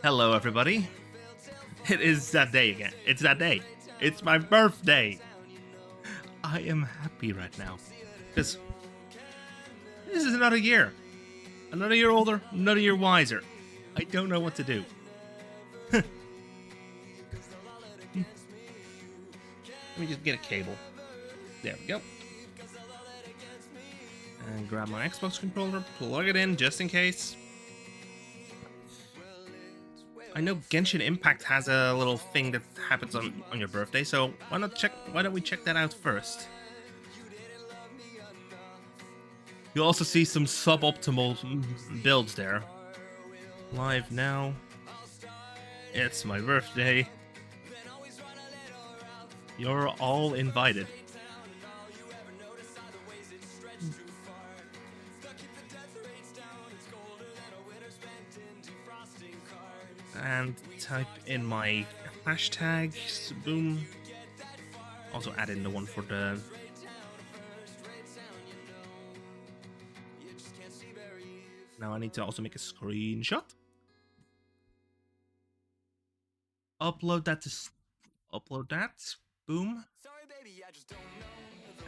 Hello, everybody. It is that day again. It's that day. It's my birthday. I am happy right now because this is another year. Another year older, another year wiser. I don't know what to do. Let me just get a cable. There we go. And grab my Xbox controller, plug it in just in case. I know Genshin Impact has a little thing that happens on your birthday, so why don't we check that out first? You'll also see some suboptimal builds there. Live now. It's my birthday. You're all invited. And type in my hashtag, boom. Also add in the one for the... Now I need to also make a screenshot. Upload that, boom.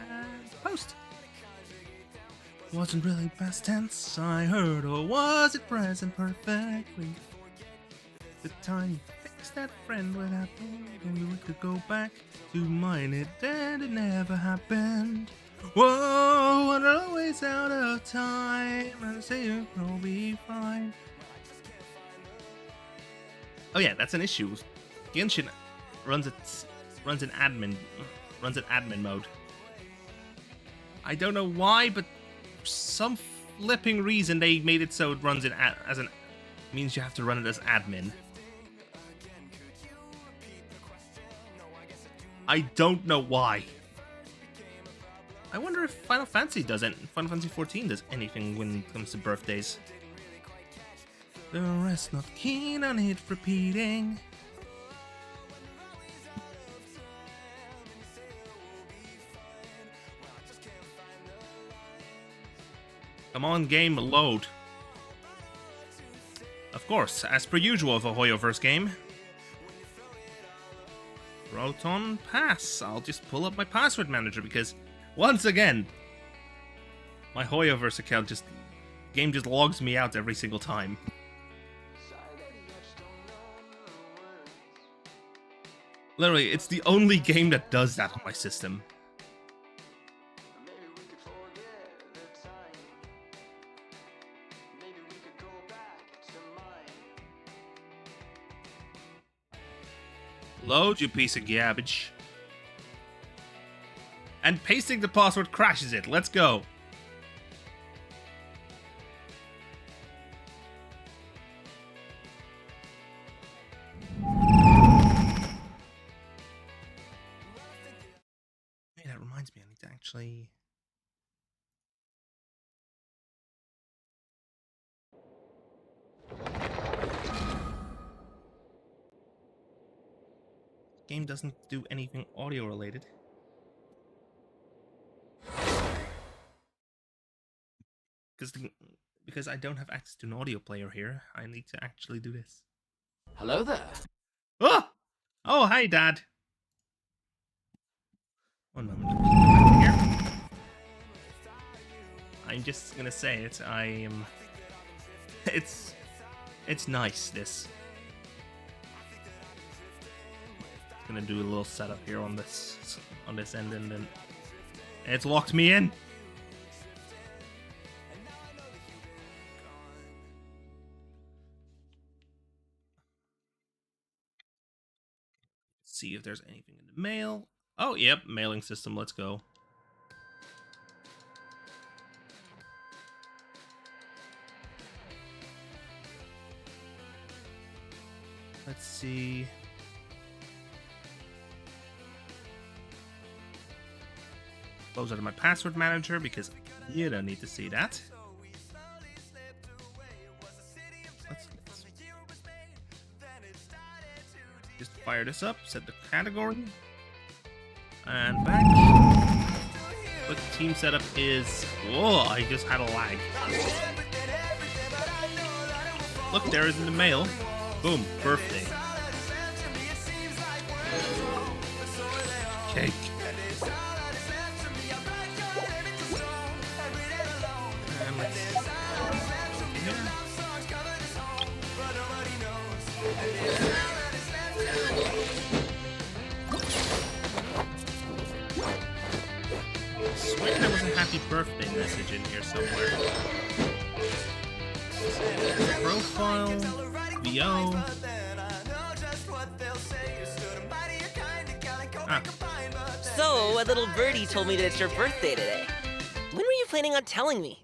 And post. Wasn't really past tense, I heard, or was it present perfectly? The time you fixed that friend would happen, and we could go back to mine it, and it never happened. Whoa, we're always out of time, and say you'll be fine. Oh yeah, that's an issue. Genshin runs in admin mode. I don't know why, but for some flipping reason they made it so it runs it means you have to run it as admin. I don't know why. I wonder if Final Fantasy XIV does anything when it comes to birthdays. The rest not keen on it repeating. Come on, game, load. Of course, as per usual of a Hoyoverse game. Proton Pass. I'll just pull up my password manager because, once again, my Hoyoverse account game just logs me out every single time. Literally, it's the only game that does that on my system. Load, you piece of garbage. And pasting the password crashes it. Let's go. Hey, that reminds me, I need to actually... Game doesn't do anything audio related. Because I don't have access to an audio player here, I need to actually do this. Hello there. Oh! Oh, hi, Dad. One moment. Here. I'm just gonna say it. It's nice, this. Gonna do a little setup here on this end, and then it's locked me in. See if there's anything in the mail. Oh, yep, mailing system. Let's go. Let's see. Close out of my password manager because you don't need to see that. Let's just fire this up, set the category, and back. Quick team setup is... Whoa, I just had a lag. Look, there is in the mail. Boom, birthday. Cake. And let's... Yeah. I swear there was a happy birthday message in here somewhere. Profile, VO. Ah. So, a little birdie told me that it's your birthday today. When were you planning on telling me?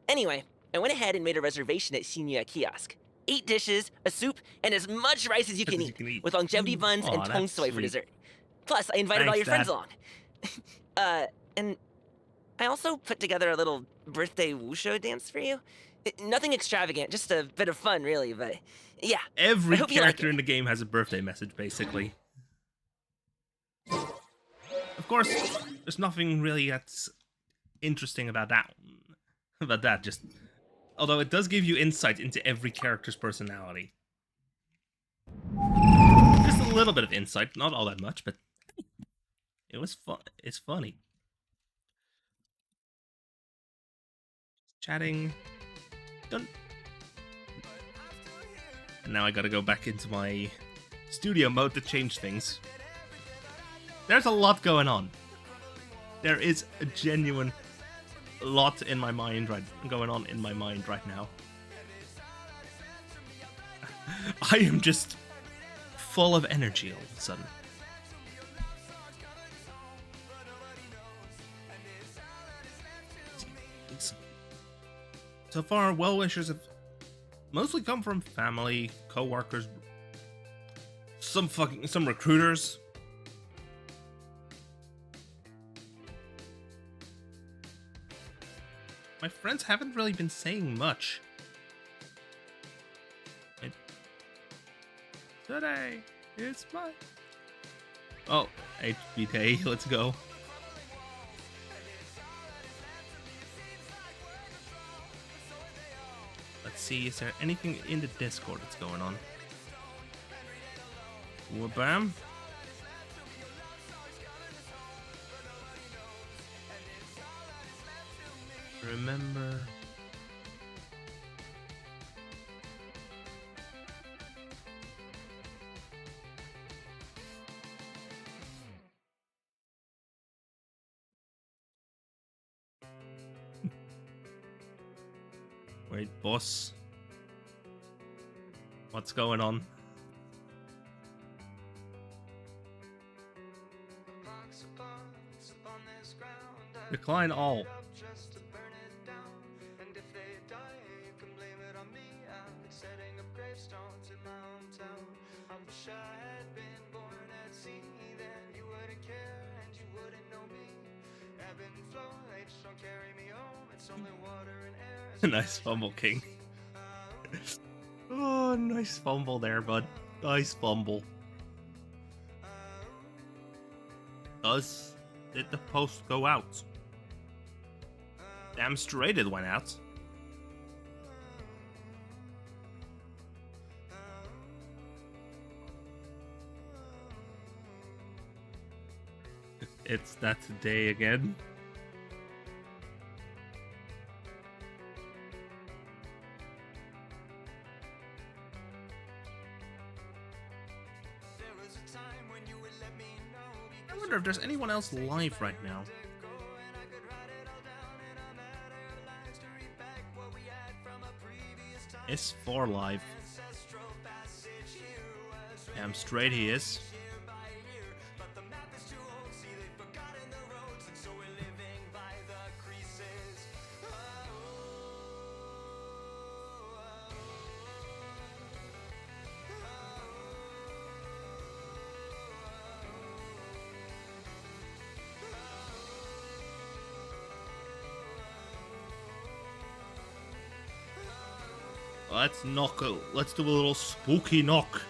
Anyway, I went ahead and made a reservation at Senior Kiosk. 8 dishes, a soup, and as much rice as you can eat, with longevity buns and tong soy for dessert. Plus, I invited all your friends along. And I also put together a little birthday wushu dance for you. Nothing extravagant, just a bit of fun, really, but yeah. Every character in the game has a birthday message, basically. Of course, there's nothing really that's interesting about that. Just... Although it does give you insight into every character's personality. Just a little bit of insight, not all that much, but it was fun. It's funny. Chatting. Done. And now I gotta go back into my studio mode to change things. There's a lot going on. There is a genuine lot in my mind going on in my mind right now. I am just full of energy all of a sudden. So far, well-wishers have mostly come from family, co-workers, some recruiters. My friends haven't really been saying much. Today is my... Oh, HBK, let's go. Let's see, is there anything in the Discord that's going on? Bam. Remember... Wait, boss. What's going on? Decline all. Nice fumble, King. Oh, nice fumble there, bud. Nice fumble. Did the post go out? Damn straight it went out. It's that day again. I wonder if there's anyone else live right now. It's 4 live. Damn straight he is. Let's knock it. Let's do a little spooky knock.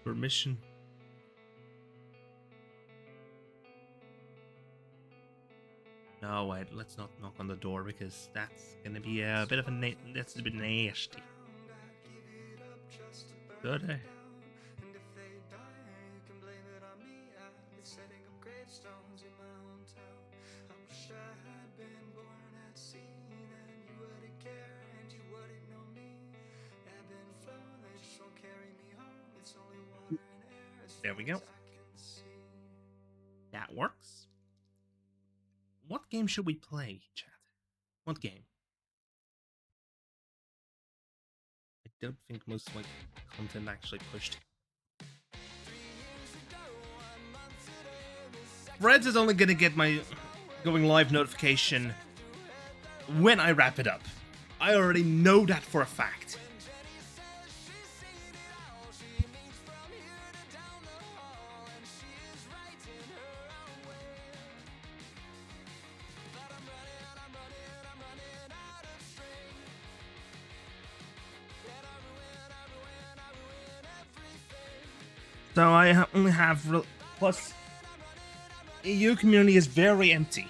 Permission. No, wait, let's not knock on the door because that's gonna be a bit of that's a bit nasty. Good, eh? There we go. That works. What game should we play, chat? What game? I don't think most of my content actually pushed. Fred's is only gonna get my going live notification when I wrap it up. I already know that for a fact. So I only have plus EU community is very empty.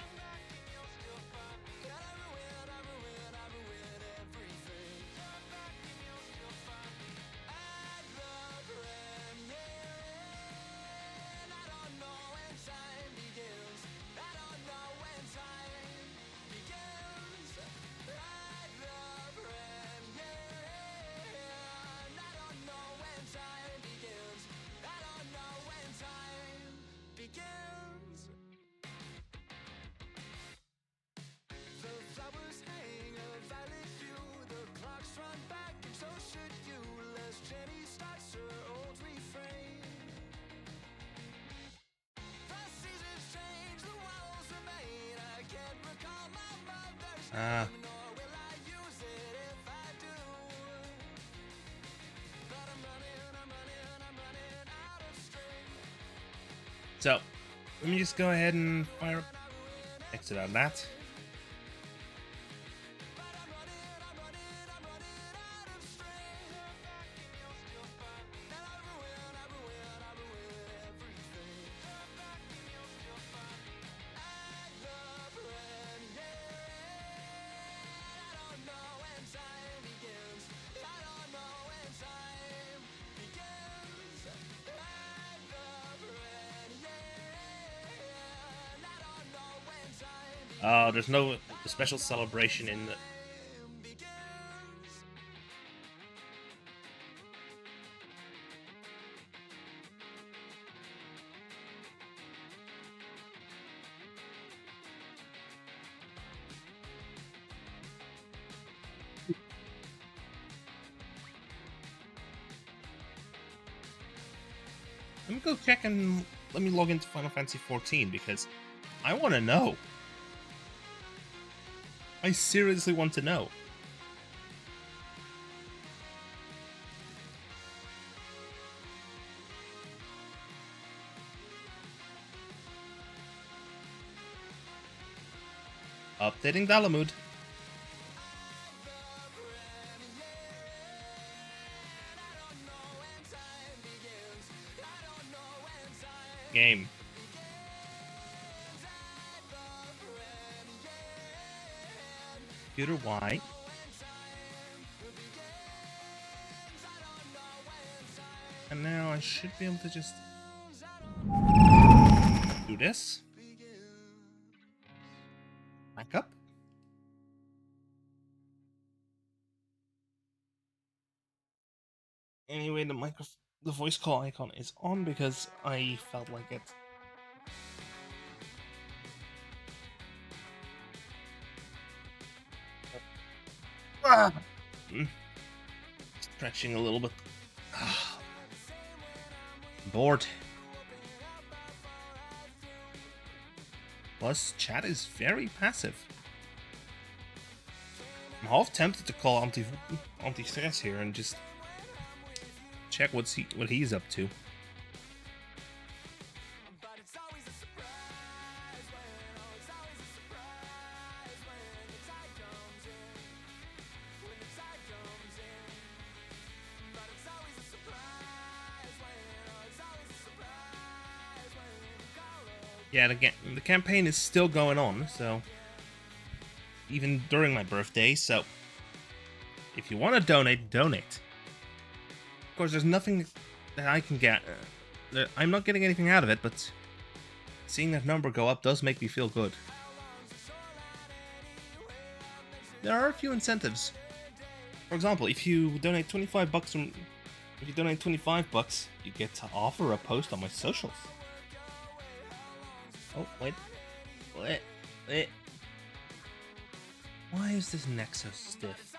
So, let me just go ahead and fire exit on that. There's no special celebration in the... Let me go check and let me log into Final Fantasy 14 because I want to know. I seriously want to know. Updating Dalamud. Game. Computer Y. And now I should be able to just do this. Back up. Anyway, the voice call icon is on because I felt like it. Stretching a little bit. Bored. Plus, chat is very passive. I'm half tempted to call anti-stress here and just check what he's up to. Yeah, the campaign is still going on, so even during my birthday, so if you want to donate, donate. Of course, there's nothing that I can get. I'm not getting anything out of it, but seeing that number go up does make me feel good. There are a few incentives. For example, if you donate $25 if you donate $25, you get to offer a post on my socials. Oh, wait. Why is this neck so stiff?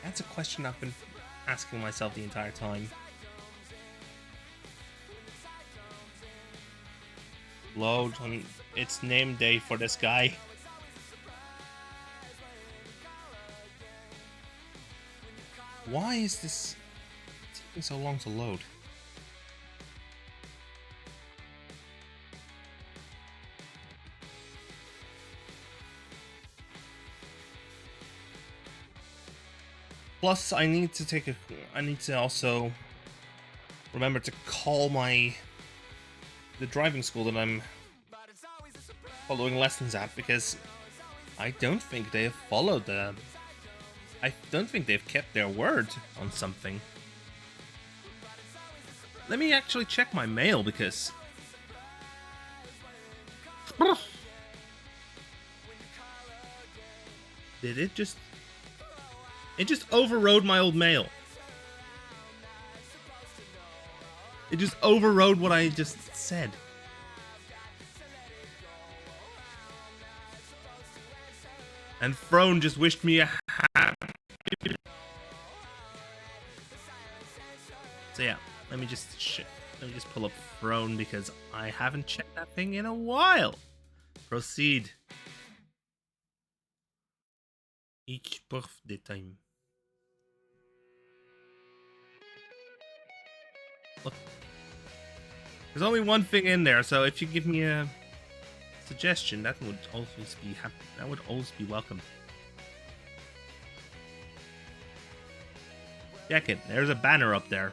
That's a question I've been asking myself the entire time. Load on. It's name day for this guy. Why is this taking so long to load? Plus, I need to also remember to call the driving school that I'm following lessons at, because I don't think they have followed the... I don't think they've kept their word on something. Let me actually check my mail, because... Did it just... It just overrode my old mail. It just overrode what I just said. And Throne just wished me a happy... So yeah, let me just pull up Throne, because I haven't checked that thing in a while. Proceed. Each birthday time. Look, there's only one thing in there, so if you give me a suggestion, that would always be welcome. Check it. There's a banner up there.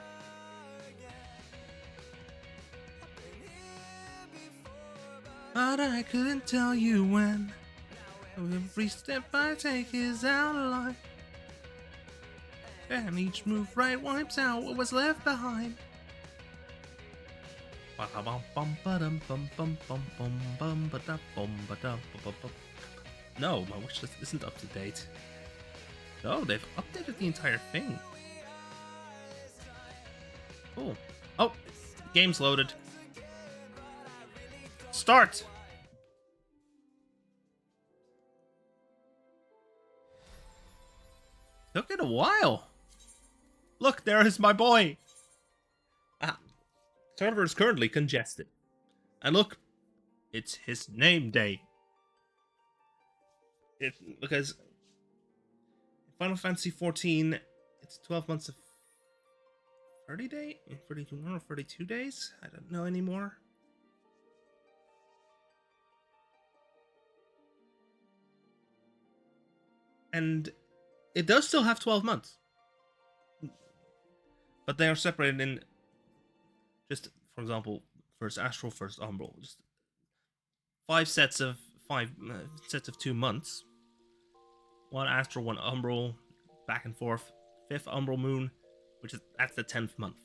But I couldn't tell you when. Every step I take is out of line, and each move right wipes out what was left behind. No, my wish list isn't up to date. No, they've updated the entire thing. Cool. Oh, game's loaded. Start! Took it a while. Look, there is my boy. Server is currently congested. And look, it's his name day. Because Final Fantasy 14, it's 12 months of 30 days? 31 or 32 days? I don't know anymore. And it does still have 12 months. But they are separated in just, for example, first Astral, first Umbral. Just 5 sets of 2 months. 1 Astral, 1 Umbral, back and forth. 5th Umbral Moon, that's the 10th month.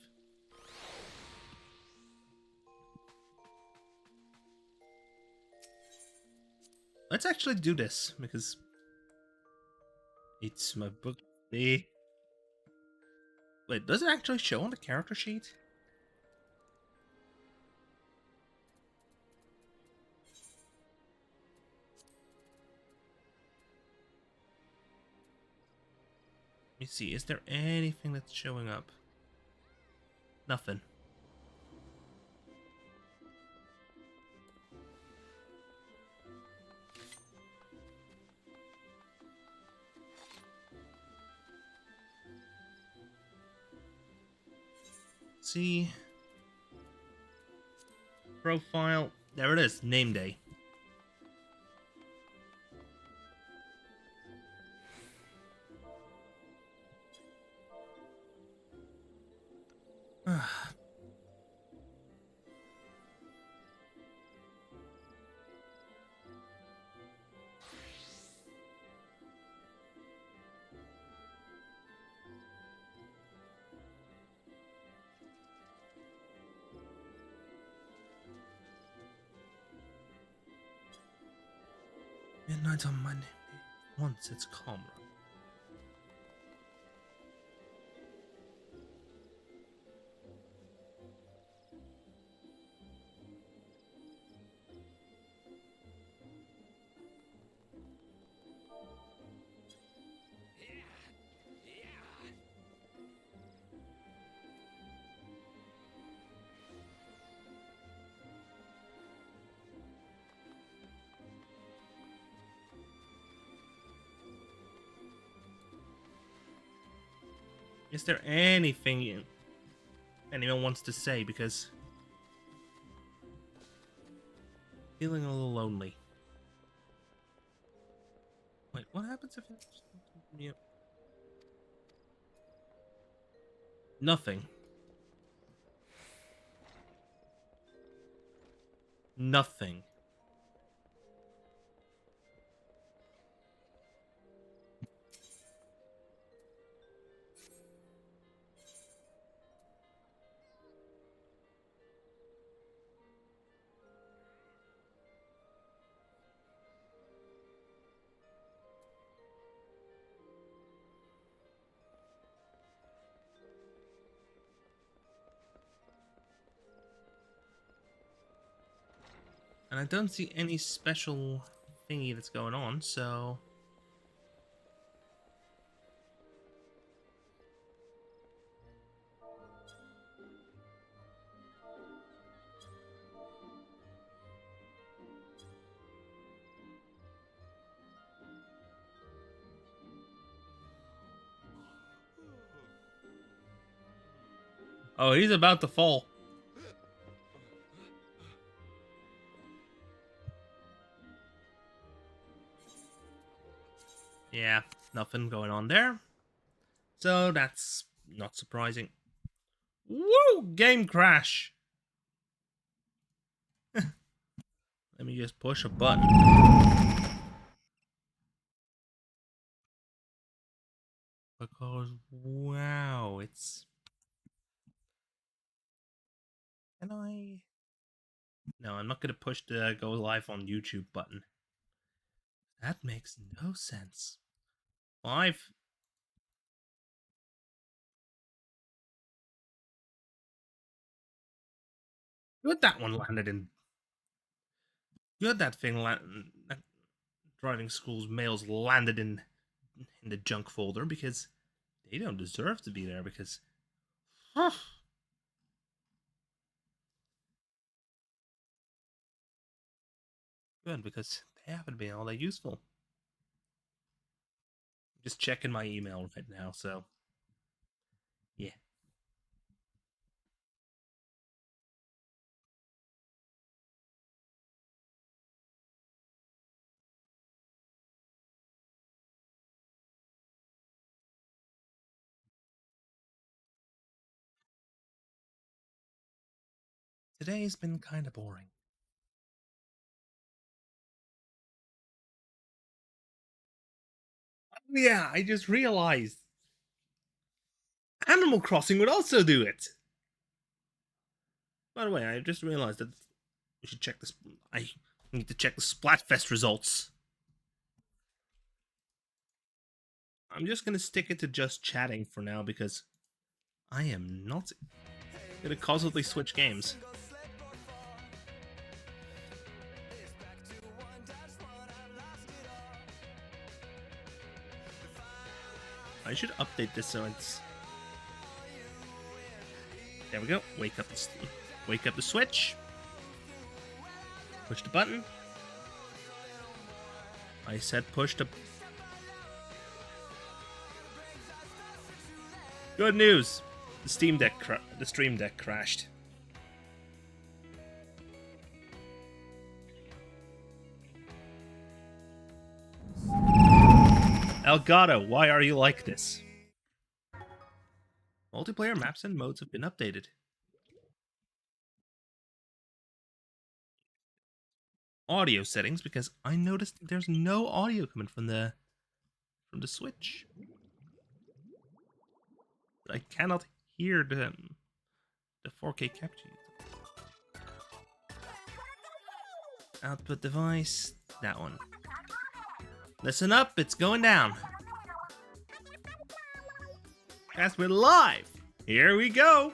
Let's actually do this, because it's my birthday. Wait, does it actually show on the character sheet? Let me see, is there anything that's showing up? Nothing. See, profile, there it is, name day. Midnight on Monday. Once it's calmer. Is there anything anyone wants to say? Because feeling a little lonely. Wait, what happens if it's mute? Nothing. Nothing. And I don't see any special thingy that's going on, so... Oh, he's about to fall. Yeah, nothing going on there. So that's not surprising. Woo! Game crash! Let me just push a button. Because, wow, it's... Can I... No, I'm not going to push the go live on YouTube button. That makes no sense. 5... Good that one landed in... Good that thing landed... Driving school's mails landed in the junk folder, because they don't deserve to be there, because... Good, because they haven't been all that useful. Just checking my email right now, so... Yeah. Today's been kind of boring. Yeah, I just realized Animal Crossing would also do it. By the way, I just realized that we should check this. I need to check the Splatfest results. I'm just gonna stick it to just chatting for now, because I am not gonna constantly switch games. I should update this so it's... There we go. Wake up the switch. Push the button. I said push the... Good news. The Stream Deck crashed. Elgato, why are you like this? Multiplayer maps and modes have been updated. Audio settings, because I noticed there's no audio coming from the Switch. I cannot hear the 4K capture. Output device, that one. Listen up, it's going down. Yes, we're live. Here we go.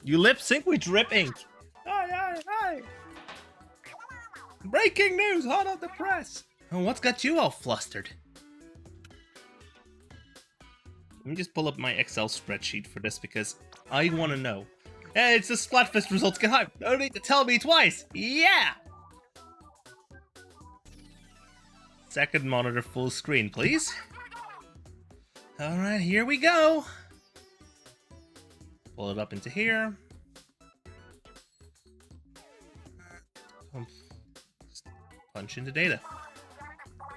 You lip sync with drip ink. Hi. Breaking news, hot off the press. Oh, what's got you all flustered? Let me just pull up my Excel spreadsheet for this because I want to know. Hey, it's the Splatfest results. Get hyped. No need to tell me twice. Yeah! Second monitor full screen, please. Alright, here we go. Pull it up into here. Just punch into data.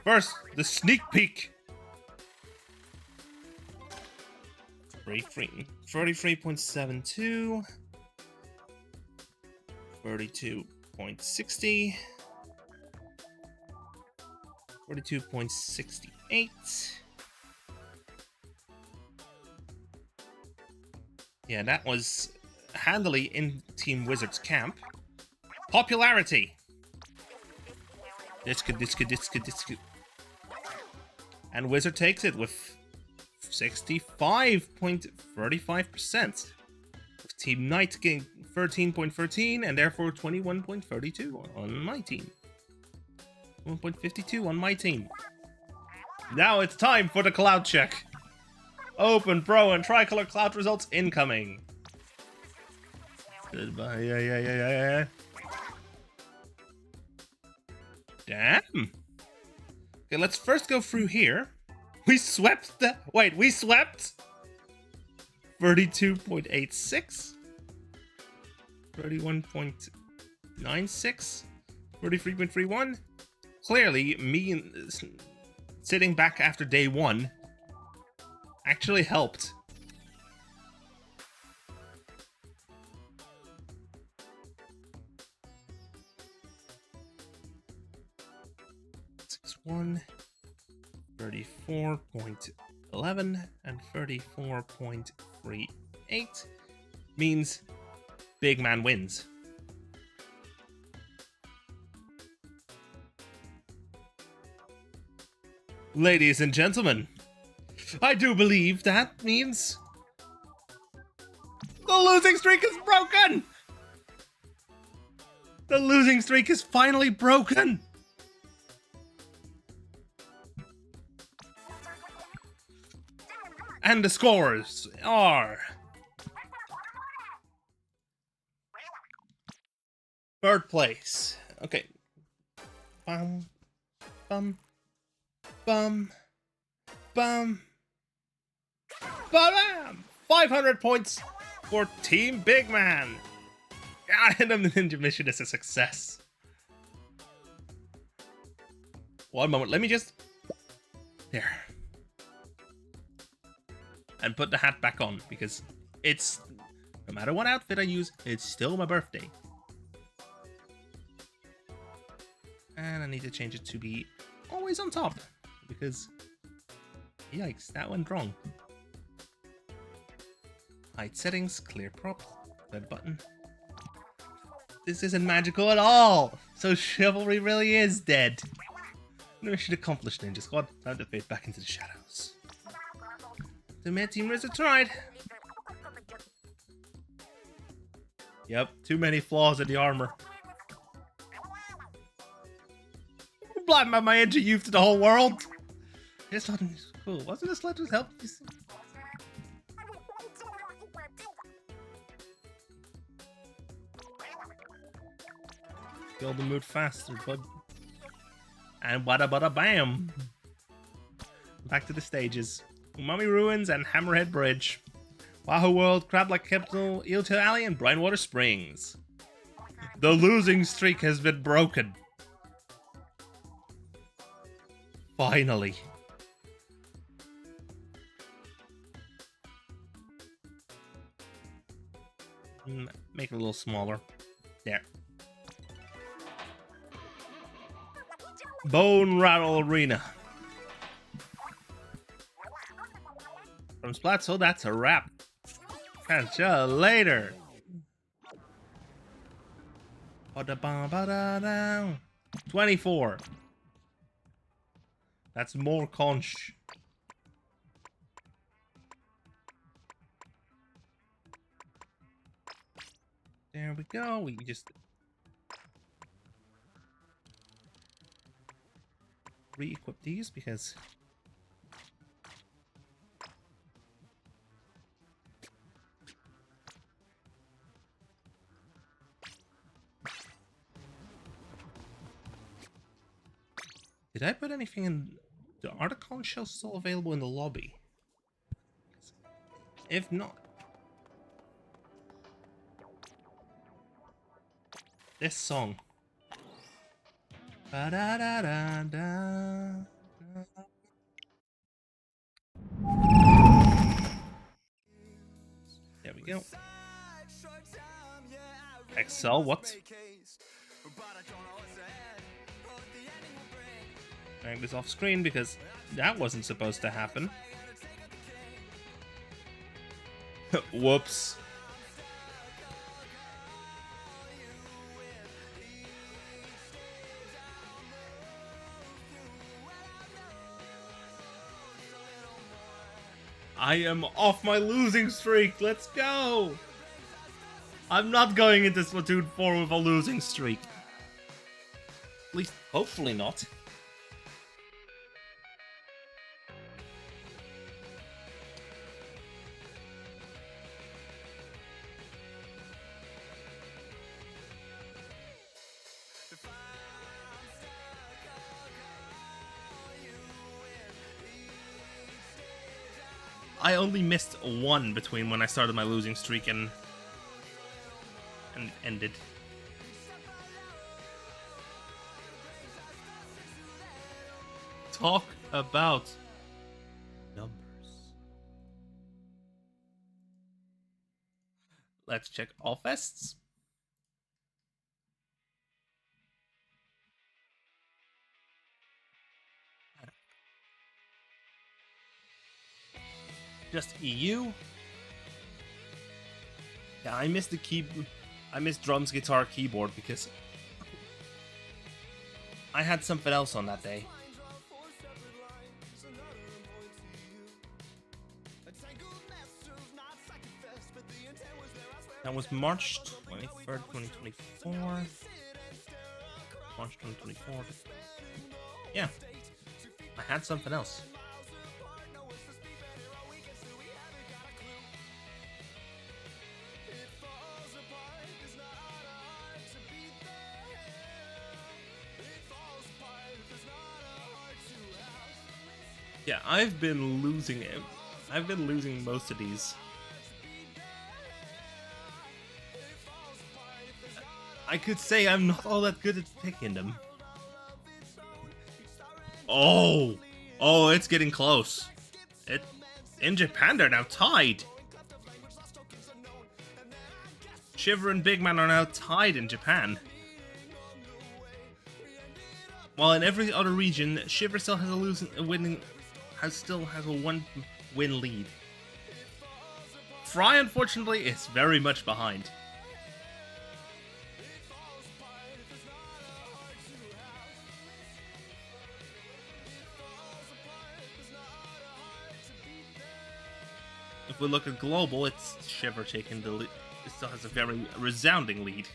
First, the sneak peek. 33.72. 32.60. 42.68. Yeah, that was handily in Team Wizards camp. Popularity. This could. And Wizard takes it with 65.35%. With Team Knight getting 13.13 and therefore 21.32 on my team. 1.52 on my team. Now it's time for the cloud check. Open Pro and Tricolor cloud results incoming. Goodbye. Yeah. Damn. Okay, let's first go through here. We swept the... Wait, we swept? 32.86. 31.96. 33.31. Clearly, me sitting back after day one actually helped. One 34.11 and 34.38 means big man wins. Ladies and gentlemen, I do believe that means the losing streak is broken! The losing streak is finally broken! And the scores are... Third place. Okay. Bum. 500 points for Team Big Man. And the Ninja mission is a success. One moment, let me just... There. And put the hat back on, because it's... No matter what outfit I use, it's still my birthday. And I need to change it to be always on top, because... Yikes, that went wrong. Height settings, clear prop, red button. This isn't magical at all! So chivalry really is dead. Mission accomplished, Ninja Squad. Time to fade back into the shadows. The Mad Team Wizard tried. Yep, too many flaws in the armor. Blind by my edgy youth to the whole world. It's not cool. Wasn't this letter help? Kill the mood faster, bud. And bada bam. Back to the stages. Umami Ruins and Hammerhead Bridge. Wahoo World, Crab-like Capital, Eeltail Alley, and Brinewater Springs. The losing streak has been broken. Finally. Make it a little smaller. There. Bone Rattle Arena. From Splatso, that's a wrap. Catch ya later. 24. That's more conch. There we go. We just re-equip these because did I put anything in? Are the conch shells still available in the lobby? If not, this song. Ba-da-da-da-da. There we go. Excel, what? Drag this off screen because that wasn't supposed to happen. Whoops. I am off my losing streak. Let's go. I'm not going into Splatoon 4 with a losing streak. At least, hopefully not. I only missed one between when I started my losing streak and ended. Talk about numbers. Let's check all fests. Just EU. Yeah, I missed I missed drums, guitar, keyboard because I had something else on that day. That was March 23rd, 2024. March 2024. Yeah, I had something else. Yeah, I've been losing it. I've been losing most of these. I could say I'm not all that good at picking them. Oh! Oh, it's getting close. In Japan, they're now tied. Shiver and Big Man are now tied in Japan. While in every other region, Shiver still has still has a 1-win lead. Fry, unfortunately, is very much behind. If we look at global, it's Shiver taking the lead. It still has a very resounding lead.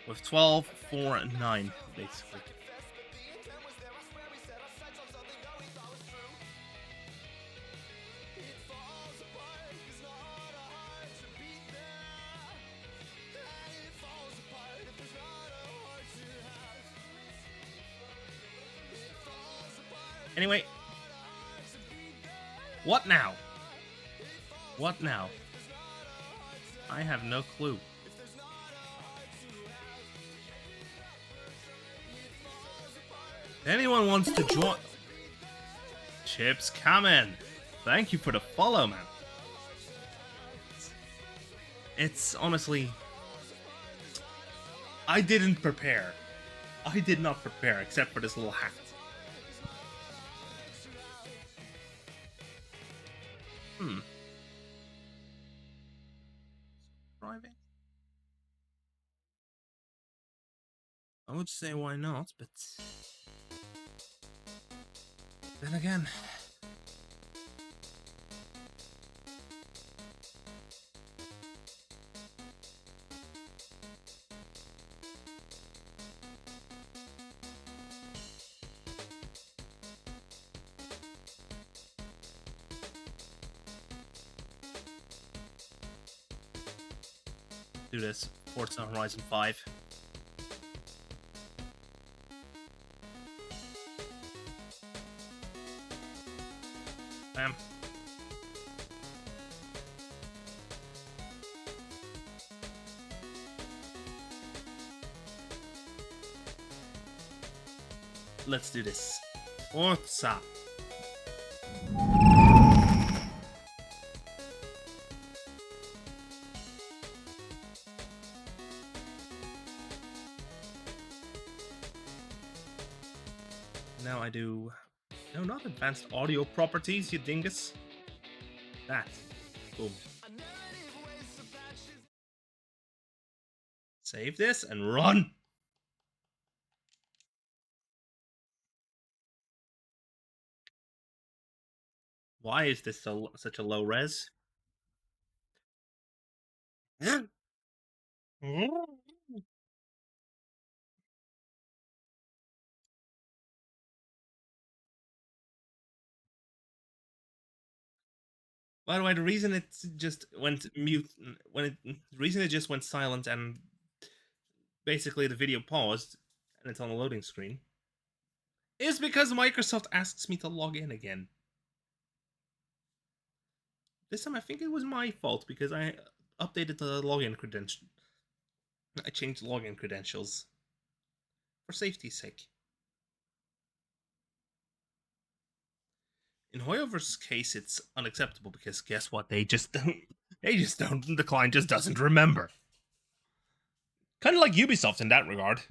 With 12, 4, and 9, basically. Anyway. What now? What now? I have no clue. If anyone wants to join... Chips coming. Thank you for the follow, man. It's honestly... I didn't prepare. I did not prepare, except for this little hat. Driving? I would say why not, but then again, do this. Forza Horizon 5. Bam. Let's do this. Forza. Now I do... No, not advanced audio properties, you dingus. That. Boom. Save this and run! Why is this such a low res? By the way, the reason it just went mute, the reason it just went silent and basically the video paused and it's on a loading screen is because Microsoft asks me to log in again. This time I think it was my fault because I updated the login credential. I changed login credentials for safety's sake. In Hoyover's case, it's unacceptable because guess what? They just don't. The client just doesn't remember. Kind of like Ubisoft in that regard.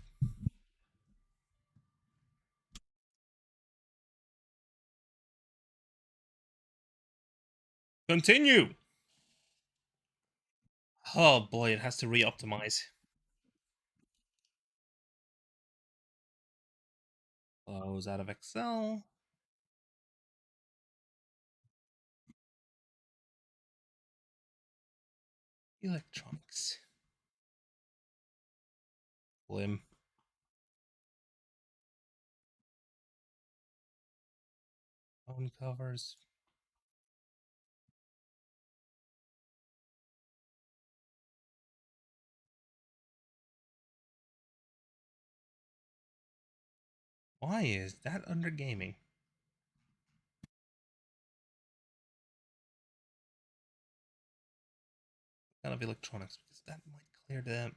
Continue. Oh boy, it has to re-optimize. Close out of Excel. Electronics. Blim. Phone covers. Why is that under gaming? Out of electronics because that might clear the.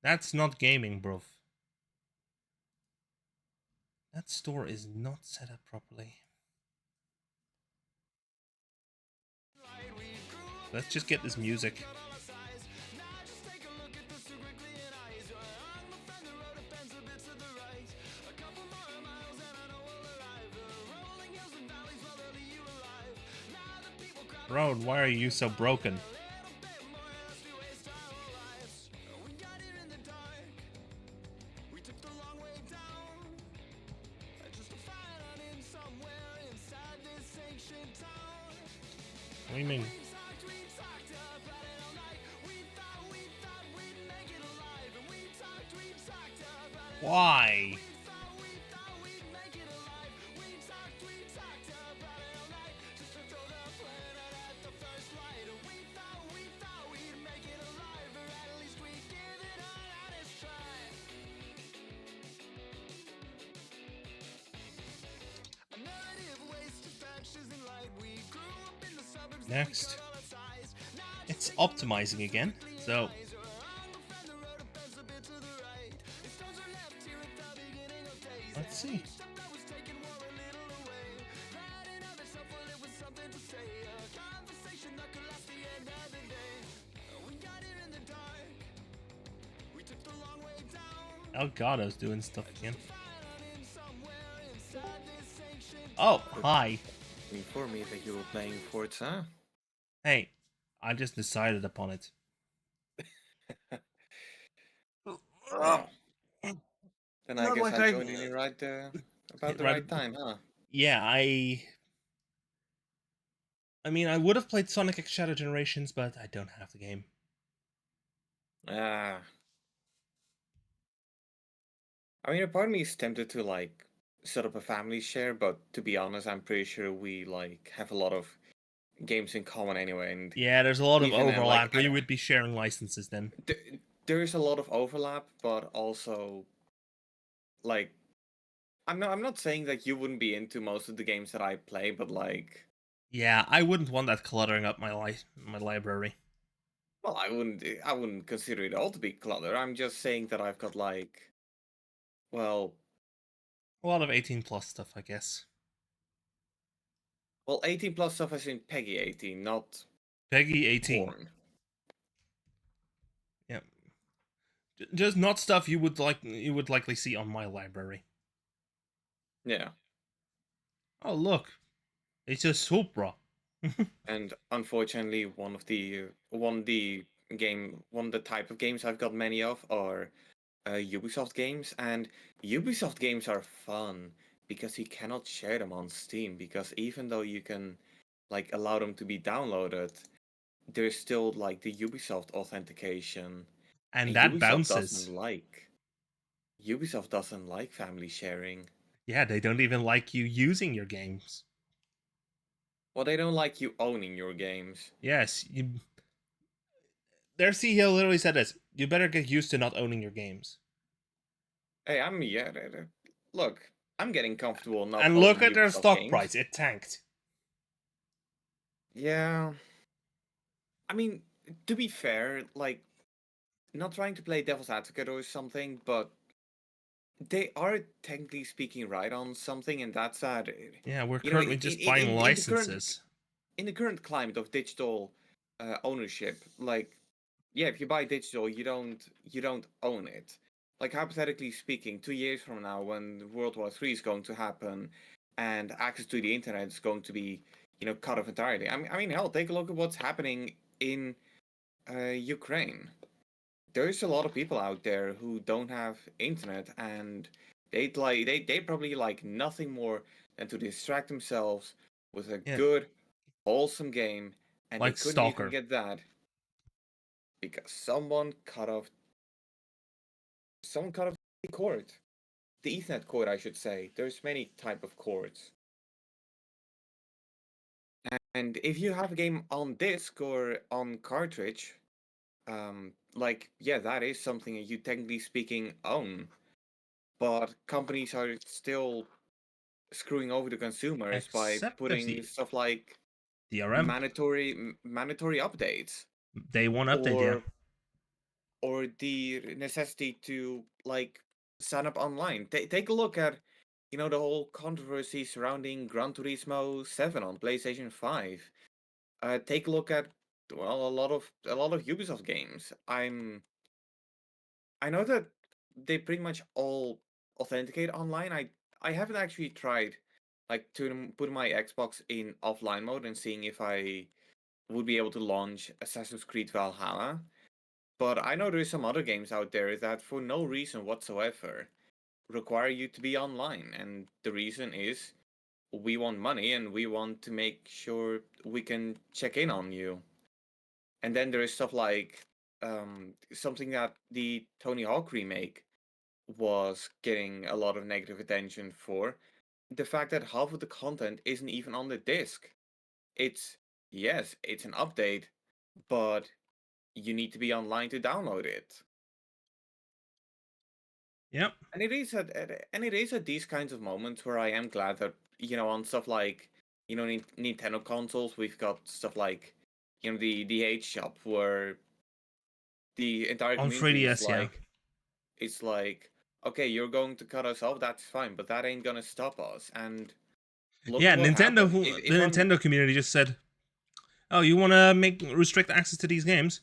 That's not gaming, bro. That store is not set up properly. Let's just get this music. Road, why are you so broken? What do you mean? Why? Next. It's optimizing again, so let's see. Elgato's doing stuff again. Oh, hi. Inform me that you were playing Forza. Hey, I just decided upon it. Oh, then I Not guess like I I joined in the about the right. right time, huh? Yeah, I mean, I would have played Sonic X Shadow Generations, but I don't have the game. Ah. I mean, a part of me is tempted to like set up a family share, but to be honest, I'm pretty sure we like have a lot of games in common anyway, and Yeah, there's a lot of even overlap. We would be sharing licenses then. there is a lot of overlap, but also like I'm not saying that you wouldn't be into most of the games that I play, but like, Yeah, I wouldn't want that cluttering up my library. well, I wouldn't consider it all to be clutter. I'm just saying that I've got like, well, A lot of 18 plus stuff, I guess. 18 plus stuff as in Peggy 18, not Peggy 18. porn. Yeah, just not stuff you would likely see on my library. Yeah. Oh look, it's a Supra. And unfortunately, one of the type of games I've got many of are Ubisoft games, and Ubisoft games are fun because you cannot share them on Steam, because even though you can like allow them to be downloaded, there's still like the Ubisoft authentication, And and that bounces. Ubisoft doesn't like family sharing. Yeah, they don't even like you using your games. Well, they don't like you owning your games. Yes, their CEO literally said this. You better get used to not owning your games. Hey, look, I'm getting comfortable not And look owning at their Ubisoft stock games. price. It tanked. Yeah. I mean, to be fair, like, not trying to play devil's advocate or something, but they are technically speaking right on something, and that's that. Yeah, we're You know, currently just buying licenses. in the current climate of digital ownership, like, yeah, if you buy digital, you don't own it. Like, hypothetically speaking, 2 years from now, when World War III is going to happen, and access to the internet is going to be, cut off entirely. I mean, hell, take a look at what's happening in Ukraine. There's a lot of people out there who don't have internet, and they probably like nothing more than to distract themselves with a Yeah, good, wholesome game, and they like couldn't even Stalker. get that because someone cut off the cord. The Ethernet cord, I should say. There's many type of cords. And if you have a game on disc or on cartridge, like, yeah, that is something that you technically speaking own. But companies are still screwing over the consumers by Except there's putting the stuff like DRM. mandatory updates, Day one update, yeah. or the necessity to like sign up online. Take a look at the whole controversy surrounding Gran Turismo 7 on PlayStation 5. Take a look at, well, a lot of Ubisoft games. I know that they pretty much all authenticate online. I haven't actually tried like to put my Xbox in offline mode and seeing if I would be able to launch Assassin's Creed Valhalla. But I know there's some other games out there that for no reason whatsoever require you to be online, and the reason is we want money and we want to make sure we can check in on you. And then there is stuff like something that the Tony Hawk remake was getting a lot of negative attention for, the fact that half of the content isn't even on the disc. It's, yes, it's an update, but you need to be online to download it. Yep. And it is at these kinds of moments where I am glad that on stuff like Nintendo consoles, we've got stuff like the H shop, where the entire On community is 3DS, yeah. like, it's like, okay, you're going to cut us off, that's fine, but that ain't gonna stop us. And look Yeah, at what Nintendo. happened. The If I'm Nintendo community just said, "Oh, you want to restrict access to these games?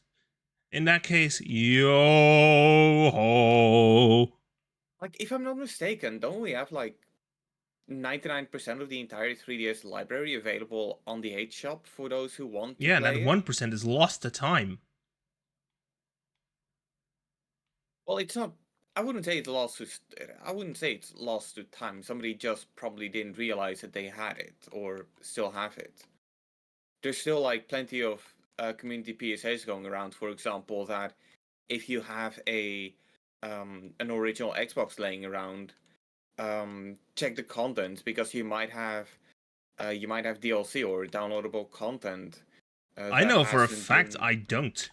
In that case, yo ho." like, if I'm not mistaken, don't we have like 99% of the entire 3DS library available on the H shop for those who want to Yeah, and that play it? 1% is lost to time. Well, it's not. I wouldn't say it's lost to. I wouldn't say it's lost to time. Somebody just probably didn't realize that they had it or still have it. There's still like plenty of community PSAs going around. For example, that if you have an original Xbox laying around, check the content because you might have DLC or downloadable content I that know for a hasn't fact been. I don't.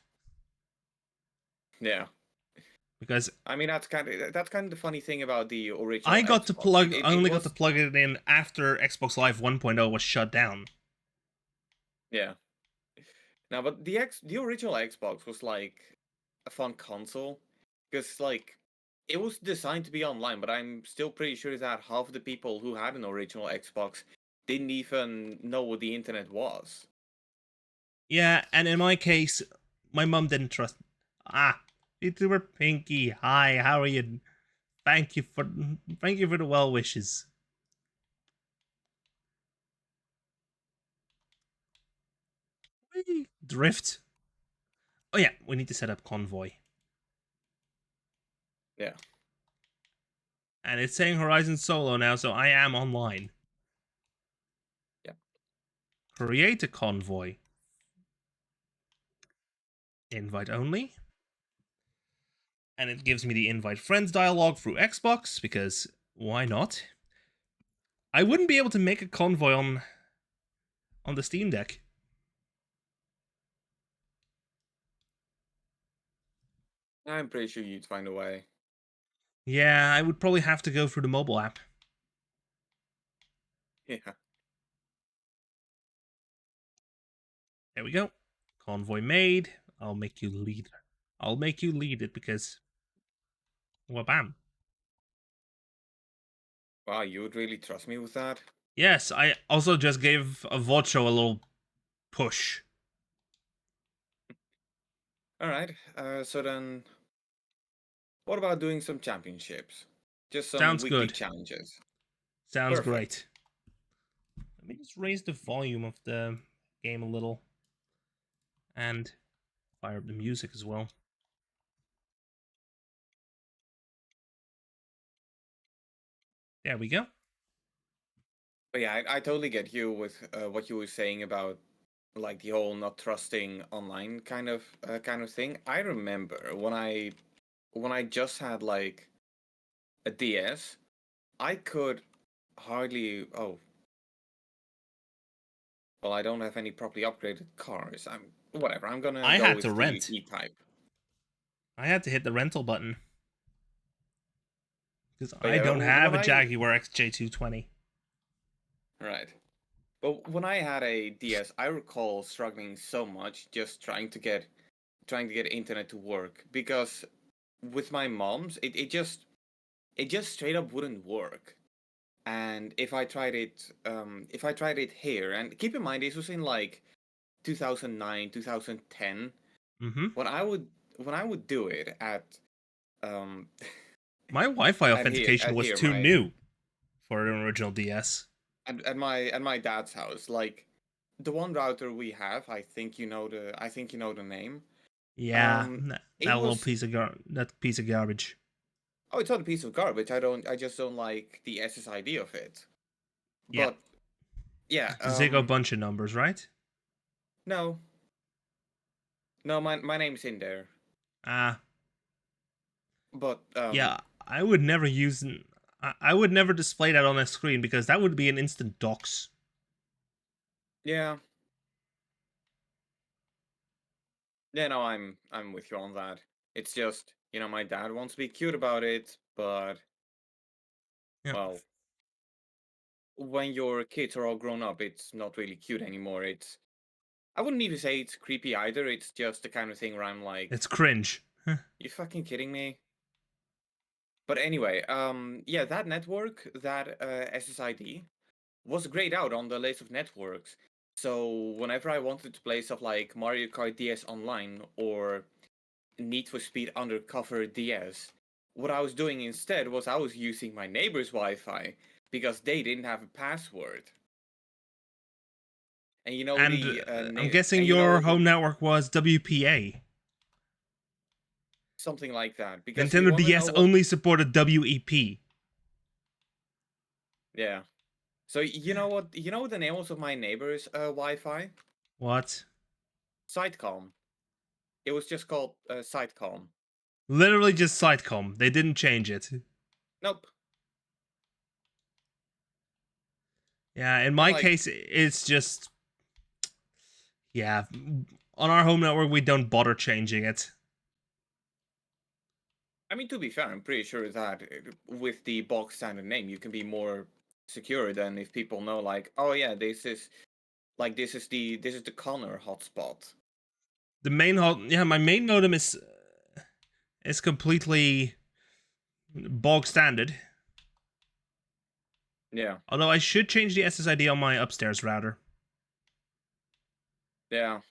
Yeah, Because I mean that's kind of the funny thing about the original I got to Xbox. plug, I It only got to was plug it in after Xbox Live 1.0 was shut down. yeah. Now, but the original Xbox was like a fun console because like it was designed to be online, but I'm still pretty sure that half of the people who had an original Xbox didn't even know what the internet was. Yeah, and in my case, my mum didn't trust. YouTuber Pinky, hi, how are you? Thank you for the well wishes. Whee! Drift. Oh yeah, we need to set up convoy. Yeah. And it's saying Horizon Solo now, so I am online. Yeah. Create a convoy. Invite only. And it gives me the invite friends dialog through Xbox, because why not? I wouldn't be able to make a convoy on the Steam Deck. I'm pretty sure you'd find a way. Yeah, I would probably have to go through the mobile app. Yeah. There we go. Convoy made. I'll make you lead. I'll make you lead it because, well, bam. Wow, you would really trust me with that? Yes, I also just gave a Vocho a little push. All right. So then, what about doing some championships? Just some Sounds weekly good. challenges. Sounds Perfect. great. Let me just raise the volume of the game a little. And fire up the music as well. There we go. But yeah, I totally get you with what you were saying about like the whole not trusting online kind of thing. I remember when I just had like a DS, I could hardly. Oh, well, I don't have any properly upgraded cars. I'm whatever. I'm gonna I go had to with the rent. E-Type. I had to hit the rental button. Because But I yeah, don't have when a I Jaguar XJ220. right. But when I had a DS, I recall struggling so much just trying to get internet to work because with my mom's it just straight up wouldn't work. And if I tried it here, and keep in mind this was in like 2009, 2010, Mm-hmm. when I would do it um My Wi-Fi authentication at was here too my new for an original DS. at my dad's house, like the one router we have, I think you know the name. Yeah, Um that it little was that piece of garbage. oh, it's not a piece of garbage. I just don't like the SSID of it. Yeah, But yeah, Ziggo bunch of numbers, right? no. No, my name's in there. Ah, But yeah. I would never use. I would never display that on a screen because that would be an instant dox. yeah. Yeah, no, I'm with you on that. It's just, my dad wants to be cute about it, but Yeah, well, when your kids are all grown up, it's not really cute anymore. I wouldn't even say it's creepy either. It's just the kind of thing where I'm like, it's cringe. you fucking kidding me? But anyway, yeah, that network, that SSID, was grayed out on the list of networks. So whenever I wanted to play stuff like Mario Kart DS Online or Need for Speed Undercover DS, what I was doing instead was I was using my neighbor's Wi-Fi because they didn't have a password. And you know And the I'm guessing and you know your the home network was WPA. something like that. Because you Nintendo want to know DS what. only supported WEP. Yeah. So you know what? You know the names of my neighbors' Wi-Fi? What? Sitecom. It was just called Sitecom. Literally just Sitecom. They didn't change it. Nope. Yeah, in And my like, case, it's just... Yeah, on our home network, we don't bother changing it. I mean, to be fair, I'm pretty sure that with the box standard name, you can be more secure than if people know, like, oh yeah, this is the Connor hotspot. The main my main modem is completely bog standard. Yeah. Although I should change the SSID on my upstairs router. Yeah.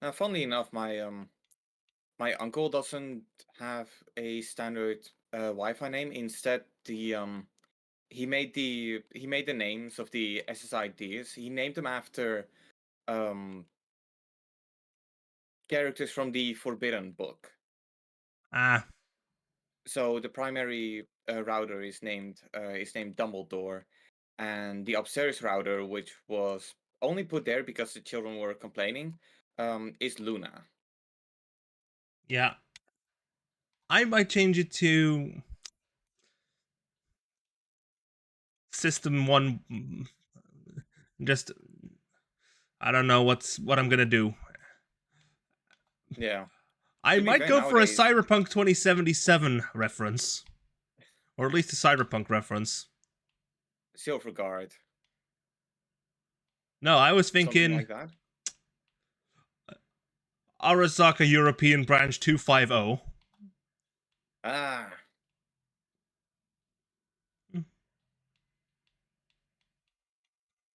Now, funnily enough, my uncle doesn't have a standard Wi-Fi name. Instead, he made the names of the SSIDs. He named them after um characters from the Forbidden book. Ah, So the primary router is named Dumbledore, and the upstairs router, which was only put there because the children were complaining, is Luna. yeah. I might change it to System 1. Just, I don't know what I'm gonna do. Yeah. I To be might fair, go for a nowadays, Cyberpunk 2077 reference. Or at least a Cyberpunk reference. Silverguard, No, I was something thinking like that. Arasaka European Branch 250. Ah,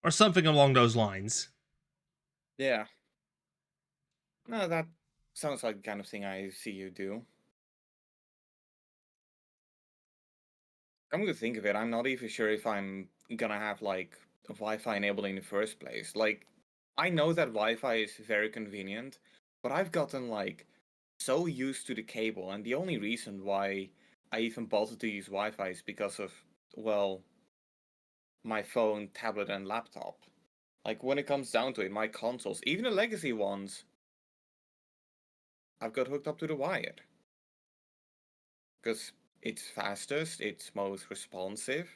Or something along those lines. yeah. No, that sounds like the kind of thing I see you do. Come to think of it, I'm not even sure if I'm gonna have like Wi-Fi enabled in the first place. Like, I know that Wi-Fi is very convenient, but I've gotten like so used to the cable, and the only reason why I even bothered to use Wi-Fi is because of, well, my phone, tablet, and laptop. Like, when it comes down to it, my consoles, even the legacy ones, I've got hooked up to the wired. Because it's fastest, it's most responsive,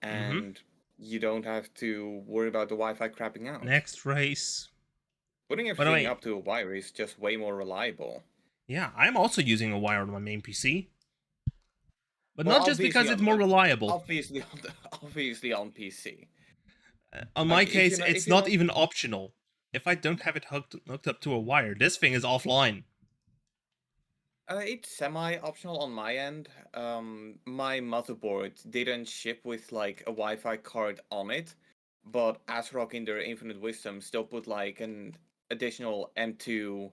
Mm-hmm. and you don't have to worry about the Wi-Fi crapping out. Next race. Putting By the everything way, up to a wire is just way more reliable. yeah, I'm also using a wire on my main PC. But Well, not just because it's more reliable. obviously obviously on PC. On my Like, if case, you know, if it's you not know, even optional. If I don't have it hooked up to a wire, this thing is offline. it's semi-optional on my end. My motherboard didn't ship with like a Wi-Fi card on it, but ASRock in their infinite wisdom still put like an additional M2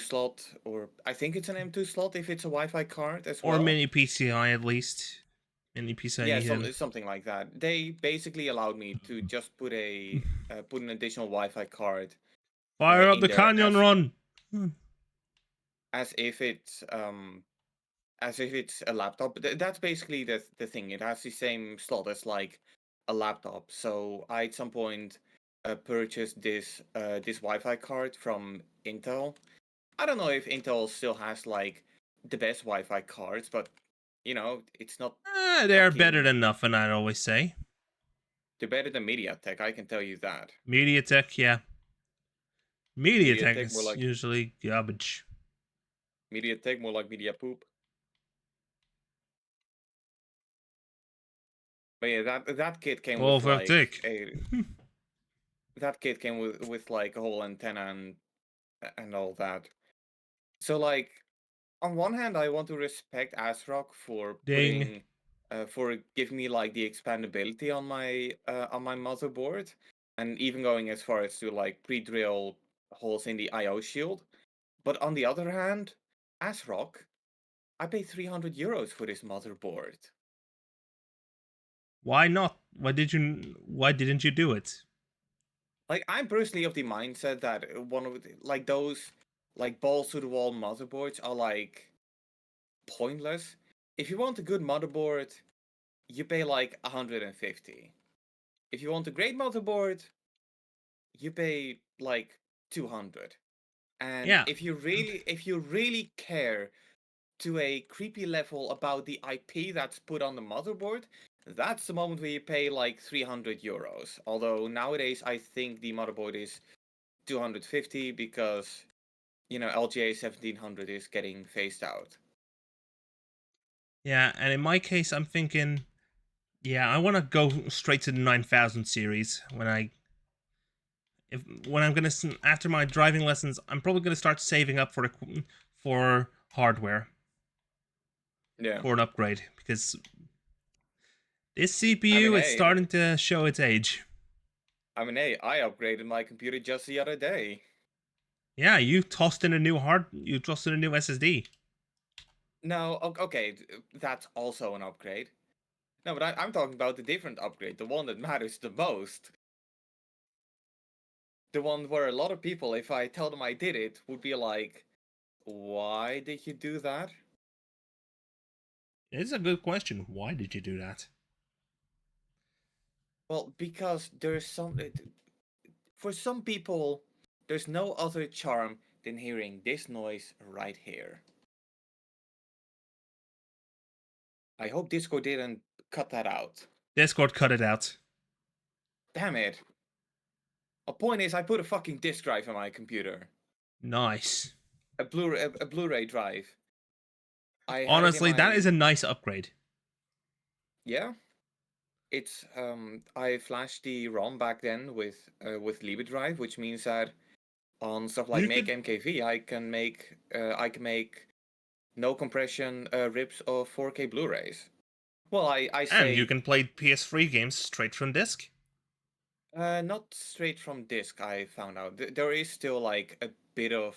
slot, or I think it's an M2 slot if it's a Wi-Fi card as Or well. mini PCI at least. Mini Yeah, PCIe then. something like that. They basically allowed me to just put an additional Wi-Fi card Fire up in the there canyon run! Hmm. as if it's a laptop. That's basically the thing. It has the same slot as like a laptop. So I at some point purchased this Wi-Fi card from Intel. I don't know if Intel still has like the best Wi-Fi cards, but it's not They're better fucking. than nothing, I'd always say. They're better than MediaTek, I can tell you that. MediaTek, yeah. MediaTek MediaTek more is like usually garbage. MediaTek, more like Media Poop. But yeah, that kit came Oh, with like vertic. a that kit came with like a whole antenna and all that. So like, on one hand, I want to respect ASRock for Ding. giving me like the expandability on my motherboard, and even going as far as to like pre-drill holes in the I/O shield. But on the other hand, ASRock, I paid €300 for this motherboard. Why not? Why didn't you do it? Like, I'm personally of the mindset that one of like those like balls to the wall motherboards are like pointless. If you want a good motherboard, you pay like 150. If you want a great motherboard, you pay like 200. And Yeah, if you really care to a creepy level about the IP that's put on the motherboard, that's the moment where you pay like 300 euros. Although nowadays I think the motherboard is 250 because, LGA 1700 is getting phased out. yeah, and in my case, I'm thinking, yeah, I want to go straight to the 9000 series when I'm gonna after my driving lessons. I'm probably gonna start saving up for hardware Yeah. for an upgrade because this I mean, CPU is hey, starting to show its age. I upgraded my computer just the other day. Yeah, you tossed in a new SSD. No, okay, that's also an upgrade. No, but I'm talking about the different upgrade, the one that matters the most. The one where a lot of people, if I tell them I did it, would be like, why did you do that? It's a good question. Why did you do that? Well, because for some people, there's no other charm than hearing this noise right here. I hope Discord didn't cut that out. Discord cut it out. Damn it. A point is, I put a fucking disk drive on my computer. Nice. A Blu-ray drive. I had it in Honestly, that my is a nice upgrade. yeah. It's I flashed the ROM back then with LibreDrive, which means that on stuff like You Make could, MKV, I can make no compression rips of 4K Blu-rays. Well, I and you say can play PS3 games straight from disc. not straight from disk. I found out there is still like a bit of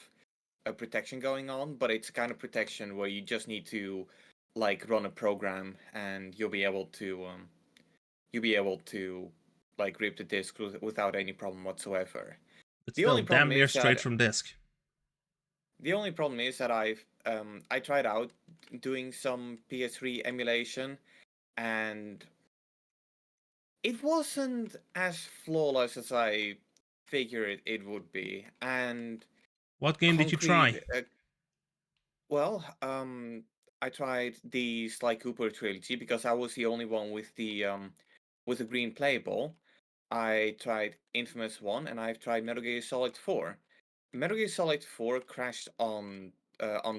a protection going on, but it's kind of protection where you just need to like run a program and you'll be able to like rip the disk without any problem whatsoever. But The still, only problem damn near is straight that from disc. I tried out doing some PS3 emulation and it wasn't as flawless as I figured it would be. And What game did you concrete, try? well, I tried the Sly Cooper trilogy because I was the only one with the green playable. I tried Infamous 1 and I've tried Metal Gear Solid 4. Metal Gear Solid 4 crashed on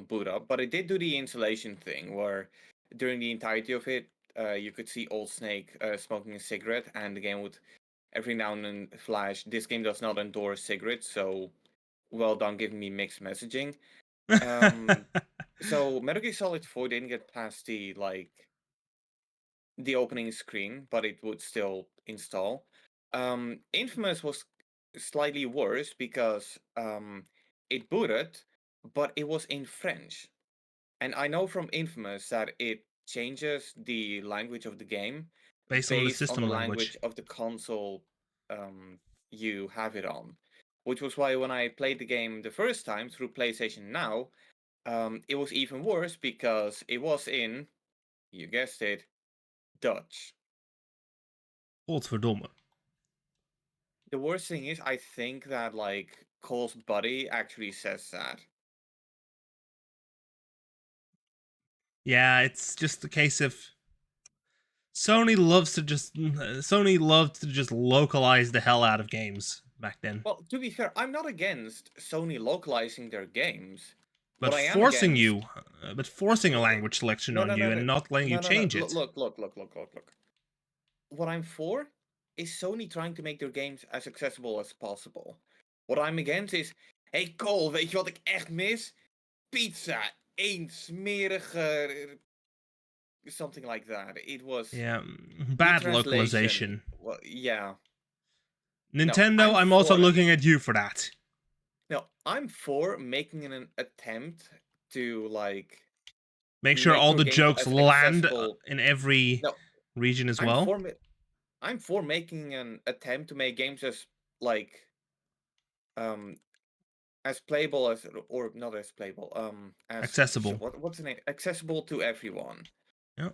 boot up, but it did do the installation thing where during the entirety of it, you could see Old Snake smoking a cigarette, and the game would every now and then flash. This game does not endorse cigarettes, so well done giving me mixed messaging. Um, so Metal Gear Solid 4 didn't get past the opening screen, but it would still install. Infamous was slightly worse because it booted, but it was in French. And I know from Infamous that it changes the language of the game Based on the based on the system language language. of the console you have it on. Which was why when I played the game the first time through PlayStation Now, it was even worse because it was in, you guessed it, Dutch. Godverdomme. The worst thing is, I think that like Cole's buddy actually says that. Yeah, it's just a case of Sony loved to just localize the hell out of games back then. Well, to be fair, I'm not against Sony localizing their games. But What I am forcing against, you, but forcing a uh, language selection no, on no, you no, no, and not letting you no, no, no. change it. Look. What I'm for is Sony trying to make their games as accessible as possible. What I'm against is, hey Cole, weet je wat ik echt mis? Pizza, één smerige, something like that. It was Yeah, the bad translation. localization. Well, yeah. No, Nintendo, I'm I'm also for looking at you for that. no, I'm for making an attempt to like Make sure make all your the games jokes as land accessible. in every No, region as I'm well. for I'm for making an attempt to make games as like um as playable as, or not as playable, as Accessible. what's the name? Accessible to everyone. Yeah.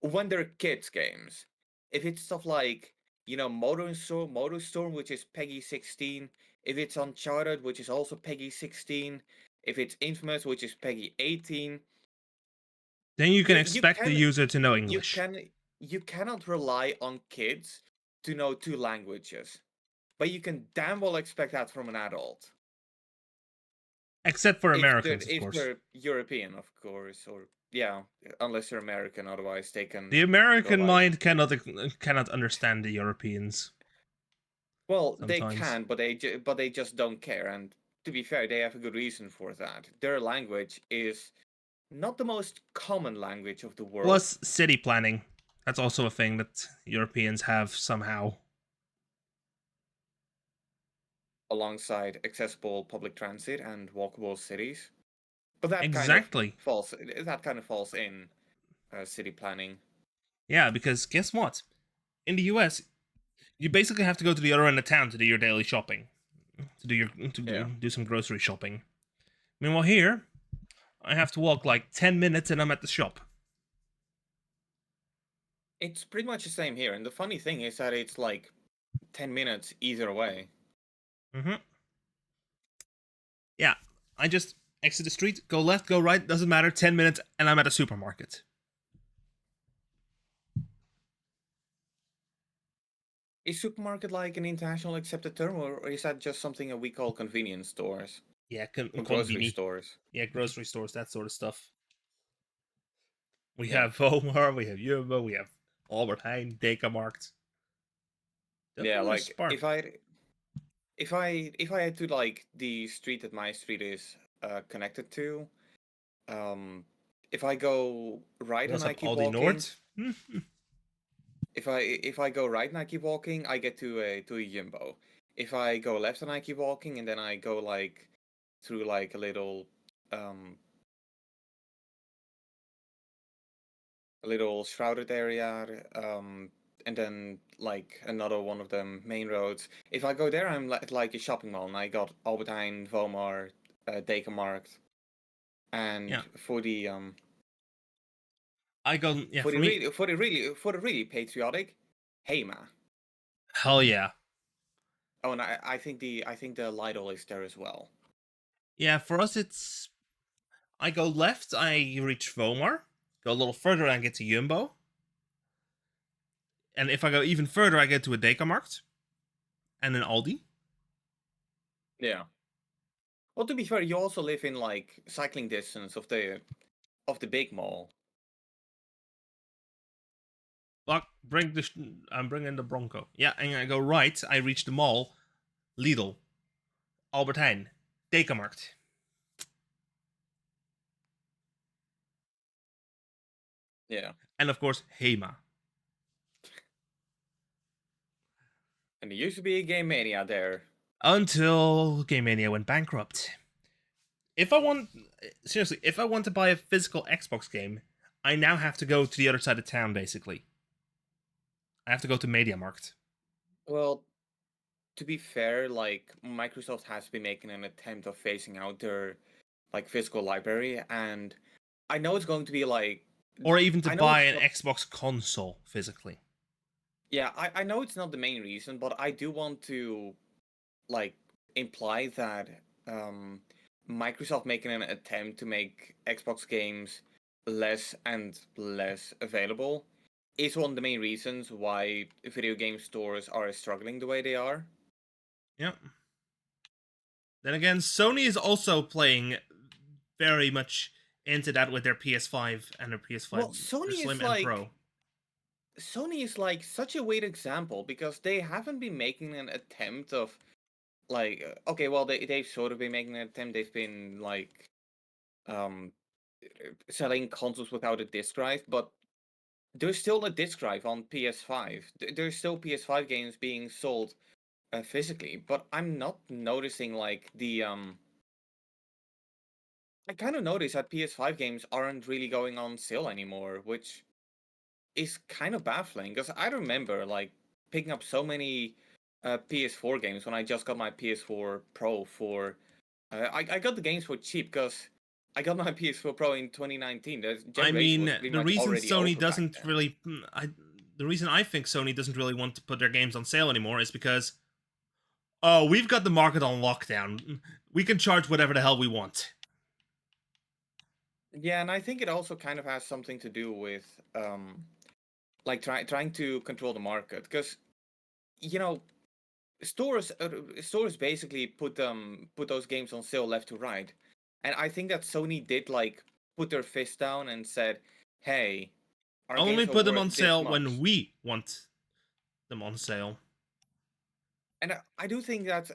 When they're kids games, if it's stuff like Motor Storm, which is Peggy 16, if it's Uncharted, which is also Peggy 16, if it's Infamous, which is Peggy 18, Then you can you expect the can user to know you English. can you cannot rely on kids to know two languages, but you can damn well expect that from an adult. Except for Americans, of If course. they're European, of course, or yeah, unless they're American, otherwise they can The go American like. mind cannot understand the Europeans Well, they sometimes. can, but they just don't care. And to be fair, they have a good reason for that. Their language is not the most common language of the world, Plus, city planning. That's also a thing that Europeans have somehow. alongside accessible public transit and walkable cities. But that kind of Exactly. falls. That kind of falls in city planning. Yeah, because guess what? In the US, you basically have to go to the other end of town to do your daily shopping, to Yeah, do some grocery shopping. Meanwhile, here, I have to walk like 10 minutes and I'm at the shop. it's pretty much the same here. And the funny thing is that it's like 10 minutes either way. Mm-hmm. Yeah, I just exit the street, go left, go right, doesn't matter, 10 minutes, and I'm at a supermarket. Is supermarket like an international accepted term, or is that just something that we call convenience stores Yeah, or grocery conveni. stores? Yeah, grocery stores, that sort of stuff. We Yeah. have Walmart, we have Jumbo, we have Albert Heijn, Dekamarkt. Yeah, Definitely like Spar. if I had to like the street that my street is connected to, if I go right We and also I have keep Aldi walking, Nord. if I go right and I keep walking, I get to a Jumbo. If I go left and I keep walking, and then I go like through like um a little shrouded area, and then like another one of them main roads. If I go there, I'm like a shopping mall, and I got Albert Heijn, Vomar, Dekamarkt, and Yeah, for the I go, yeah, for me, for the really patriotic, Hema. hell yeah. Oh, and I think the Lidl is there as well. Yeah, for us, it's, I go left, I reach Vomar, go a little further, I get to Jumbo, and if I go even further, I get to a Dekamarkt, and an Aldi. Yeah. Well, to be fair, you also live in like cycling distance of the big mall. Fuck, I'm bringing the Bronco. Yeah, and I go right, I reach the mall, Lidl, Albert Heijn, Dekamarkt. Yeah. And of course, Hema. And there used to be a Game Mania there. Until Game Mania went bankrupt. If I want, seriously, if I want to buy a physical Xbox game, I now have to go to the other side of town, basically. I have to go to MediaMarkt. Well, to be fair, like Microsoft has been making an attempt of phasing out their like physical library, and I know it's going to be like Or even to I know buy it's an not Xbox console physically. yeah, I know it's not the main reason, but I do want to like imply that um Microsoft making an attempt to make Xbox games less and less available is one of the main reasons why video game stores are struggling the way they are. Yep. Then again, Sony is also playing very much into that with their PS5 and their Well, PS5, their Slim and Pro. Sony is like such a weird example because they haven't been making an attempt of like okay, well they've sort of been making an attempt. They've been like um selling consoles without a disc drive, but there's still a disc drive on PS5. There's still PS5 games being sold physically, but I'm not noticing like the I kind of noticed that PS5 games aren't really going on sale anymore, which is kind of baffling because I remember like picking up so many PS4 games when I just got my PS4 Pro for I got the games for cheap because I got my PS4 Pro in 2019. The I generation mean, was pretty the much reason already Sony over back doesn't then. really, the reason I think Sony doesn't really want to put their games on sale anymore is because, oh, we've got the market on lockdown. We can charge whatever the hell we want. Yeah, and I think it also kind of has something to do with like trying to control the market because you know stores basically put those games on sale left to right, and I think that Sony did like put their fist down and said, "Hey, our Only games are put them worth on this sale when much." we want them on sale. And I do think that's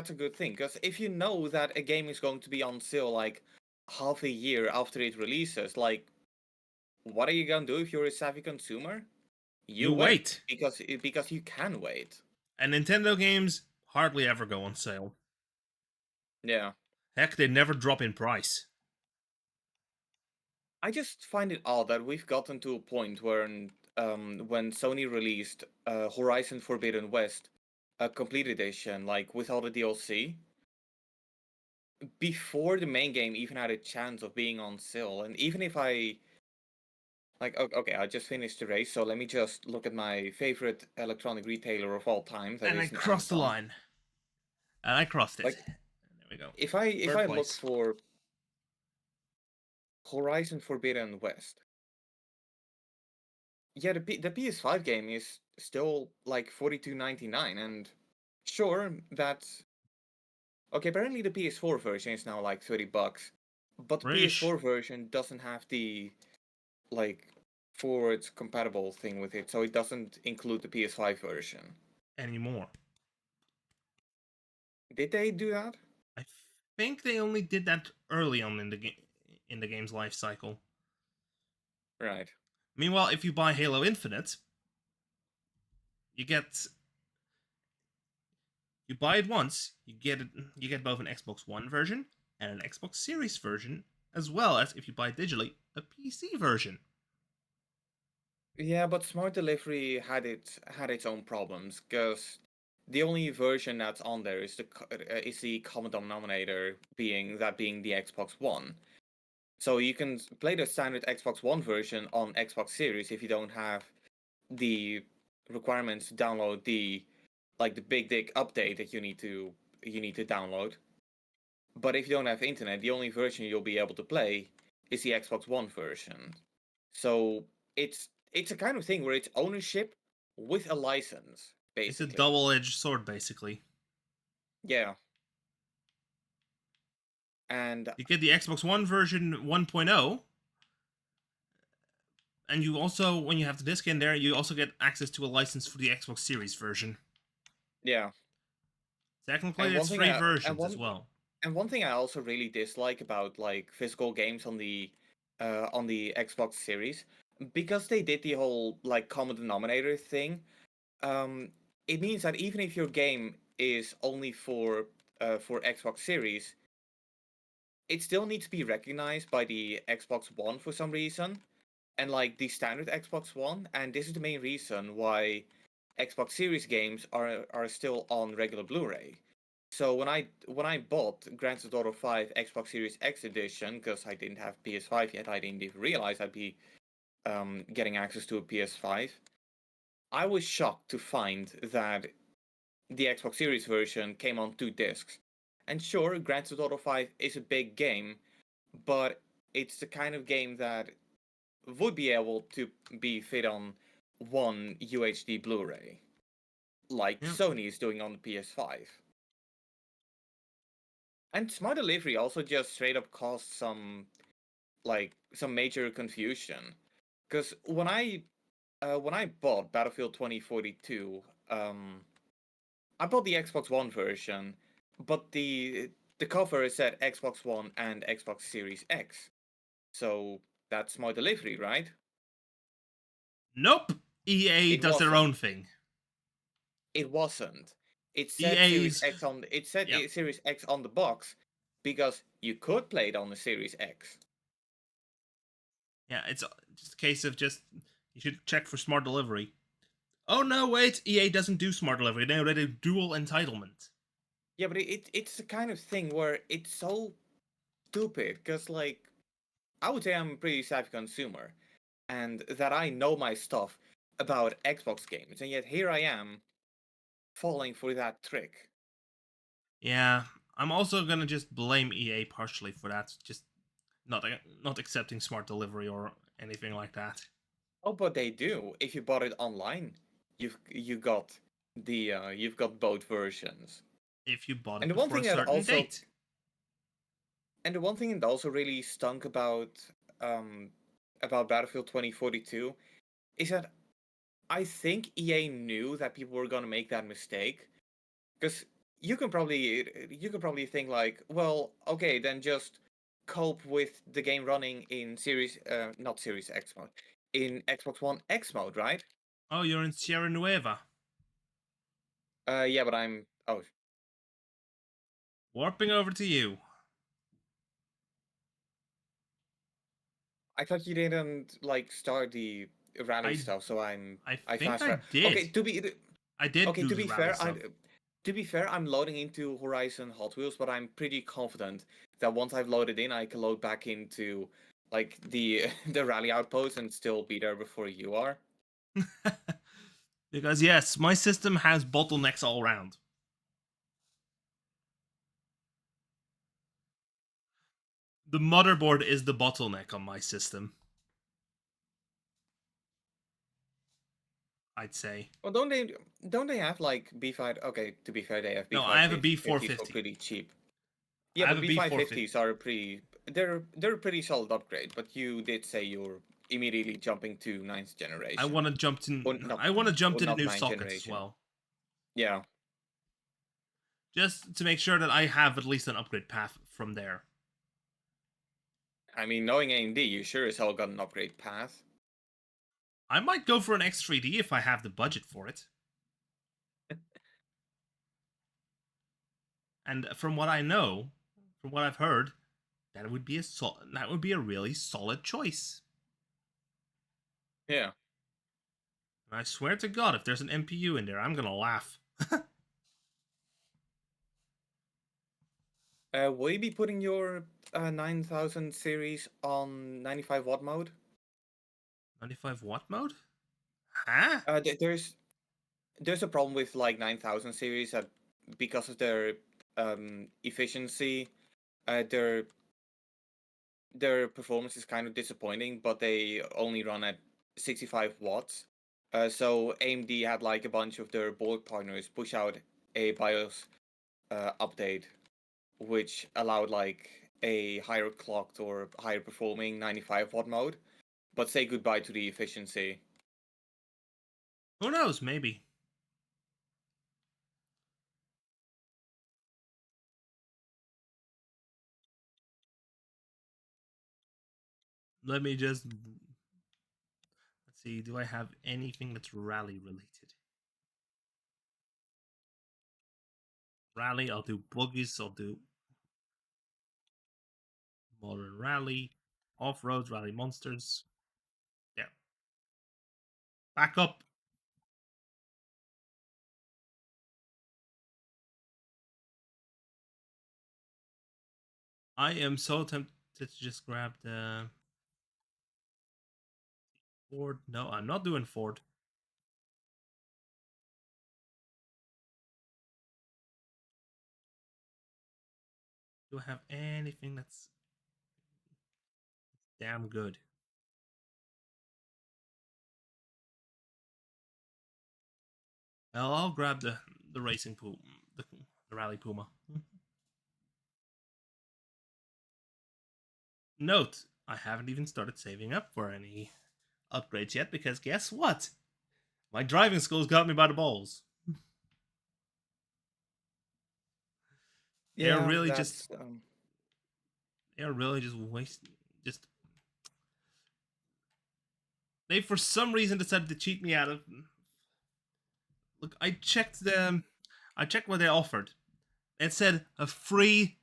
a good thing because if you know that a game is going to be on sale like half a year after it releases, like what are you gonna do if you're a savvy consumer? You You wait wait. because you can wait. And Nintendo games hardly ever go on sale. Yeah. Heck, they never drop in price. I just find it odd that we've gotten to a point where when Sony released Horizon Forbidden West, a complete edition, like with all the DLC, before the main game even had a chance of being on sale. And even if I okay, I just finished the race, so let me just look at my favorite electronic retailer of all time, that And I is crossed the Amazon. line. And I crossed it. Like There we go. if Third I look place. for Horizon Forbidden West, yeah, the PS5 game is still like 42.99, and sure, that's okay. Apparently, the PS4 version is now like $30, but the British PS4 version doesn't have the like forwards compatible thing with it, so it doesn't include the PS5 version. anymore. Did they do that? I think they only did that early on in the game's life cycle. Right. Meanwhile, if you buy Halo Infinite, you get you buy it once, you get both an Xbox One version and an Xbox Series version, as well as if you buy it digitally, a PC version. Yeah, but Smart Delivery had its own problems because the only version that's on there is is the common denominator being the Xbox One. So you can play the standard Xbox One version on Xbox Series if you don't have the requirements to download the big dick update that you need to download. But if you don't have internet, the only version you'll be able to play is the Xbox One version. So it's a kind of thing where it's ownership with a license, It's a basically. double-edged sword, basically. Yeah. And You get the Xbox One version 1.0, and you also, when you have the disc in there, you also get access to a license for the Xbox Series version. yeah. Technically, And it's three versions as well. one thing I also really dislike about like physical games on the Xbox Series, because they did the whole like common denominator thing, um, it means that even if your game is only for Xbox Series, it still needs to be recognized by the Xbox One for some reason, and like the standard Xbox One, and this is the main reason why Xbox Series games are still on regular Blu-ray. So when I bought Grand Theft Auto 5 Xbox Series X edition, because I didn't have PS5 yet, I didn't even realize I'd be getting access to a PS5. I was shocked to find that the Xbox Series version came on 2 discs. And sure, Grand Theft Auto 5 is a big game, but it's the kind of game that would be able to be fit on one UHD Blu-ray, like Yeah. Sony is doing on the PS5. And Smart Delivery also just straight up caused some major confusion, because when I bought Battlefield 2042, I bought the Xbox One version, but the cover said Xbox One and Xbox Series X. So that's Smart Delivery, right? Nope. EA It does their own wasn't. thing. It wasn't. EA's It said yeah. Series X on the box because you could play it on the Series X. Yeah, it's just a case of just you should check for smart delivery. Oh no, wait, EA doesn't do smart delivery. No, they do dual entitlement. Yeah, but it's the kind of thing where it's so stupid because like I would say I'm a pretty savvy consumer and that I know my stuff about Xbox games, and yet here I am falling for that trick. Yeah, I'm also gonna just blame EA partially for that. Just not accepting smart delivery or anything like that. Oh, but they do. If you bought it online, you got you've got both versions. If you bought And it the one before thing a that certain also date. and the one thing that also really stunk um about Battlefield 2042 is that I think EA knew that people were gonna make that mistake. Because you could probably think like, well, okay, then just cope with the game running in series not Series X mode, in Xbox One X mode, right? Oh, you're in Sierra Nueva. Yeah, but I'm oh, Warping over to you. I thought you didn't like start the rally I stuff, so I I think fast I track. did. Okay, to be I did okay, do to the be rally fair, stuff. I'm loading into Horizon Hot Wheels, but I'm pretty confident that once I've loaded in, I can load back into like the the rally outpost and still be there before you are. Because yes, my system has bottlenecks all around. The motherboard is the bottleneck on my system, I'd say. Well, don't they have like B5? Okay, to be fair, they have No, I have a B550s for B450. pretty cheap. Yeah, I have but a B450. B550s are pretty. They're a pretty solid upgrade. But you did say you're immediately jumping to ninth I generation, want to jump to or not, I want to jump or to the not new ninth sockets as generation. well, Yeah, just to make sure that I have at least an upgrade path from there. I mean, knowing AMD, you sure as hell got an upgrade path. I might go for an X3D if I have the budget for it. And from what I know, from what I've heard, that would be that would be a really solid choice. Yeah. And I swear to God, if there's an MPU in there, I'm gonna laugh. Will you be putting your 9000 series on 95 watt mode? 95 watt mode? Huh? There's a problem with like 9000 series that because of their efficiency, their performance is kind of disappointing, but they only run at 65 watts. So AMD had like a bunch of their board partners push out a BIOS update, which allowed like a higher clocked or higher performing 95 watt mode, but say goodbye to the efficiency. Who knows? Maybe. Let me just. Let's see. Do I have anything that's rally related? Rally, I'll do buggies, I'll do modern rally, off road rally monsters. There. Back up. I am so tempted to just grab the Ford. No, I'm not doing Ford. Do I have anything that's damn good? Well, I'll grab the racing Puma, the rally Puma. Note, I haven't even started saving up for any upgrades yet because guess what? My driving school's got me by the balls. They're Yeah, really just that's they're really just wasting just they for some reason decided to cheat me out of. Look, I checked what they offered. It said a free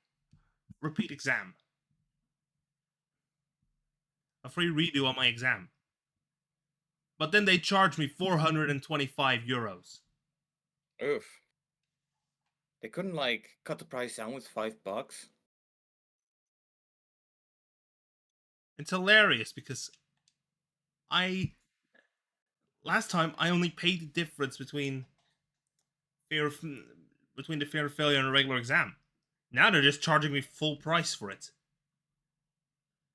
repeat exam, a free redo on my exam. But then they charged me €425. oof. They couldn't like cut the price down with $5. It's hilarious because last time I only paid the difference between fear of, between the fear of failure and a regular exam. Now they're just charging me full price for it.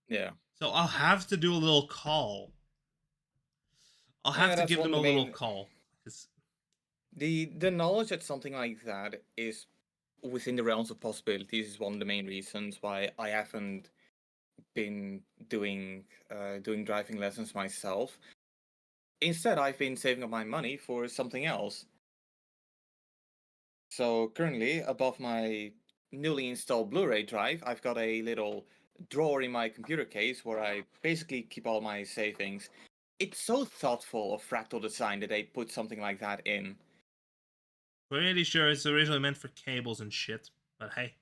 Yeah. So I'll have to do a little call. I'll have to That's give one them of a the little main call. Cause the knowledge that something like that is within the realms of possibilities is one of the main reasons why I haven't been doing driving lessons myself. Instead, I've been saving up my money for something else. So currently, above my newly installed Blu-ray drive, I've got a little drawer in my computer case where I basically keep all my savings. It's so thoughtful of Fractal Design that they put something like that in. pretty sure it's originally meant for cables and shit. But hey,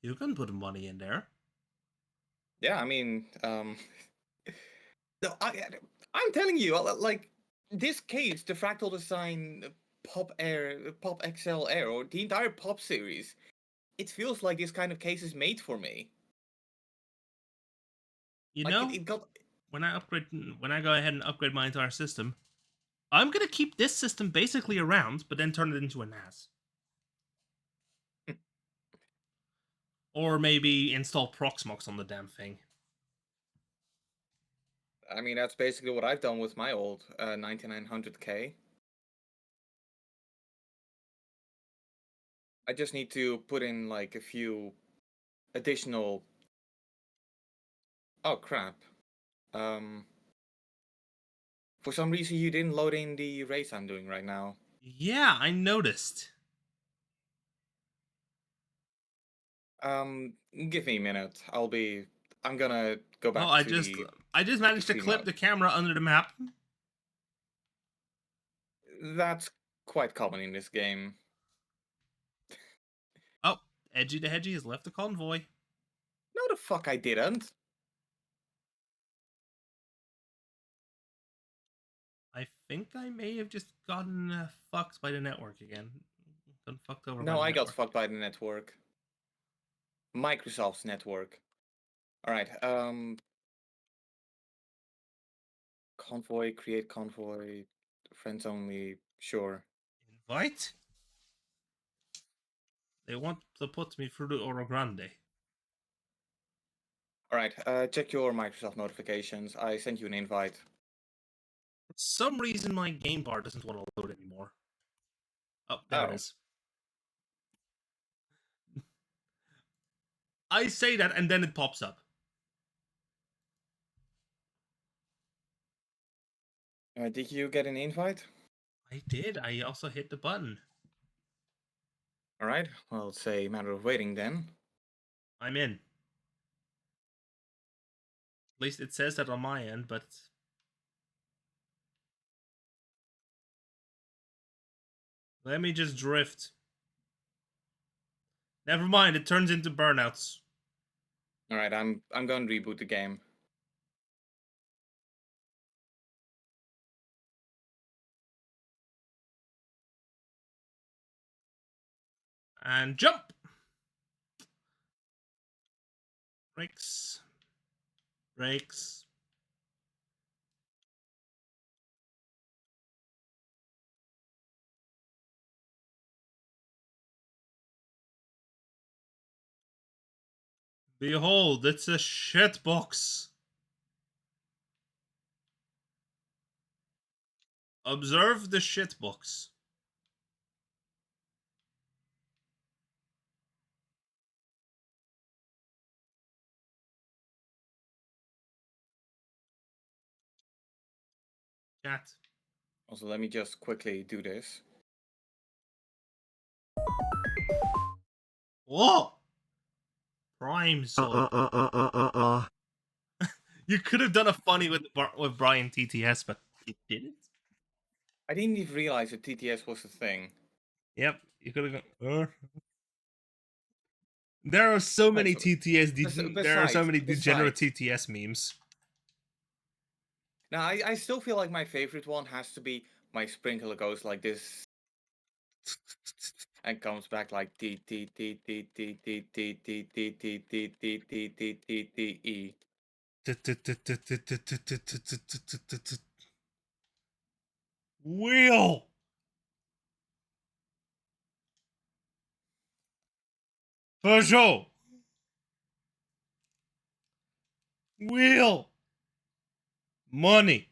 you can put money in there. Yeah, I mean, no, I'm telling you, like this case, the Fractal Design Pop XL Air, or the entire Pop series, it feels like this kind of case is made for me. You Like know, it got. when I go ahead and upgrade my entire system, I'm gonna keep this system basically around, but then turn it into a NAS. Or maybe install Proxmox on the damn thing. I mean, that's basically what I've done with my old 9900K. I just need to put in like a few additional. Oh crap! Um, for some reason you didn't load in the race I'm doing right now. Yeah, I noticed. Give me a minute. I'm gonna go Oh, back to the I just managed to screen clip mode. the camera under the map. That's quite common in this game. Oh, Edgy the Hedgy has left the convoy. No, the fuck I didn't. I think I may have just gotten fucked by the network again. Gotten fucked over by No, the I got network. fucked by the network. Microsoft's network. All right. Convoy, create convoy, friends only. Sure. Invite? They want to put me through the Oro Grande. All right. Check your Microsoft notifications. I sent you an invite. For some reason, my game bar doesn't want to load anymore. Oh, there it Oh. is. I say that and then it pops up. Did you get an invite? I did. I also hit the button. All right. Well, it's a matter of waiting then. I'm in. At least it says that on my end, but let me just drift. Never mind, it turns into burnouts. All right. I'm going to reboot the game. And jump! Brakes. Brakes. Behold, it's a shitbox. Observe the shitbox. Chat. Also, let me just quickly do this. Whoa! Prime Soul. You could have done a funny with Brian TTS, but you didn't. I didn't even realize that TTS was a thing. Yep, you could have gone. There are so many there are so many degenerate TTS memes. Now, I still feel like my favorite one has to be my sprinkler goes like this. and comes back like T T T T T T T T T T T T T T T T E. Wheel. Peugeot. Wheel. Money.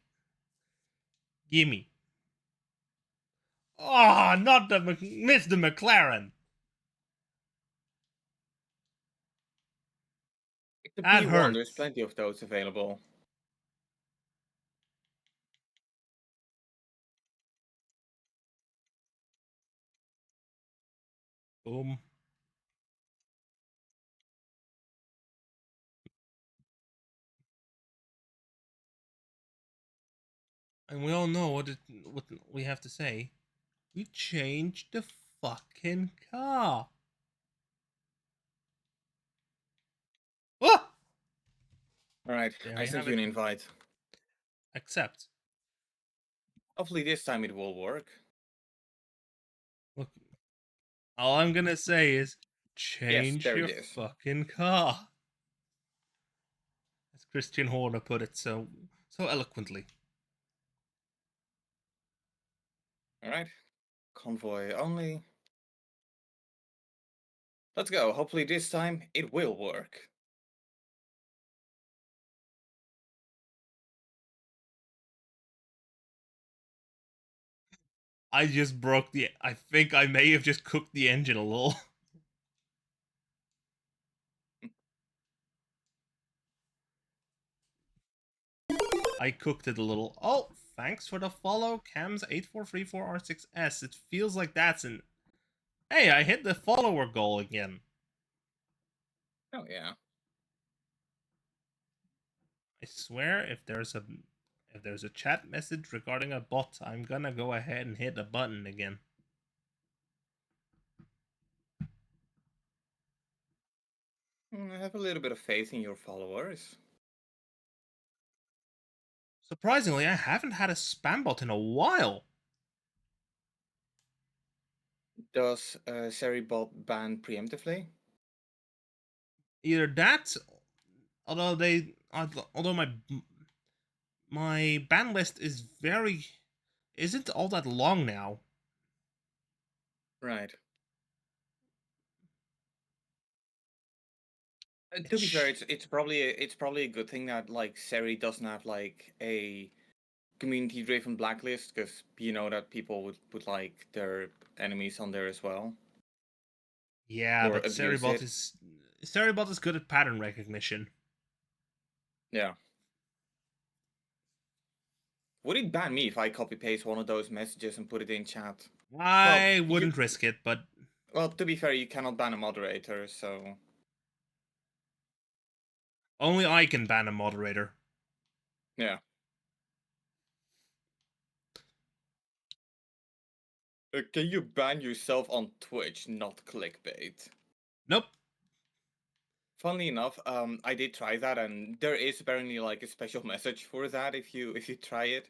Gimme. Ah, oh, not the Mr. McLaren. The That P1, there's hurts. plenty of those available. Boom. And we all know what we have to say. We changed the fucking car. Oh! Alright, There I we sent have you it. an invite. Accept. Hopefully this time it will work. Look, all I'm gonna say is Yes, change there it your is. fucking car. As Christian Horner put it so eloquently. Alright. Convoy only. Let's go. Hopefully this time it will work. I just broke the. I think I may have just cooked the engine a little. I cooked it a little. Oh, thanks for the follow, Cams8434R6S. It feels like that's an. Hey, I hit the follower goal again. Oh yeah. I swear, if there's a chat message regarding a bot, I'm gonna go ahead and hit a button again. I have a little bit of faith in your followers. Surprisingly, I haven't had a spam bot in a while. Does Seribot ban preemptively? Either that, although my ban list isn't all that long now. Right. To be fair, it's probably a good thing that like Seri doesn't have like a community driven blacklist, because you know that people would put like their enemies on there as well. Yeah, Or but abuse it. Seribot is good at pattern recognition. Yeah. Would it ban me if I copy paste one of those messages and put it in chat? I wouldn't risk it, but Well, to be fair, you cannot ban a moderator, so only I can ban a moderator. yeah. Can you ban yourself on Twitch, not clickbait? Nope. Funnily enough, I did try that, and there is apparently like a special message for that if you try it,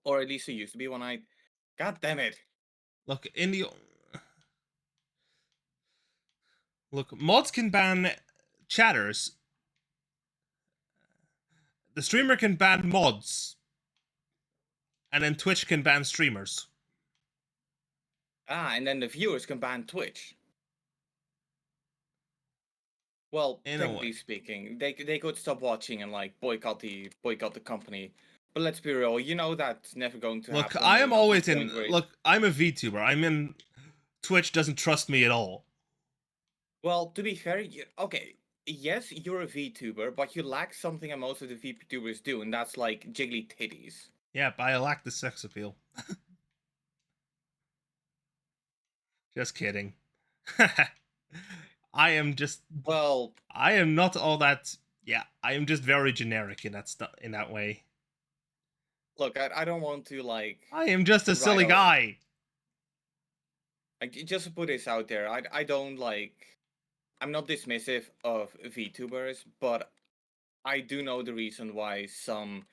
or at least it used to be when I. God damn it! Look, mods can ban chatters. The streamer can ban mods, and then Twitch can ban streamers. Ah, and then the viewers can ban Twitch. Well, In a technically way. speaking, they could stop watching and like boycott the company. But let's be real, you know that's never going to Look, happen I am until the always point in. where it. Look, I'm a VTuber. I'm in. Twitch doesn't trust me at all. Well, to be fair, okay, yes, you're a VTuber, but you lack something that most of the VTubers do, and that's like jiggly titties. Yep, I lack the sex appeal. Just kidding. I am just. Well, I am not all that. Yeah, I am just very generic in that way. look, I don't want to like. I am just a write silly all. guy. Like, just to put this out there, I don't like. I'm not dismissive of VTubers, but I do know the reason why some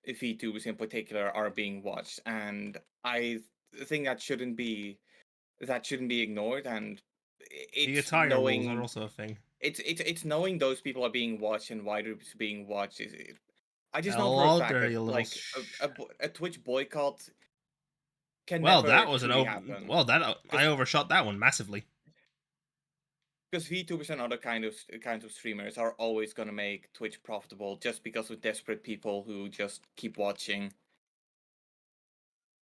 VTubers in particular are being watched, and I think that shouldn't be that shouldn't be ignored, and The it's attire rules are knowing also a thing. it's knowing those people are being watched and why they're being watched. I just know for a Hello fact there, that you little like a Twitch boycott can Well, never that was truly happen well, that I overshot that one massively. because VTubers and other kinds of streamers are always gonna make Twitch profitable just because of desperate people who just keep watching.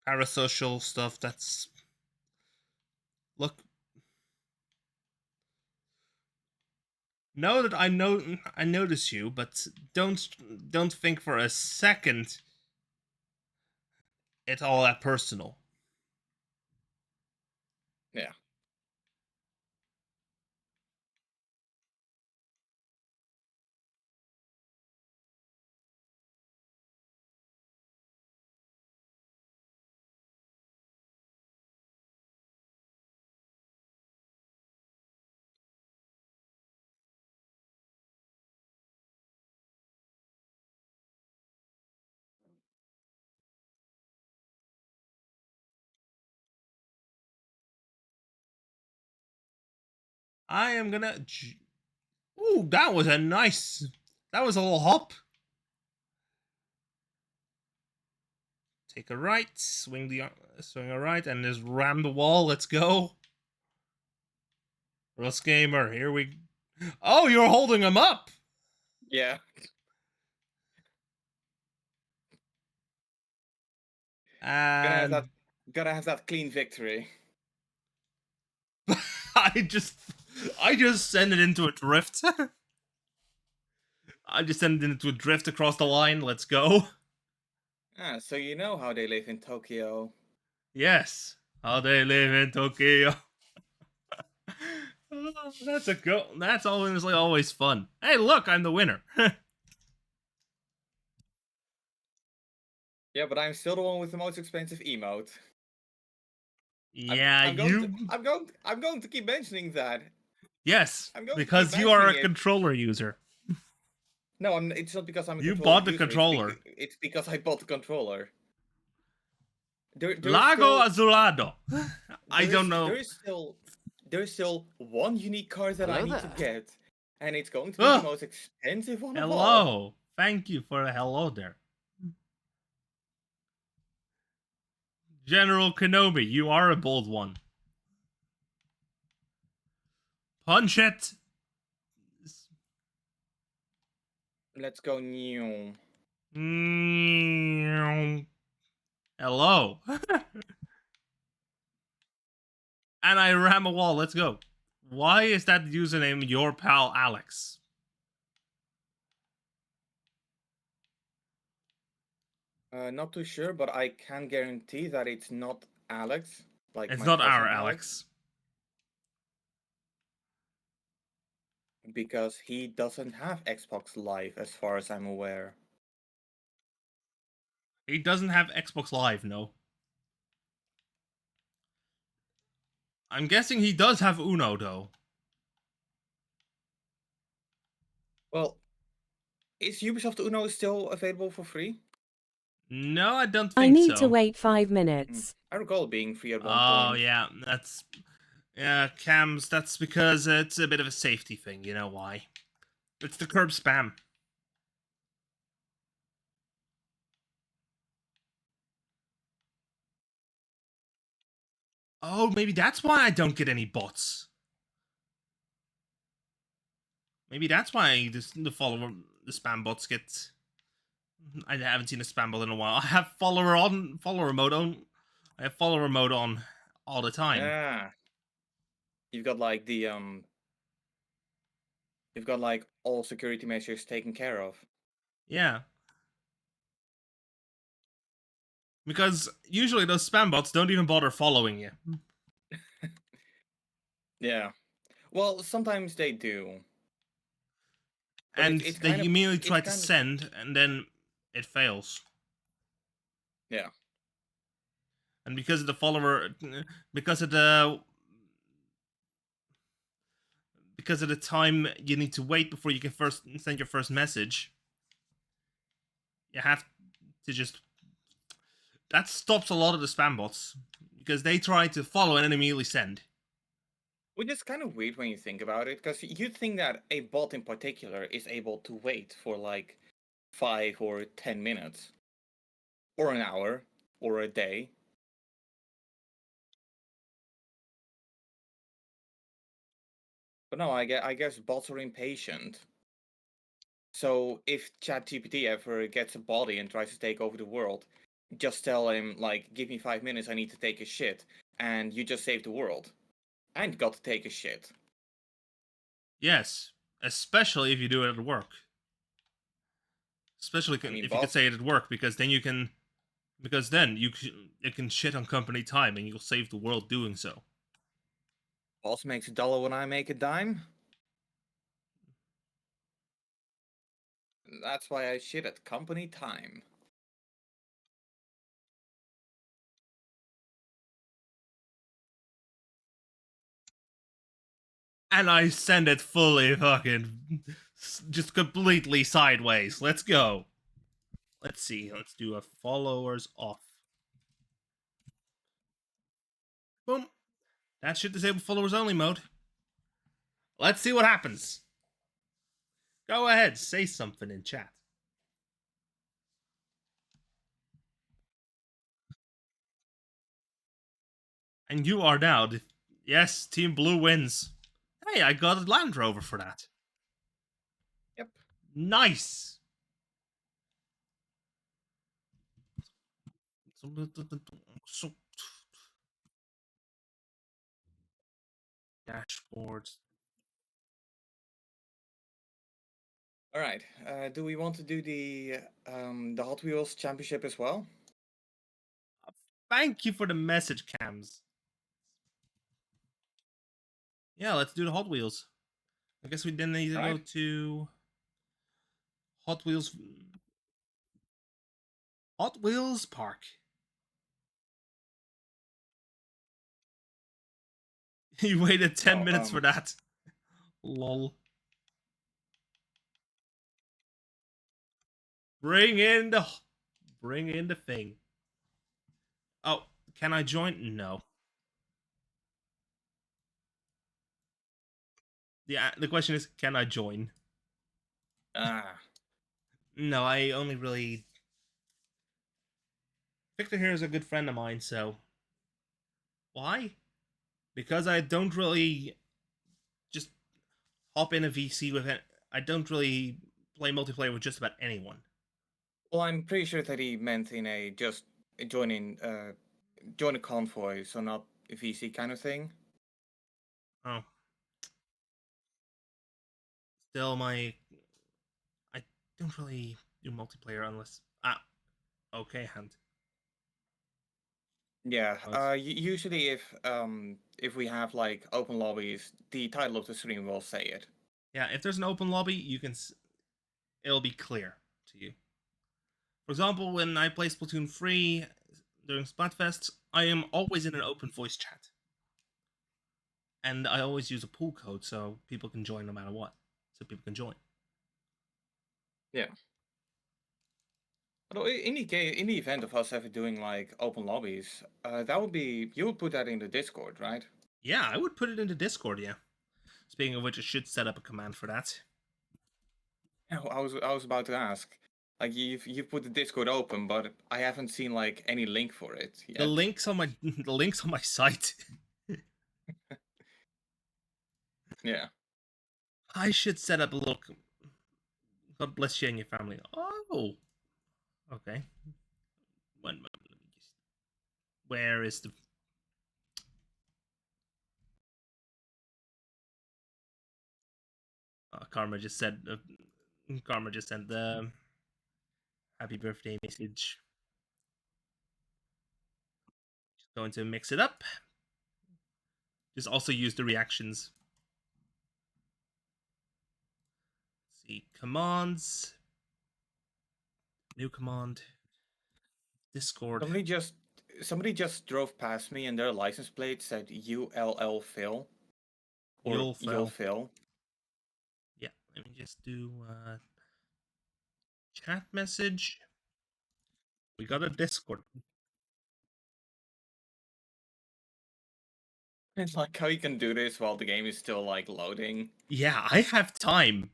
Parasocial stuff. That's look. Know that I notice you, but don't think for a second it's all that personal. Yeah. I am gonna. Ooh, that was a nice. That was a little hop. Take a right, swing a right, and just ram the wall. Let's go. Russ Gamer, here we. Oh, you're holding him up. Yeah. And Gotta have that clean victory. I just send it into a drift. I just send it into a drift across the line. Let's go. Ah, so you know how they live in Tokyo. Yes. How they live in Tokyo. Oh, that's a go. That's always fun. Hey, look, I'm the winner. Yeah, but I'm still the one with the most expensive emote. Yeah, I'm going to you. I'm going to keep mentioning that. Yes, I'm going to keep because you are mentioning a it. controller user. No, it's not because I'm a You controller bought the user. controller. It's because I bought the controller. There's Lago still Azulado. I don't know. there's still one unique card that I Hello need to there. get, and it's going to be the Oh, most expensive one of all. hello. Thank you for the hello there. General Kenobi, you are a bold one. Punch it. Let's go new. Hello. And I ram a wall. Let's go. Why is that username your pal Alex? Not too sure, but I can guarantee that it's not Alex, like It's my not our cousin Alex. because he doesn't have Xbox Live, as far as I'm aware. He doesn't have Xbox Live, no. I'm guessing he does have Uno, though. Well, is Ubisoft Uno still available for free? No, I don't I think need to so. wait 5 minutes. I recall it being free at one Oh, point. yeah, that's... Yeah, cams, that's because it's a bit of a safety thing, you know why. It's the curb spam. Oh, maybe that's why I don't get any bots. Maybe that's why the spam bots get... I haven't seen a spam bot in a while. I have follower mode on. I have follower mode on all the time. Yeah. You've got like you've got like all security measures taken care of. Yeah. Because usually those spam bots don't even bother following you. Yeah. Well, sometimes they do. But And it's they kind of immediately it's try to kind of send, and then it fails. yeah. And because of the follower, because of the time you need to wait before you can first send your first message, you have to just... That stops a lot of the spam bots. because they try to follow and then immediately send. Which is kind of weird when you think about it, because you'd think that a bot in particular is able to wait for like 5 or 10 minutes, or an hour, or a day. But no, I guess bots are impatient. So if ChatGPT ever gets a body and tries to take over the world, just tell him, like, give me 5 minutes, I need to take a shit, and you just save the world. And got to take a shit. Yes, especially if you do it at work. Especially I mean, if you could bots, say it at work, because then you can, because then it can shit on company time and you'll save the world doing so. boss makes $1 when I make a dime. That's why I shit at company time. And I send it fully fucking just completely sideways. Let's go. Let's see. Let's do a followers off. Boom. That should disable followers only mode. Let's see what happens. Go ahead, say something in chat. And you are now. Yes, Team Blue wins. Hey, I got a Land Rover for that. Yep. Nice. Dashboards. All right. Do we want to do the Hot Wheels Championship as well? Thank you for the message, Cams. Yeah, let's do the Hot Wheels. I guess we then need to go to Hot Wheels Park. You waited 10 minutes for that. Lol. Bring in the thing. Oh, can I join? No. The question is, can I join? Ah. No, I only really. Victor here is a good friend of mine, so. Why? Because I don't really just hop in a VC with it. I don't really play multiplayer with just about anyone. Well, I'm pretty sure that he meant in a just join a convoy, so not a VC kind of thing. Oh. Still, I don't really do multiplayer unless. Okay, hand. Yeah. But, Usually, if we have like open lobbies, the title of the stream will say it. yeah, if there's an open lobby, you can. It'll be clear to you. For example, when I play Splatoon 3 during Splatfests, I am always in an open voice chat. And I always use a pool code so people can join no matter what. So people can join. Yeah. Although in the event of us ever doing like open lobbies, that would be, you would put that in the Discord, right? Yeah, I would put it into Discord, yeah. Speaking of which, I should set up a command for that. Yeah, I was about to ask. Like you've put the Discord open, but I haven't seen like any link for it yet. The links on my site. Yeah. I should set up a little. God bless you and your family. Oh, okay. One moment. Let me just. Where is the? Karma just said. Karma just sent the happy birthday message. Just going to mix it up. Just also use the reactions. Let's see, commands. New command. Discord. Somebody just drove past me and their license plate said ULL Phil. Or You'll Phil. Yeah, let me just do chat message. We got a Discord. It's like how you can do this while the game is still like loading. Yeah, I have time.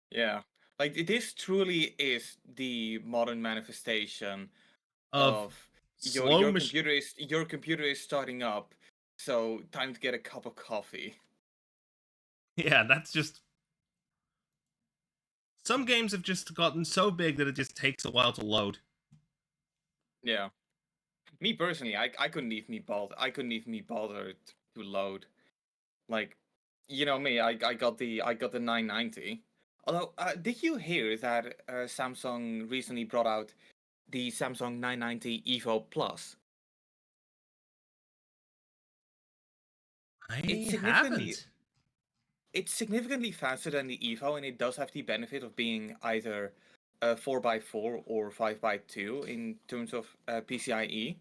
Yeah. Like this truly is the modern manifestation Of of slow your computer is starting up, so time to get a cup of coffee. Yeah, that's just. Some games have just gotten so big that it just takes a while to load. Yeah. Me personally, I couldn't even be bothered. I couldn't even be bothered to load. Like, you know me, I got the 990. Although, did you hear that Samsung recently brought out the Samsung 990 Evo Plus? It's I significantly haven't. it's significantly faster than the Evo, and it does have the benefit of being either 4x4 or 5x2 in terms of PCIe.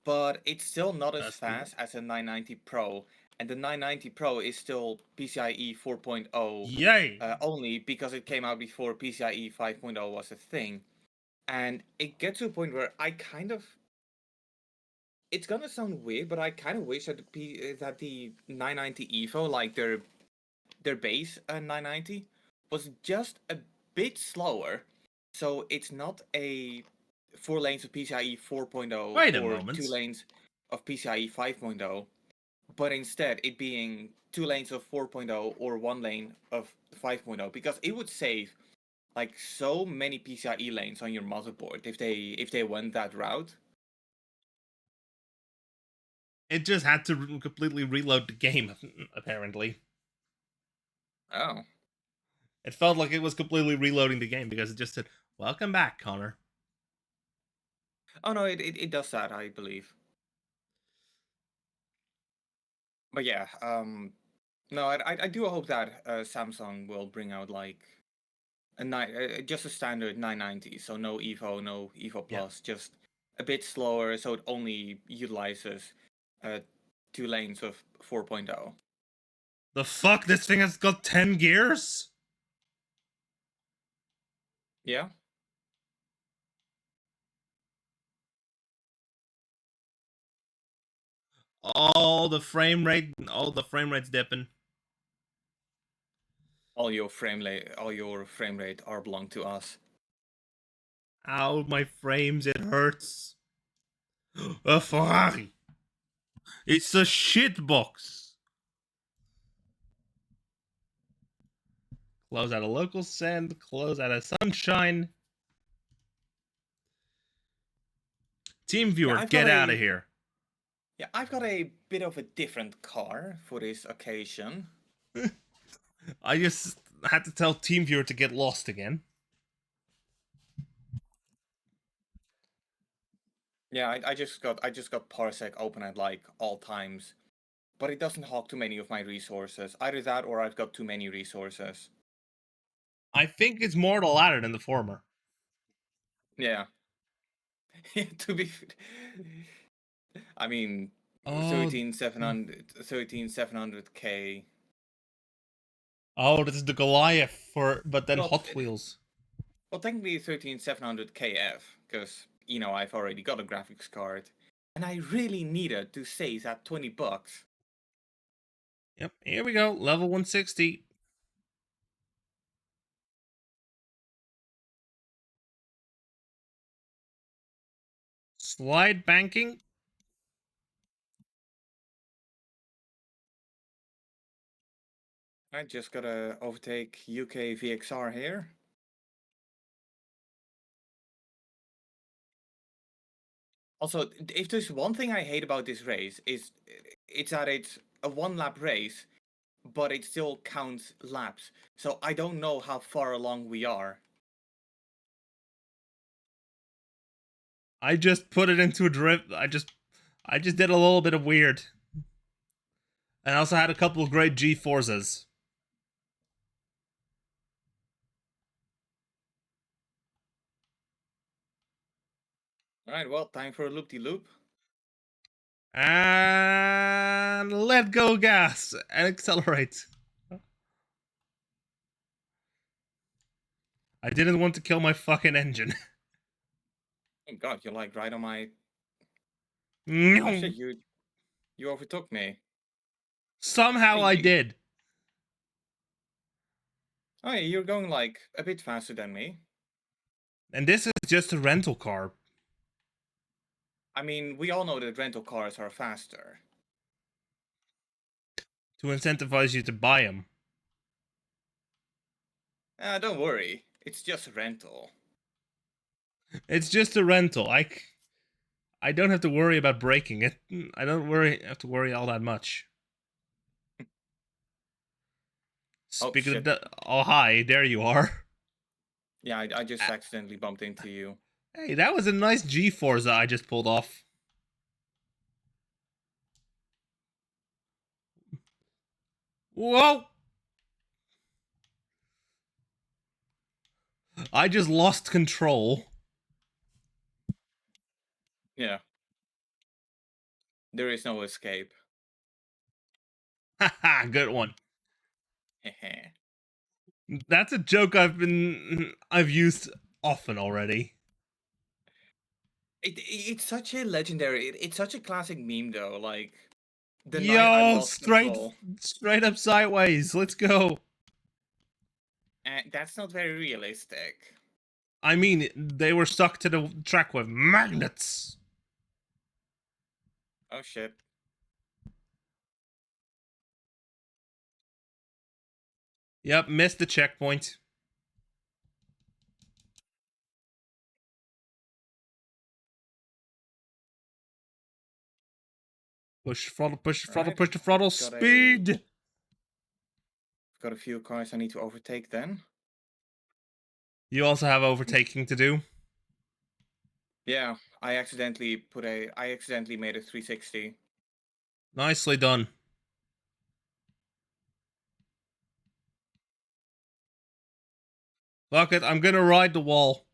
But it's still not as That's cool. fast as a 990 Pro, and the 990 Pro is still PCIe 4.0 Yay! only because it came out before PCIe 5.0 was a thing. And it gets to a point where I kind of, it's gonna sound weird, but I kind of wish that the 990 Evo, like their base 990, was just a bit slower. So it's not a 4 lanes of PCIe 4.0 Wait a or 2 moment. lanes of PCIe 5.0, but instead it being 2 lanes of 4.0 or 1 lane of 5.0, because it would save like so many PCIe lanes on your motherboard if they went that route. It just had to completely reload the game, apparently. Oh. It felt like it was completely reloading the game because it just said, "Welcome back, Connor." Oh no, it does that, I believe. But yeah, no, I do hope that Samsung will bring out like just a standard 990, so no Evo, no Evo Yeah. Plus, just a bit slower, so it only utilizes uh 2 lanes of 4.0. The fuck? This thing has got 10 gears? Yeah. All the frame rate's dipping. All your frame rate are belong to us. Ow, my frames, it hurts. A Ferrari. It's a shitbox. Close out of local send, close out of sunshine. Team Yeah, viewer, I've got get out of a here. yeah, I've got a bit of a different car for this occasion. I just had to tell team viewer to get lost again. Yeah, I just got Parsec open at like all times, but it doesn't hog too many of my resources. Either that or I've got too many resources. I think it's more the latter than the former. Yeah. To be I mean, Oh, 13,700K. oh, this is the Goliath for, but then Well, Hot Wheels. well, technically 13,700KF, because I've already got a graphics card, and I really needed to save that $20. Yep, here we go. Level 160. Slide banking. I just gotta overtake UK VXR here. Also, if there's one thing I hate about this race, is it's that it's a 1 lap race, but it still counts laps. So I don't know how far along we are. I just put it into a drift. I just did a little bit of weird. And I also had a couple of great G Forzas. Alright, well, time for a loop-de-loop. And let go gas and accelerate. I didn't want to kill my fucking engine. Oh god, you're like right on my... Oh shit, you overtook me. Somehow Hey, I did. oh yeah, you're going like a bit faster than me. And this is just a rental car. I mean, we all know that rental cars are faster. To incentivize you to buy them. Don't worry, it's just a rental. It's just a rental. I don't have to worry about breaking it. I don't have to worry all that much. Oh Speaking of shit. oh hi, there you are. Yeah, I just accidentally bumped into you. Hey, that was a nice G-force that I just pulled off. Whoa! I just lost control. Yeah. There is no escape. Haha, good one. Heh. That's a joke I've used often already. It's such a legendary. It's such a classic meme though. Like the night I Yo, lost control. straight up sideways. Let's go. And that's not very realistic. I mean, they were stuck to the track with magnets. Oh shit. Yep, missed the checkpoint. Push throttle, push the throttle, Right. push the throttle, speed! Got a few cars I need to overtake then. You also have overtaking to do. Yeah, I accidentally made a 360. Nicely done. Fuck it, I'm gonna ride the wall.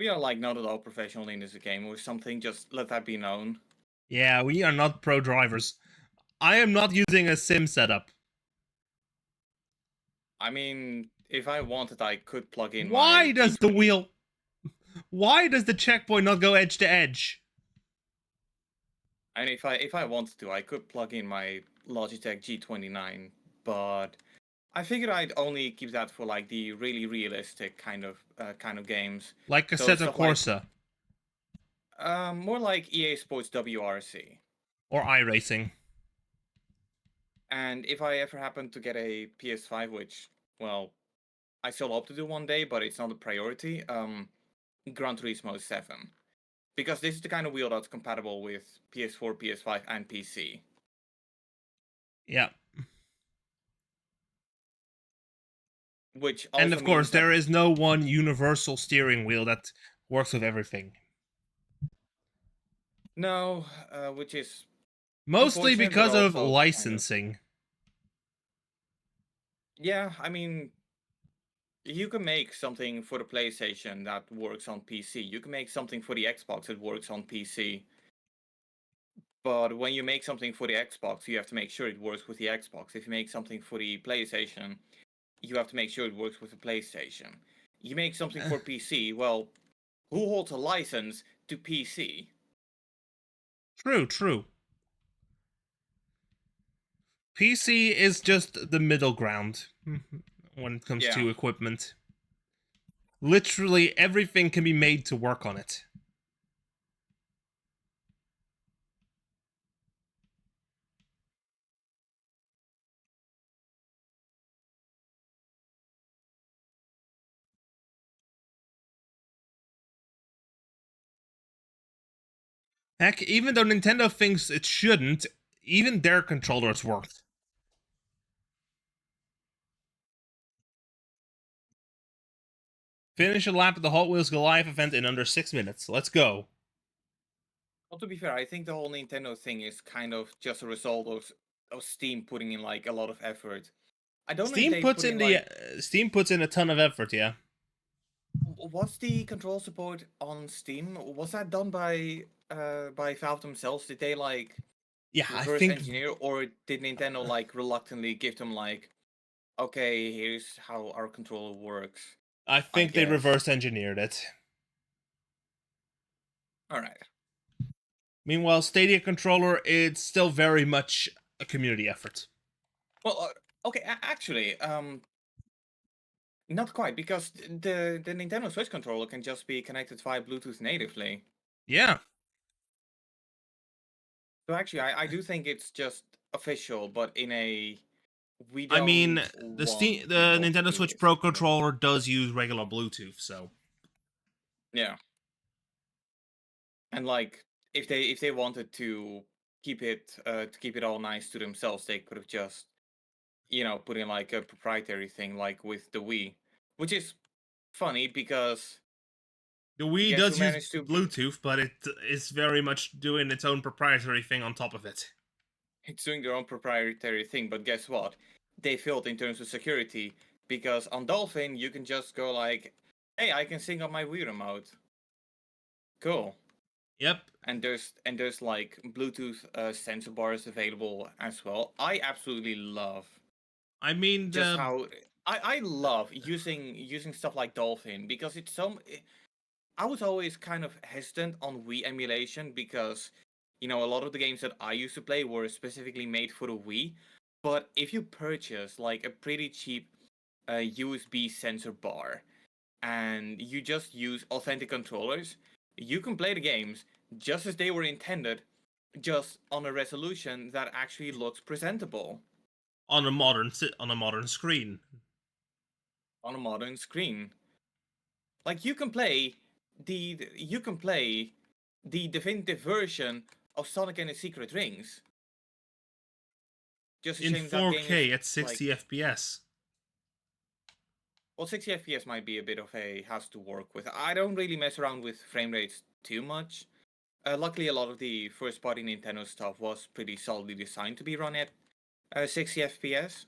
We are like not at all professional in this game or something, just let that be known. Yeah, we are not pro drivers. I am not using a sim setup. I mean, if I wanted, I could plug in my Why does the G20. wheel... Why does the checkpoint not go edge to edge? And if I wanted to, I could plug in my Logitech G29, but I figured I'd only keep that for like the really realistic kind of games. Like So Assetto stuff like Corsa. more like EA Sports WRC. Or iRacing. And if I ever happen to get a PS5, which, well, I still hope to do one day, but it's not a priority, Gran Turismo 7. Because this is the kind of wheel that's compatible with PS4, PS5, and PC. Yeah. Which also And of means course, that there is no one universal steering wheel that works with everything. no, which is Mostly unfortunate, but because of also licensing. Yeah, I mean, you can make something for the PlayStation that works on PC. You can make something for the Xbox that works on PC. But when you make something for the Xbox, you have to make sure it works with the Xbox. If you make something for the PlayStation, you have to make sure it works with the PlayStation. You make something for PC, well, who holds a license to PC? True. PC is just the middle ground when it comes Yeah. to equipment. Literally everything can be made to work on it. Heck, even though Nintendo thinks it shouldn't, even their controllers work. Finish a lap at the Hot Wheels Goliath event in under 6 minutes. Let's go. Well, to be fair, I think the whole Nintendo thing is kind of just a result of Steam putting in like a lot of effort. I don't know if they put in like Steam puts in a ton of effort, yeah. what's the control support on Steam? Was that done by Valve themselves? Did they like Yeah, I reverse think engineer, or did Nintendo like reluctantly give them like okay, here's how our controller works. I I think they guess. reverse engineered it. All right. Meanwhile, Stadia controller, it's still very much a community effort. Well, okay, actually, not quite, because the Nintendo Switch controller can just be connected via Bluetooth natively. Yeah. So actually, I do think it's just official, but in a we I mean, don't want the people to Nintendo do Switch this Pro way. controller does use regular Bluetooth, so Yeah, and like if they wanted to keep it all nice to themselves, they could have just put in like a proprietary thing like with the Wii, which is funny because the Wii guess who does use managed to Bluetooth, but it is very much doing its own proprietary thing on top of it. it's doing their own proprietary thing, but guess what? They failed in terms of security because on Dolphin you can just go like, "Hey, I can sync on my Wii remote." Cool. Yep. And there's like Bluetooth sensor bars available as well. I absolutely love I mean, just how I love using stuff like Dolphin because it's so. I was always kind of hesitant on Wii emulation because a lot of the games that I used to play were specifically made for the Wii. But if you purchase like a pretty cheap USB sensor bar and you just use authentic controllers, you can play the games just as they were intended, just on a resolution that actually looks presentable on a modern screen. on a modern screen. Like you can play the definitive version of Sonic and the Secret Rings. Just a In shame that game is 4K at like 60 FPS. well, 60 FPS might be a bit of a hassle to work with. I don't really mess around with frame rates too much. Luckily, a lot of the first-party Nintendo stuff was pretty solidly designed to be run at 60 FPS.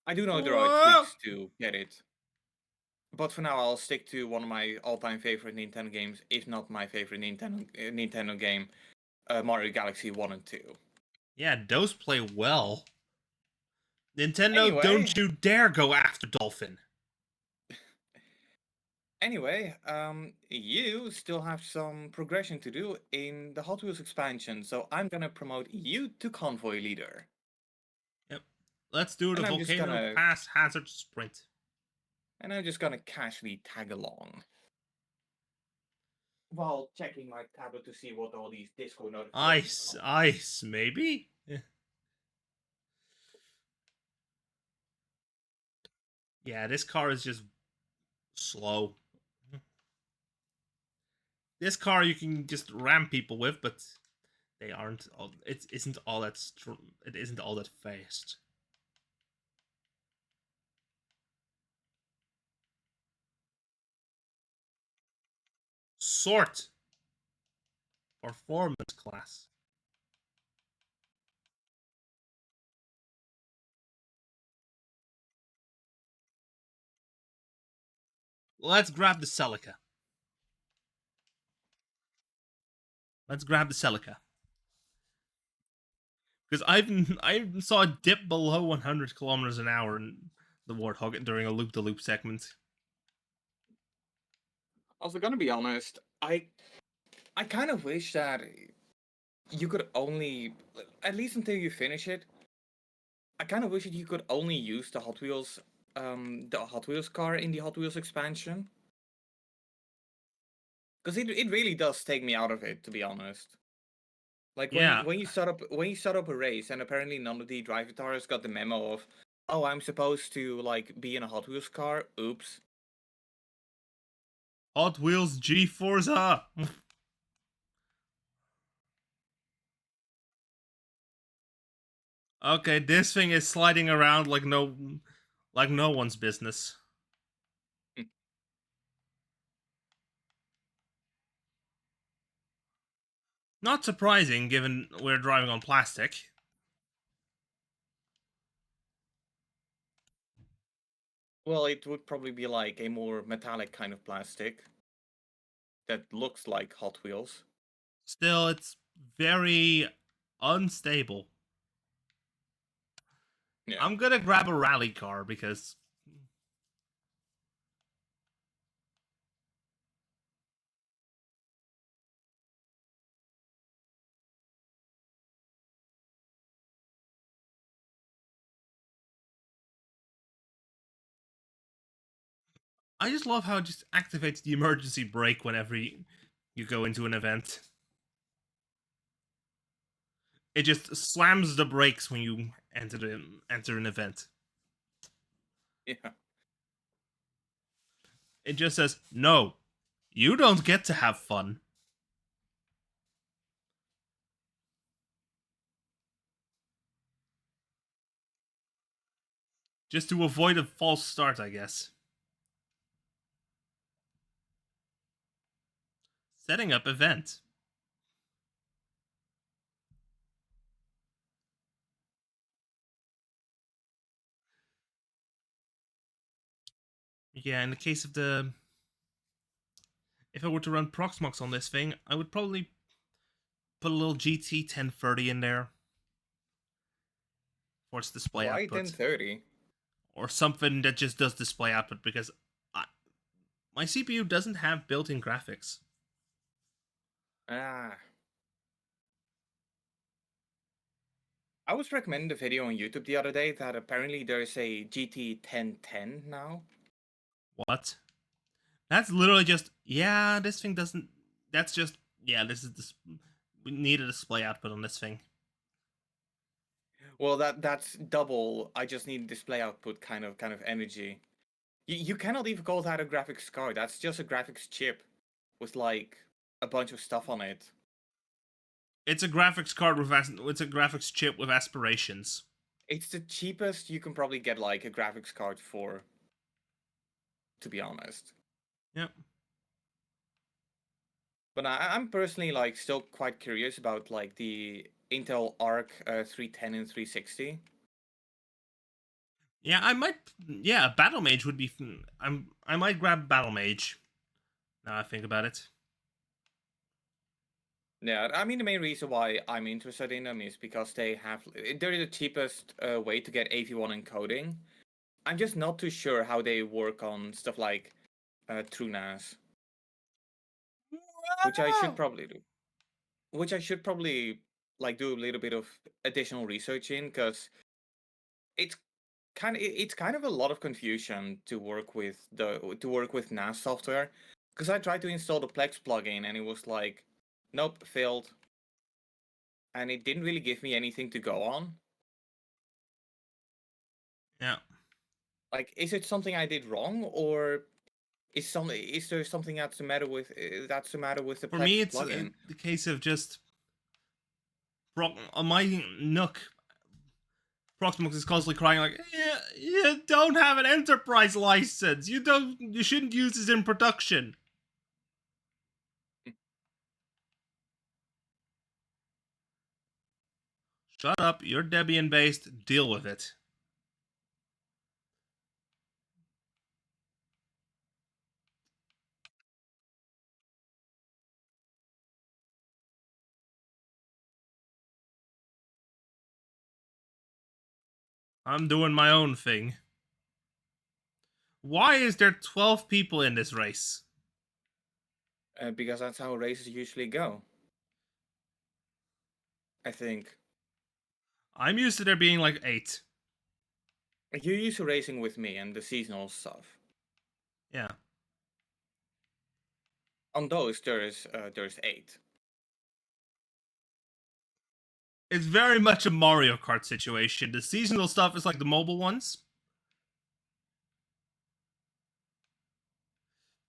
I do know there are Whoa! tweaks to get it, but for now, I'll stick to one of my all-time favorite Nintendo games, if not my favorite Nintendo game, Mario Galaxy 1 and 2. Yeah, those play well. Nintendo, Anyway, don't you dare go after Dolphin. You still have some progression to do in the Hot Wheels expansion, so I'm gonna promote you to Convoy Leader. Yep. Let's do the And I'm just Volcano gonna Pass Hazard Sprint. and I'm just gonna casually tag along while checking my tablet to see what all these Discord notifications Ice, are. ice, maybe? Yeah, this car is just slow. This car you can just ram people with, but they aren't. It isn't all that. It isn't all that fast. Sort performance class. Let's grab the Celica. Let's grab the Celica. Because I saw a dip below 100 kilometers an hour in the Warthog during a loop-the-loop segment. Also, gonna be honest, I kind of wish that you could only, at least until you finish it, I kind of wish that you could only use the Hot Wheels car in the Hot Wheels expansion. Because it really does take me out of it, to be honest. Like Yeah, when you start up a race and apparently none of the drive guitarists got the memo of, oh, I'm supposed to like be in a Hot Wheels car. Oops. Hot Wheels G Forza. Okay, this thing is sliding around like no one's business. Not surprising given we're driving on plastic. Well, it would probably be like a more metallic kind of plastic that looks like Hot Wheels. Still, it's very unstable. Yeah. I'm gonna grab a rally car because I just love how it just activates the emergency brake whenever you go into an event. It just slams the brakes when you enter an event. Yeah. It just says, "No, you don't get to have fun." Just to avoid a false start, I guess. Setting up event. Yeah, in the case of the... If I were to run Proxmox on this thing, I would probably put a little GT 1030 in there for its display Why output. 1030? Or something that just does display output, because my CPU doesn't have built-in graphics. Ah. I was recommended a video on YouTube the other day that apparently there's a GT 1010 now. What? That's literally just, yeah, this thing doesn't... That's just, yeah, this is this. We need a display output on this thing. Well, that's double. I just need display output kind of energy. You cannot even call that a graphics card. That's just a graphics chip with like a bunch of stuff on it. It's a graphics card with it's a graphics chip with aspirations. It's the cheapest you can probably get like a graphics card for, to be honest. Yep. But I'm personally like still quite curious about like the Intel Arc 310 and 360. Yeah, I might. Yeah, Battle Mage would be. I might grab Battle Mage. Now I think about it. Yeah, I mean the main reason why I'm interested in them is because they're the cheapest way to get AV1 encoding. I'm just not too sure how they work on stuff like TrueNAS, which I should probably do. Which I should probably like do a little bit of additional research in, because it's kind of a lot of confusion to work with NAS software. Because I tried to install the Plex plugin and it was like, nope, failed, and it didn't really give me anything to go on. Yeah. Like, is it something I did wrong, or is there something that's the matter with the For Plex me, it's plugin? the case of just on my Nook. Proxmox is constantly crying like, yeah, you don't have an enterprise license. You shouldn't use this in production. Shut up, you're Debian based, deal with it. I'm doing my own thing. Why is there 12 people in this race? Because that's how races usually go, I think. I'm used to there being like 8. You're used to racing with me and the seasonal stuff. Yeah. On those, there's 8. It's very much a Mario Kart situation. The seasonal stuff is like the mobile ones.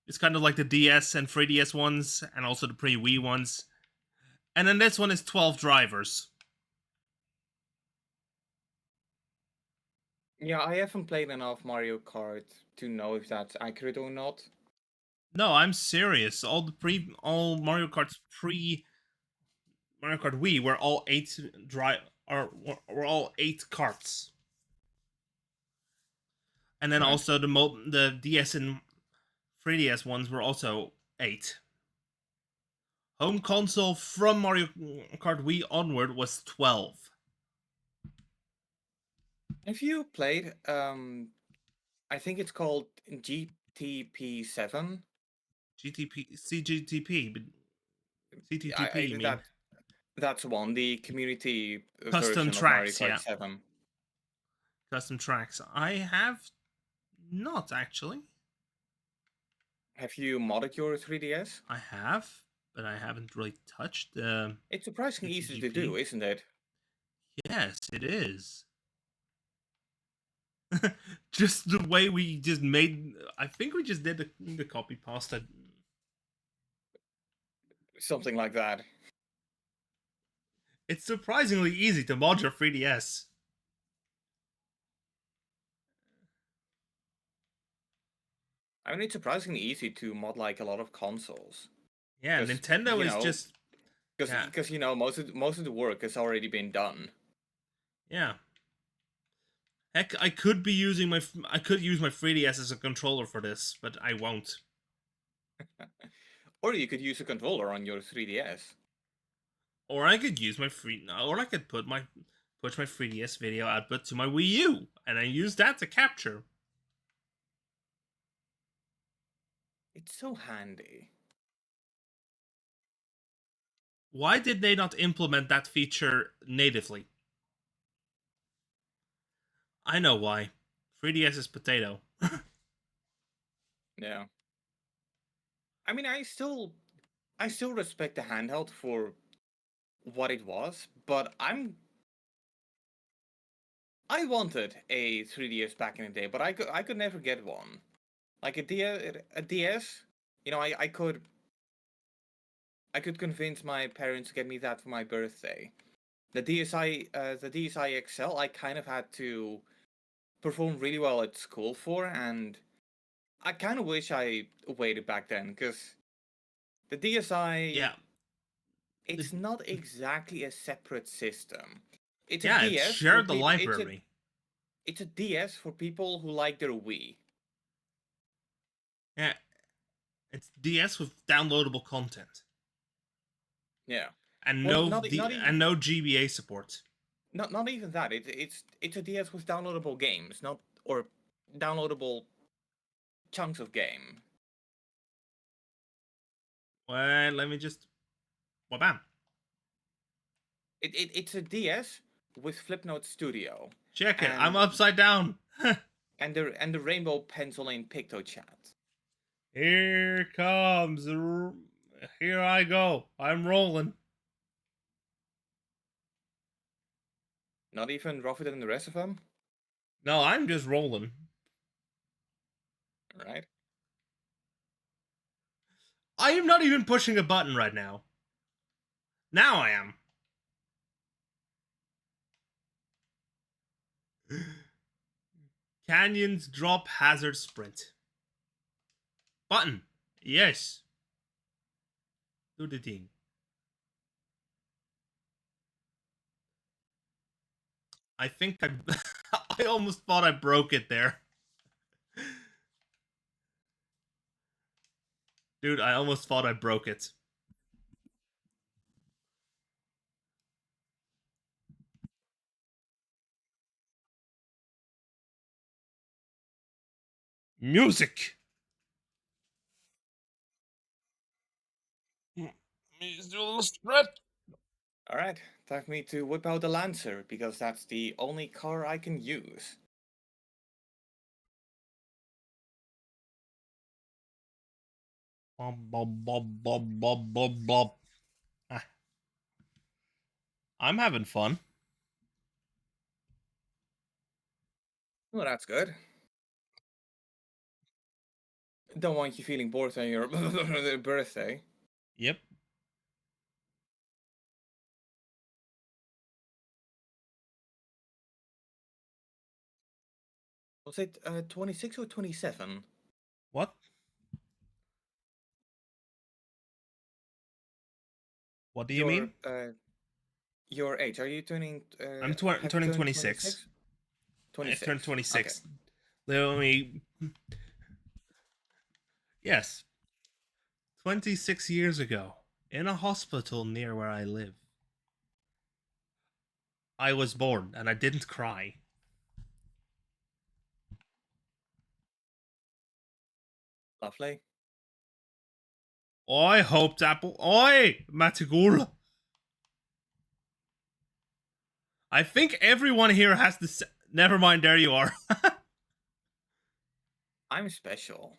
It's kind of like the DS and 3DS ones, and also the pre-Wii ones. And then this one is 12 drivers. Yeah, I haven't played enough Mario Kart to know if that's accurate or not. No, I'm serious. All Mario Kart's pre Mario Kart Wii were all 8 were all 8 carts. And then Right. also the DS and 3DS ones were also 8. Home console from Mario Kart Wii onward was 12. Have you played? I think it's called GTP 7. GTP, CGTP, but CTTP, you mean? That's one, the community Custom version of Mario tracks, Kart yeah. 7. Custom tracks. I have not, actually. Have you modded your 3DS? I have, but I haven't really touched It's surprisingly easy to do, CTGP. isn't it? Yes, it is. Just the way we just made. I think we just did the copy pasta. Something like that. It's surprisingly easy to mod your 3DS. I mean, it's surprisingly easy to mod like a lot of consoles. Yeah, Because, Nintendo is just. Yeah. Because most of the work has already been done. Yeah. Heck, I could use my 3DS as a controller for this, but I won't. Or you could use a controller on your 3DS. Or I could use or I could push my 3DS video output to my Wii U, and I use that to capture. It's so handy. Why did they not implement that feature natively? I know why. 3DS is potato. Yeah. I mean, I still respect the handheld for what it was, but I wanted a 3DS back in the day, but I could never get one. Like a DS, you know, I could convince my parents to get me that for my birthday. The DSi XL, I kind of had to perform really well at school for, and I kind of wish I waited back then, because the DSi, Yeah. it's not exactly a separate system. It's a Yeah, it DS for shared the people. library. It's a DS for people who like their Wii. Yeah. It's DS with downloadable content. Yeah. And Well, no not even and no GBA support. not even that. It's a DS with downloadable games, not or downloadable chunks of game. Well, let me just bam. It's a DS with Flipnote Studio Check it. I'm and upside down. the Rainbow Pencil in PictoChat. Here comes. Here I go. I'm rolling. Not even rougher than the rest of them, No, I'm just rolling. right? I am not even pushing a button right now. Now I am. Canyons drop hazard sprint. Button. Yes. Do the thing. I think I I almost thought I broke it there. Dude, I almost thought I broke it. Music. Let's do a little stretch. Alright, time for me to whip out the Lancer, because that's the only car I can use. Bob, bob, bob, bob, bob, bob, bob. Ah. I'm having fun. Well, that's good. Don't want you feeling bored on your birthday. Yep. Was it 26 or 27? What? What do you mean? Your age. Are you turning? I'm have you turning turned 26. 26? I turned 26. Okay. Let me. Yes. 26 years ago, in a hospital near where I live, I was born and I didn't cry. Lovely. Oi, Hoped Apple. Oi, Matigul. I think everyone here has the. Never mind, there you are. I'm special.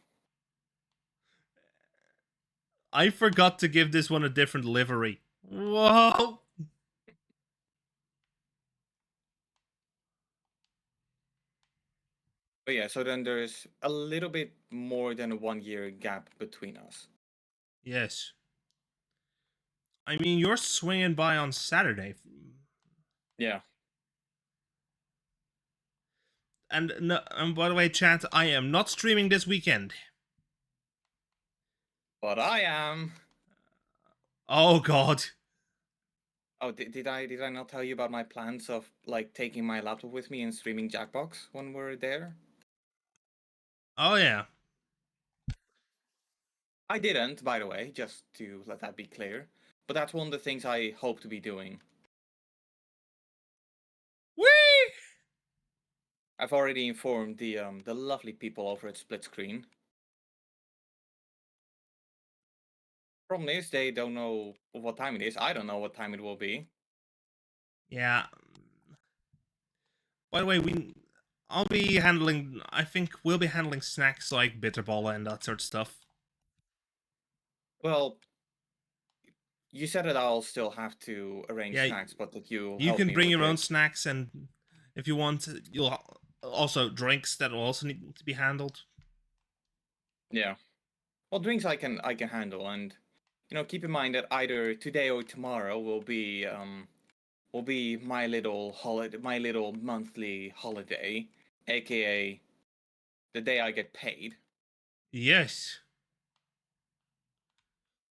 I forgot to give this one a different livery. Whoa. But yeah, so then there's a little bit more than a 1 year gap between us. Yes. I mean, you're swinging by on Saturday. Yeah. And, no, and by the way, chat, I am not streaming this weekend. But I am. Oh, God. Oh, did I not tell you about my plans of like taking my laptop with me and streaming Jackbox when we're there? Oh, yeah. I didn't, by the way, just to let that be clear. But that's one of the things I hope to be doing. Whee! I've already informed the lovely people over at Split Screen. Problem is, they don't know what time it is. I don't know what time it will be. Yeah. By the way, I'll be handling. I think we'll be handling snacks like bitterball and that sort of stuff. Well, you said that I'll still have to arrange Yeah, snacks, but that you'll you help can me bring with your own it. snacks, and if you want, you'll also drinks that will also need to be handled. Yeah. Well, drinks I can handle, and keep in mind that either today or tomorrow will be my little holiday, my little monthly holiday, aka the day I get paid. Yes,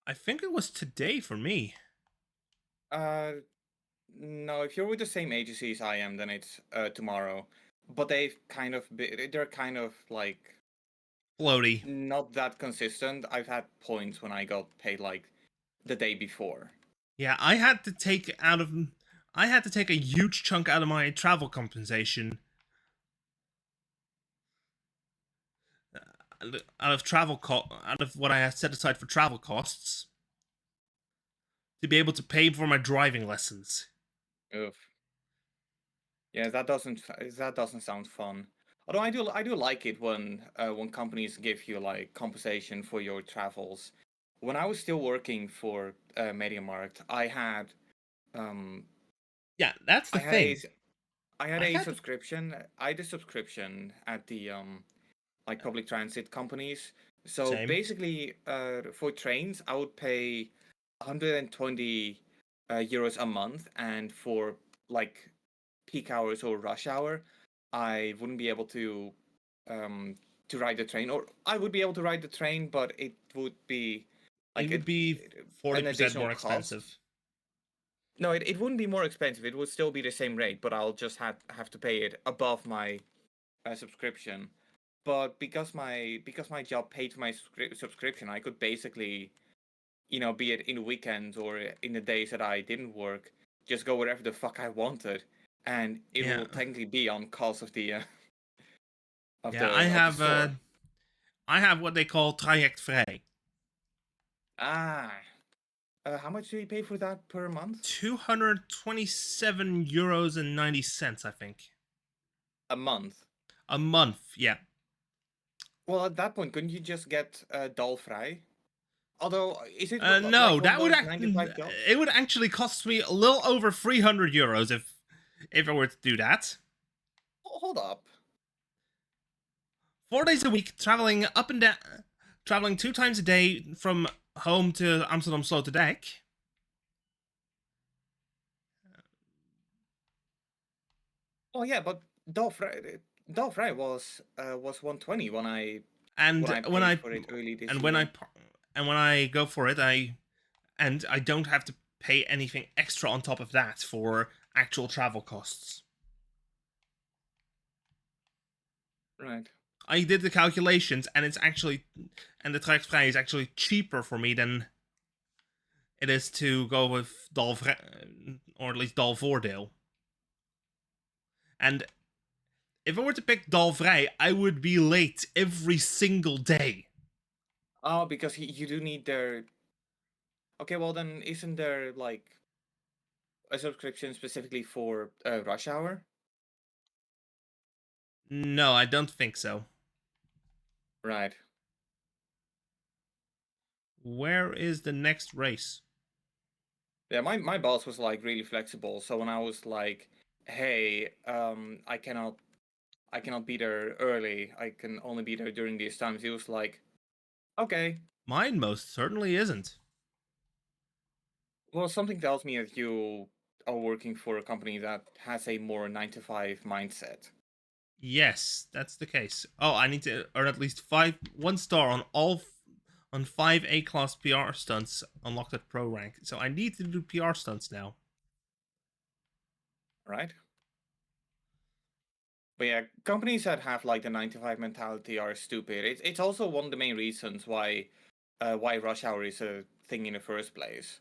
I think it was today for me. Uh, no, if you're with the same agency as I am, then it's tomorrow. But they're kind of like Floaty. not that consistent. I've had points when I got paid like the day before. Yeah, I had to take out of. I had to take a huge chunk out of my travel compensation. Out of out of what I had set aside for travel costs to be able to pay for my driving lessons. Oof. Yeah, that doesn't sound fun. Although I do like it when companies give you like compensation for your travels. When I was still working for MediaMarkt, um Yeah, that's the I had a thing. s- I had I a had to, subscription. I had a subscription at the like public transit companies. So same. basically, for trains, I would pay 120 euros a month, and for like peak hours or rush hour, I wouldn't be able um to ride the train, or I would be able to ride the train, but it would be It like would be an 40% additional more cost. expensive. No, it wouldn't be more expensive. It would still be the same rate, but I'll just have to pay it above my subscription. But because my job paid for my subscription, I could basically, be it in the weekends or in the days that I didn't work, just go wherever the fuck I wanted, and it Yeah. will technically be on cost of the of Yeah, the of the store. I have what they call trajectvrij. Ah, how much do you pay for that per month? 227 euros and 90 cents, I think. A month. A month, yeah. Well, at that point, couldn't you just get dolfrei? Although, is it No, like one of that would those 9 to 5 jobs? it would actually cost me a little over 300 euros if I were to do that. Hold up. 4 days a week, traveling up and down, traveling 2 times a day from home to Amsterdam Sloterdijk. Oh yeah, but dolfrei was 120 when And I paid for it early this and year. when I go for it, I don't have to pay anything extra on top of that for actual travel costs. Right. I did the calculations, and the trajectvrij is actually cheaper for me than it is to go with or at least Dalvoordeel. And if I were to pick Dalvrij, I would be late every single day. Oh, because you do need their. Okay, well then, isn't there like a subscription specifically for Rush Hour? No, I don't think so. Right. Where is the next race? Yeah, my boss was like really flexible. So when I was like, "Hey, I cannot be there early. I can only be there during these times," he was like, "Okay." Mine most certainly isn't. Well, something tells me that you are working for a company that has a more 9 to 5 mindset. Yes, that's the case. Oh, I need to earn at least 1 star on on 5 A-class PR stunts unlocked at pro rank. So I need to do PR stunts now. Right? But yeah, companies that have like the 9 to 5 mentality are stupid. It's also one of the main reasons why rush hour is a thing in the first place.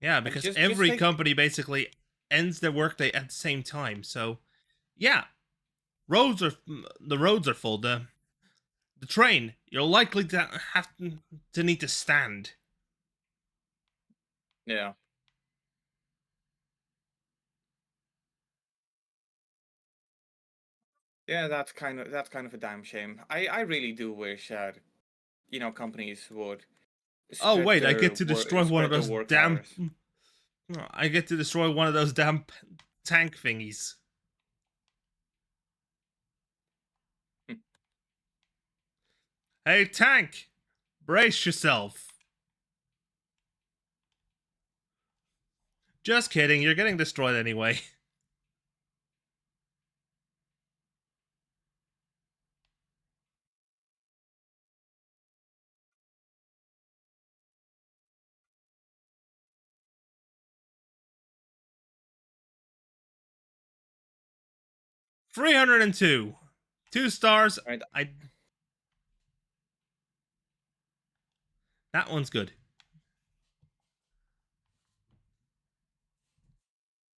Yeah, Like because just every take company basically ends their workday at the same time. So, yeah, the roads are full. The train, you're likely to have to need to stand. yeah. Yeah, that's kind of a damn shame. I really do wish that companies would Oh spread wait, I their get to destroy one of those work damn. hours. I get to destroy one of those damn tank thingies. Hey, tank! Brace yourself. Just kidding, you're getting destroyed anyway. 302. 2 stars. Right? I. That one's good.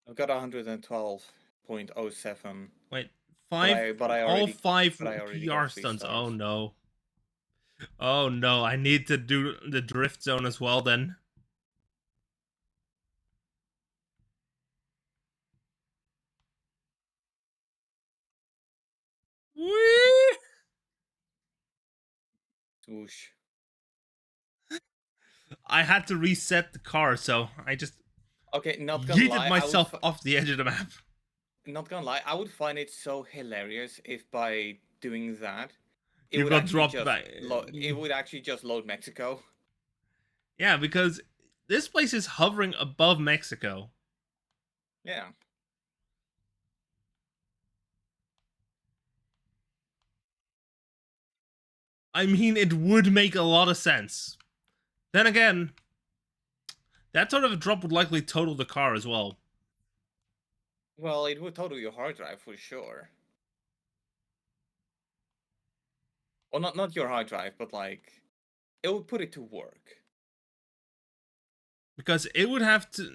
I've got 112.07, Wait, but five. I but I All already five but I already got PR 3 stunts. Oh stars. no. Oh no, I need to do the drift zone as well then. Whee! Swoosh. I had to reset the car, so I just Okay, not gonna yeeted lie, myself off the edge of the map. not gonna lie, I would find it so hilarious if by doing that, You got dropped back. it would actually just load Mexico. Yeah, because this place is hovering above Mexico. Yeah. I mean, it would make a lot of sense. Then again, that sort of a drop would likely total the car as well. Well, it would total your hard drive for sure. Well, not your hard drive, but like it would put it to work. Because it would have to.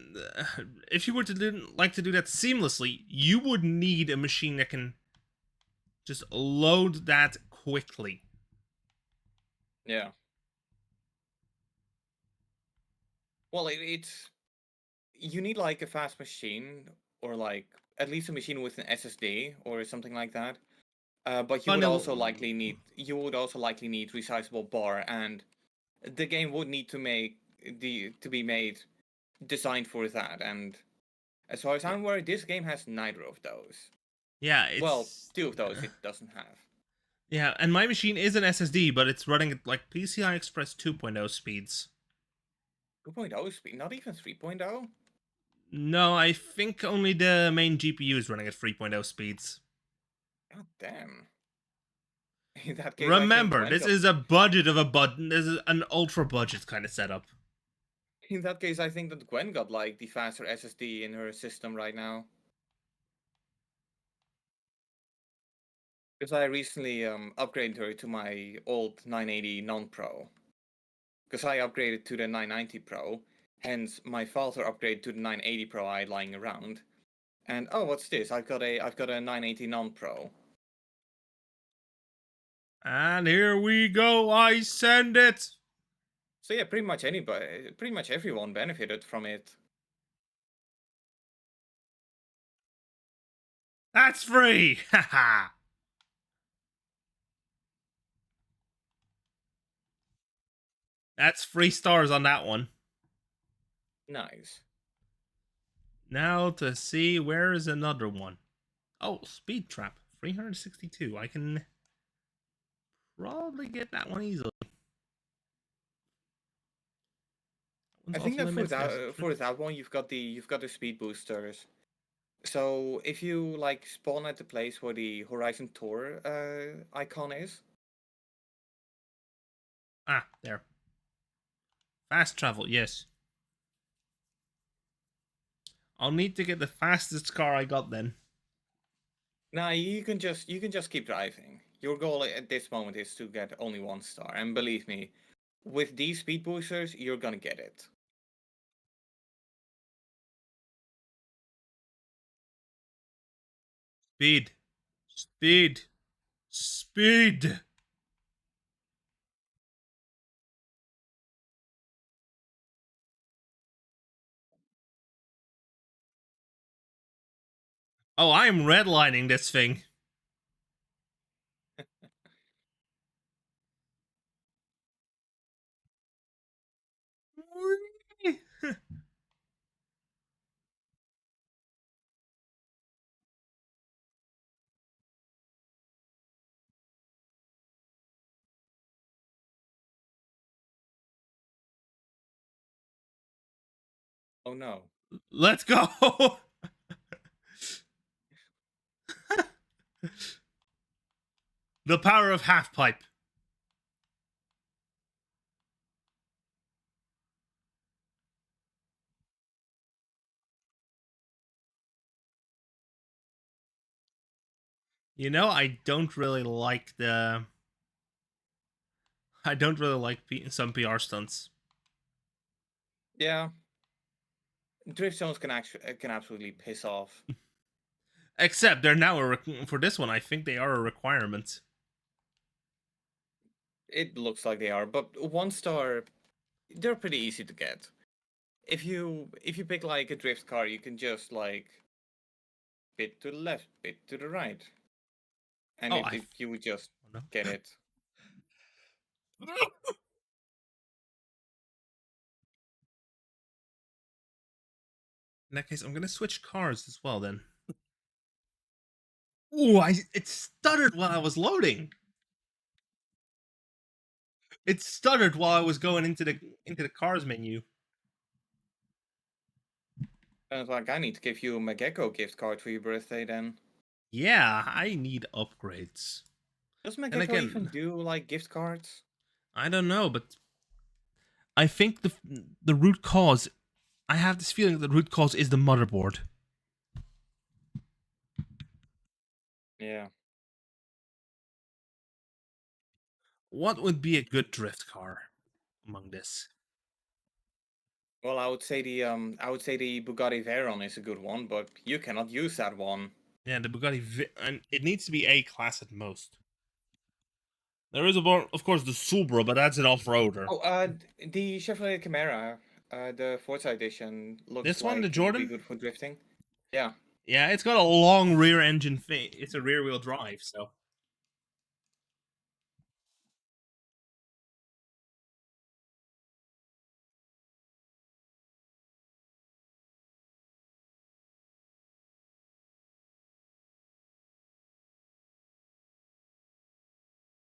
If you were to like to do that seamlessly, you would need a machine that can just load that quickly. Yeah. Well, it's you need like a fast machine or like at least a machine with an SSD or something like that. But Funnel. you would also likely need resizable bar, and the game would need to be made designed for that. And as far as I'm aware, this game has neither of those. Yeah, Well, it's. 2 of those it doesn't have. Yeah, and my machine is an SSD, but it's running at like PCI Express 2.0 speeds. 2.0 speed, not even 3.0. No, I think only the main GPU is running at 3.0 speeds. God damn. In that case, I think Remember, Gwen this got. is a budget of a button. This is an ultra budget kind of setup. In that case, I think that Gwen got like the faster SSD in her system right now. Because I recently upgraded her to my old 980 non-pro. Because I upgraded to the 990 Pro, hence my father upgraded to the 980 Pro I had lying around. And oh, what's this? I've got a 980 non-pro. And here we go. I send it. So yeah, pretty much anybody, pretty much everyone benefited from it. That's free. Haha. That's 3 stars on that one. Nice. Now to see where is another one. Oh, Speed Trap. 362. I can probably get that one easily. I One's think off that limits. There's for that one you've got the speed boosters. So if you like spawn at the place where the Horizon Tour icon is, there. Fast travel, yes. I'll need to get the fastest car I got then. nah, you can just keep driving. Your goal at this moment is to get only 1 star, and believe me, with these speed boosters, you're gonna get it. Speed. Speed. Speed. Oh, I am redlining this thing. Oh no. Let's go. The power of half pipe. You know, I don't really like some PR stunts. Yeah, drift zones can absolutely piss off. Except they're now for this one. I think they are a requirement. It looks like they are, but 1 star, they're pretty easy to get. If you pick like a drift car, you can just like bit to the left, bit to the right, and Oh, you would just oh no. get it. In that case, I'm gonna switch cars as well then. Ooh, it stuttered while I was loading. It stuttered while I was going into the cars menu. And it's like, I need to give you a Magecko gift card for your birthday then. Yeah, I need upgrades. Does And Magecko even again, do like gift cards? I don't know, but I think the root cause. I have this feeling that the root cause is the motherboard. Yeah. What would be a good drift car among this? Well, I would say the Bugatti Veyron is a good one, but you cannot use that one. Yeah, the Bugatti, and it needs to be A class at most. There is of course, the Supra, but that's an off-roader. Oh, the Chevrolet Camaro, the Forza edition looks This one, the like it would be Jordan, good for drifting. Yeah. yeah, it's got a long rear engine thing. It's a rear-wheel drive, so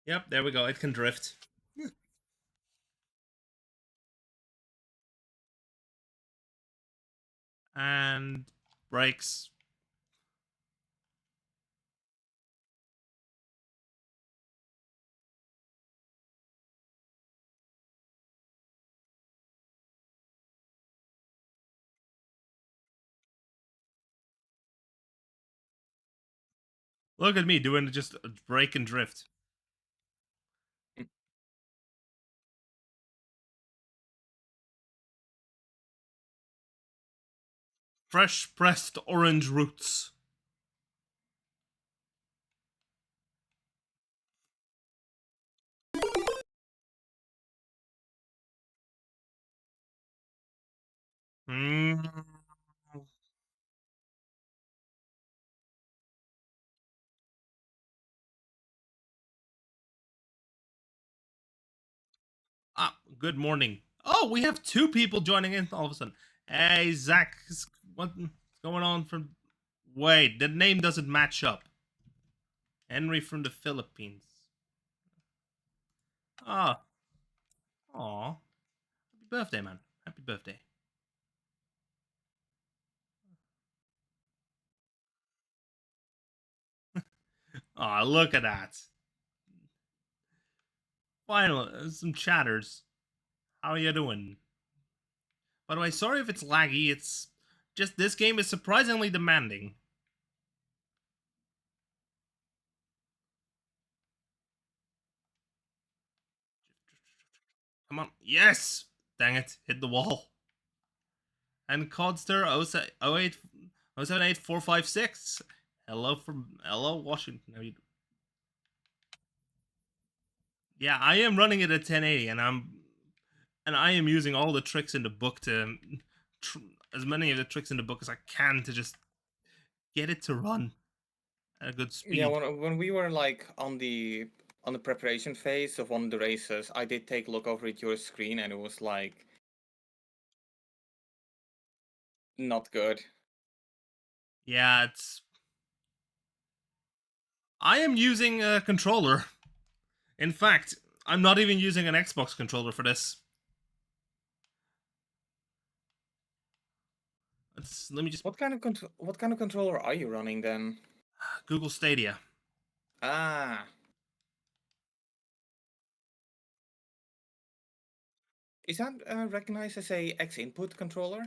yep, there we go. It can drift. And brakes. Look at me doing just a brake and drift. Fresh pressed orange roots. Mm. Ah, good morning. Oh, we have two people joining in all of a sudden. Hey, Zach, what's going on from... Wait, the name doesn't match up. Henry from the Philippines. Ah, aw. Happy birthday, man. Happy birthday. Aw, look at that. Finally, some chatters. How are you doing? By the way, sorry if it's laggy. It's just this game is surprisingly demanding. Come on. Yes! Dang it. Hit the wall. And Codster 08 078456. Hello Washington. Yeah, I am running it at 1080 and I am using all the tricks in the book to tr- as many of the tricks in the book as I can to just get it to run at a good Yeah, speed. when we were like on the preparation phase of one of the races, I did take a look over at your screen, and it was like not good. Yeah, it's I am using a controller. In fact, I'm not even using an Xbox controller for this. Let me just What kind of controller are you running then? Google Stadia. Ah, is that recognized as a X input controller?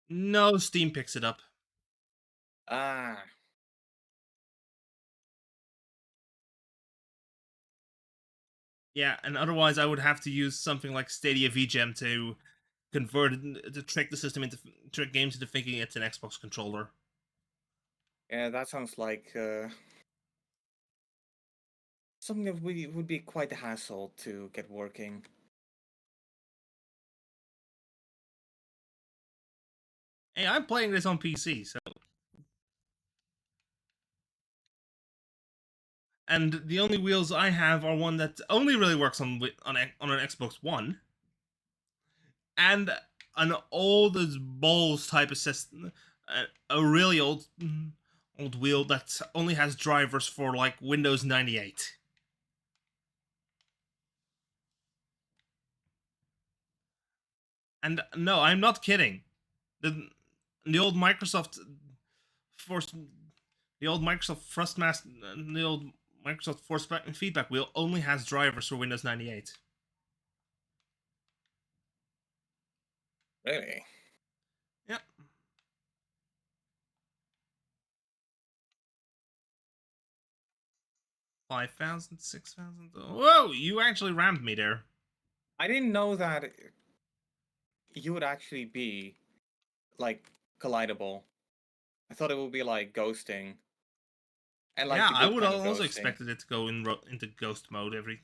No, Steam picks it up. Ah, Yeah, and otherwise I would have to use something like Stadia VGem to convert it, to trick the system into trick games into thinking it's an Xbox controller. yeah, that sounds like something that would be quite a hassle to get working. Hey, I'm playing this on PC, so and the only wheels I have are one that only really works on an Xbox One, and an old as balls type of system, a really old wheel that only has drivers for like Windows 98. And no, I'm not kidding. The the old Microsoft force the old Microsoft Thrustmaster the old Microsoft Force Feedback wheel only has drivers for Windows 98. Really? Yep. 5,000, 6,000. Whoa, you actually rammed me there. I didn't know that you would actually be like collidable. I thought it would be like ghosting, and like Yeah, the I good would kind of also ghosting. expected it to go into ghost mode every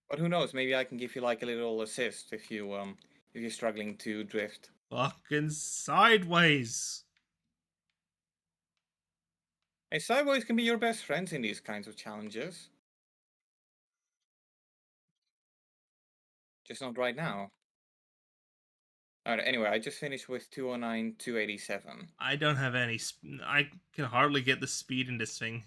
But who knows? Maybe I can give you like a little assist if you're struggling to drift. fucking sideways. Hey, sideways can be your best friends in these kinds of challenges. Just not right now. Alright, anyway, I just finished with 209, 287. I don't have any. I can hardly get the speed in this thing.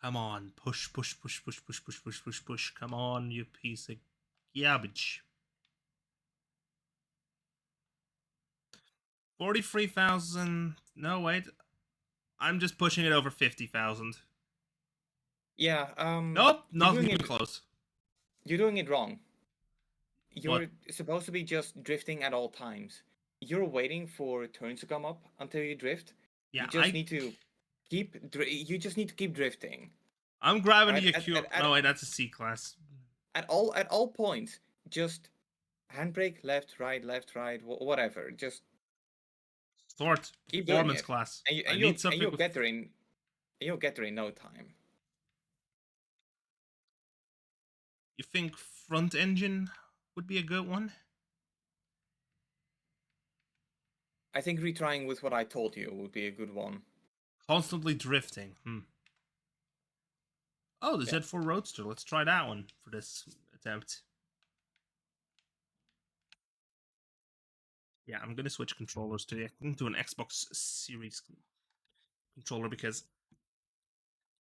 Come on, push, push, push, push, push, push, push, push, push. Come on, you piece of garbage. 43,000. No, wait. I'm just pushing it over 50,000. Yeah, Nope, not even close. you're doing it wrong. What? You're supposed to be just drifting at all times. You're waiting for turns to come up until you drift. Yeah, You just need to you just need to keep drifting. I'm grabbing Right? the Acura. No, wait, that's a C class. At all points, just handbrake left, right, whatever. Just Sport keep doing performance it, class. and I need and something you'll with. get there in no time. You think front engine would be a good one? I think retrying with what I told you would be a good one. Constantly drifting. Oh, the Yeah. Z4 Roadster. Let's try that one for this attempt. Yeah, I'm gonna switch controllers to an Xbox Series controller because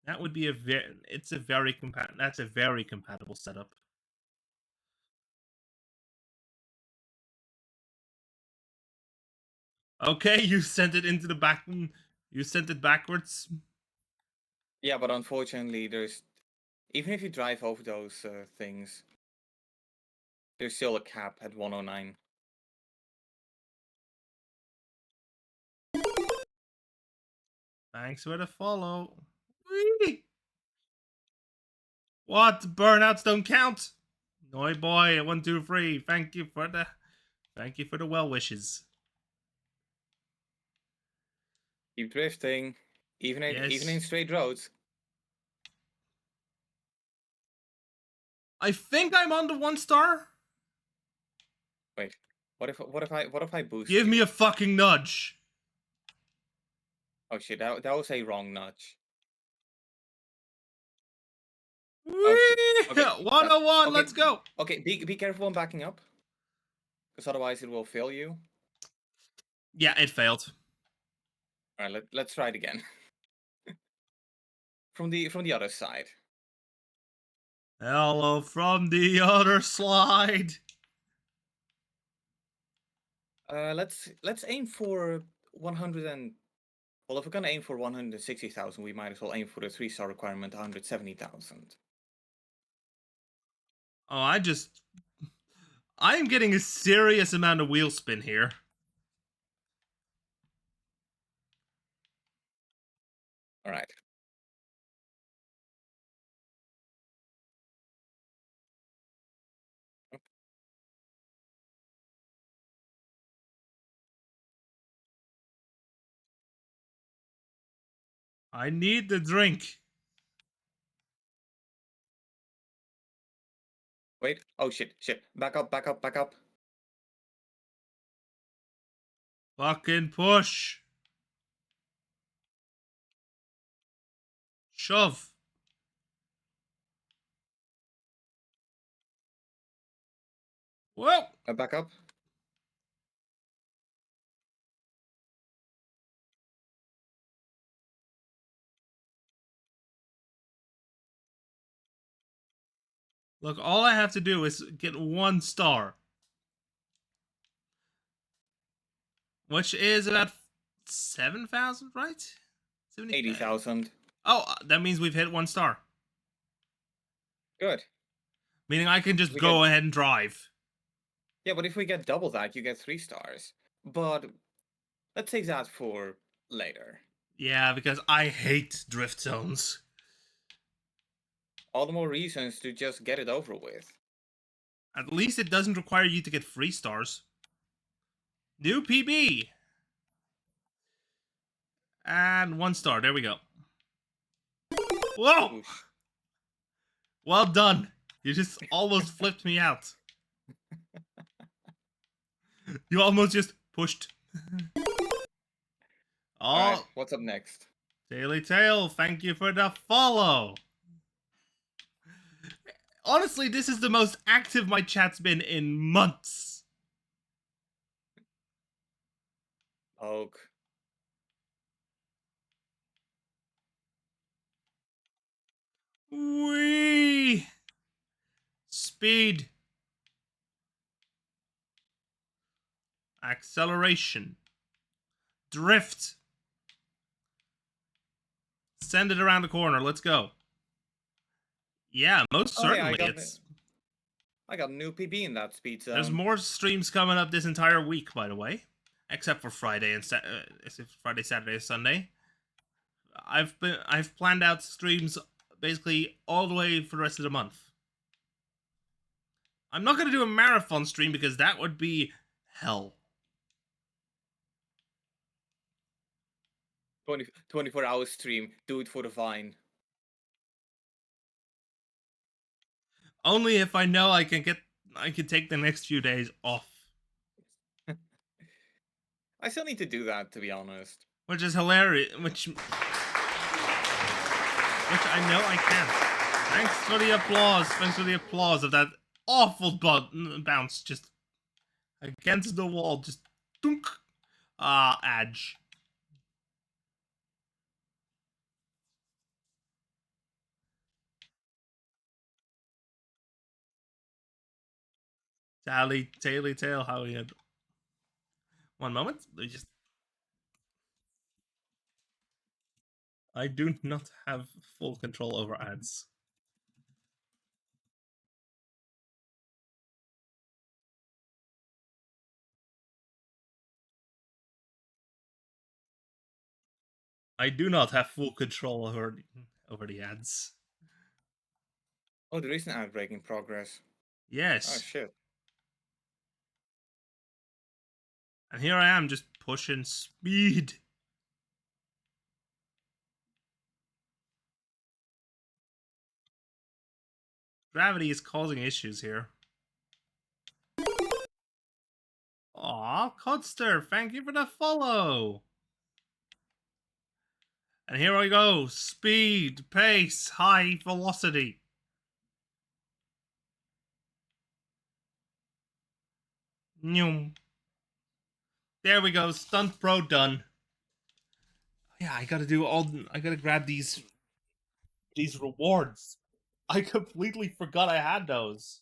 that would be that's a very compatible setup. Okay, you sent it into the back. You sent it backwards. Yeah, but unfortunately, there's even if you drive over those things, there's still a cap at 109. Thanks for the follow. Whee! What? Burnouts don't count. No boy, 1, 2, 3. Thank you for the well wishes. Keep drifting, even Yes. in straight roads. I think I'm on the 1 star. Wait, what if I boost Give you? me a fucking nudge. Oh shit, that was a wrong nudge. Whee! Oh shit. Okay. 101, Okay. let's go. Okay, be careful when backing up, because otherwise it will fail you. Yeah, it failed. All right, let's try it again. from the other side. Hello from the other slide. Let's aim for 100 and well, if we're gonna aim for 160,000, we might as well aim for the 3-star requirement, 170,000. Oh, I am getting a serious amount of wheel spin here. All right. I need the drink. Wait. Oh shit. Back up. Fucking push. Shove. Whoa. Back up. Look, all I have to do is get 1 star. Which is about 7,000, right? 80,000. Oh, that means we've hit 1 star. Good. Meaning I can just We go get ahead and drive. Yeah, but if we get double that, you get 3 stars. But let's save that for later. Yeah, because I hate drift zones. All the more reasons to just get it over with. At least it doesn't require you to get 3 stars. New PB. And 1 star. There we go. Whoa! Oosh. Well done. You just almost flipped me out. You almost just pushed. All right, Oh, what's up next? Daily Tail, thank you for the follow. Honestly, this is the most active my chat's been in months. Poke. Whee! Speed. Acceleration. Drift. Send it around the corner. Let's go. Yeah, most Oh, hey, certainly. I got a new PB in that speed zone. There's more streams coming up this entire week, by the way, except for Friday and Friday, Saturday, Sunday. I've planned out streams basically all the way for the rest of the month. I'm not gonna do a marathon stream because that would be hell. 24-hour stream. Do it for the Vine. Only if I know I can take the next few days off. I still need to do that, to be honest. Which is hilarious. Which I know I can't. Thanks for the applause. Thanks for the applause of that awful bounce just against the wall. Just dunk. Edge. Taily tail, how he had. One moment. I do not have full control over ads. I do not have full control over the ads. Oh, there is an ad break in progress. Yes. Oh, shit. And here I am just pushing speed. Gravity is causing issues here. Aw, Codster, thank you for the follow. And here I go. Speed, pace, high velocity. Noom. There we go. Stunt pro done. Yeah, I gotta grab these rewards. I completely forgot I had those.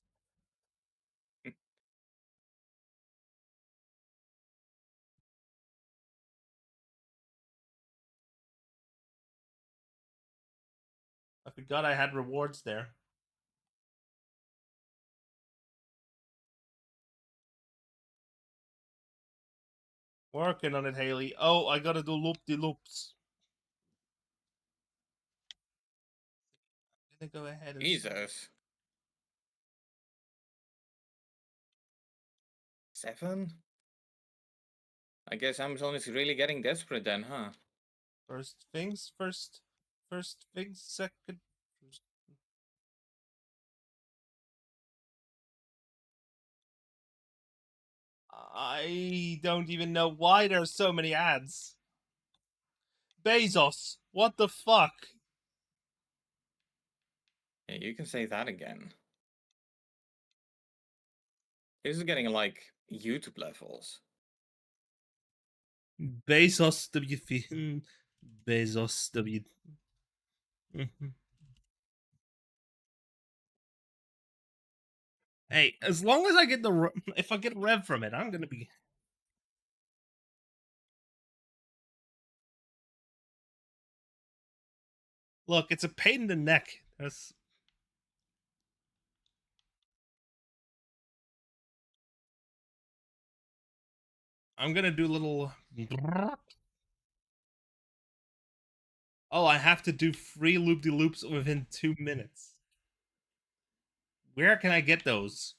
I forgot I had rewards there. Working on it, Haley. Oh, I gotta do loop-de-loops. I'm gonna go ahead and... Jesus. 7? I guess Amazon is really getting desperate then, huh? First things first. First things second. I don't even know why there's so many ads. Bezos, what the fuck? Yeah, you can say that again. This is getting like YouTube levels. Bezos WF. Bezos W. Hey, as long as I get if I get rev from it, I'm gonna be. Look, it's a pain in the neck. I'm gonna do a little. Oh, I have to do free loop-de-loops within 2 minutes. Where can I get those?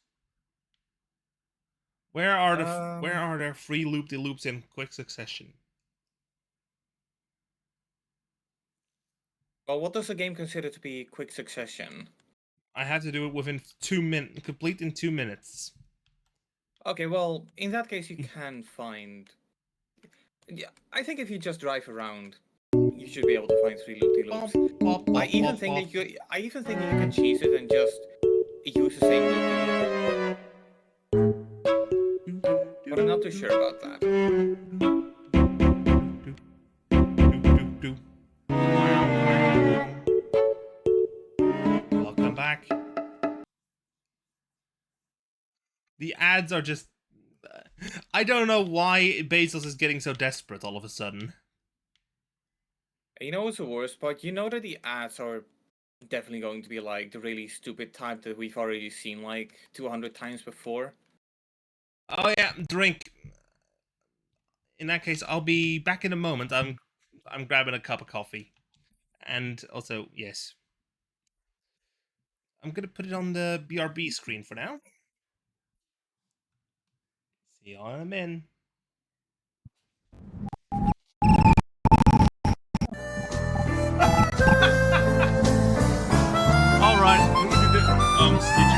Where are there free loop-de-loops in quick succession? Well, what does the game consider to be quick succession? I have to do it within 2 minutes, complete in 2 minutes. Okay, well, in that case, you can find. Yeah, I think if you just drive around, you should be able to find 3 loop-de-loops. I even think that you can cheese it and just use the same loop-de-loop. But I'm not too sure about that. Welcome back. The ads are just... I don't know why Bezos is getting so desperate all of a sudden. You know what's the worst part? You know that the ads are definitely going to be like the really stupid type that we've already seen like 200 times before. Oh yeah, drink. In that case, I'll be back in a moment. I'm grabbing a cup of coffee. And also, yes. I'm gonna put it on the BRB screen for now. See you in a minute. Alright, did you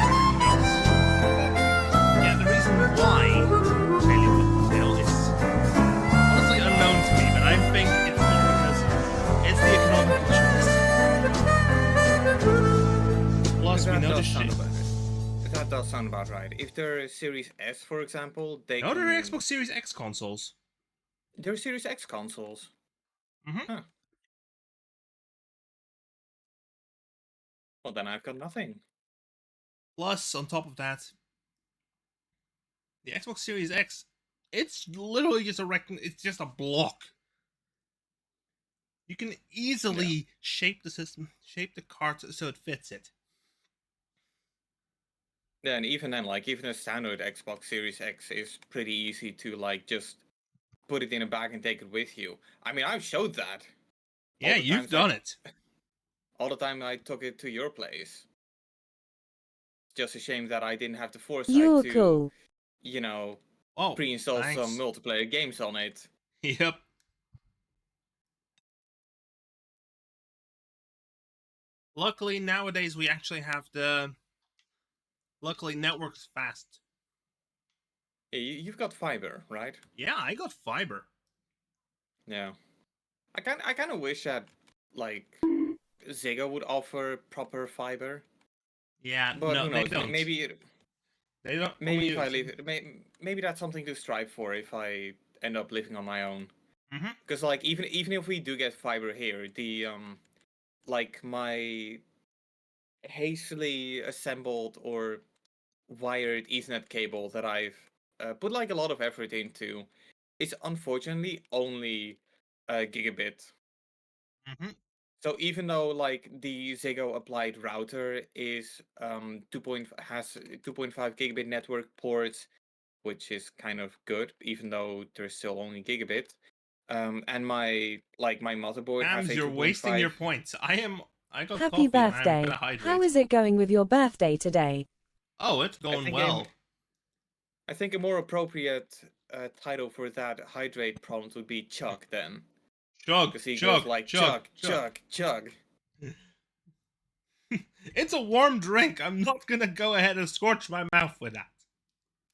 that does sound about right. If they're Series S, for example, they No, can. they're Xbox Series X consoles. They're Series X consoles. Mm-hmm. Huh. Well, then I've got nothing. Plus, on top of that, the Xbox Series X, it's literally just it's just a block. You can easily shape the system, shape the cart so it fits it. Yeah, and even then, like, even a standard Xbox Series X is pretty easy to, like, just put it in a bag and take it with you. I mean, I've showed that. Yeah, you've done it. All the time I took it to your place. It's just a shame that I didn't have the foresight You're to, cool. you know, Oh, pre-install some thanks. multiplayer games on it. Yep. Luckily, nowadays we actually have the. Luckily, network's fast. Yeah, you've got fiber, right? Yeah, I got fiber. Yeah. I kind of wish that, like, Ziggo would offer proper fiber. Yeah, But no, who they knows? don't. They don't. Maybe if I leave it, maybe that's something to strive for if I end up living on my own. Mm-hmm. Because like even if we do get fiber here, the like my hastily assembled or wired Ethernet cable that I've put like a lot of effort into is unfortunately only a gigabit. Mm-hmm. So even though like the Ziggo applied router is has 2.5 gigabit network ports, which is kind of good, even though there's still only gigabit. And my motherboard has Ams, a you're wasting your 2.5. points. I got Happy coffee and I'm birthday. gonna hydrate. How is it going with your birthday today? Oh, it's going well. I think a more appropriate title for that hydrate prompt would be Chug then. Chug, Because he chug, goes like chug, chug, chug. It's a warm drink. I'm not gonna go ahead and scorch my mouth with that.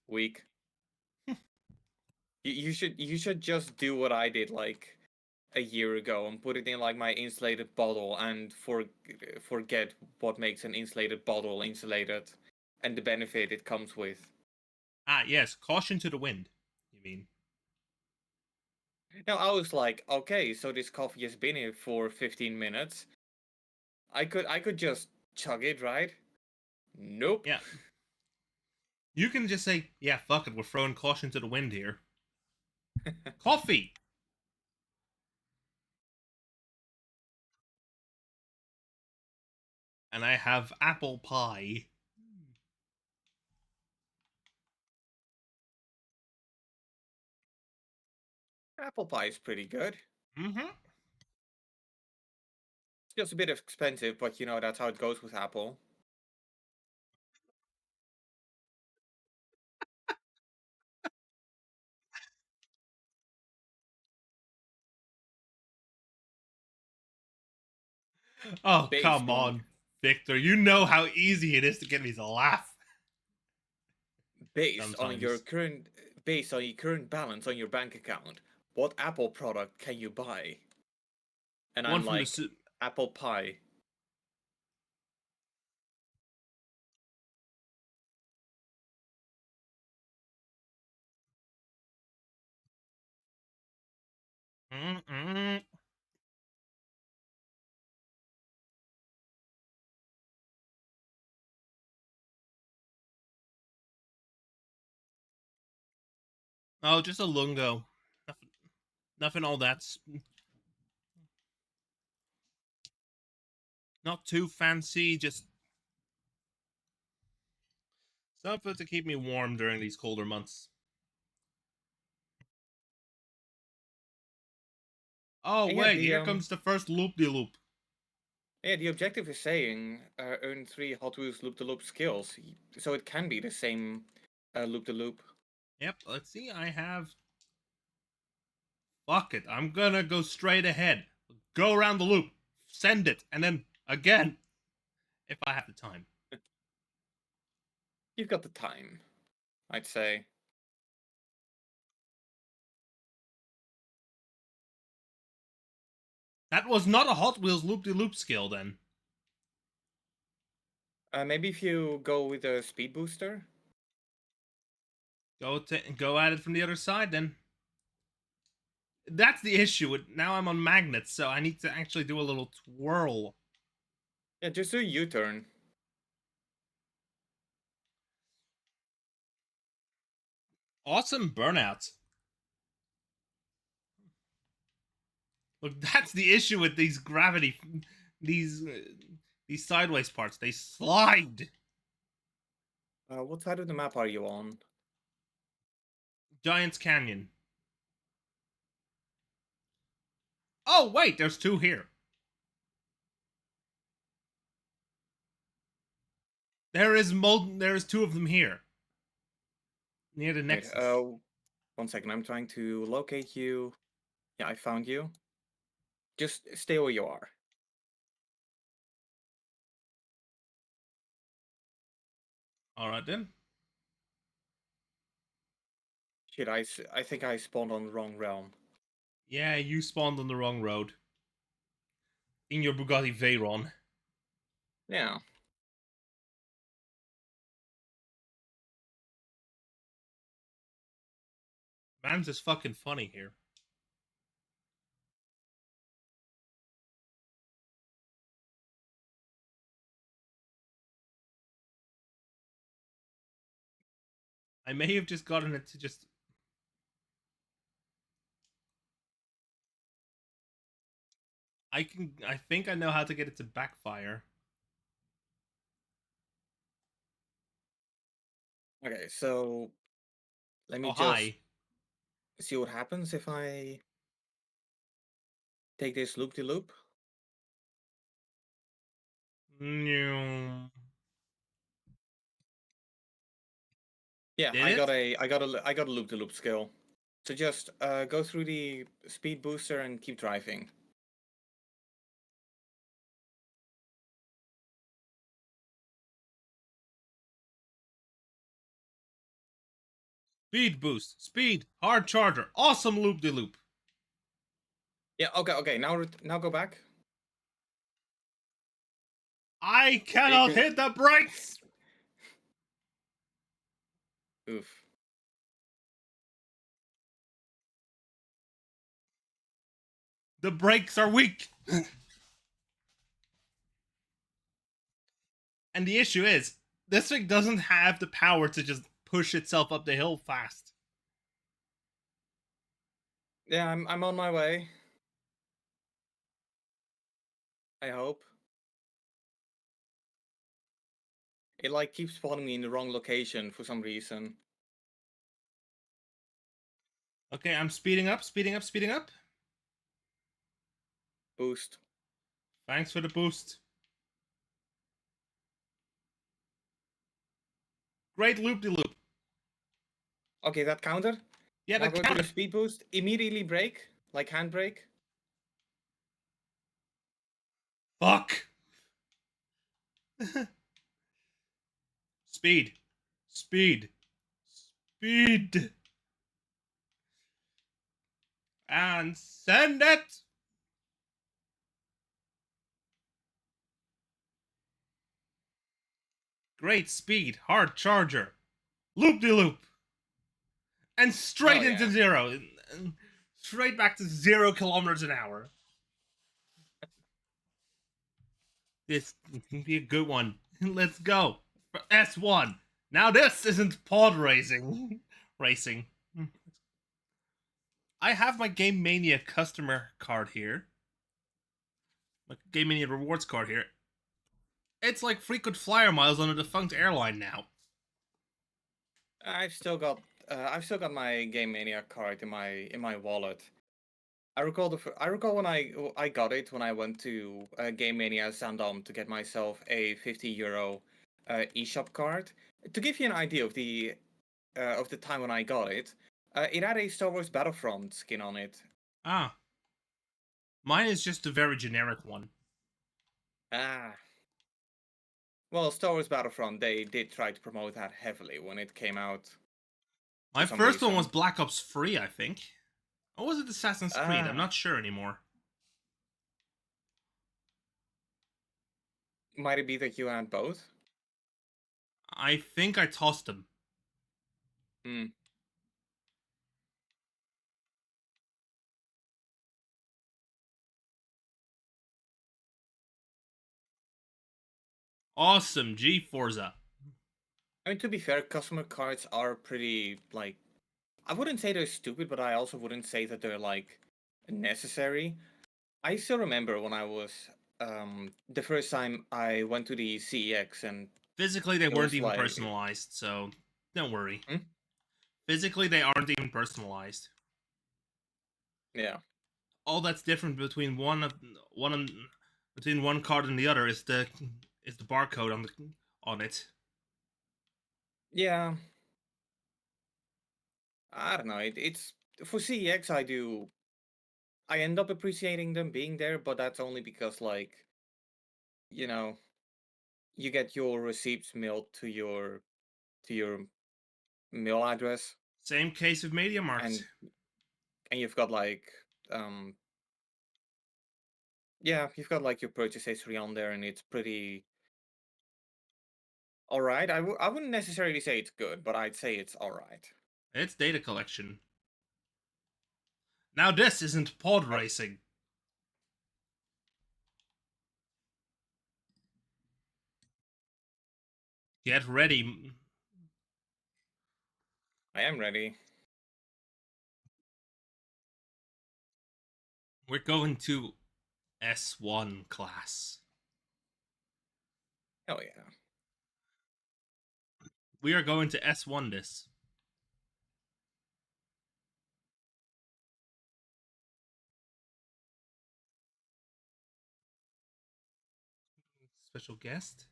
Weak. You should just do what I did like a year ago and put it in like my insulated bottle and forget what makes an insulated bottle insulated and the benefit it comes with. Ah, yes, caution to the wind. You mean? Now I was like, okay, so this coffee has been here for 15 minutes. I could just chug it, right? Nope. Yeah. You can just say, yeah, fuck it, we're throwing caution to the wind here. Coffee! And I have apple pie. Apple pie is pretty good. Mm-hmm. It's just a bit expensive, but you know that's how it goes with Apple. Oh, Based come on on, Victor. You know how easy it is to get me to laugh. based on your Sometimes. current based on your current balance on your bank account, what Apple product can you buy? And One I'm from the like, apple pie. Mm-mm. Oh, just a lungo. Nothing all that's not too fancy, just something to keep me warm during these colder months. Oh, And yeah, wait, here comes the first loop-de-loop. the objective is saying earn 3 Hot Wheels loop-de-loop skills, so it can be the same loop-de-loop. Yep, let's see, I have... Fuck it, I'm gonna go straight ahead. Go around the loop, send it, and then again, if I have the time. You've got the time, I'd say. That was not a Hot Wheels loop-de-loop skill, then. Maybe if you go with a speed booster. Go at it from the other side then. That's the issue. Now I'm on magnets, so I need to actually do a little twirl. Yeah, just do a U-turn. Awesome burnout. Look, that's the issue with these gravity, these sideways parts. They slide. What side of the map are you on? Giant's Canyon. Oh wait, there's two here. There is two of them here. Near the nexus. Wait, 1 second, I'm trying to locate you. Yeah, I found you. Just stay where you are. Alright then. Shit, I think I spawned on the wrong realm. Yeah, you spawned on the wrong road. In your Bugatti Veyron. Yeah. Man's is fucking funny here. I may have just gotten it to just... I think I know how to get it to backfire. Okay, so let me just Hi. see what happens if I take this loop-de-loop. No. Yeah, Did I it? got a loop-de-loop skill. So just go through the speed booster and keep driving. Speed boost. Speed. Hard charger. Awesome loop-de-loop. Yeah, okay, now go back. I cannot hit the brakes! Oof. The brakes are weak. And the issue is, this thing doesn't have the power to just push itself up the hill fast. Yeah, I'm on my way. I hope. It like keeps spawning me in the wrong location for some reason. Okay, I'm speeding up. Boost. Thanks for the boost. Great loop-de-loop. Okay, that counted. Yeah, Now that go to the counted. speed boost. Immediately brake, like handbrake. Fuck. Speed. Speed. Speed. And send it. Great speed. Hard charger. Loop-de-loop. And straight Oh, into yeah. zero. Straight back to 0 kilometers an hour. This can be a good one. Let's go. For S1. Now this isn't pod racing. Racing. I have my Game Mania customer card here. My Game Mania rewards card here. It's like frequent flyer miles on a defunct airline now. I've still got my Game Mania card in my wallet. I recall when I got it when I went to Game Mania Zandam to get myself a €50 eShop card. To give you an idea of the time when I got it, it had a Star Wars Battlefront skin on it. Ah. Mine is just a very generic one. Ah. Well, Star Wars Battlefront, they did try to promote that heavily when it came out. My first one was Black Ops 3, I think. Or was it Assassin's Creed? I'm not sure anymore. Might it be that you had both? I think I tossed them. Hmm. Awesome, G Forza. I mean, to be fair, customer cards are pretty, like, I wouldn't say they're stupid, but I also wouldn't say that they're, like, necessary. I still remember when I was, the first time I went to the CEX and Physically, they it weren't was even like, personalized, so don't worry. hmm? Physically, they aren't even personalized. Yeah. All that's different between between one card and the other is the barcode on it. Yeah. I don't know. It's for CEX. I end up appreciating them being there, but that's only because, like, you know, you get your receipts mailed to your mail address, Same case with MediaMarkt. and you've got like, um, yeah, you've got like your purchase history on there, and it's pretty all right. I wouldn't necessarily say it's good, but I'd say it's all right. It's data collection. Now this isn't pod I, racing. Get ready. I am ready. We're going to S1 class. Hell yeah. We are going to S1 this. Special guest?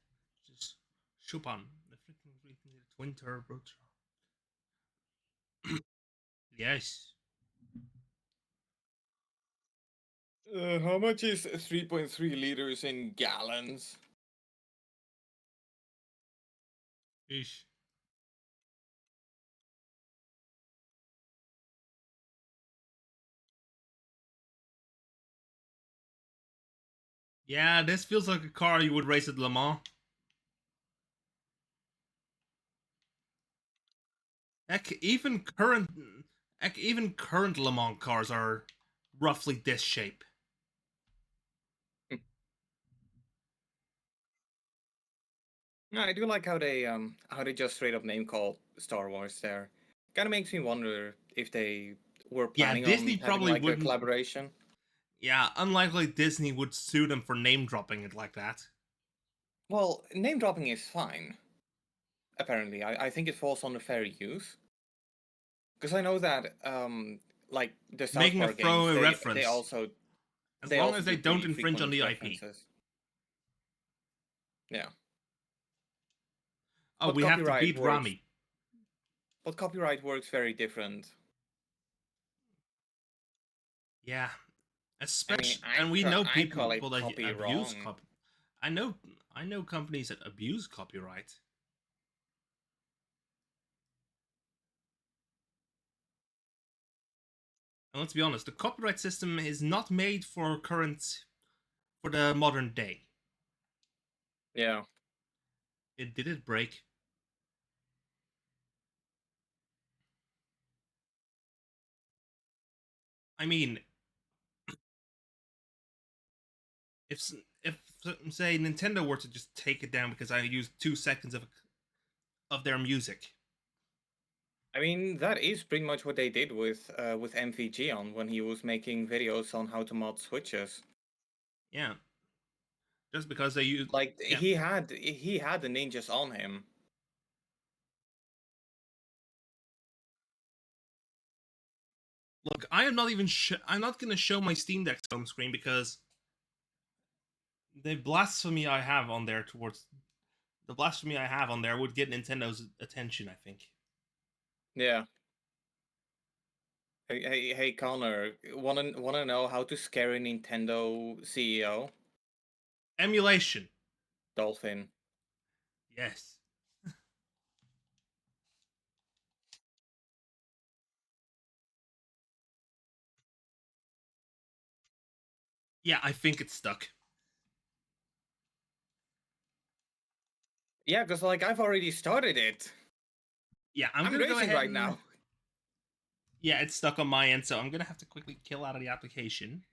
Just Chopin. The freaking twin turbo. Yes. How much is 3.3 liters in gallons? Ish. Yeah, this feels like a car you would race at Le Mans. Heck, even current Le Mans cars are roughly this shape. No, I do like how they just straight up name call Star Wars there. Kind of makes me wonder if they were Yeah, planning Disney on having probably like a wouldn't. collaboration. Yeah, unlikely Disney would sue them for name dropping it like that. Well, name dropping is fine. Apparently, I think it falls under fair use. Because I know that like the South Making a Park games, throwaway they reference, also as long as they do don't pretty infringe on frequent the IP. references. Yeah, Oh, but we have to copyright beat works. Rami. But copyright works very different. Yeah, I mean, especially, and we know I call people it that copy abuse wrong. I know, I know companies that abuse copyright. And let's be honest, the copyright system is not made for for the modern day. Yeah. Did it break? I mean, if if say Nintendo were to just take it down because I used 2 seconds of their music, I mean, that is pretty much what they did with MVG on when he was making videos on how to mod switches. yeah, just because they use, Like yeah. he had the ninjas on him. Look, I am not even. I'm not gonna show my Steam Deck's home screen because the blasphemy I have on there towards the blasphemy I have on there would get Nintendo's attention. I think Yeah. Hey, Connor, wanna know how to scare a Nintendo CEO? emulation. Dolphin. Yes. Yeah, I think it's stuck. Yeah, because like I've already started it. Yeah, I'm I'm gonna go racing ahead right and... now. Yeah, it's stuck on my end, so I'm gonna have to quickly kill out of the application.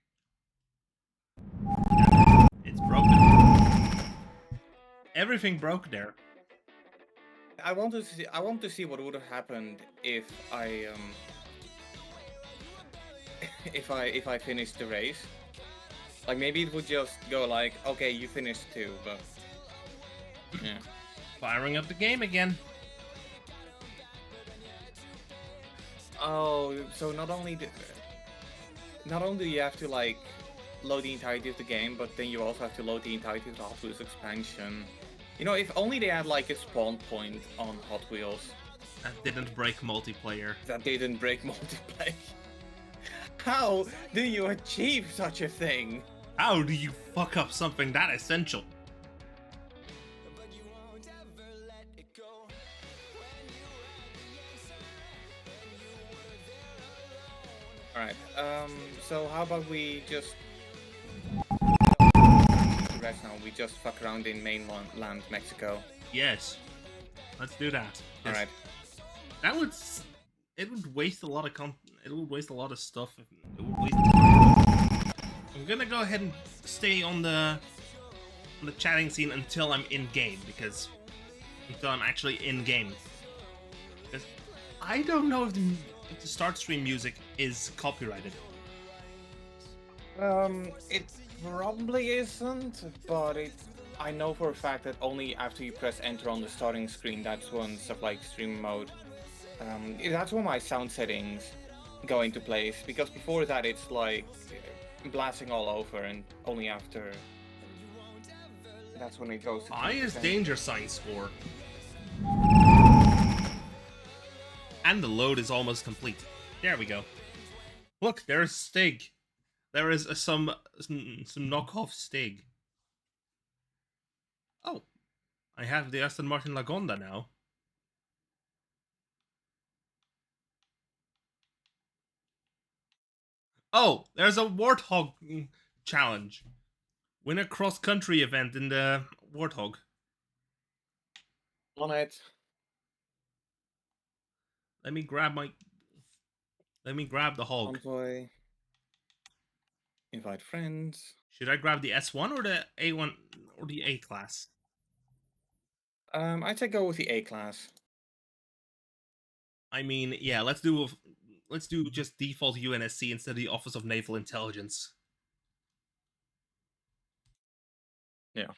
It's broken. Everything broke there. I want to see. I want to see what would have happened if I if I finished the race. Like maybe it would just go like, okay, you finished too, but yeah. Firing up the game again. Oh, so not only do you have to like load the entirety of the game, but then you also have to load the entirety of the Hot Wheels expansion. You know, if only they had like a spawn point on Hot Wheels That didn't break multiplayer. that didn't break multiplayer. How do you achieve such a thing? How do you fuck up something that essential? Alright, so how about we just rest now? We just fuck around in mainland Mexico. Yes. Let's do that. Alright. That would... It would waste a lot of it would waste a lot of stuff. It would waste time. I'm gonna go ahead and stay on the chatting scene until I'm in game, because until I'm actually in game. Because I don't know if the start stream music is copyrighted. It probably isn't, but I know for a fact that only after you press enter on the starting screen, that's when stuff like stream mode, that's when my sound settings go into place, because before that it's like blasting all over, and only after that's when it goes to Highest danger sign score. And the load is almost complete. There we go. Look, there's Stig. There is some knockoff Stig. Oh, I have the Aston Martin Lagonda now. Oh, there's a Warthog challenge. Win a cross-country event in the Warthog. On it. Let me grab the hog. Envoy. Invite friends. Should I grab the S1 or the A1 or the A class? I'd say go with the A class. I mean, yeah, let's do just default UNSC instead of the Office of Naval Intelligence. Yeah.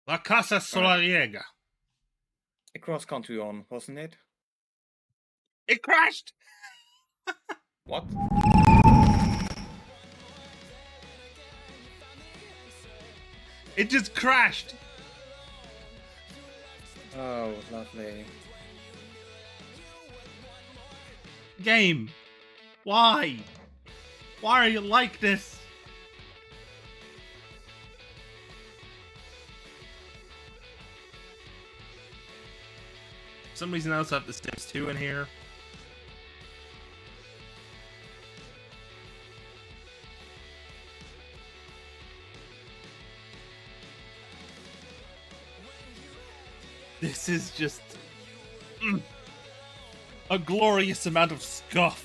La Casa Solariega. A cross country on, wasn't it? It crashed! What? It just crashed! Oh, lovely. Game! Why? Why are you like this? For some reason I also have the Sims 2 in here. This is just... a glorious amount of scuff.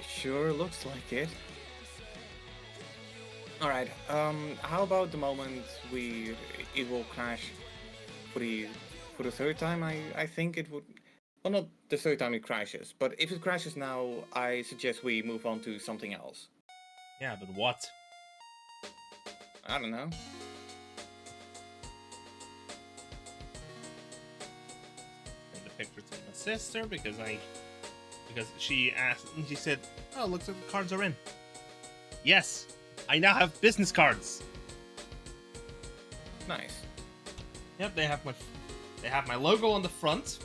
Sure looks like it. Alright, how about the moment it will crash for the third time? I think it would... Well, not the third time it crashes, but if it crashes now, I suggest we move on to something else. Yeah, but what? I don't know. And the picture to my sister because she asked, she said, "Oh, looks like the cards are in." Yes, I now have business cards. Nice. Yep, they have my logo on the front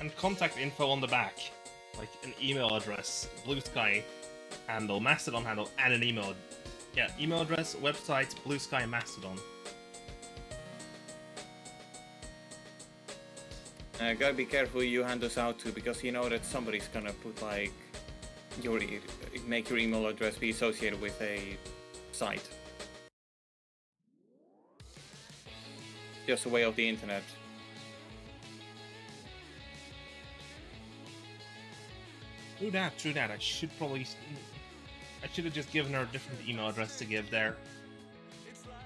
and contact info on the back, like an email address, Blue Sky handle, Mastodon handle, and an email. Yeah, email address, website, Blue Sky, Mastodon. Gotta be careful who you hand those out to, because you know that somebody's gonna put like make your email address be associated with a site. Just a way of the internet. True that, true that. I should have just given her a different email address to give there.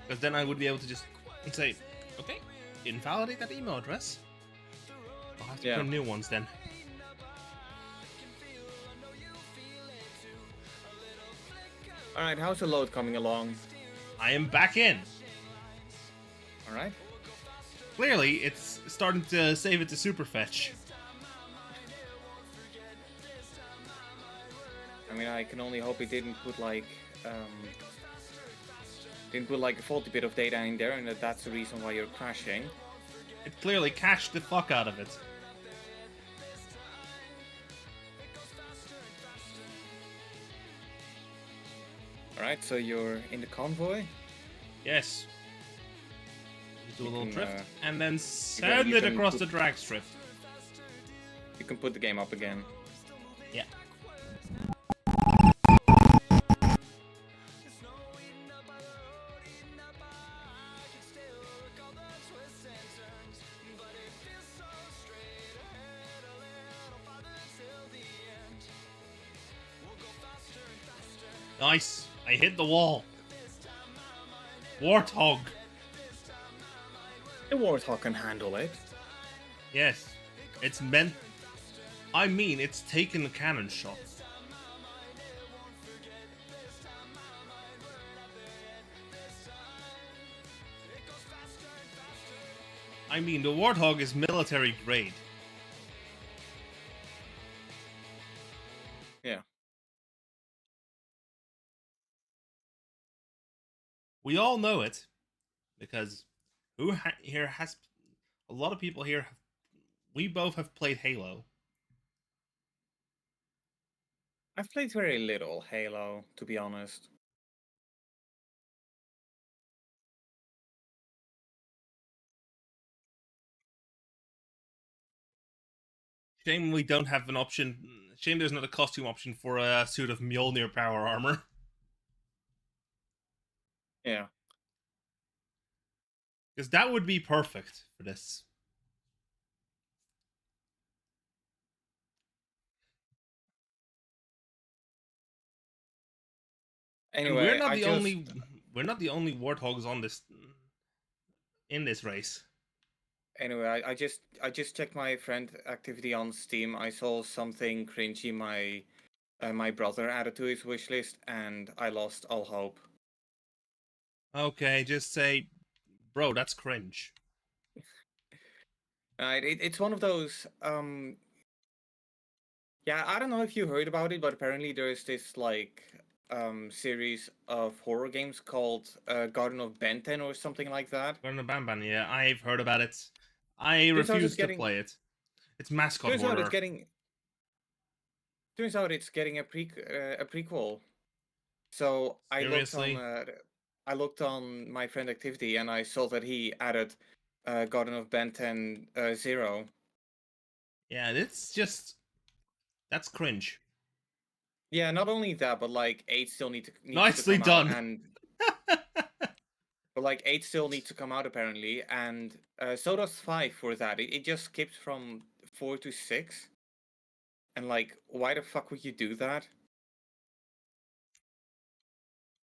Because then I would be able to just say, okay, invalidate that email address. I'll have to put new ones then. Alright, how's the load coming along? I am back in. Alright. Clearly, it's starting to save it to super fetch. I mean, I can only hope it didn't put like a faulty bit of data in there, and that's the reason why you're crashing. It clearly cached the fuck out of it. Alright, so you're in the convoy? Yes. Do a You little can, drift, and then send you it can across put- the drag strip. You can put the game up again. Yeah. Nice. I hit the wall. Warthog. The Warthog can handle it. Yes. It's meant... I mean, it's taken a cannon shot. I mean, the Warthog is military grade. Yeah. We all know it, because here has... A lot of people here... We both have played Halo. I've played very little Halo, to be honest. Shame we don't have an option. Shame there's not a costume option for a suit of Mjolnir power armor. Yeah. Because that would be perfect for this. Anyway, and we're not I the just... only warthogs on this in this race. Anyway, I just checked my friend activity on Steam. I saw something cringy my brother added to his wishlist, and I lost all hope. Okay, just say, bro, that's cringe. It's one of those. Yeah, I don't know if you heard about it, but apparently there's this like series of horror games called Garden of Benten or something like that. Garden of Banban, yeah, I've heard about it. I Turns out refuse it's to getting- play it. It's mascot Turns out horror. it's getting. Turns out it's getting a prequel. So Seriously? I looked on my friend activity and I saw that he added Garden of Benten 0. Yeah, it's just that's cringe. Yeah, not only that, but like 8 still needs Nicely to come done. out, and but like 8 still needs to come out apparently, and so does 5 for that. It just skips from 4 to 6, and like, why the fuck would you do that?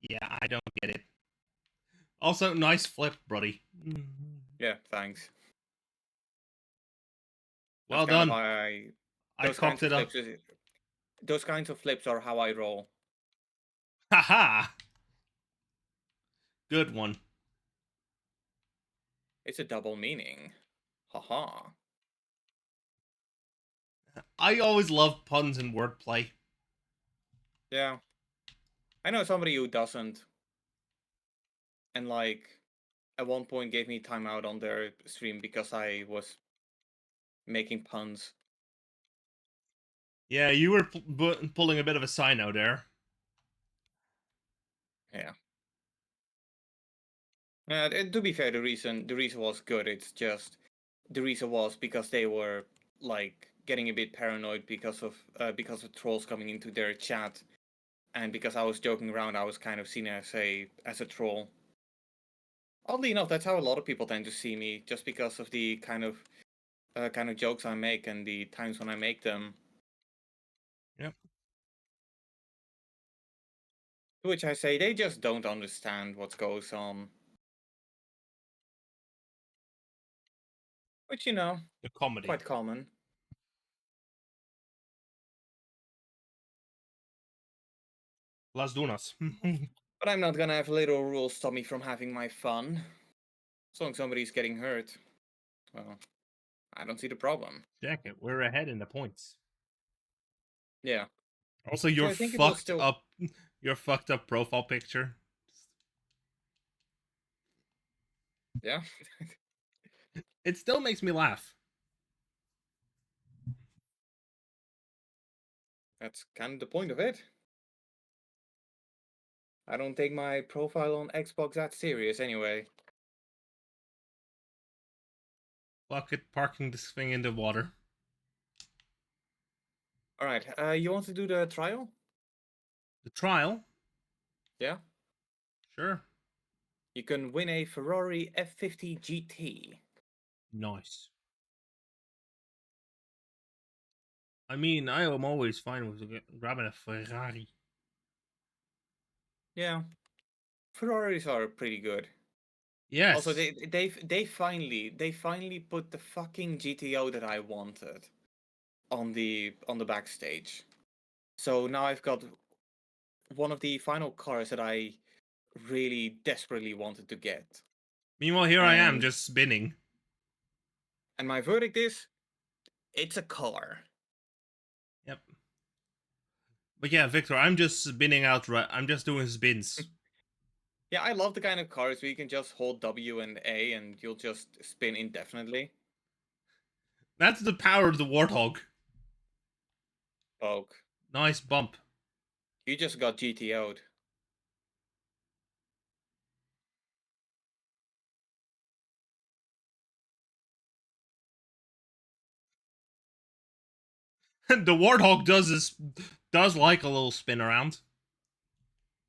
Yeah, I don't get it. Also, nice flip, buddy. Yeah, thanks. Well That's kind of done. how I those kinds cocked of it up. flips. Those kinds of flips are how I roll. Haha. Good one. It's a double meaning. Haha. I always love puns and wordplay. Yeah. I know somebody who doesn't. And like, at one point gave me timeout on their stream because I was making puns. Yeah, you were pulling a bit of a sino there. Yeah. To be fair, the reason was good. It's just the reason was because they were like getting a bit paranoid because of trolls coming into their chat, and because I was joking around, I was kind of seen as a troll. Oddly enough, that's how a lot of people tend to see me, just because of the kind of jokes I make and the times when I make them. Yep. To which I say they just don't understand what goes on. Which, you know, The comedy. quite common. Las Dunas. But I'm not gonna have little rules stop me from having my fun. As long as somebody's getting hurt, well, I don't see the problem. Check it. We're ahead in the points. Yeah. Also, So your I think it will fucked still... up, your fucked up profile picture. Yeah. It still makes me laugh. That's kind of the point of it. I don't take my profile on Xbox that serious anyway. Fuck it, parking this thing in the water. Alright, you want to do the trial? The trial? Yeah? Sure. You can win a Ferrari F50 GT. Nice. I mean, I am always fine with grabbing a Ferrari. Yeah. Ferraris are pretty good. Yes. Also, they finally put the fucking GTO that I wanted on the backstage. So now I've got one of the final cars that I really desperately wanted to get. Meanwhile, here I am And- just spinning. And my verdict is, it's a car. Yep. But yeah, Victor, I'm just spinning out. I'm just doing spins. Yeah, I love the kind of cars where you can just hold W and A and you'll just spin indefinitely. That's the power of the Warthog. Poke. Nice bump. You just got GTO'd. The Warthog does like a little spin around.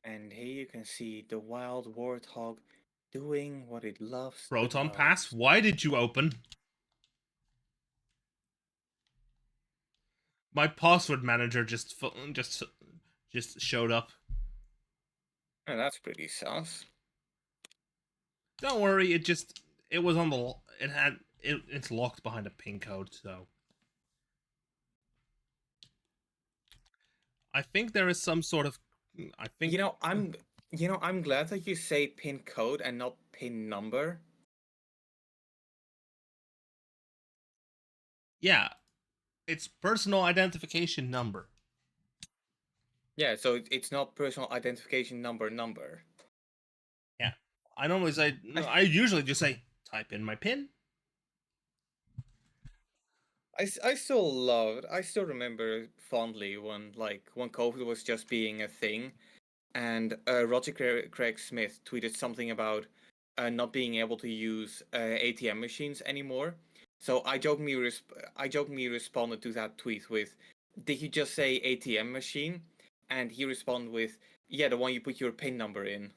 And here you can see the wild warthog doing what it loves. Proton the pass. most. Why did you open? My password manager just showed up. Oh, that's pretty sus. Don't worry, it was on the it's locked behind a pin code, so I think there is some sort of I think I'm glad that you say pin code and not pin number. yeah, it's personal identification number. Yeah, so it's not personal identification number. Yeah, I usually just say type in my pin. I still remember fondly when COVID was just being a thing, and Roger Craig Smith tweeted something about not being able to use ATM machines anymore. So I jokingly responded to that tweet with, "Did you just say ATM machine?" And he responded with, "Yeah, the one you put your PIN number in."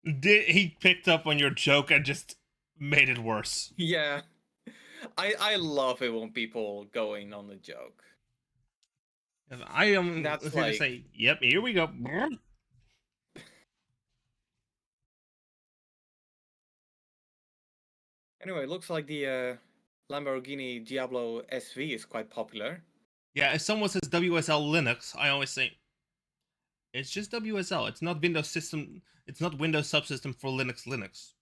He picked up on your joke and just made it worse. Yeah, I love it when people go in on the joke. I am That's here to like- say, yep, here we go. Anyway, it looks like the Lamborghini Diablo SV is quite popular. Yeah, if someone says WSL Linux, I always say it's just WSL. It's not Windows system. It's not Windows subsystem for Linux.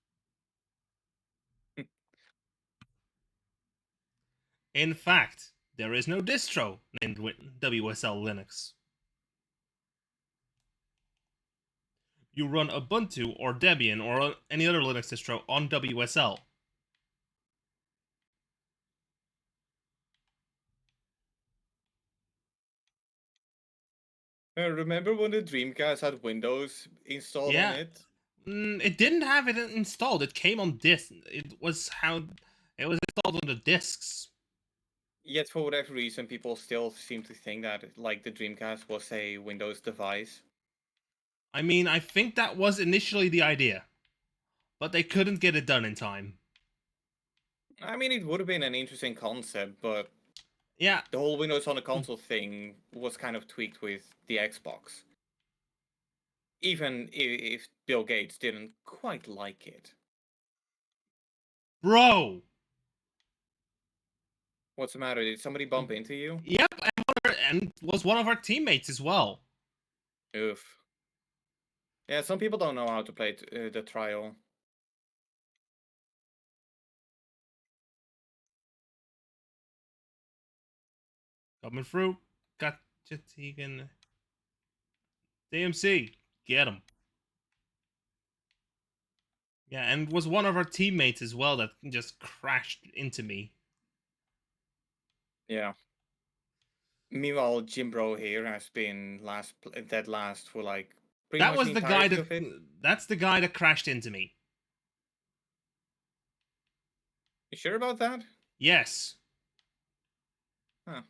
In fact, there is no distro named WSL Linux. You run Ubuntu or Debian or any other Linux distro on WSL. Remember when the Dreamcast had Windows installed on it? It didn't have it installed. It came on disk. It was installed on the discs. Yet for whatever reason, people still seem to think that like the Dreamcast was a Windows device. I mean, I think that was initially the idea, but they couldn't get it done in time. I mean, it would have been an interesting concept, but Yeah, the whole Windows on the console thing was kind of tweaked with the Xbox. Even if Bill Gates didn't quite like it. bro. What's the matter? Did somebody bump into you? Yep, and was one of our teammates as well. Oof. Yeah, some people don't know how to play the trial. Coming through. Gotcha, Tegan. DMC. Get him. Yeah, and was one of our teammates as well that just crashed into me. Yeah. Meanwhile, Jimbro here has been dead last for like pretty That much was the the guy entirety that. of it. That's the guy that crashed into me. You sure about that? Yes. Huh.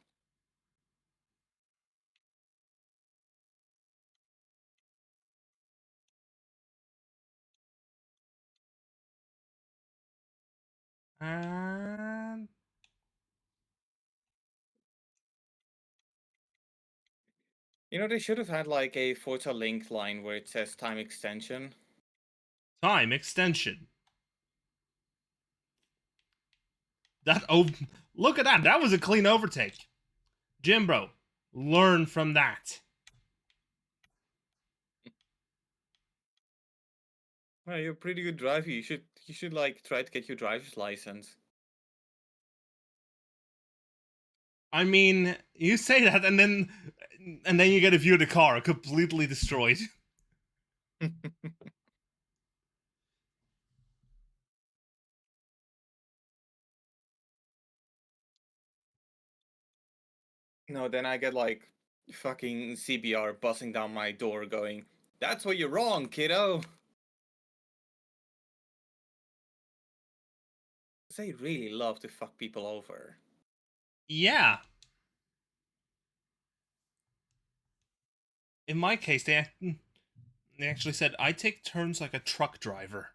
And You know, they should have had like a Forza Link line where it says time extension. time extension. That look at that. That was a clean overtake. Jimbro, learn from that. Well, you're a pretty good driver. You should like try to get your driver's license. I mean, you say that and then you get a view of the car completely destroyed. No, then I get like fucking CBR buzzing down my door going, "That's where you're wrong, kiddo." They really love to fuck people over. Yeah. In my case, they actually said I take turns like a truck driver.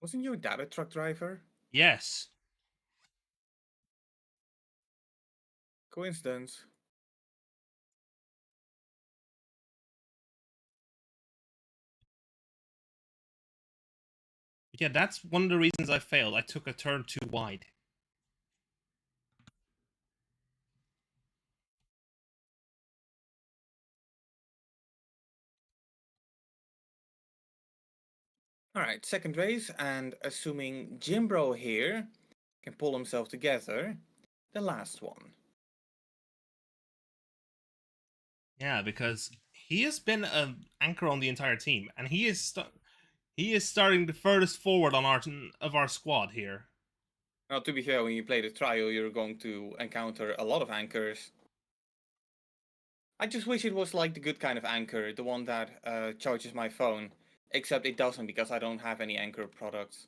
Wasn't your dad a truck driver? Yes. Coincidence. Yeah, that's one of the reasons I failed. I took a turn too wide. Alright, second race, and assuming Jimbro here can pull himself together, the last one. Yeah, because he has been an anchor on the entire team, and he is starting the furthest forward on our squad here. Now, to be fair, when you play the trial, you're going to encounter a lot of anchors. I just wish it was like the good kind of anchor, the one that charges my phone. Except it doesn't because I don't have any anchor products.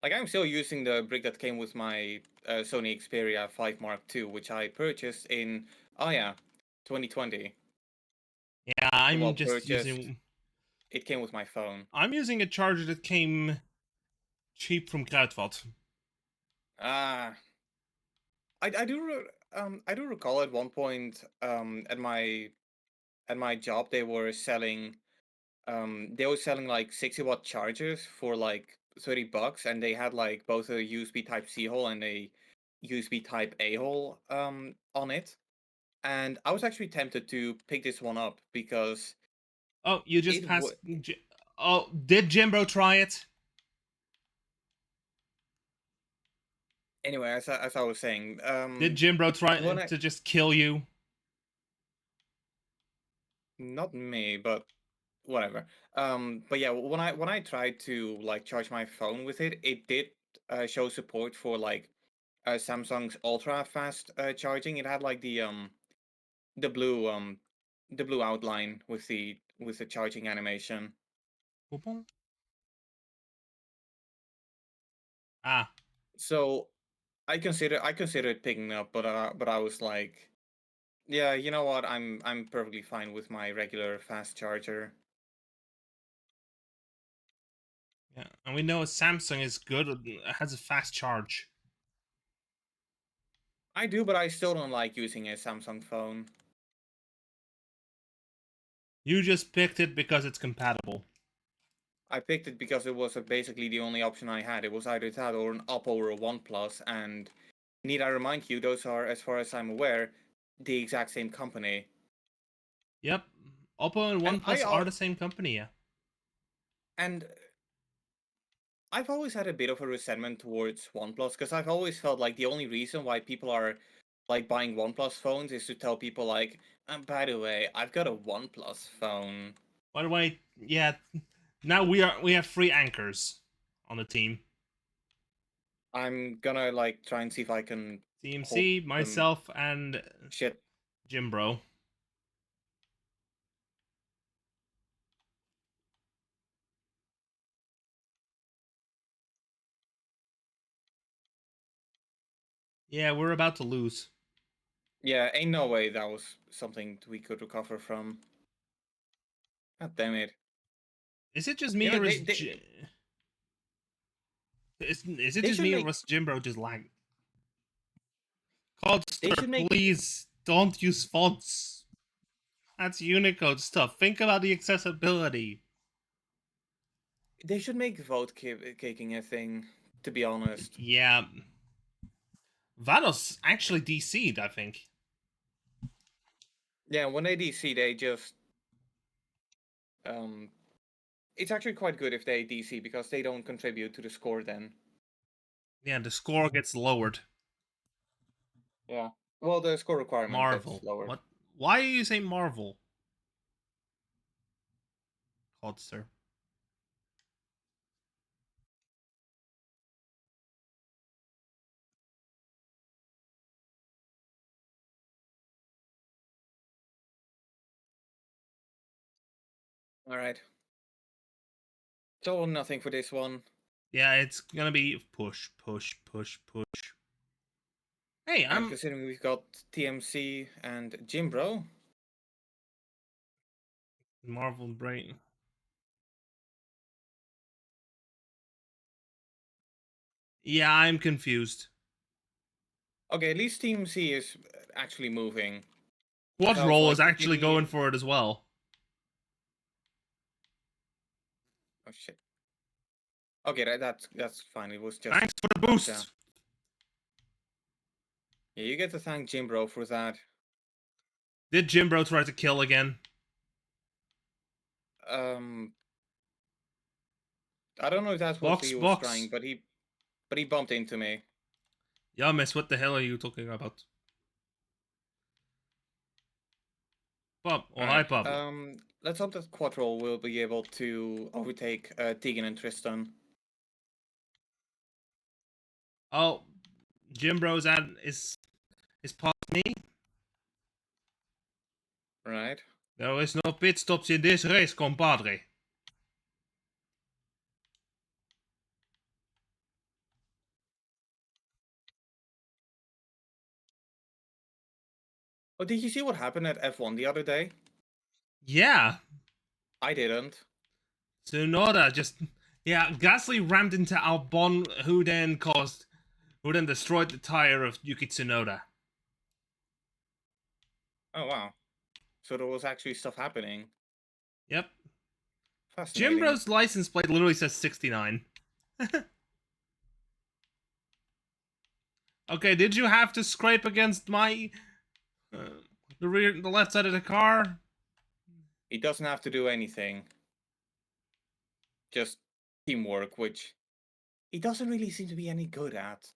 Like, I'm still using the brick that came with my Sony Xperia 5 Mark II, which I purchased in, 2020. Yeah, I'm Well, just purchased. using. It came with my phone. I'm using a charger that came cheap from Kruidvat. Ah, I do recall at one point at my job they were selling like 60-watt chargers for like $30, and they had like both a USB Type C hole and a USB Type A hole on it. And I was actually tempted to pick this one up because Oh, you just it passed. would. Oh, did Jimbro try it? Anyway, as I was saying, Did Jimbro try when I to just kill you? not me, but whatever. But yeah, when I tried to like charge my phone with it, it did show support for like Samsung's ultra fast charging. It had like the blue outline with the with the charging animation. Boom. Ah, So I considered picking up, but I was like, yeah, you know what? I'm perfectly fine with my regular fast charger. yeah. And we know Samsung is good, has a fast charge. I do, but I still don't like using a Samsung phone. You just picked it because it's compatible. I picked it because it was basically the only option I had. It was either that or an Oppo or a OnePlus, and need I remind you, those are, as far as I'm aware, the exact same company. Yep. Oppo and And OnePlus are the same company, yeah. and I've always had a bit of a resentment towards OnePlus because I've always felt like the only reason why people are like buying OnePlus phones is to tell people like, by the way, I've got a OnePlus phone. By the way, yeah, now we have 3 anchors on the team. I'm gonna like try and see if I can hold CMC, them. myself, and Shit. Jim Bro. Yeah, we're about to lose. Yeah, ain't no way that was something we could recover from. God damn it. Is it just me, You know, or is it they just should me, or make was Jim Bro just lag? Codster, they should make please don't use fonts. That's Unicode stuff. Think about the accessibility. they should make vote caking a thing, to be honest. Yeah. Vados actually DC'd, I think. Yeah, when they DC, they just um it's actually quite good if they DC because they don't contribute to the score then. Yeah, the score gets lowered. Yeah. Well, the score requirement gets Marvel. lowered. What? Why are you saying Marvel? Codster. Alright. It's all or nothing for this one. Yeah, it's gonna be push, push, push, push. Hey, And considering we've got TMC and Jimbro. Marvel Brain. Yeah, I'm confused. Okay, at least TMC is actually moving. Quad I was Roll is like, actually really. going for it as well. Oh shit. Okay, that's fine. It was just Thanks for the gotcha. boost. Yeah, you get to thank Jimbro for that. Did Jimbro try to kill again? Um, I don't know if that's what Box, he was box. trying, but he bumped into me. Yeah, miss, what the hell are you talking about? Bob, oh hi, Alright, Pablo. let's hope that Quattro will be able to overtake Tegan and Tristan. Oh, Jimbro's is past me. Right. There is no pit stops in this race, compadre. Oh, did you see what happened at F1 the other day? Yeah, I didn't. Tsunoda just... Yeah, Gasly rammed into Albon, who then destroyed the tire of Yuki Tsunoda. Oh, wow. So there was actually stuff happening. Yep. Fascinating. Jimbro's license plate literally says 69. Okay, did you have to scrape against my... the left side of the car? He doesn't have to do anything. Just teamwork, which he doesn't really seem to be any good at.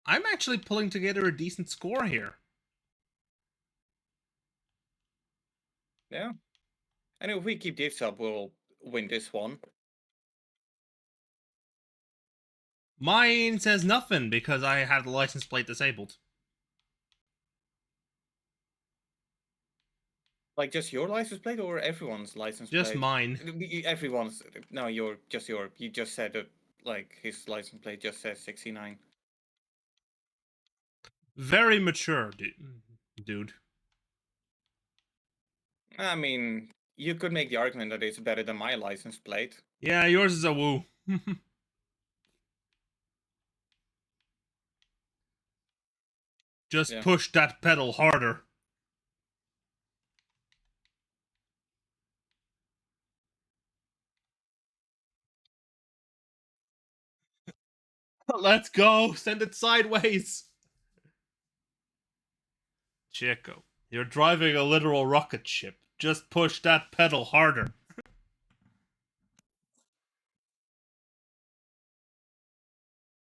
I'm actually pulling together a decent score here. Yeah. And if we keep this up, we'll win this one. Mine says nothing because I have the license plate disabled. Like just your license plate or everyone's license Just plate? mine. Everyone's. No, your. You just said that like his license plate just says 69. Very mature, dude. I mean, you could make the argument that it's better than my license plate. Yeah, yours is a woo. Just Yeah. push that pedal harder. Let's go. Send it sideways. Chico, you're driving a literal rocket ship. Just push that pedal harder.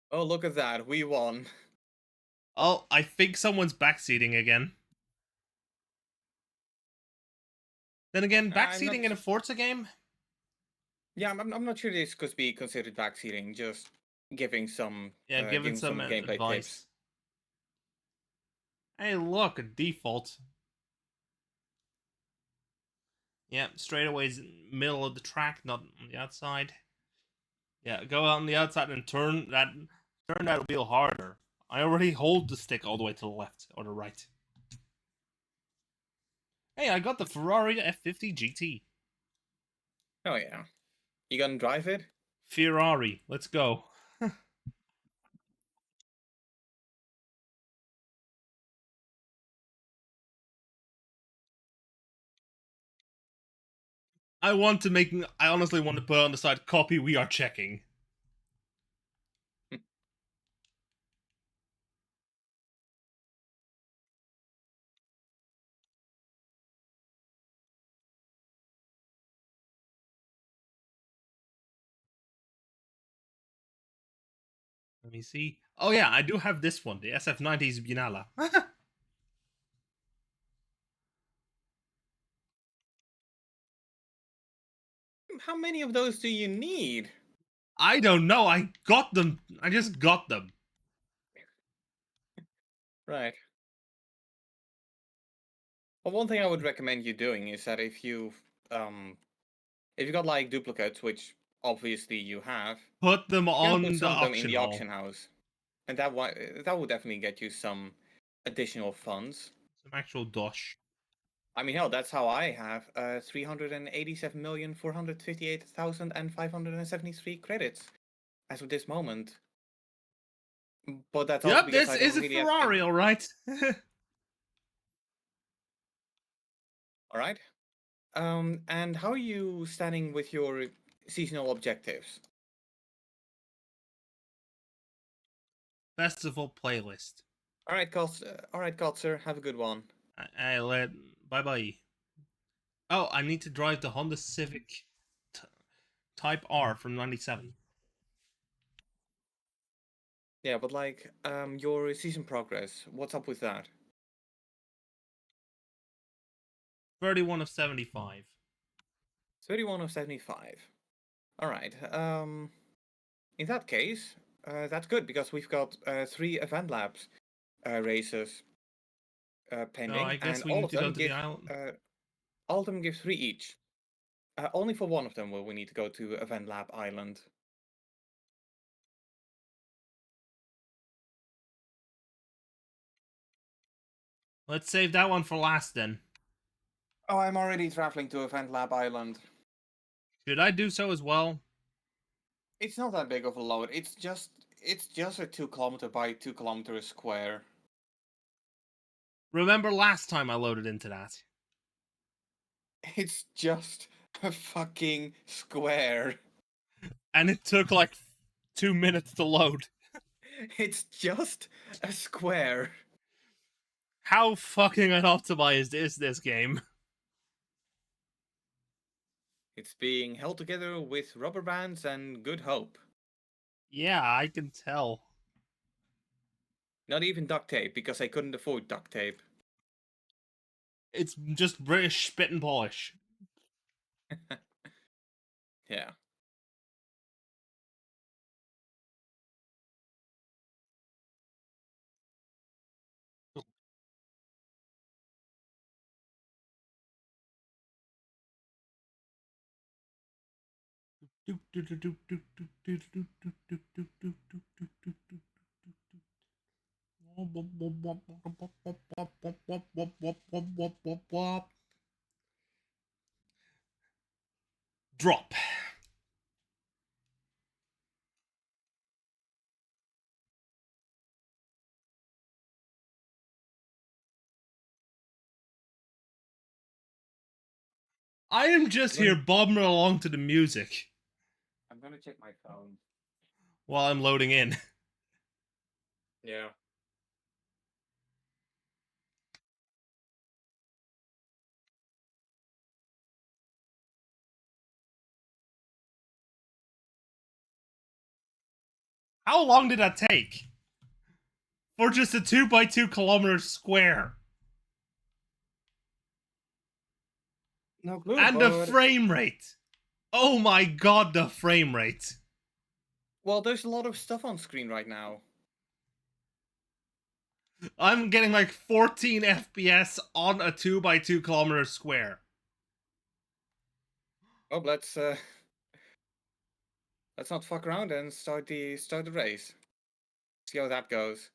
Oh, look at that. We won. Oh, I think someone's backseating again. Then again, I'm not. backseating in a Forza game? Yeah, I'm not sure this could be considered backseating. Just giving some Yeah, giving giving some some gameplay tips. advice. Hey, look, a default. Yeah, straightaway's middle of the track, not on the outside. Yeah, go out on the outside and turn that wheel harder. I already hold the stick all the way to the left or the right. Hey, I got the Ferrari F50 GT. Oh yeah. You gonna drive it? Ferrari, let's go. I honestly want to put on the side, copy, we are checking. Let me see. Oh yeah, I do have this one, the SF90's Binala. How many of those do you need? I don't know, I got them. I just got them. Right. Well, one thing I would recommend you doing is that if you got like duplicates, which obviously you have, Put them you can put on the some of them in auction the hall. auction house, and that would definitely get you some additional funds. Some actual dosh. I mean, hell, that's how I have 387,458,573 credits as of this moment. But that's also Yep, because this I is don't a really have Ferrari, any. alright. All right. And how are you standing with your seasonal objectives? Festival playlist. All right, Kotzer, have a good one. Bye bye. Oh, I need to drive the Honda Civic Type R from '97. Yeah, but like, your season progress, what's up with that? 31 of 75. 31 of 75. All right. In that case, that's good because we've got 3 Event Labs races So I pending, guess and we need to go to the island. all of them give 3 each. Only for one of them will we need to go to Event Lab Island. Let's save that one for last then. Oh, I'm already traveling to Event Lab Island. Should I do so as well? It's not that big of a load. It's just a 2 kilometer by 2 kilometer square. Remember last time I loaded into that? It's just a fucking square. And it took like 2 minutes to load. It's just a square. How fucking unoptimized is this game? It's being held together with rubber bands and good hope. Yeah, I can tell. Not even duct tape, because I couldn't afford duct tape. It's just British spit and polish. Yeah. Drop. I am just here bobbing along to the music I'm gonna check my phone. while I'm loading in. Yeah. How long did that take? For just a 2x2 kilometer square. No clue. And the but... frame rate. Oh my god, the frame rate. Well, there's a lot of stuff on screen right now. I'm getting like 14 FPS on a 2x2 kilometer square. Oh, let's not fuck around and start the race. See how that goes.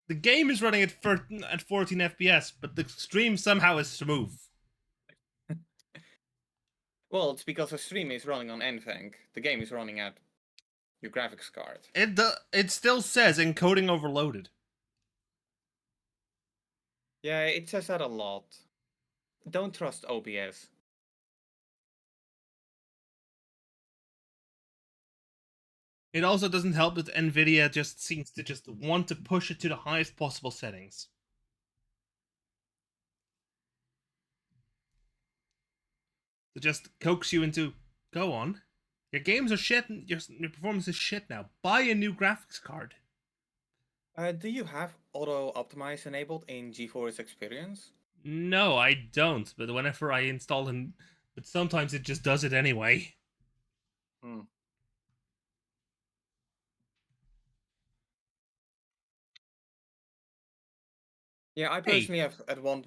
The game is running at 14 FPS, but the stream somehow is smooth. Well, it's because the stream is running on NVENC. The game is running at your graphics card. It still says encoding overloaded. Yeah, it says that a lot. Don't trust OBS. It also doesn't help that Nvidia just seems to just want to push it to the highest possible settings. To just coax you into, go on. Your games are shit, and your performance is shit now. Buy a new graphics card. Do you have auto optimize enabled in GeForce Experience? No, I don't, but whenever I install it, but sometimes it just does it anyway. Yeah, I personally have at one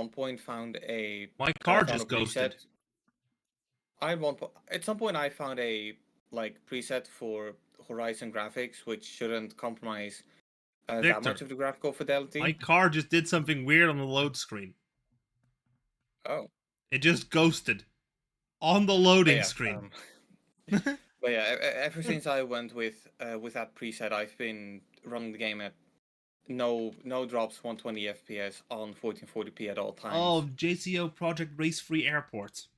point found a My car found just a preset. ghosted. At some point I found a preset for Horizon graphics, which shouldn't compromise that much of the graphical fidelity. My car just did something weird on the load screen. Oh. It just ghosted on the loading screen. But yeah, ever since I went with that preset, I've been running the game at no drops, 120 FPS on 1440p at all times. Oh, JCO Project Race Free Airport.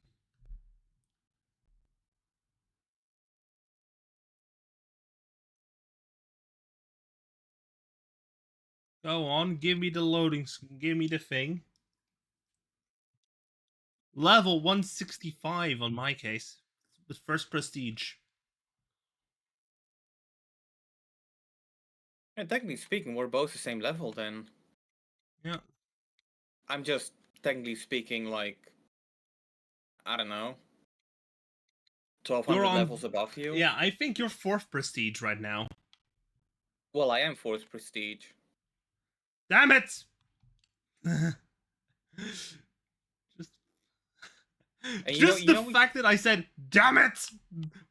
Go on, give me the loading, give me the thing. Level 165 on my case. With first prestige. And technically speaking, we're both the same level then. Yeah. I'm just technically speaking like, I don't know, 1200 levels above you. Yeah, I think you're 4th prestige right now. Well, I am 4th prestige. Damn it! Just the fact that I said "damn it"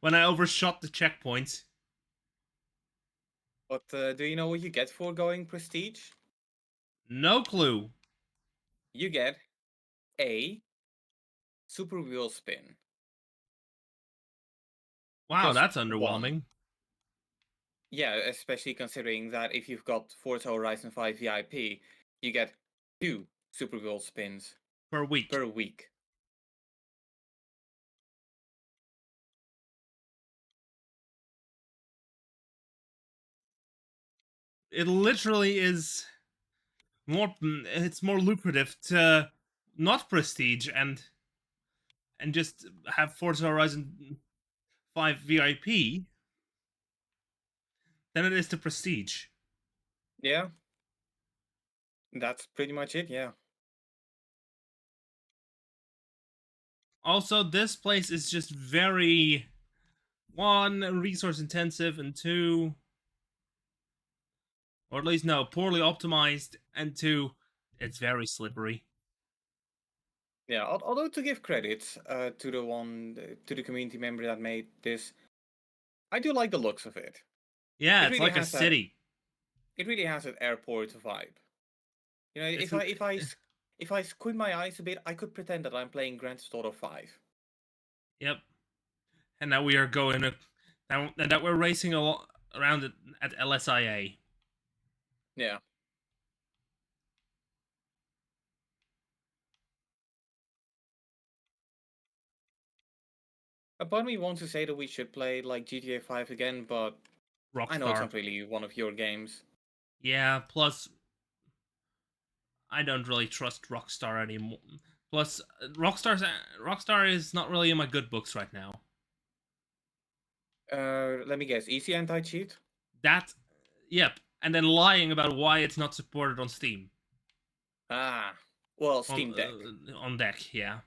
when I overshot the checkpoint. But do you know what you get for going prestige? No clue. You get a super wheel spin. Wow, that's underwhelming. One. Yeah, especially considering that if you've got Forza Horizon 5 VIP, you get 2 super wheel spins per week. It literally is more. It's more lucrative to not prestige and just have Forza Horizon 5 VIP than it is to prestige. Yeah. That's pretty much it, yeah. Also, this place is just very, 1, resource intensive, and 2, or at least no, poorly optimized, and 2, it's very slippery. Yeah, although to give credit to the community member that made this, I do like the looks of it. Yeah, It it's really like a has that. city. It really has that airport vibe. You know, It's if I squint my eyes a bit, I could pretend that I'm playing Grand Theft Auto 5. yep. And now we are going now that we're racing around it at LSIA. Yeah. A part of me wants to say that we should play like GTA 5 again, but I know it's Rockstar. not really one of your games. Yeah, plus I don't really trust Rockstar anymore. Plus Rockstar is not really in my good books right now. Let me guess. Easy anti-cheat? That yep, and then lying about why it's not supported on Steam. Ah, well, Steam Deck. On deck, yeah.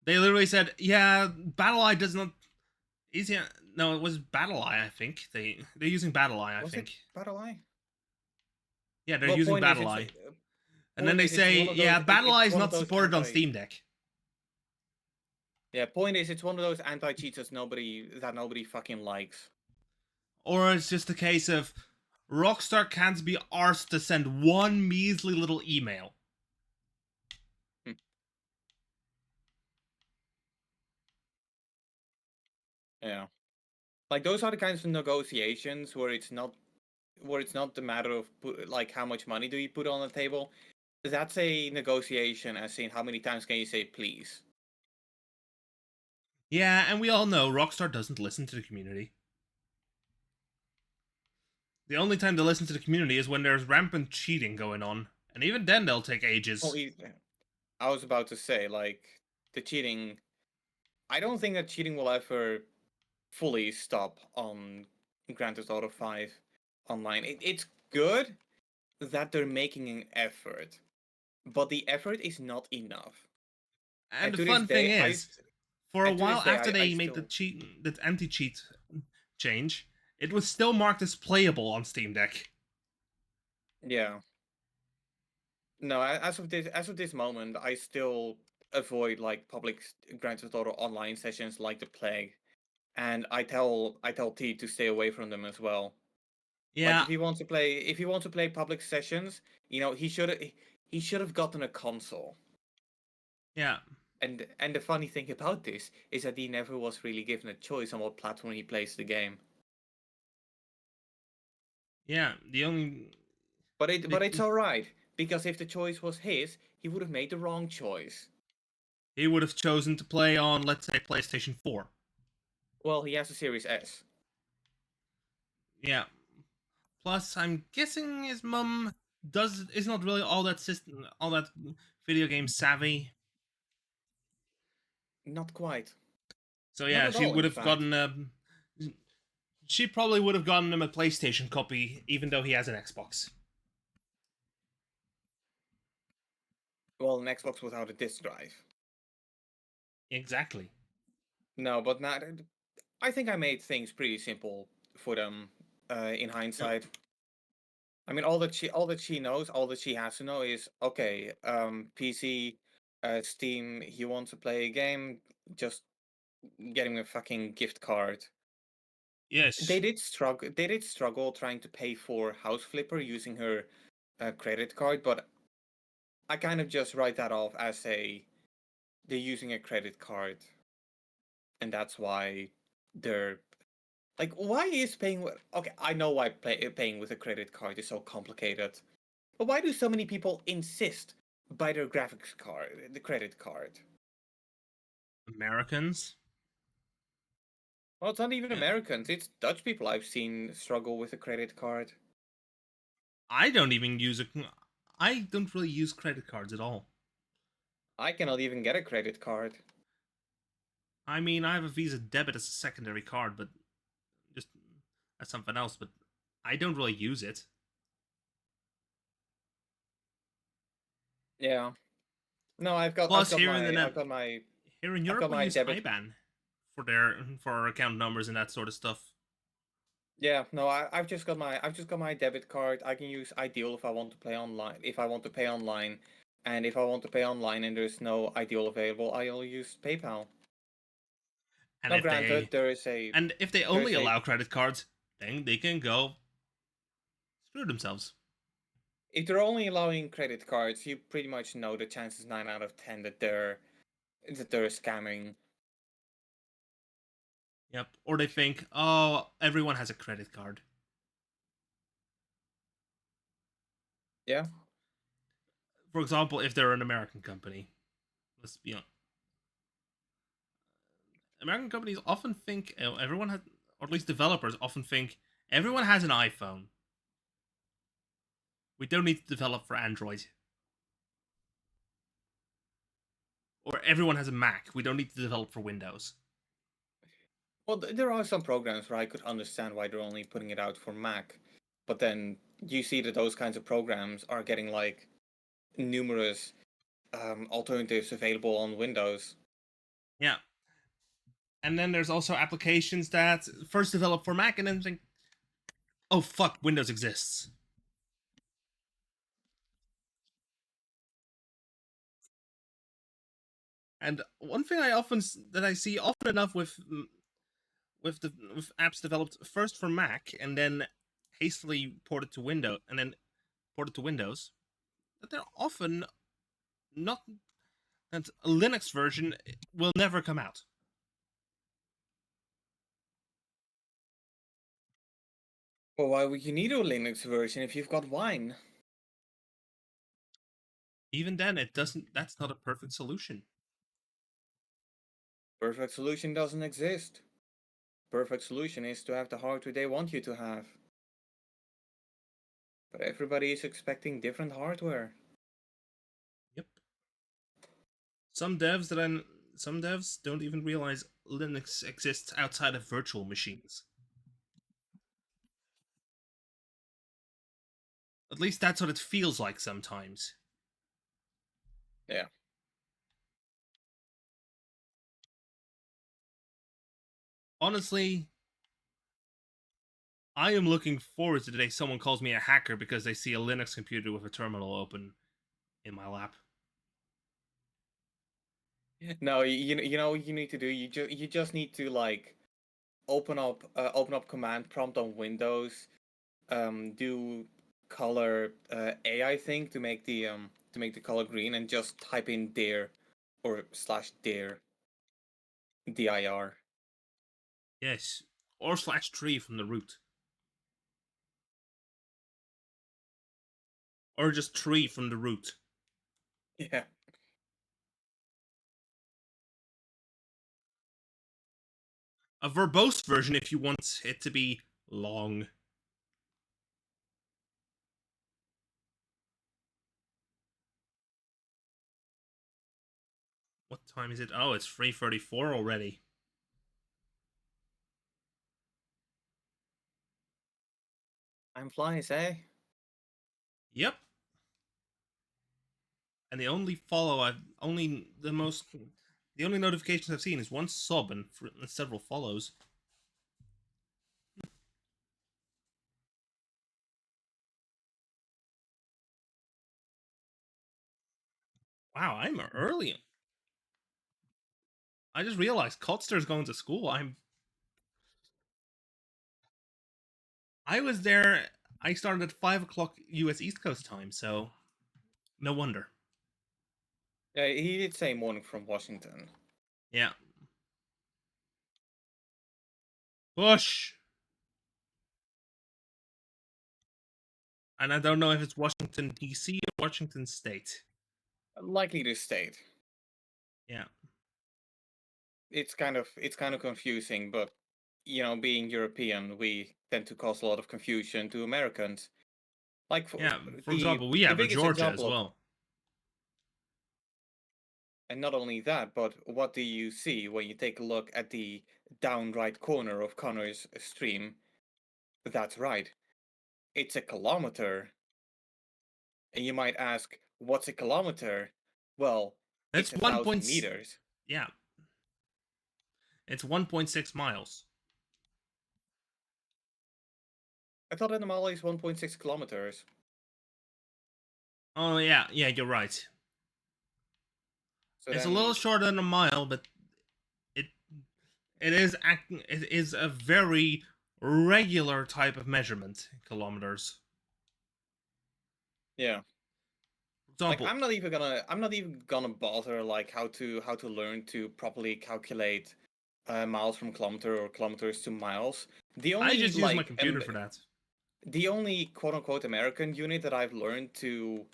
They literally said, "Yeah, BattleEye does not easy." No, it was BattleEye. I think they're using BattleEye. I Was it think. BattleEye? Yeah, they're Well, using point is, BattleEye. And then they it's say, one of those. "Yeah, BattleEye It's is one of not those supported on Steam Deck." Yeah, point is, it's one of those anti-cheats that nobody fucking likes. Or it's just a case of Rockstar can't be arsed to send one measly little email. Hmm. Yeah, like those are the kinds of negotiations where it's not the matter of like how much money do you put on the table. That's a negotiation, as in how many times can you say please. Yeah, and we all know Rockstar doesn't listen to the community. The only time they listen to the community is when there's rampant cheating going on, and even then they'll take ages. Well, I was about to say, like, the cheating. I don't think that cheating will ever fully stop on Grand Theft Auto 5 online. It's good that they're making an effort, but the effort is not enough. And And the to this fun thing day, is, for a and to while this day, after I they made still the anti-cheat change, it was still marked as playable on Steam Deck. yeah. No, as of this moment, I still avoid like public Grand Theft Auto online sessions like the plague, and I tell T to stay away from them as well. Like Yeah, if he wants to play public sessions, you know, he should have gotten a console. yeah, And the funny thing about this is that he never was really given a choice on what platform he plays the game. yeah. The only But it's all right because if the choice was his, he would have made the wrong choice. he would have chosen to play on, let's say, PlayStation 4. Well, he has a Series S. Yeah. Plus, I'm guessing his mum is not really all that video game savvy. Not quite. So Not yeah, at all, in fact. she probably would have gotten him a PlayStation copy, even though he has an Xbox. Well, an Xbox without a disc drive. Exactly. No, but not. I think I made things pretty simple for them. In hindsight, I mean, all that she knows, all that she has to know is okay. PC, Steam. He wants to play a game. Just get him a fucking gift card. Yes. They did struggle trying to pay for House Flipper using her credit card, but I kind of just write that off as they're using a credit card, and that's why they're like, why is paying with? Okay, I know why paying with a credit card is so complicated, but why do so many people insist by their graphics card, the credit card? Americans. Well, it's not even Yeah. Americans; it's Dutch people I've seen struggle with a credit card. I don't even use a. I don't really use credit cards at all. I cannot even get a credit card. I mean, I have a Visa debit as a secondary card, but just as something else. But I don't really use it. Yeah. No, Plus, here in the net, here in I've Europe, got we my use debit. IBAN for our account numbers and that sort of stuff. Yeah, no, I've just got my debit card. I can use Ideal if I want to play online. If I want to pay online, And if I want to pay online and there's no ideal available, I'll use PayPal. And Now, if granted, they only allow credit cards, then they can go screw themselves. if they're only allowing credit cards, you pretty much know the chances 9 out of 10 that they're scamming. Yep. Or they think, oh, everyone has a credit card. Yeah. For example, if they're an American company, let's be honest. American companies often think everyone has, or at least developers often think everyone has an iPhone. We don't need to develop for Android. Or everyone has a Mac. We don't need to develop for Windows. Well, there are some programs where I could understand why they're only putting it out for Mac, but then you see that those kinds of programs are getting like numerous alternatives available on Windows. Yeah. And then there's also applications that first develop for Mac and then think, oh fuck, Windows exists. And one thing I see often enough with apps developed first for Mac and then hastily ported to Windows, that they're often not that a Linux version will never come out. Well, why would you need a Linux version if you've got Wine? Even then, it doesn't. That's not a perfect solution. Perfect solution doesn't exist. Perfect solution is to have the hardware they want you to have. But everybody is expecting different hardware. Yep. Some devs don't even realize Linux exists outside of virtual machines. At least that's what it feels like sometimes. Yeah. Honestly, I am looking forward to the day someone calls me a hacker because they see a Linux computer with a terminal open in my lap. No, you know what you need to do. You just need to like open up command prompt on Windows, do color AI thing to make the color green, and just type in dir or /dir dir. Yes, or /tree from the root, or just tree from the root. Yeah. A verbose version if you want it to be long. What time is it? Oh, it's 3:34 already. I'm flies, eh? Yep. And the only follow I've only the only notifications I've seen is one sub and several follows. Wow, I'm early. I just realized Kotster's going to school. I was there. I started at 5 o'clock U.S. East Coast time, so no wonder. Yeah, he did say morning from Washington. Yeah. Bush. And I don't know if it's Washington D.C. or Washington State. Likely to state. Yeah. It's kind of confusing, but you know, being European, we tend to cause a lot of confusion to Americans. Like Yeah. For the example, we have a biggest Georgia as example of, well. and not only that, but what do you see when you take a look at the down right corner of Connor's stream? That's right. It's a kilometer. And you might ask, what's a kilometer? Well, That's it's 1,000 meters. Yeah. It's 1.6 miles. I thought an mile is 1.6 kilometers. Oh yeah, you're right. So It's a then, little shorter than a mile, but it it is a very regular type of measurement in kilometers. yeah. For Like example, I'm not even gonna bother like how to learn to properly calculate miles from kilometer or kilometers to miles. The I only just use my computer for that. the only quote unquote American unit that I've learned to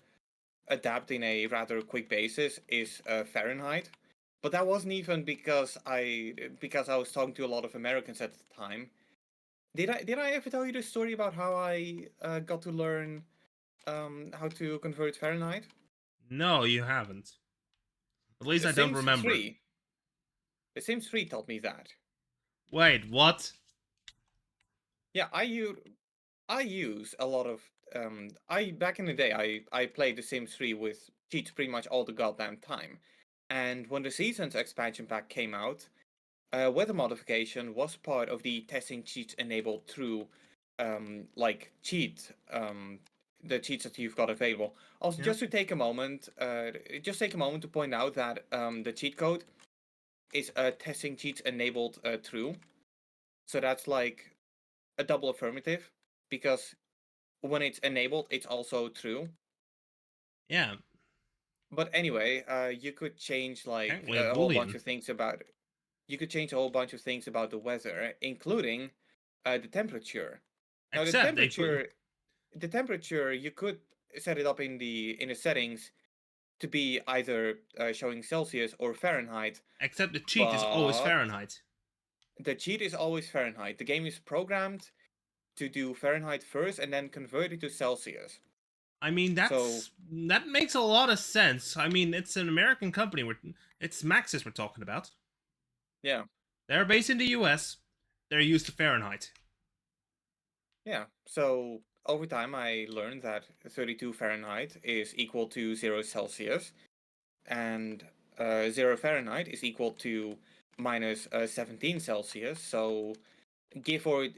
adapt in a rather quick basis is Fahrenheit. But that wasn't even because I was talking to a lot of Americans at the time. Did I ever tell you the story about how I got to learn how to convert Fahrenheit? No, you haven't. At least The I don't Sims remember. 3. The Sims 3 taught me that. Wait, what? Yeah, I use a lot of I back in the day I played The Sims 3 with cheats pretty much all the goddamn time. And when the Seasons expansion pack came out, weather modification was part of the testing cheats enabled through like the cheats that you've got available. Also, Yeah. just to take a moment, to point out that the cheat code is testing cheats enabled true. So that's like a double affirmative because when it's enabled, it's also true. Yeah. But anyway, you could change like Technically a a whole bunch boolean. of things about it. You could change a whole bunch of things about the weather, including the temperature. Now, Except they put. the temperature, you could set it up in the settings to be either showing Celsius or Fahrenheit, Except the cheat is always but Fahrenheit. the cheat is always Fahrenheit. The game is programmed to do Fahrenheit first and then convert it to Celsius. I mean, So that makes a lot of sense. I mean, it's an American company. It's Maxis we're talking about. yeah, They're based in the U.S. They're used to Fahrenheit. yeah. So over time, I learned that 32 Fahrenheit is equal to 0 Celsius, and 0 Fahrenheit is equal to minus 17 Celsius. So give or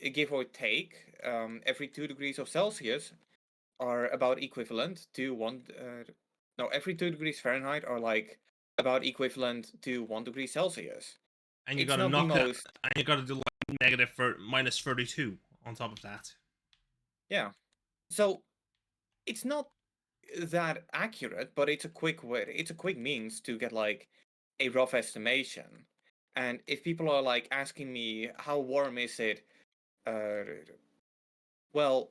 take, every 2 degrees of Celsius are about equivalent to one. No, every 2 degrees Fahrenheit are like about equivalent to 1 degree Celsius. And you It's gotta not the knock that, most. and you gotta do like negative for minus 32 on top of that. Yeah. So it's not that accurate, but it's a quick way. It's a quick means to get like a rough estimation. And if people are like asking me how warm is it, uh, well,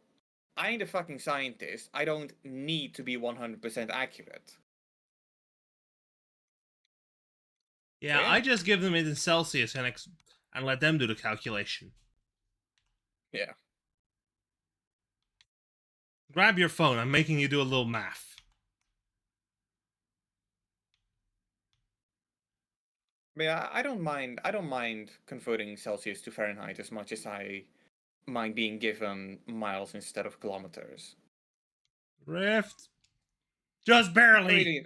I ain't a fucking scientist. I don't need to be 100% accurate. So Yeah, yeah, I just give them it in Celsius and let them do the calculation. yeah. Grab your phone. I'm making you do a little math. But yeah, I don't mind. I don't mind converting Celsius to Fahrenheit as much as I mind being given miles instead of kilometers. Rift. Just I barely. really.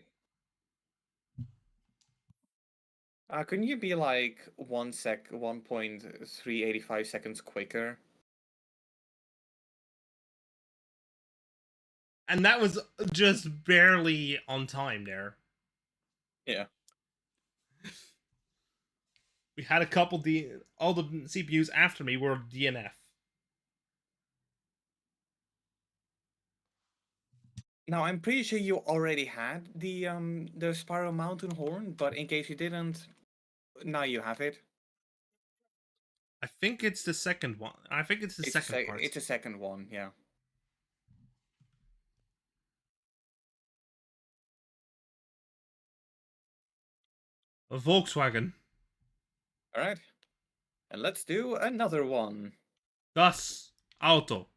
Couldn't you be like 1.385 seconds quicker? And that was just barely on time there. Yeah. We had a couple all the CPUs after me were DNF. Now I'm pretty sure you already had the Spiral Mountain Horn, but in case you didn't, now you have it. I think it's the second one. I think it's the second part. It's a second one, yeah. A Volkswagen. All right, and let's do another one. Das Auto.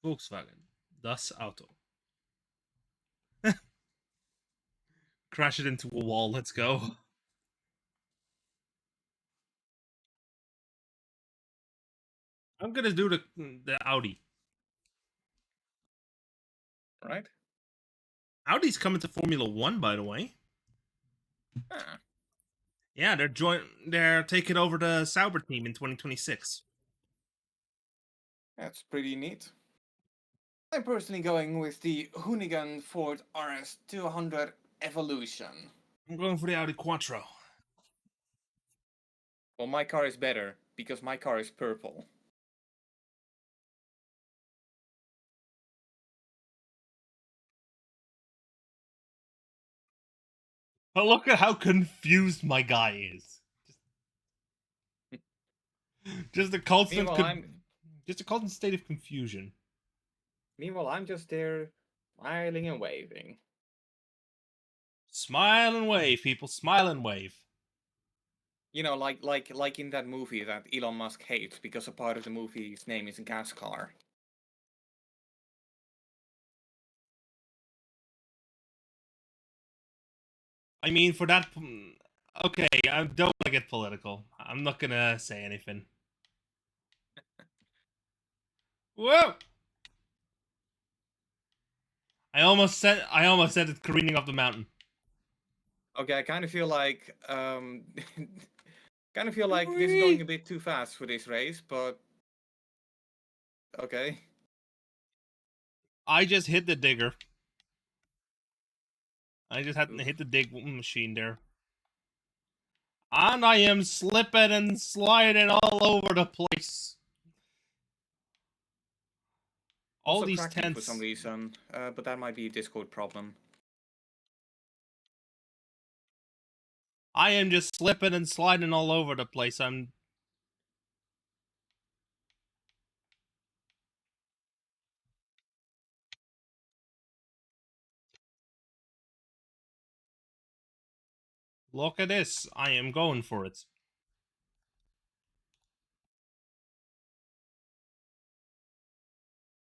Volkswagen. Das Auto. Crash it into a wall. Let's go. I'm gonna do the Audi. All right. Audi's coming to Formula One, by the way. Ah, Yeah, they're taking over the Sauber team in 2026. That's pretty neat. I'm personally going with the Hoonigan Ford RS200 Evolution. I'm going for the Audi Quattro. Well, my car is better because my car is purple. But look at how confused my guy is. Just a constant, just a constant state of confusion. Meanwhile, I'm just there, smiling and waving. Smile and wave, people. Smile and wave. You know, like in that movie that Elon Musk hates because a part of the movie's name is Gas Car. I mean, for that. Okay, I don't want to get political. I'm not gonna say anything. Whoa! I almost sent it careening off the mountain. Okay, I kind of feel like this is going a bit too fast for this race, but okay. I just hit the digger. I just had to Oof. hit the dig machine there. And I am slipping and sliding all over the place. All Also these cracking tents. for some reason, but that might be a Discord problem. I am just slipping and sliding all over the place. Look at this. I am going for it.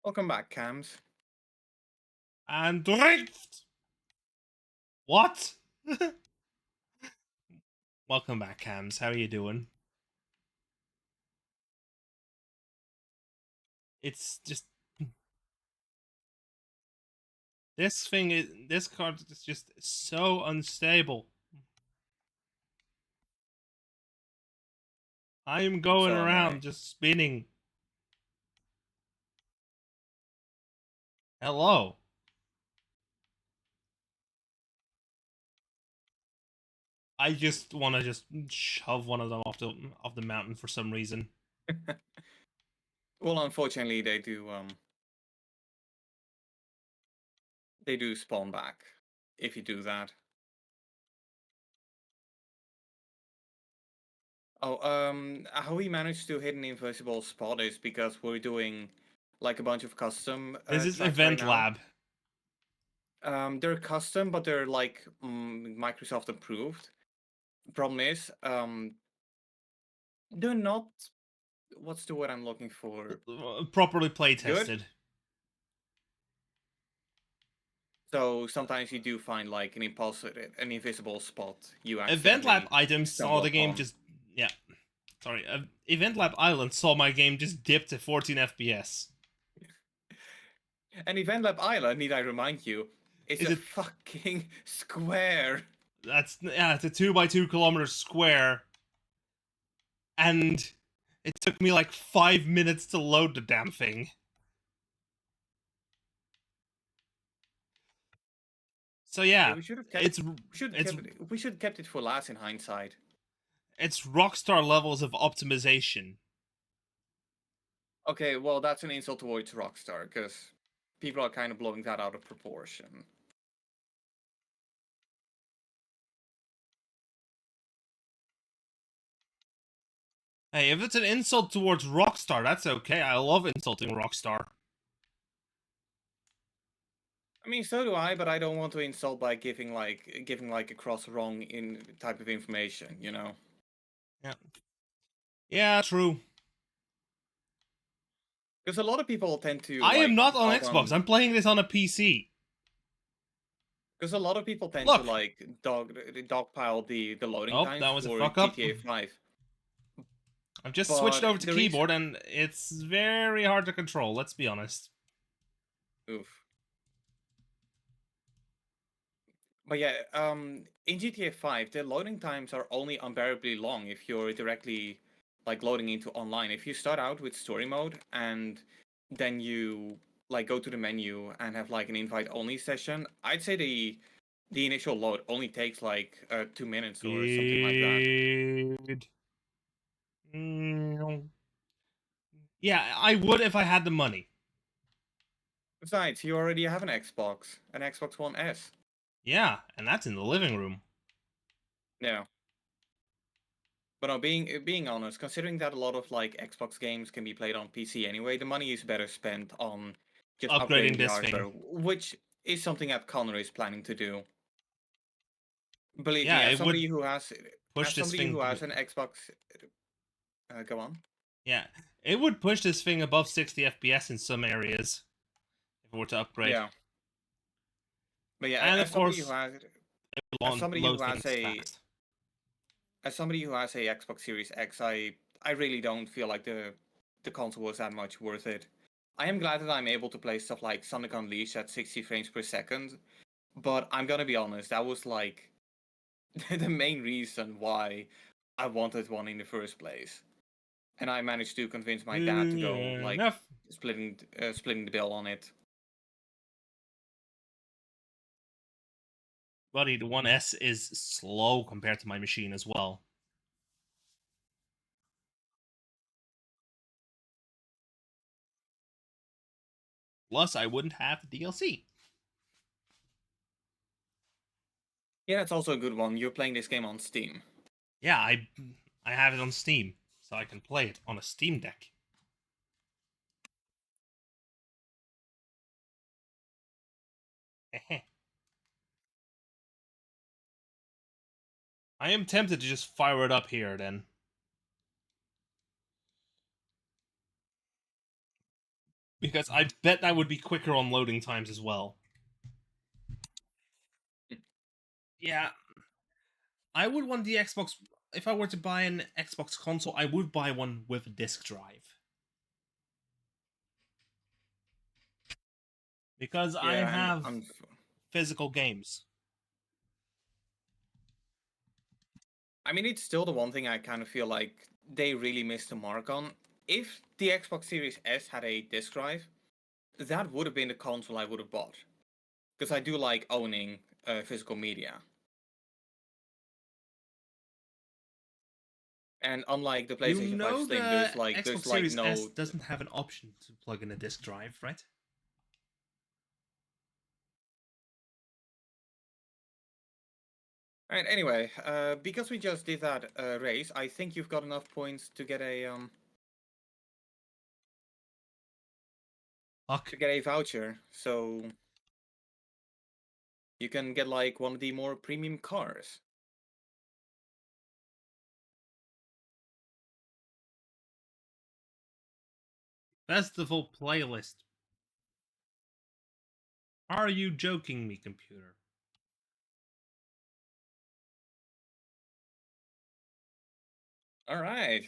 Welcome back, Cams. And drift! What? Welcome back, Cams. How are you doing? It's just... This card is just so unstable. I am going So am around I. just spinning. Hello. I just want to just shove one of them off the mountain for some reason. Well, unfortunately, they do spawn back if you do that. Oh, how we managed to hit an invisible spot is because we're doing like a bunch of custom This is tracks Event right Lab. now. They're custom, but they're like Microsoft approved. Problem is, they're not. What's the word I'm looking for? Properly play Good. tested. So sometimes you do find like an invisible spot. You Event Lab accidentally items saw stumble the game upon. just Sorry, Event Lab Island saw my game just dip to 14 FPS. And Event Lab Island, need I remind you, is Is a it- fucking square. It's a 2x2 kilometer square, and it took me like 5 minutes to load the damn thing. So yeah, We should have kept. it's We should have kept it for last in hindsight. it's Rockstar levels of optimization. Okay, well that's an insult towards Rockstar because people are kind of blowing that out of proportion. Hey, if it's an insult towards Rockstar, that's okay. I love insulting Rockstar. I mean, so do I, but I don't want to insult by giving like across wrong in type of information, you know. Yeah. Yeah, true. Because a lot of people tend to. I am not on dog Xbox. I'm playing this on a PC. Because a lot of people tend Look. to like dogpile the loading Oh, times that was a for fuck up. GTA 5. I've just But switched over to the reason- keyboard, and it's very hard to control. Let's be honest. Oof. But yeah, in GTA 5, the loading times are only unbearably long if you're directly like loading into online. If you start out with story mode and then you like go to the menu and have like an invite only session, I'd say the initial load only takes like 2 minutes or something like that. Good. Mm, yeah, I would if I had the money. Besides, you already have an Xbox One S. Yeah, and that's in the living room. Yeah. But no, being honest, considering that a lot of like Xbox games can be played on PC anyway, the money is better spent on just Upgrading upgrading the this hardware, thing. which is something that Connor is planning to do. Believe me, Yeah, it would push as this somebody thing who to has be. an Xbox, go on. Yeah, it would push this thing above 60 FPS in some areas if it were to upgrade. Yeah, but yeah, And of course, as somebody who load has things a fast. as somebody who has a Xbox Series X, I really don't feel like the console was that much worth it. I am glad that I'm able to play stuff like Sonic Unleashed at 60 frames per second, but I'm gonna be honest, that was like the main reason why I wanted one in the first place. And I managed to convince my dad to go like Enough. splitting the bill on it. Buddy, the 1S is slow compared to my machine as well. Plus, I wouldn't have the DLC. Yeah, that's also a good one. You're playing this game on Steam. Yeah, I have it on Steam, so I can play it on a Steam Deck. I am tempted to just fire it up here then. Because I bet that would be quicker on loading times as well. Yeah, I would want the Xbox. If I were to buy an Xbox console, I would buy one with a disc drive. Because I Yeah, and have physical games. I mean, it's still the one thing I kind of feel like they really missed the mark on. If the Xbox Series S had a disc drive, that would have been the console I would have bought. Because I do like owning physical media. And unlike the You PlayStation 5 know Slim, the there's Xbox like Series S no. doesn't have an option to plug in a disc drive, right? Alright, anyway, because we just did that race, I think you've got enough points to get a Fuck. voucher, so you can get like one of the more premium cars. Festival playlist. Are you joking me, computer? Alright.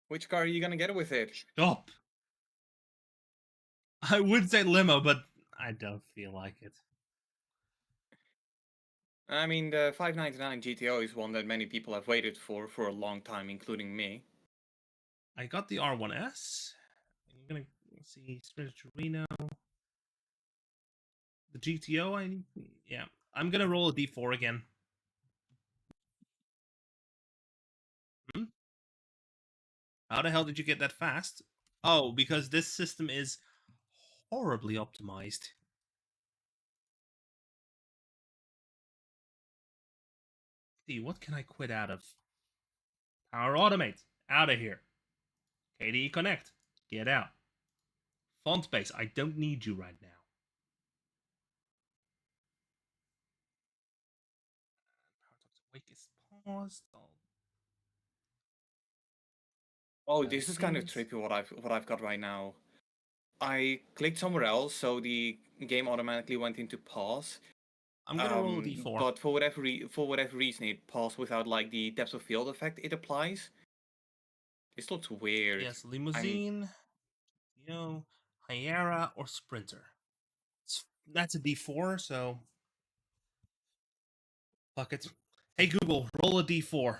Which car are you gonna get with it? Stop. I would say limo, but I don't feel like it. I mean, the 599 GTO is one that many people have waited for a long time, including me. I got the R1S. I'm gonna see Sprint Torino. The GTO, yeah. I'm gonna roll a D4 again. Hmm? How the hell did you get that fast? Oh, because this system is horribly optimized. See, what can I quit out of? Power Automate, out of here. KDE Connect, get out. Font base, I don't need you right now. Wake is paused. Oh, this is kind of trippy what I've got right now. I clicked somewhere else, so the game automatically went into pause. I'm gonna roll a D4. But for whatever reason, it paused without like the depth of field effect it applies. This looks weird. Yes, Limousine, Hyera, or Sprinter. That's a D4, so fuck it. Hey Google, roll a D4.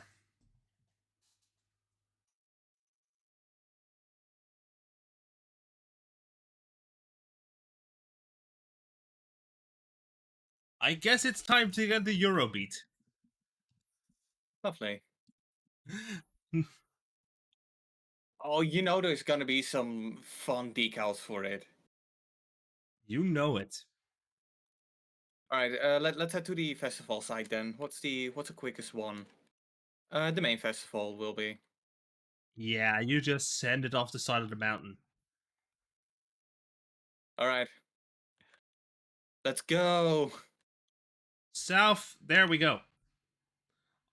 I guess it's time to get the Eurobeat. Lovely. Oh, you know there's gonna be some fun decals for it. You know it. Alright, let's head to the festival side then. What's the quickest one? The main festival will be. Yeah, you just send it off the side of the mountain. Alright. Let's go! South, there we go.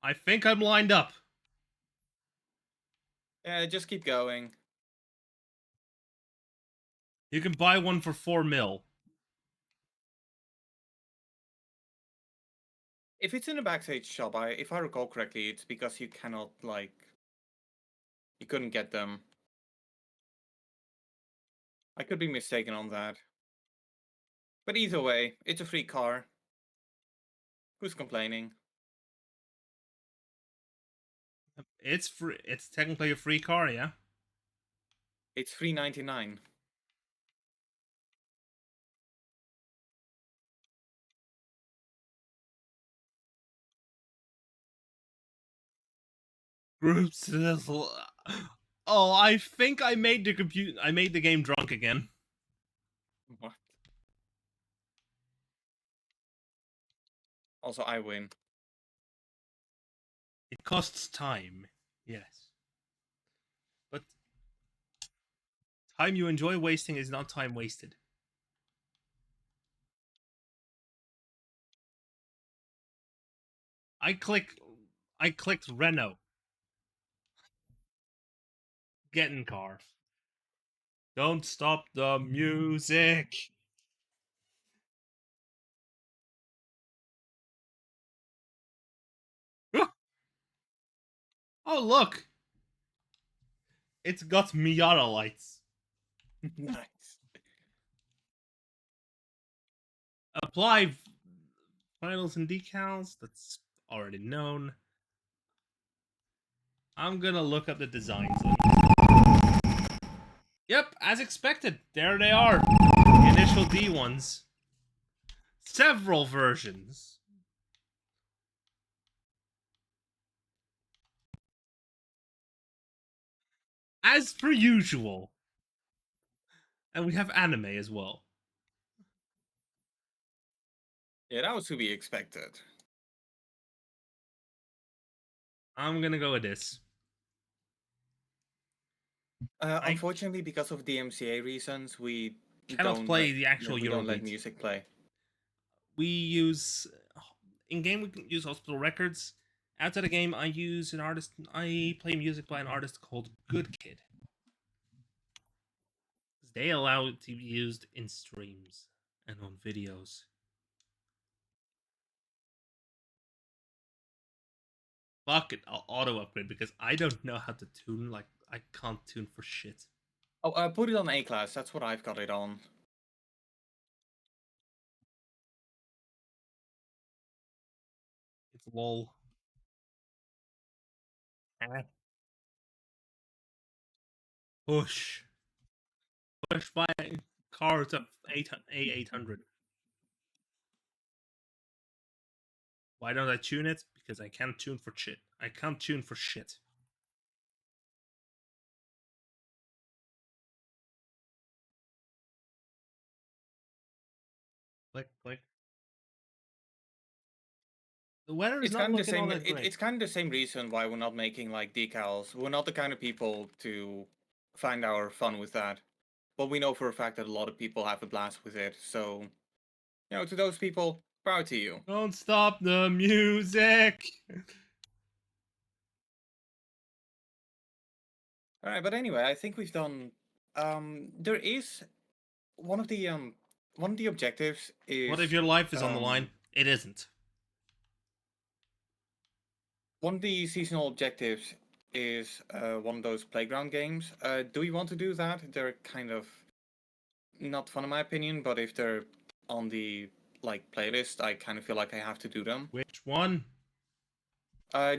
I think I'm lined up. Yeah, just keep going. You can buy one for 4 mil. If it's in a backstage shop, if I recall correctly, it's because you cannot, like... You couldn't get them. I could be mistaken on that. But either way, it's a free car. Who's complaining? It's free. It's technically a free car, yeah? It's $3.99. Groups. Oh, I think I made the game drunk again. What? Also, I win. It costs time. Yes. But time you enjoy wasting is not time wasted. I clicked Renault. Get in car. Don't stop the music. Oh, look. It's got Miata lights. Nice. Apply finals and decals. That's already known. I'm gonna look up the designs. Yep, as expected. There they are. The initial D ones. Several versions. As per usual. And we have anime as well. Yeah, that was to be expected. I'm gonna go with this. Unfortunately, because of DMCA reasons, we Cannot play the actual we don't let Eurobeat. music play. We use in game. We can use hospital records. Outside the game, I use an artist. I play music by an artist called Good Kid. They allow it to be used in streams and on videos. Fuck it, I'll auto upgrade because I don't know how to tune. Like, I can't tune for shit. Oh, put it on A class. That's what I've got it on. It's lol. Push. Push by cars up A800. Why don't I tune it? Because I can't tune for shit. I can't tune for shit. Click, click. The weather is It's not kind of the looking all same. that great. It's kind of the same reason why we're not making like decals. We're not the kind of people to find our fun with that. But we know for a fact that a lot of people have a blast with it. So, to those people, proud to you. Don't stop the music. All right, but anyway, I think we've done. There is one of the objectives is. What if your life is on the line? It isn't. One of the seasonal objectives is one of those playground games. Do we want to do that? They're kind of not fun in my opinion, but if they're on the playlist, I kind of feel like I have to do them. Which one?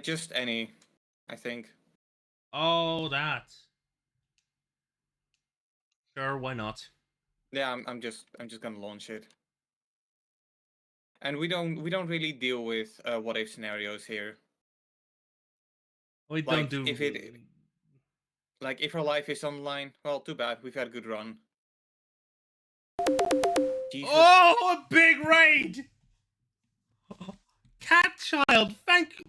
Just any, I think. Oh, that. Sure, why not? Yeah, I'm just gonna launch it. And we don't really deal with what if scenarios here. We Like, don't do. if our life is online, well, too bad. We've had a good run. Jesus. Oh, a big raid! Cat child, thank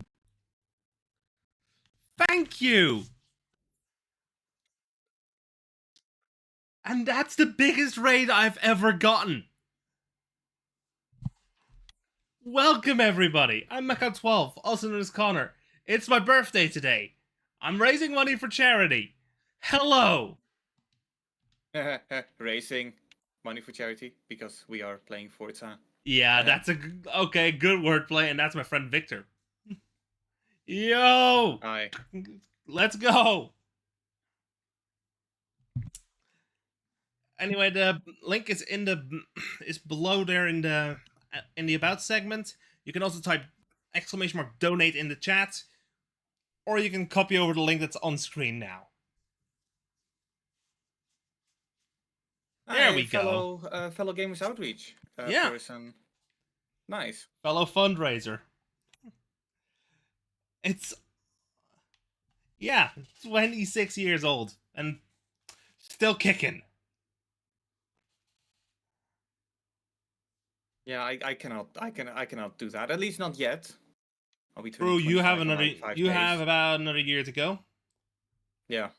you. And that's the biggest raid I've ever gotten. Welcome, everybody. I'm Mecha12, also known as Connor. It's my birthday today. I'm raising money for charity. Hello. Racing money for charity because we are playing Forza. Yeah, that's okay, good wordplay, and that's my friend Victor. Yo! Hi. Let's go! Anyway, the link is is below there in the about segment. You can also type !donate in the chat, or you can copy over the link that's on screen now. There we go. Fellow Gamers Outreach Yeah. person. Nice. Fellow fundraiser. It's 26 years old and still kicking. Yeah, I cannot do that. At least not yet. I'll be Bro, you have another. like 5 You days. have about another year to go. Yeah.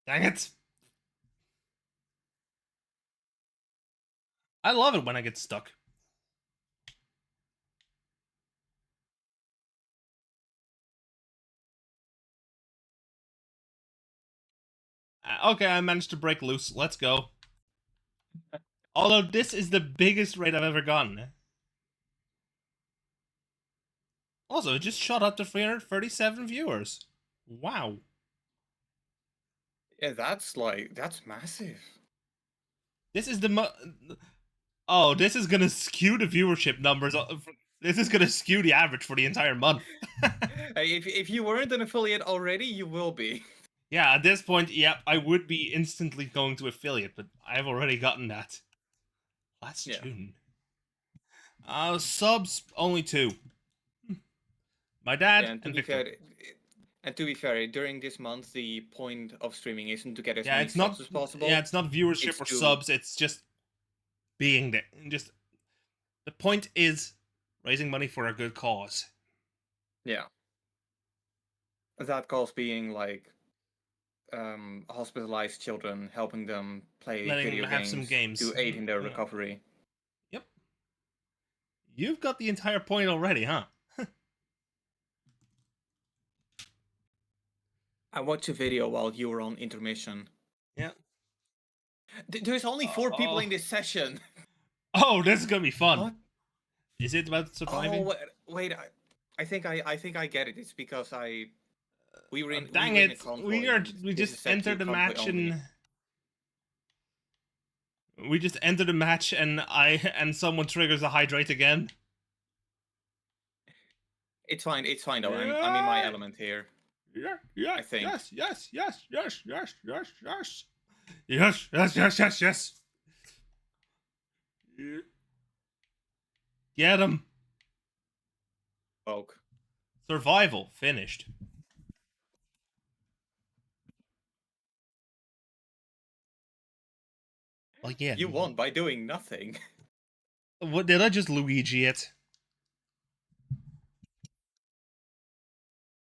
Dang it! I love it when I get stuck. Okay, I managed to break loose. Let's go. Although this is the biggest raid I've ever gotten. Also, it just shot up to 337 viewers. Wow. Yeah, that's massive. This is the oh, this is gonna skew the viewership numbers. This is gonna skew the average for the entire month. Hey, if you weren't an affiliate already, you will be. Yeah, at this point, I would be instantly going to affiliate, but I've already gotten that. Last June. Subs, only 2. My dad and Victor. And to be fair, during this month, the point of streaming isn't to get as many it's not, subs as possible. Yeah, it's not viewership or subs, it's just being there. Just the point is raising money for a good cause. Yeah. That cause being like hospitalized children, helping them play video them have some games to aid in their recovery. Yep. You've got the entire point already, huh? I watched a video while you were on intermission. Yeah. There's only 4 people in this session. Oh, this is gonna be fun. What? Is it about surviving? Oh, wait. I think I get it. It's because we were in. Dang we were it! In a convoy, We just entered the match only. and we just entered the match and someone triggers a hydrate again. It's fine. It's fine though. I'm in my element here. Yeah. I think. Yes. Yes. Get him. Oak. Survival finished. Well, yeah. You won by doing nothing. What did I just Luigi it?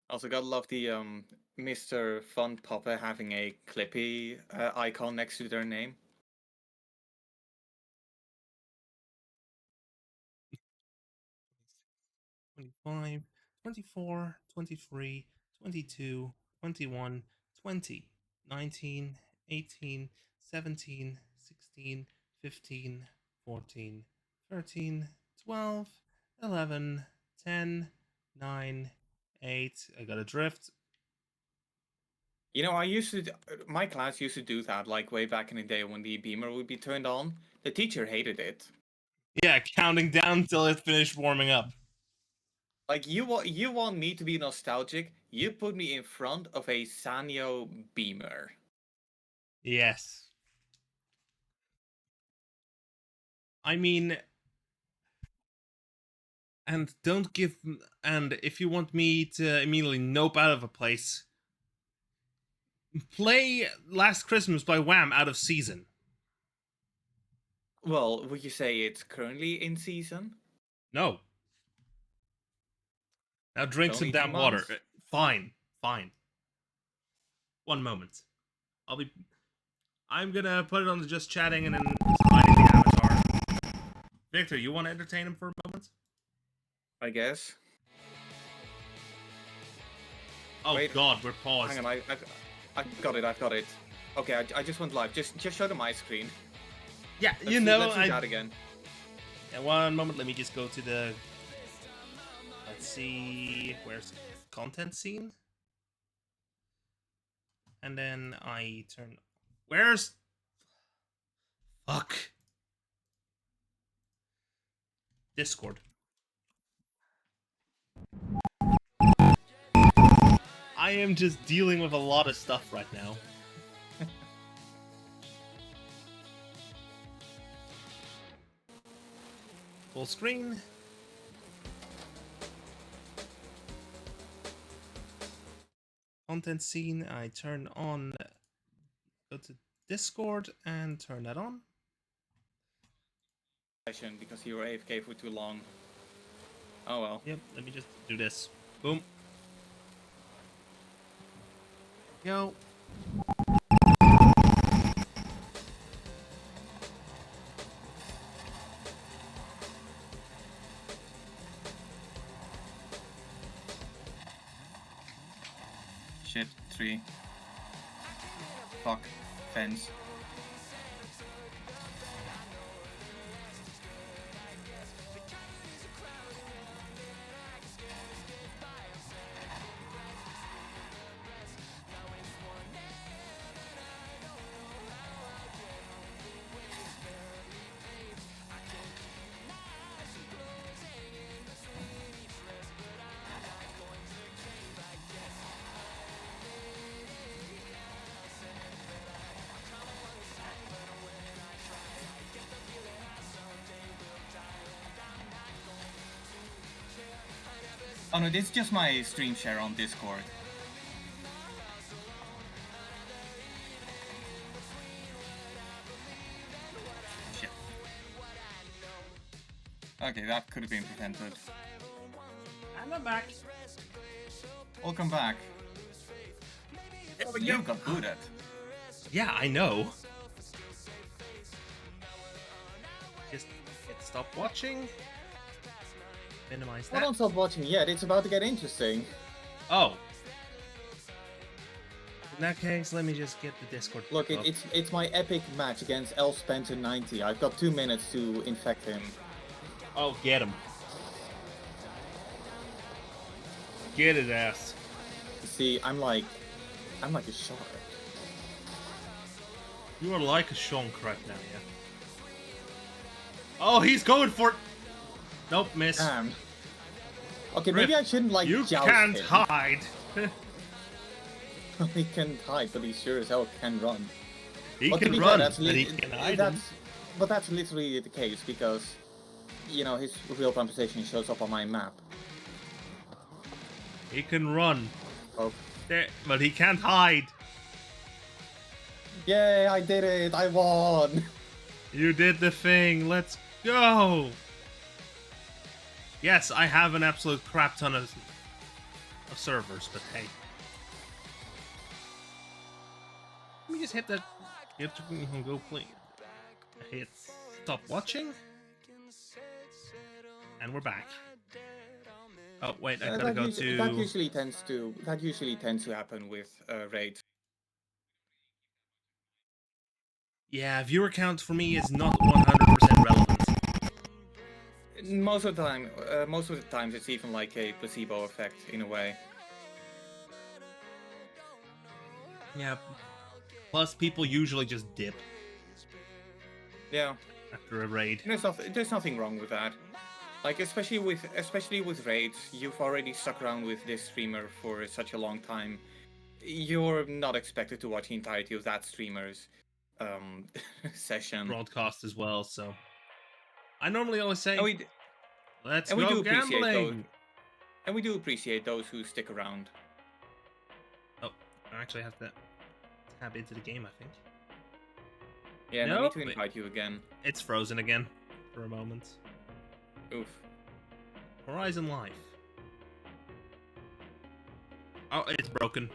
Also, gotta love the Mr. Fun Papa having a Clippy icon next to their name. $25, $24, $23, $22, $21, $20, $19, $18, $17, $16, $15, $14, $13, $12, $11, $10, $9, $8. I got a drift. You know, my class used to do that, like way back in the day when the beamer would be turned on. The teacher hated it. Yeah, counting down until it finished warming up. Like, you want me to be nostalgic? You put me in front of a Sanyo beamer. Yes. I mean, and don't give. And if you want me to immediately nope out of a place, play Last Christmas by Wham out of season. Well, would you say it's currently in season? No. Now drink It's some only damn 2 water. months. Fine. One moment. I'm gonna put it on the just chatting and then sliding the avatar. Victor, you want to entertain him for a moment? I guess. Oh Wait. God, we're paused. Hang on, I've got it. Okay, I just went live. Just show them my screen. Yeah, Let's do that again. Yeah, one moment. Let me just go to the. Let's see. Where's content scene? And then I turn. Where's. Fuck. Discord. I am just dealing with a lot of stuff right now. Full screen. Content scene. I turn on. Go to Discord and turn that on. Because you were AFK for too long. Oh well. Yep, let me just do this. Boom. Go. Shit, 3. Fuck. Fence. Oh no, this is just my stream share on Discord. Shit. Okay, that could have been prevented. And I'm back. Welcome back. Yeah, but You got booted. Yeah, I know. Just stop watching. Minimize Well, that. don't stop watching yet, it's about to get interesting. Oh. In that case, let me just get the Discord. Look, up. it's my epic match against L Spencer 90. I've got 2 minutes to infect him. Oh, get him. Get his ass. See, I'm like a shark. You are like a shonk right now, yeah. Oh, he's going for it. Nope, miss. Damn. Okay, maybe Rip, I shouldn't like you joust can't him. hide. He can hide, but he sure as hell can run. He But to can be run, fair, but he can hide. but that's literally the case because, you know, his real-time position shows up on my map. He can run. Oh, There, but he can't hide. yay! I did it! I won! You did the thing. Let's go. Yes, I have an absolute crap ton of servers, but hey. Let me just hit that. You can go play. Hit stop watching. And we're back. Oh wait, I gotta go to. That usually tends to happen with raids. Yeah, viewer count for me is not 100% relevant. Most of the times it's even like a placebo effect in a way. Yeah. Plus, people usually just dip Yeah, after a raid. there's nothing wrong with that. Like especially with raids, you've already stuck around with this streamer for such a long time. You're not expected to watch the entirety of that streamer's session. Broadcast as well, so. I normally always say, And we let's and we go do appreciate those, gambling. and we do appreciate those who stick around. Oh, I actually have to tab into the game, I think. Yeah, no Nope. need to invite you again. It's frozen again for a moment. Oof. Horizon Life. Oh, it's broken.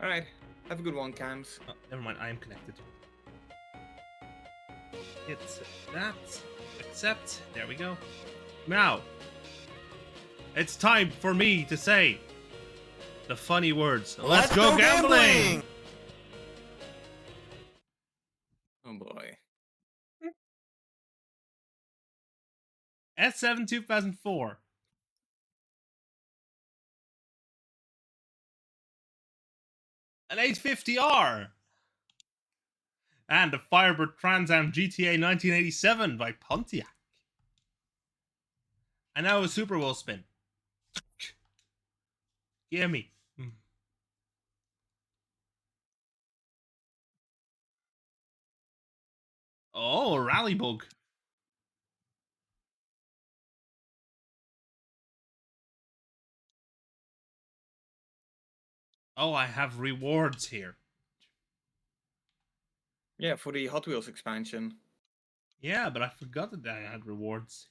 Alright, have a good one, Cams. Oh, never mind, I am connected. It's that. Accept. There we go. Now, it's time for me to say the funny words. Let's go gambling! Oh boy. S7 2004. An 850R. And a Firebird Trans Am GTA 1987 by Pontiac. And now a Super Bowl spin. Gimme. Oh, Rally Bug. Oh, I have rewards here. Yeah, for the Hot Wheels expansion. Yeah, but I forgot that I had rewards.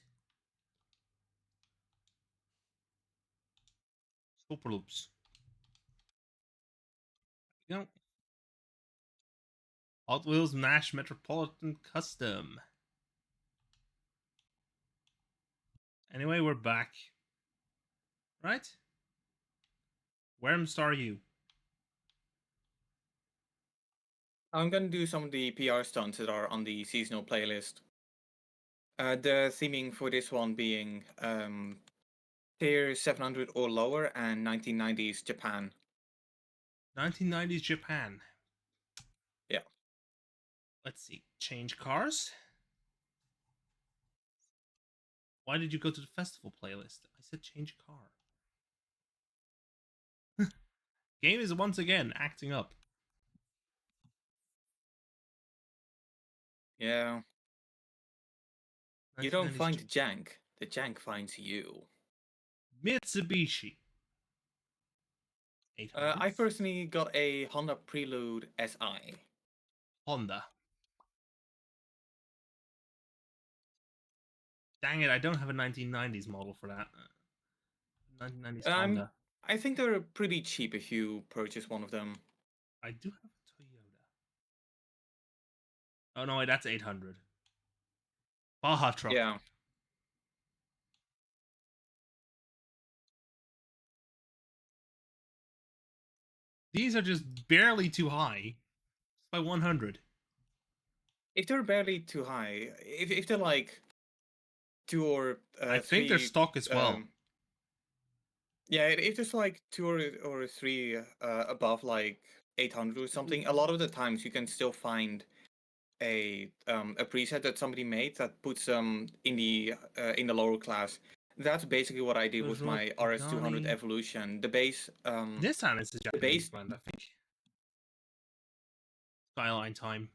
Super Loops. You know, Hot Wheels Nash Metropolitan Custom. Anyway, we're back. Right? Where are you? I'm gonna do some of the PR stunts that are on the seasonal playlist. The theming for this one being tier 700 or lower and 1990s Japan. 1990s Japan. Yeah. Let's see. Change cars? Why did you go to the festival playlist? I said change car. Game is once again acting up. Yeah. You don't 1990s find the jank finds you. Mitsubishi. 800. I personally got a Honda Prelude SI. Honda. Dang it, I don't have a 1990s model for that. 1990s Honda. I think they're pretty cheap if you purchase one of them. I do have a Toyota. Oh no, wait, that's 800. Baja truck. Yeah. These are just barely too high. It's by 100. If they're barely too high, if they're like 2 or I think they're stock as well. Yeah, if there's like 2 or 3 above like 800 or something, a lot of the times you can still find a preset that somebody made that puts them in the lower class. That's basically what I did with my RS200 Evolution. The base Nissan is a Japanese base brand, I think. Skyline time.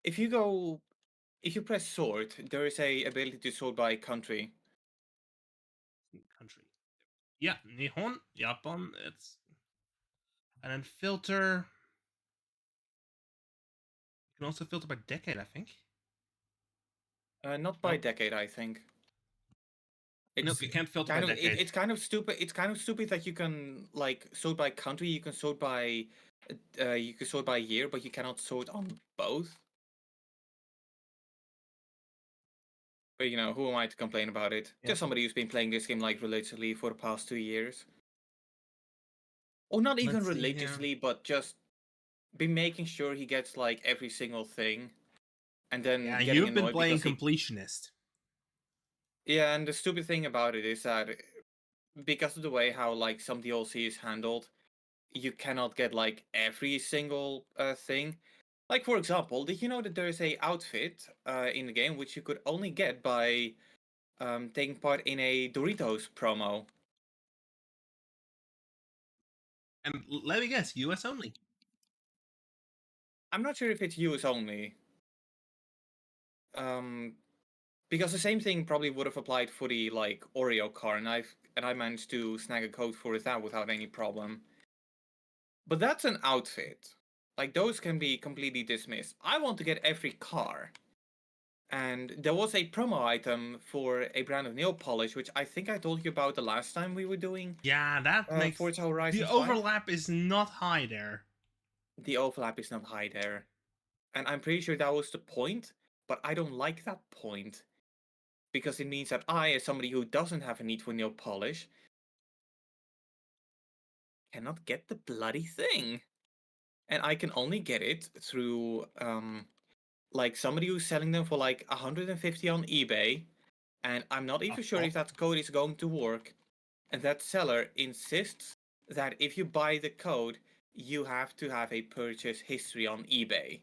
if you press sort, there is a ability to sort by country. Country. Yeah, Nihon, Japan, it's... And then filter... You can also filter by decade, I think. Not by decade, I think. Nope, you can't filter by kind of decade. it's kind of stupid. It's kind of stupid that you can like sort by country. You can sort by year, but you cannot sort on both. But you know, who am I to complain about it? Yeah. Just somebody who's been playing this game like religiously for the past 2 years. Or not even Let's see here. religiously, but just been making sure he gets like every single thing. And then Yeah, getting you've been annoyed playing because completionist. Yeah, and the stupid thing about it is that because of the way how like some DLC is handled, you cannot get like every single thing. Like for example, did you know that there is a outfit in the game which you could only get by taking part in a Doritos promo? And let me guess, US only. I'm not sure if it's US only. because the same thing probably would have applied for the like Oreo car, and I managed to snag a code for that without any problem. But that's an outfit. Like those can be completely dismissed. I want to get every car. And there was a promo item for a brand of nail polish, which I think I told you about the last time we were doing Yeah, that makes Forza the Horizon 5. overlap is not high there. The overlap is not high there. And I'm pretty sure that was the point, but I don't like that point. Because it means that I, as somebody who doesn't have a need for nail polish, cannot get the bloody thing. And I can only get it through like somebody who's selling them for like 150 on eBay, and I'm not even sure if that code is going to work. And that seller insists that if you buy the code, you have to have a purchase history on eBay.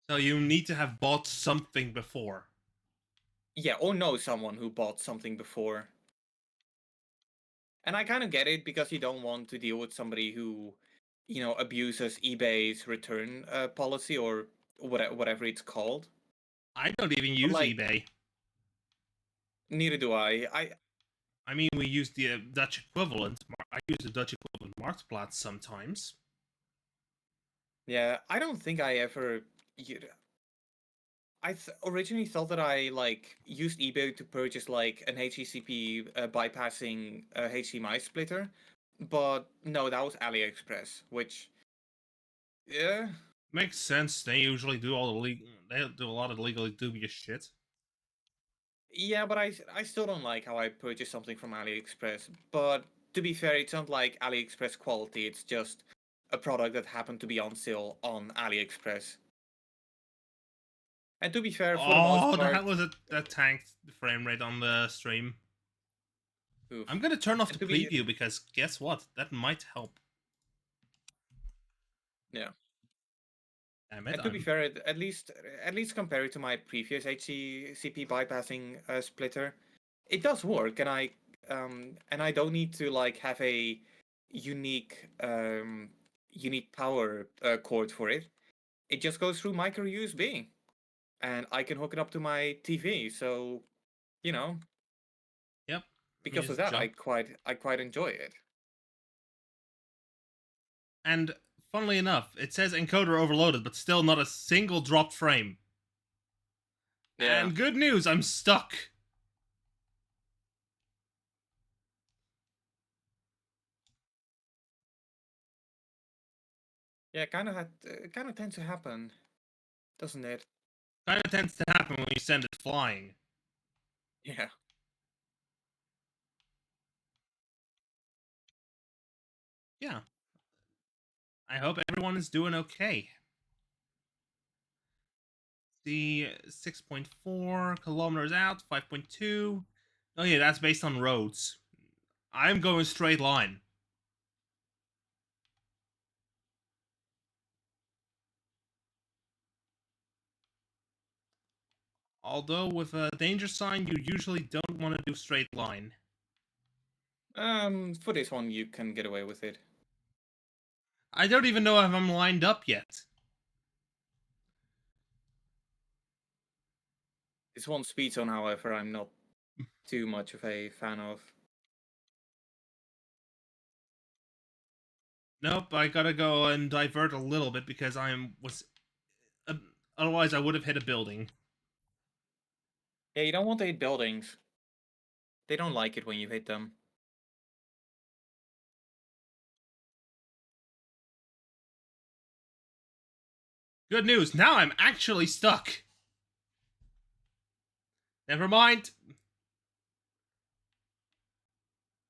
So you need to have bought something before. Yeah, or know someone who bought something before. And I kind of get it because you don't want to deal with somebody who, abuses eBay's return policy or whatever it's called. I don't even But, use like, eBay. neither do I. I mean, we use the Dutch equivalent. I use the Dutch equivalent Marktplaats sometimes. Yeah, I don't think I ever. I originally thought that I like used eBay to purchase like an HTTP bypassing HDMI splitter, but no, that was AliExpress, which yeah, Makes sense. They usually do all the they do a lot of legally dubious shit. yeah, but I still don't like how I purchase something from AliExpress. But to be fair, it's not like AliExpress quality. It's just a product that happened to be on sale on AliExpress. And to be fair, for the most Oh, part, that was that tanked the frame rate on the stream. oof. I'm gonna turn off the And to be preview because guess what? That might help. yeah. Damn it! And to be fair, at least compared to my previous HCCP bypassing splitter, it does work, and I don't need to like have a unique unique power cord for it. It just goes through micro USB, and I can hook it up to my TV. So, you know, Yep. because of Just that, I jump. quite enjoy it. And funnily enough, it says encoder overloaded, but still not a single dropped frame. Yeah, And good news, I'm stuck. yeah, kind of tends to happen, doesn't it? Kind of tends to happen when you send it flying. Yeah. Yeah. I hope everyone is doing okay. The 6.4 kilometers out, 5.2. Oh yeah, that's based on roads. I'm going straight line. Although with a danger sign, you usually don't want to do straight line. For this one, you can get away with it. I don't even know if I'm lined up yet. This one speed zone, however, I'm not too much of a fan of. Nope, I gotta go and divert a little bit because otherwise I would have hit a building. Yeah, you don't want to hit buildings. They don't like it when you hit them. Good news, now I'm actually stuck. Never mind.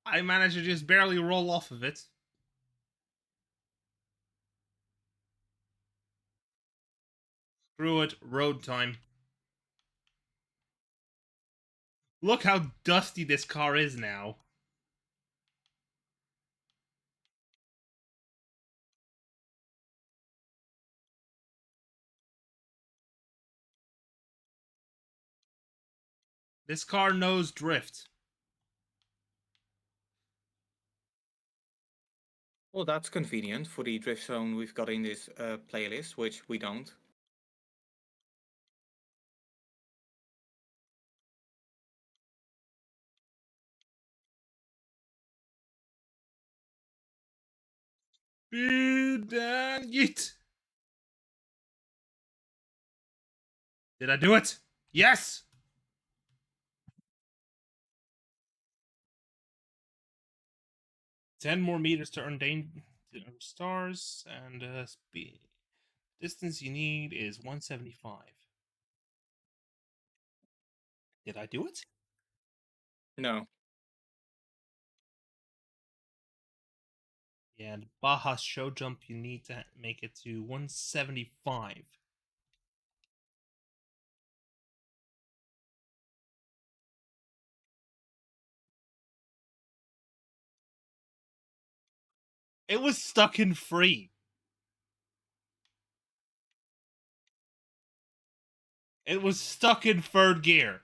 I managed to just barely roll off of it. Screw it, road time. Look how dusty this car is now. This car knows drift. Well, that's convenient for the drift zone we've got in this playlist, which we don't. Speed and yeet. Did I do it? Yes! 10 more meters to earn stars, and speed. Distance you need is 175. Did I do it? No. Yeah, and Baja show jump you need to make it to 175. It was stuck in free. It was stuck in third gear.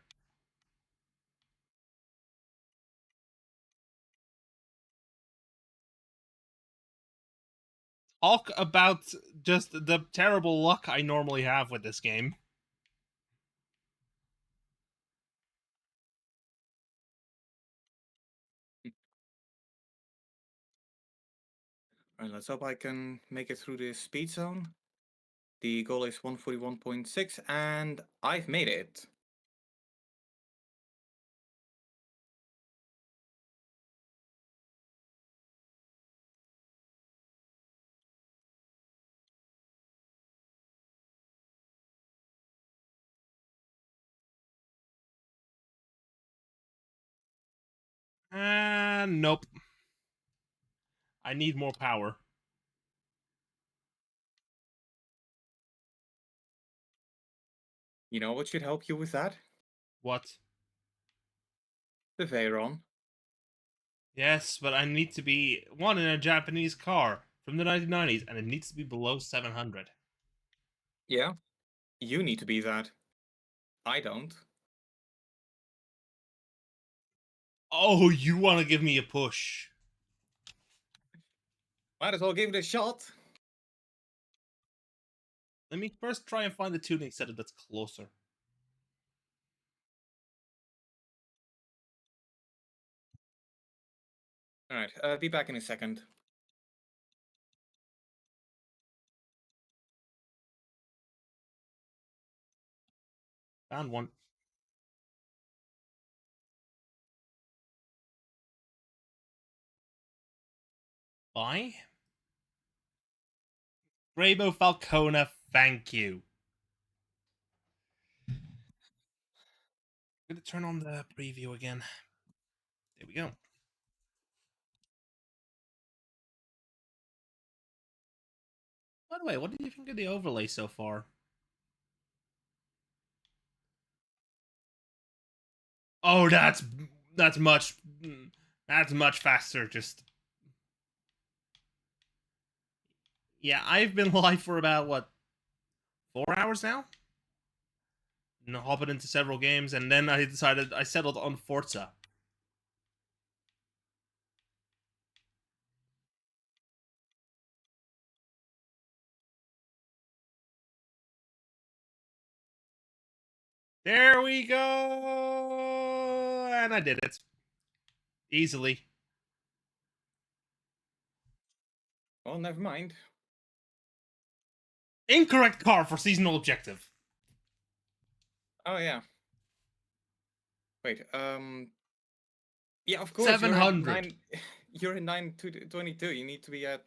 Talk about just the terrible luck I normally have with this game. Alright, let's hope I can make it through the speed zone. The goal is 141.6, and I've made it. Nope. I need more power. You know what should help you with that? What? The Veyron. Yes, but I need to be one in a Japanese car from the 1990s, and it needs to be below 700. Yeah, you need to be that. I don't. Oh, you want to give me a push? Might as well give it a shot. Let me first try and find the tuning setup that's closer. Alright, be back in a second. Found one. Bye. Grabo Falcona, thank you. I'm gonna turn on the preview again. There we go. By the way, what did you think of the overlay so far? Oh, that's much faster. Just yeah, I've been live for about what 4 hours now, and hopping into several games, and then I settled on Forza. There we go, and I did it easily. Well, never mind. Incorrect car for seasonal objective. Oh, yeah. Wait, yeah, of course. 700. You're in 922. You need to be at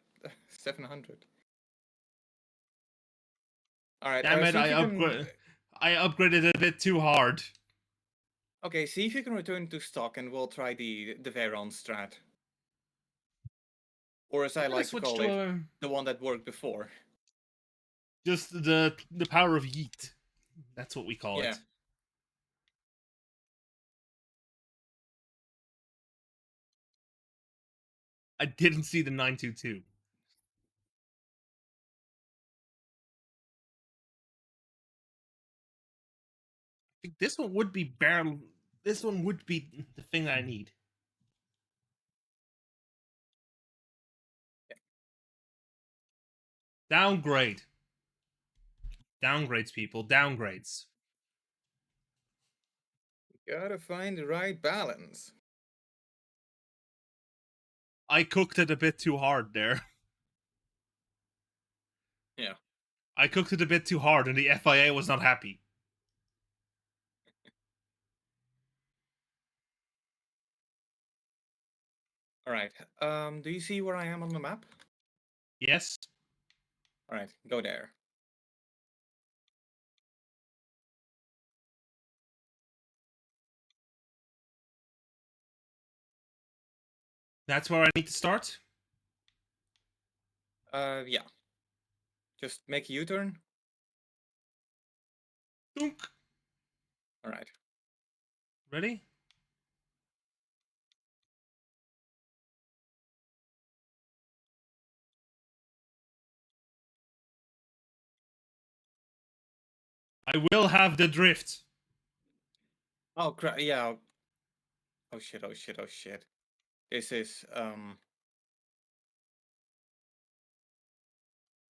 700. Alright, Damn it! see if you can... I upgraded a bit too hard. Okay, see if you can return to stock, and we'll try the Veyron strat. Or as I like to call it, the one that worked before. Just the power of yeet. That's what we call it. I didn't see the 922. I think this one would be barely. This one would be the thing that I need. Downgrade. Downgrades, people. Downgrades. Gotta find the right balance. I cooked it a bit too hard there. Yeah. I cooked it a bit too hard and the FIA was not happy. All right. Do you see where I am on the map? Yes? All right, go there. That's where I need to start? Yeah. Just make a U-turn. Dunk. All right. Ready? I will have the drift. Oh crap! Yeah. Oh shit! Oh shit! Oh shit! This is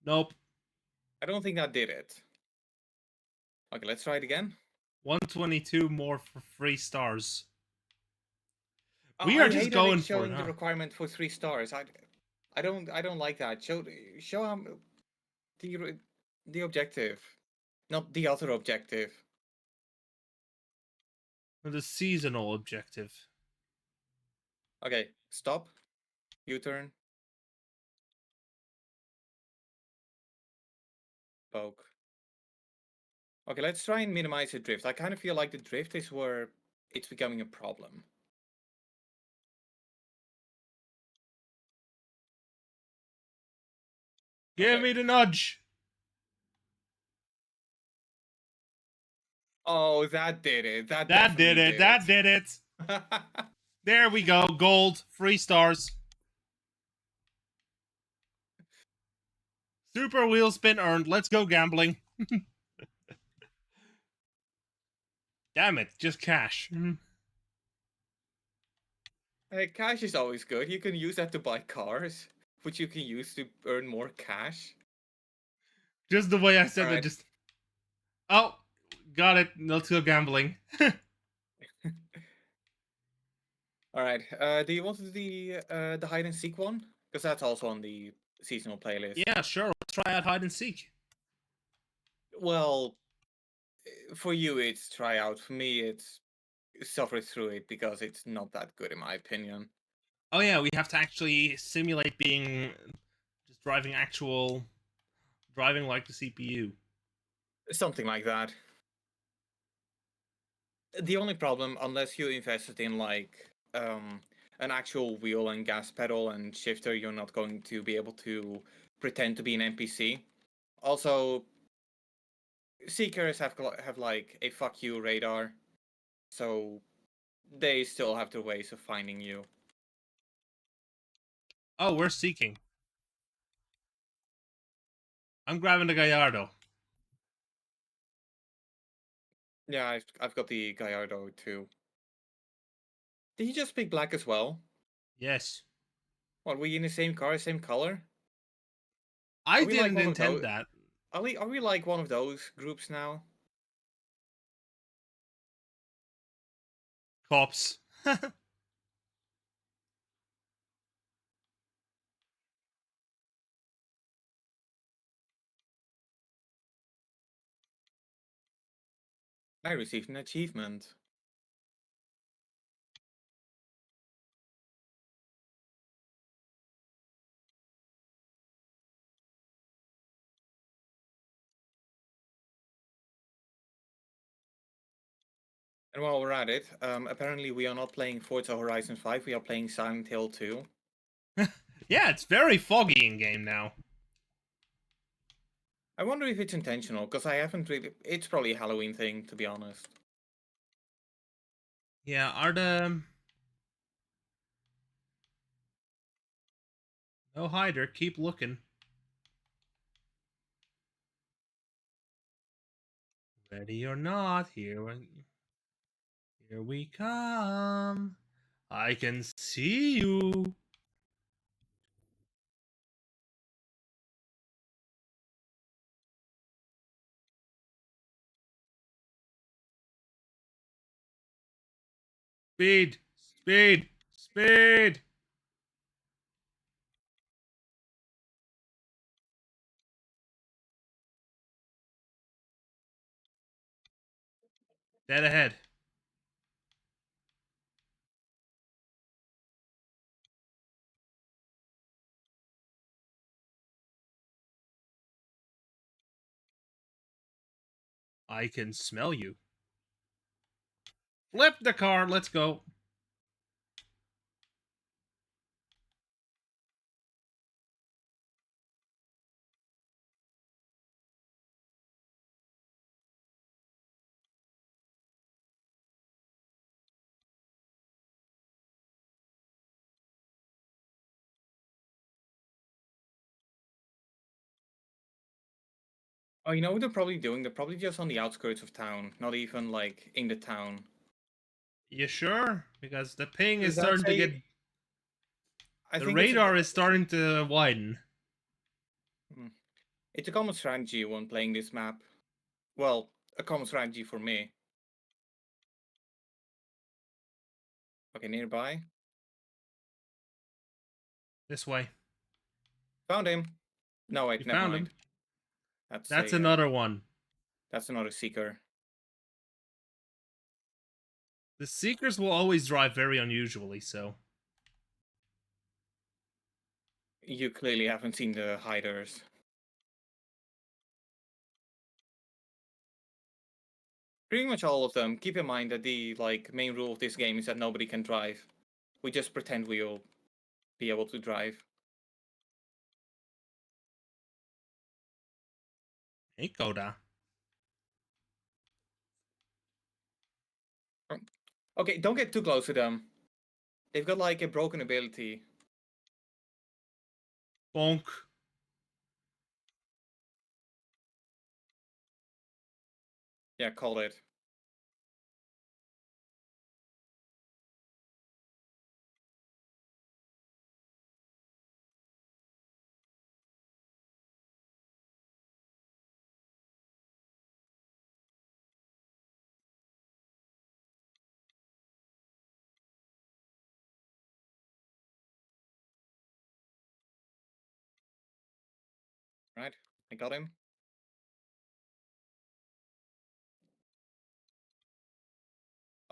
Nope. I don't think that did it. Okay, let's try it again. 122 more for 3 stars. Oh, We I are just hate that going it's for it, showing the huh? requirement for 3 stars. I don't like that. Show the objective, not the other objective. The seasonal objective. Okay, stop. U-turn. Poke. Okay, let's try and minimize the drift. I kind of feel like the drift is where it's becoming a problem. Give Okay. me the nudge. Oh, that did it. That That did definitely it. did That did it. it. There we go. Gold. 3 stars. Super wheel spin earned. Let's go gambling. Damn it. Just cash. Hey, cash is always good. You can use that to buy cars, which you can use to earn more cash. Just the way I said that. Alright. Just. Oh. Got it. Let's go gambling. Alright. Do you want to do the hide and seek one? Because that's also on the seasonal playlist. Yeah, sure. Let's try out hide and seek. Well, for you it's try out. For me it's suffer through it because it's not that good in my opinion. Oh yeah, we have to actually simulate being just driving like the CPU. Something like that. The only problem, unless you invested in like an actual wheel and gas pedal and shifter, you're not going to be able to pretend to be an NPC. Also, Seekers have like a fuck you radar, so they still have their ways of finding you. Oh, we're seeking. I'm grabbing the Gallardo. Yeah, I've got the Gallardo too. Did you just pick black as well? Yes. What, were you in the same car, same color? I Are we like didn't one of intend those? that. Are we like one of those groups now? Cops. I received an achievement. And while we're at it, apparently we are not playing Forza Horizon 5, we are playing Silent Hill 2. Yeah, it's very foggy in game now. I wonder if it's intentional, because I haven't really... It's probably a Halloween thing, to be honest. Yeah, are the... No hider, keep looking. Ready or not, here we come. I can see you. Speed, speed, speed. Dead ahead. I can smell you. Flip the car. Let's go. Oh, you know what they're probably doing? They're probably just on the outskirts of town, not even like in the town. You sure? Because the ping is That's starting to get. I The think radar is starting to widen. it's a common strategy when playing this map. Well, a common strategy for me. Okay, nearby. This way. Found him. No, wait, You never found mind. him. That's That's a, another one. That's another seeker. The Seekers will always drive very unusually, so. You clearly haven't seen the hiders. Pretty much all of them. Keep in mind that the main rule of this game is that nobody can drive. We just pretend we'll be able to drive. Hey, Koda. Okay, don't get too close to them. They've got like a broken ability. Bonk. Yeah, call it. Right, I got him.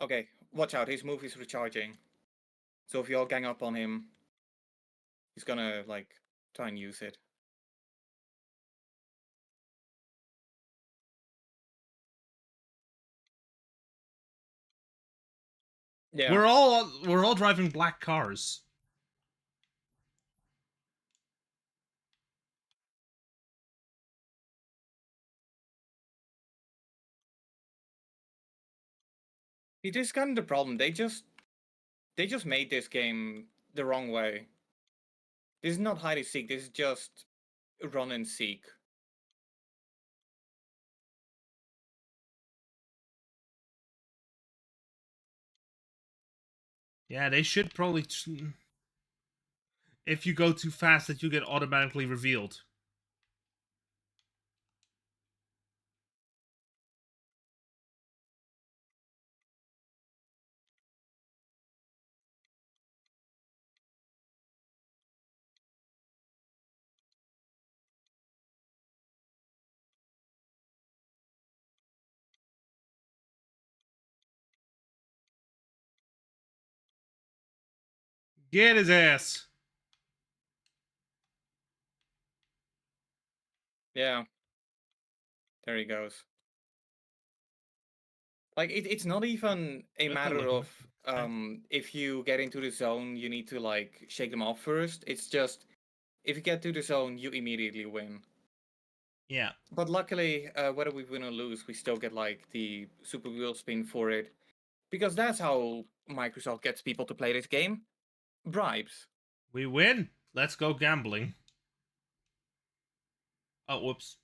Okay, watch out, his move is recharging. So if you all gang up on him, he's gonna try and use it. Yeah. We're all driving black cars. It is kind of the problem. They just made this game the wrong way. This is not hide and seek, this is just run and seek. Yeah, they should probably. If you go too fast, that you get automatically revealed. Get his ass. Yeah. There he goes. Like it's not even a Good matter looking. of if you get into the zone you need to shake them off first. It's just if you get to the zone you immediately win. Yeah. But luckily, whether we win or lose, we still get the super wheel spin for it. Because that's how Microsoft gets people to play this game. Bribes. We win. Let's go gambling. Oh, whoops.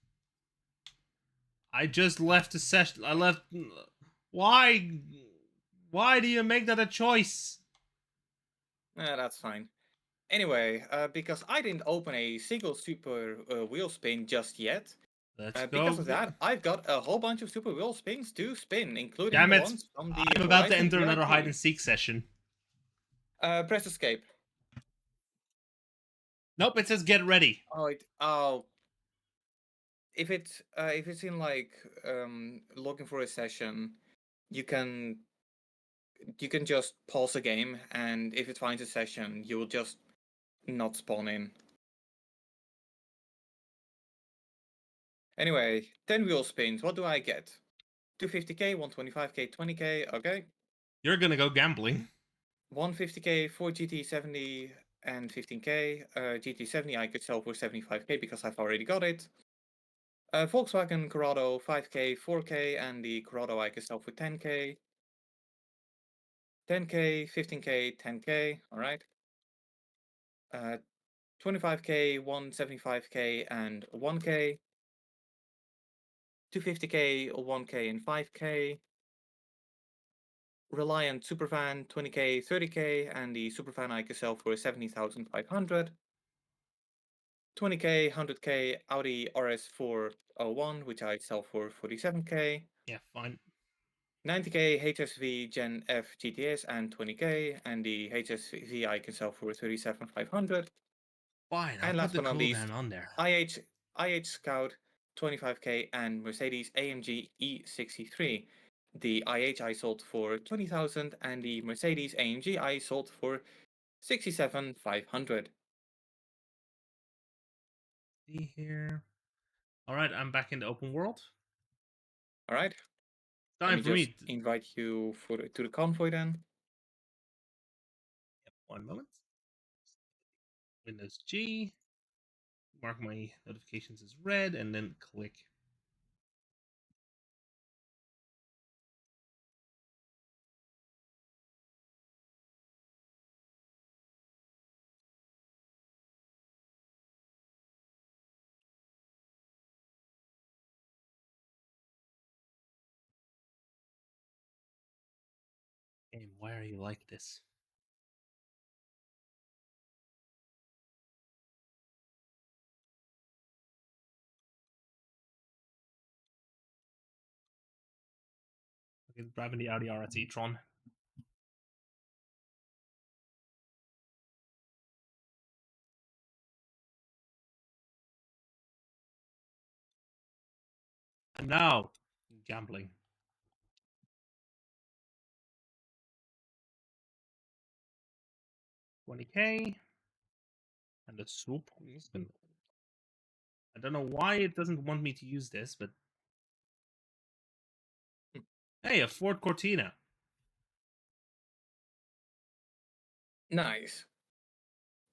I just left the session. I left. Why? Why do you make that a choice? That's fine. Anyway, because I didn't open a single super wheel spin just yet. Let's go. Because of that, I've got a whole bunch of super wheel spins to spin, including Damn the it! ones from the I'm about to Horizon enter another VIP. hide and seek session. Press escape. Nope, it says get ready. Oh, if it's in looking for a session, you can just pause a game, and if it finds a session, you will just not spawn in. Anyway, 10 wheel spins. What do I get? 250k, 125k, 20k. Okay. You're gonna go gambling. 150k for GT70 and 15k. GT70 I could sell for 75k because I've already got it. Volkswagen Corrado 5k, 4k, and the Corrado I could sell for 10k. 10k, 15k, 10k. All right. 25k, 175k, and 1k. 250k, 1k, and 5k. Reliant Superfan 20k, 30k, and the Superfan I could sell for 70,500. 20k, 100k Audi RS401, which I sell for 47k. Yeah, fine. 90k HSV Gen F GTS and 20k, and the HSV I can sell for 37,500. Fine, I'll And put last the but not least, cooldown on there. IH Scout 25k and Mercedes AMG E63. The IH I sold for 20,000 and the Mercedes AMG I sold for 67,500. See here. All right, I'm back in the open world. All right. Let Time me for just me. invite you to the convoy then. One moment. Windows G. Mark my notifications as red, and then click. Game, why are you like this? Okay, driving the Audi RS e-tron. And now, gambling. 20k. And the swoop. I don't know why it doesn't want me to use this, but hey, a Ford Cortina. Nice.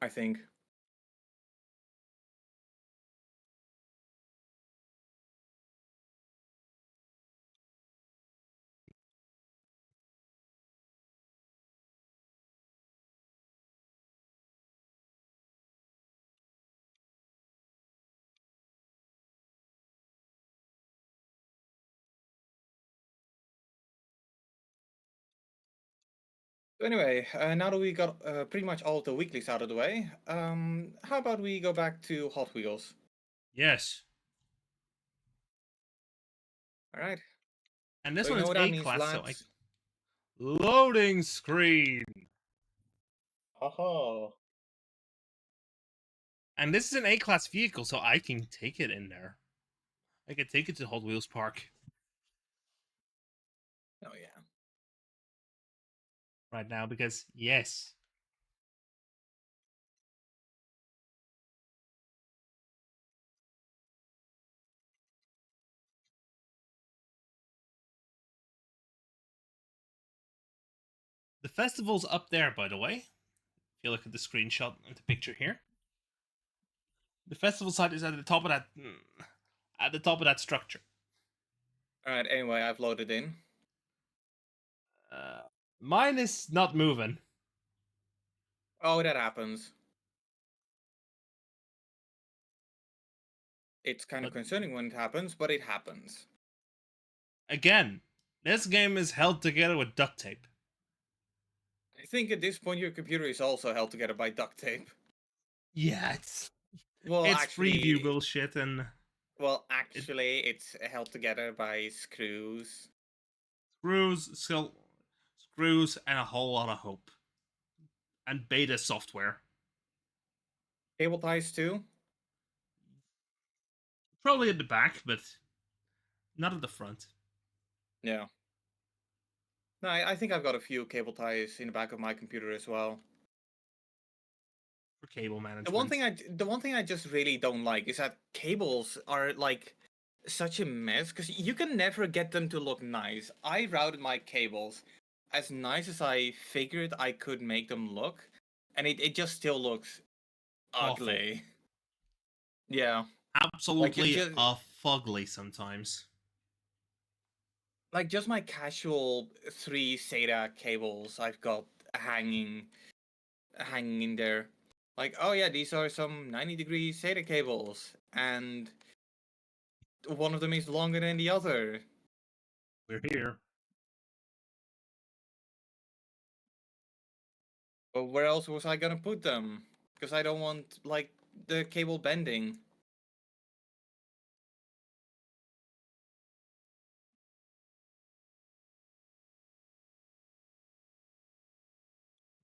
I think. So anyway, now that we got pretty much all of the weeklies out of the way, how about we go back to Hot Wheels? Yes. All right. And this So you one know is what that means, A-class, so I... lads? Loading screen! Oh. And this is an A-class vehicle, so I can take it in there. I can take it to Hot Wheels Park. Oh yeah. Right now, because, yes. The festival's up there, by the way. If you look at the screenshot and the picture here. The festival site is at the top of that... At the top of that structure. All right. Anyway, I've loaded in. Mine is not moving. Oh, that happens. It's kind of concerning when it happens, but it happens. Again, this game is held together with duct tape. I think at this point your computer is also held together by duct tape. Yeah, it's Actually, preview bullshit and it's held together by screws. screws, and a whole lot of hope. And beta software. Cable ties too. Probably at the back, but not at the front. Yeah. No, I think I've got a few cable ties in the back of my computer as well. For cable management. The one thing I just really don't like is that cables are like such a mess because you can never get them to look nice. I routed my cables as nice as I figured I could make them look, and it just still looks Awful. ugly. Yeah, Absolutely just fugly sometimes. like just my casual 3 SATA cables I've got hanging in there. Like, oh yeah, these are some 90-degree SATA cables, and one of them is longer than the other. We're here. But where else was I gonna put them? Because I don't want, like, the cable bending.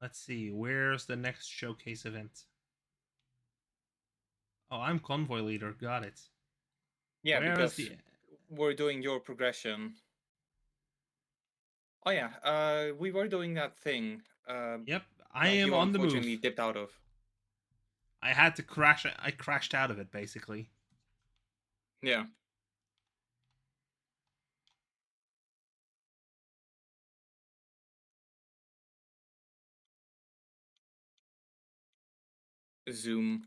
Let's see, where's the next showcase event? Oh, I'm convoy leader, got it. Yeah, Where is because the... we're doing your progression. Oh yeah, we were doing that thing. Yep, I That am you on the unfortunately move. dipped out of. I had to crash, I crashed out of it, basically. Yeah. Zoom.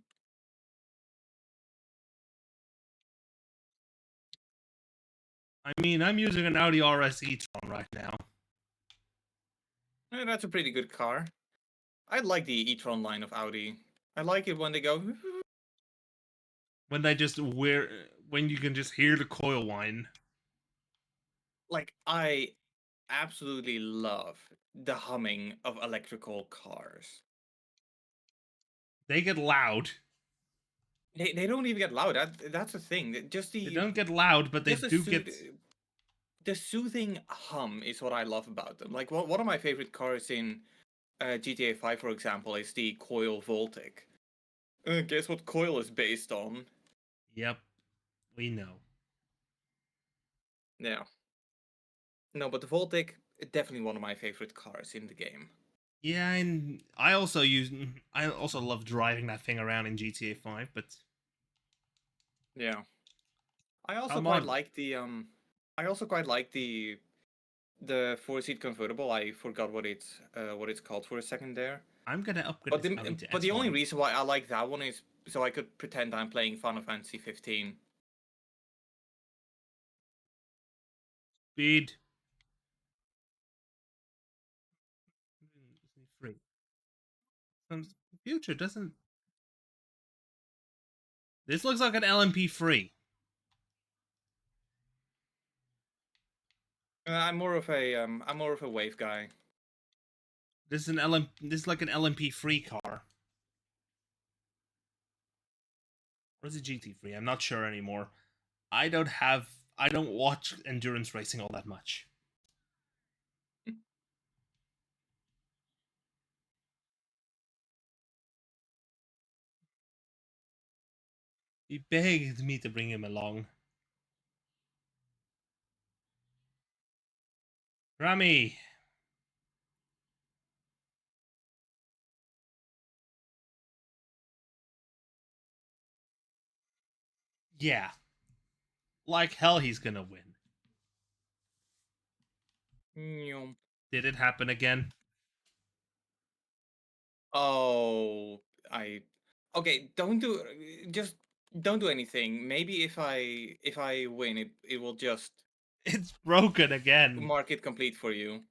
I mean, I'm using an Audi RS e-tron right now. That's a pretty good car. I like the e-tron line of Audi. I like it when they go. When they just when you can just hear the coil whine. Like, I absolutely love the humming of electrical cars. They get loud. They don't even get loud. That's the thing. Just They the don't get loud, but they just do get... the soothing hum is what I love about them. Like, one of my favorite cars in GTA 5, for example, is the Coil Voltic. Guess what Coil is based on? Yep, we know. Yeah. No, but the Voltic, definitely one of my favorite cars in the game. Yeah, and I also love driving that thing around in GTA 5, but Yeah. I also come quite on. like the I also quite like the 4-seat convertible. I forgot what it's called for a second there. I'm gonna upgrade But this Audi to the only S1. reason why I like that one is so I could pretend I'm playing Final Fantasy 15. Speed. Free. Some future doesn't... This looks like an LMP free. I'm more of a wave guy. This is This is like an LMP free car. Or is it GT free? I'm not sure anymore. I don't watch endurance racing all that much. He begged me to bring him along. Rami. Yeah. Like hell he's gonna win. Nyum. Did it happen again? Oh, I okay. Just don't do anything. Maybe if I win, it will just It's broken again. mark it complete for you.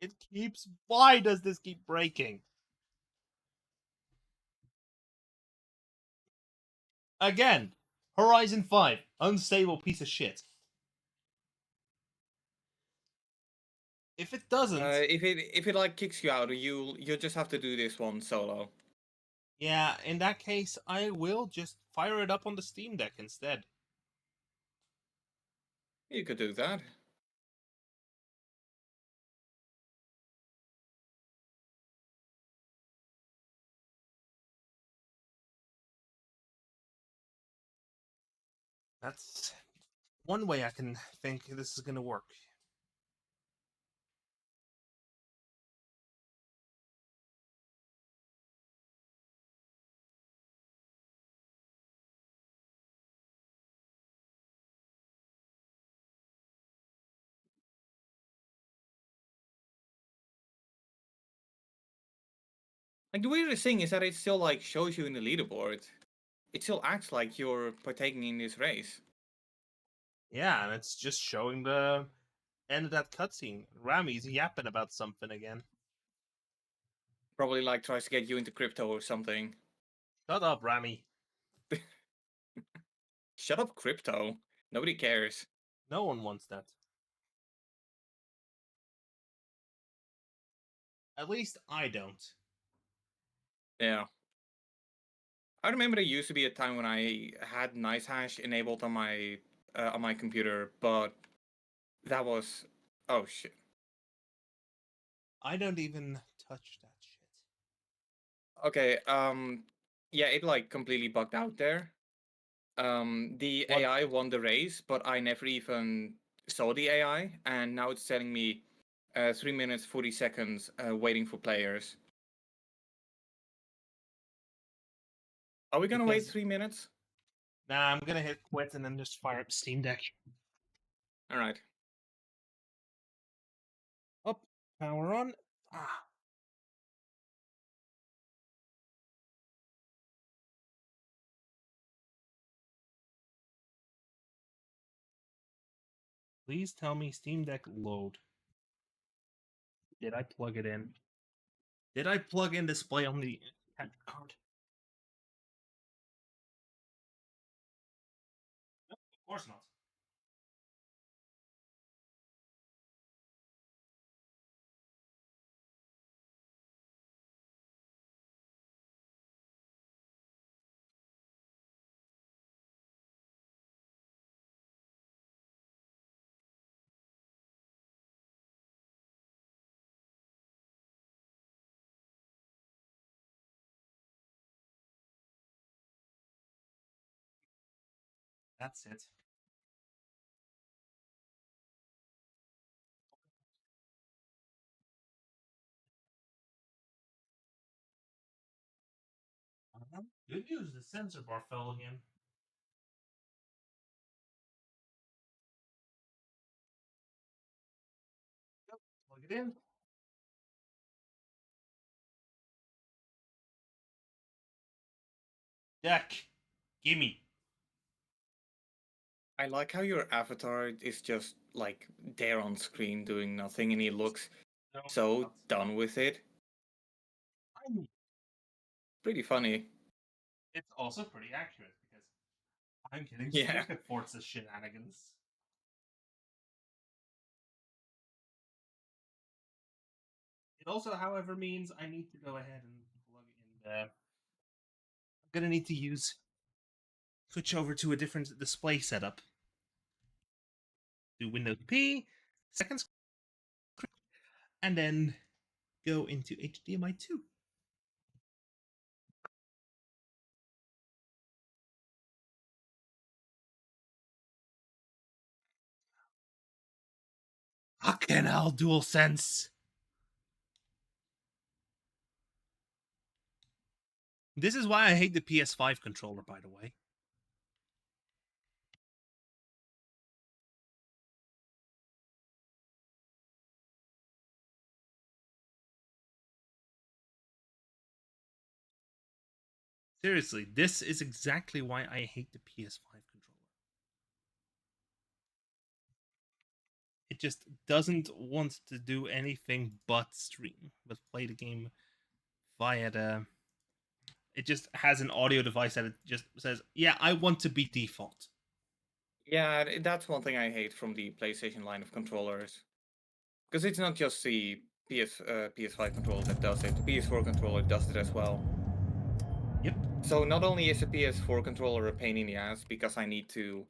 It keeps... Why does this keep breaking? Again. Horizon 5. Unstable piece of shit. If it doesn't... If it like kicks you out, you'll just have to do this one solo. Yeah, in that case, I will just fire it up on the Steam Deck instead. You could do that. That's... one way I can think this is going to work. Like the weirdest thing is that it still like shows you in the leaderboard. It still acts like you're partaking in this race. Yeah, and it's just showing the end of that cutscene. Rami's yapping about something again. Probably like tries to get you into crypto or something. Shut up, Rami. Shut up, crypto. Nobody cares. No one wants that. At least I don't. Yeah. I remember there used to be a time when I had nice hash enabled on my computer, but that was oh shit. I don't even touch that shit. Okay, yeah, it like completely bugged out there. The What? AI won the race, but I never even saw the AI, and now it's telling me 3 minutes 40 seconds waiting for players. Are we gonna wait Because- 3 minutes? Nah, I'm gonna hit quit and then just fire up Steam Deck. All right. Up, power on. Ah. Please tell me Steam Deck load. Did I plug it in? Did I plug in display on the capture card? Nope, of course not. That's it. Good news, the sensor bar fell again. Yep, plug it in. Deck, gimme. I like how your avatar is just like there on screen doing nothing, and he looks No, so nuts. done with it. I mean, Pretty funny. it's also pretty accurate because I'm getting Yeah. sick of Forza shenanigans. It also, however, means I need to go ahead and plug in the. I'm gonna need to switch over to a different display setup. Do Windows P, second screen, and then go into HDMI 2. Fucking hell, DualSense. This is why I hate the PS5 controller, by the way. Seriously, this is exactly why I hate the PS5 controller. It just doesn't want to do anything but stream, but play the game via the. It just has an audio device that it just says, "Yeah, I want to be default." Yeah, that's one thing I hate from the PlayStation line of controllers. Because it's not just the PS5 controller that does it, the PS4 controller does it as well. Yep. So not only is the PS4 controller a pain in the ass because I need to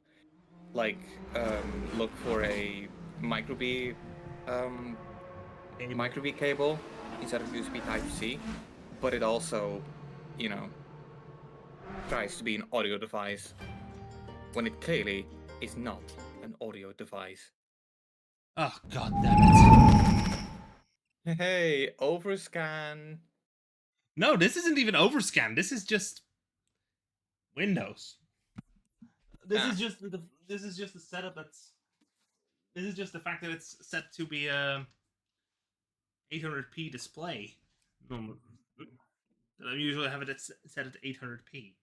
like look for a micro B cable instead of USB Type-C, but it also, you know, tries to be an audio device when it clearly is not an audio device. Oh, god damn it. Hey, overscan. No, this isn't even overscan. This is just Windows. This Ah, is just the setup that's. This is just the fact that it's set to be 800p display. I usually have it set at 800p.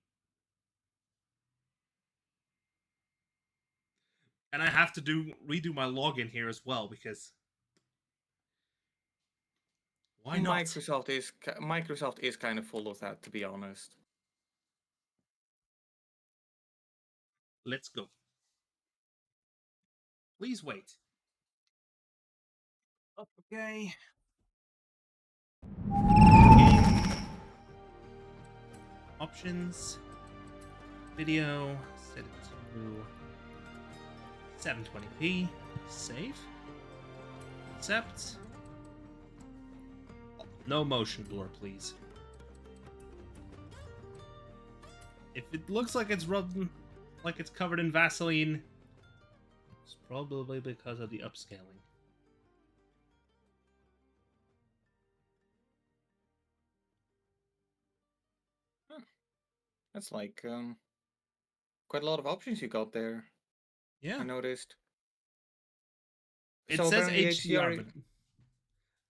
And I have to redo my login here as well because why not? Microsoft is kind of full of that, to be honest. Let's go. Please wait. Okay. Game. Options. Video. Set it to 720p. Save. Accept. No motion blur, please. If it looks like it's rubbed, like it's covered in Vaseline, it's probably because of the upscaling. That's like quite a lot of options you got there. Yeah. I noticed. It So says apparently HDR, but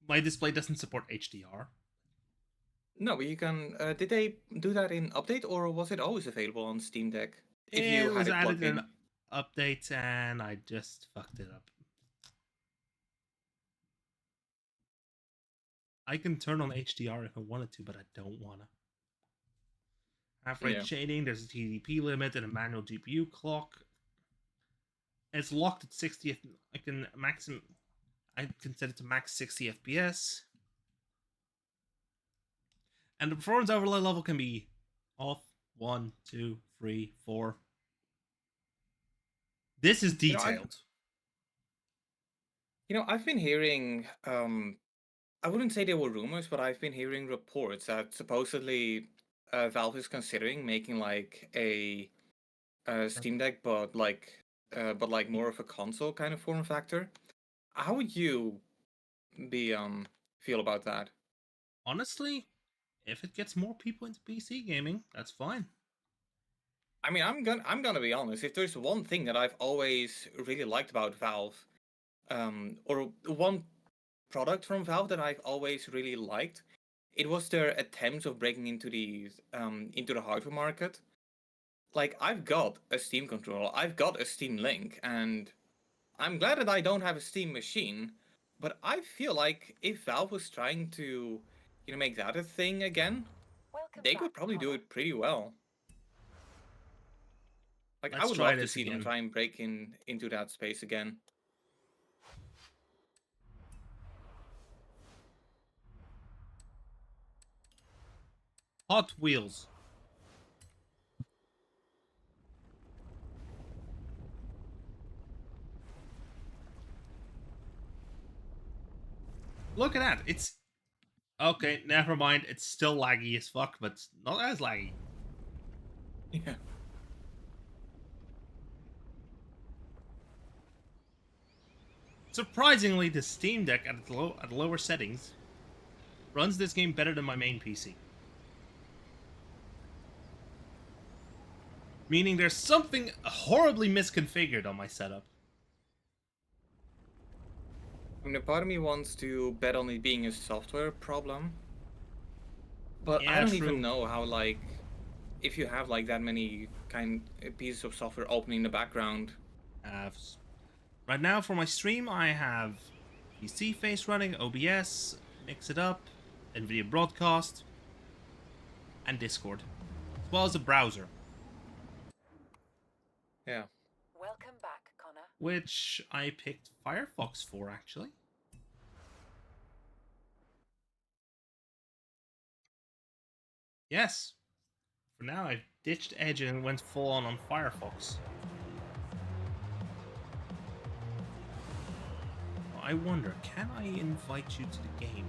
my display doesn't support HDR. No, but you can. Did they do that in update, or was it always available on Steam Deck? If you It had was it added plugged in in. an update, and I just fucked it up. I can turn on HDR if I wanted to, but I don't wanna. Half rate Yeah. shading, there's a TDP limit and a manual GPU clock. It's locked at 60. I can set it to max 60 FPS. And the performance overlay level can be off 1, 2, 3, 4. This is detailed. I've been hearing. I wouldn't say they were rumors, but I've been hearing reports that supposedly Valve is considering making like a Steam Deck, but like more of a console kind of form factor. How would you be feel about that? Honestly, if it gets more people into PC gaming, that's fine. I mean, I'm gonna be honest. If there's one thing that I've always really liked about Valve, or one product from Valve that I've always really liked, it was their attempts of breaking into the hardware market. Like, I've got a Steam controller, I've got a Steam Link, and I'm glad that I don't have a Steam machine. But I feel like if Valve was trying to, make that a thing again, they could probably do it pretty well. Like, I Let's would try love to this see them again. try and break into that space again. Hot Wheels. Look at that. It's okay, never mind. It's still laggy as fuck, but not as laggy. Yeah. Surprisingly, the Steam Deck at lower settings runs this game better than my main PC. Meaning there's something horribly misconfigured on my setup. I mean, a part of me wants to bet on it being a software problem. But Yeah, I don't true. even know how, like, if you have, like, that many pieces of software open in the background. Right now for my stream, I have PC Face running, OBS, Mix It Up, NVIDIA Broadcast, and Discord, as well as a browser. Yeah. Welcome back, Connor. Which I picked Firefox for, actually. Yes. For now, I've ditched Edge and went full on Firefox. I wonder, can I invite you to the game?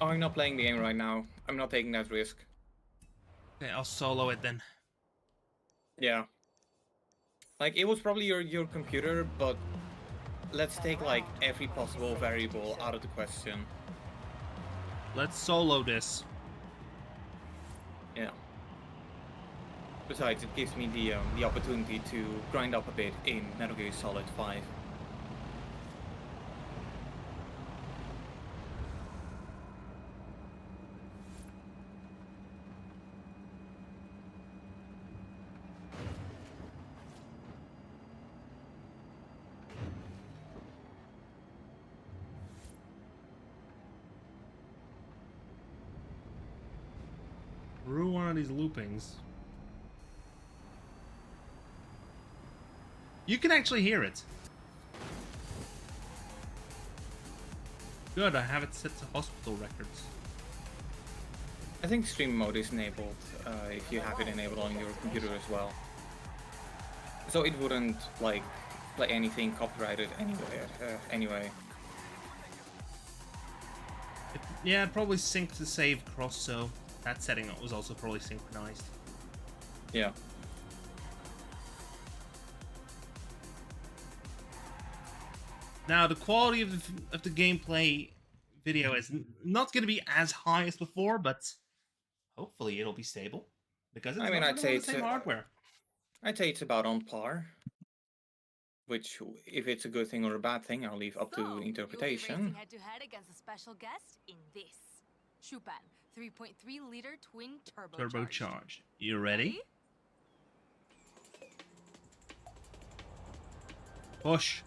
Oh, I'm not playing the game right now. I'm not taking that risk. Okay, I'll solo it then. Yeah. Like, it was probably your computer, but let's take, like, every possible variable out of the question. Let's solo this. Yeah. Besides, it gives me the opportunity to grind up a bit in Metal Gear Solid 5. Through one of these loopings. You can actually hear it. Good, I have it set to hospital records. I think stream mode is enabled if you have it enabled on your computer as well. So it wouldn't like play anything copyrighted anyway. Yeah, it probably synced the save across, so that setting was also probably synchronized. Yeah. Now, the quality of the gameplay video is not going to be as high as before, but hopefully it'll be stable because it's I'd say the same hardware. I'd say it's about on par. Which, if it's a good thing or a bad thing, I'll leave up to interpretation. You'll be racing head-to-head against a special guest in this. Chupan, 3.3-liter twin Turbocharged. You ready? Push.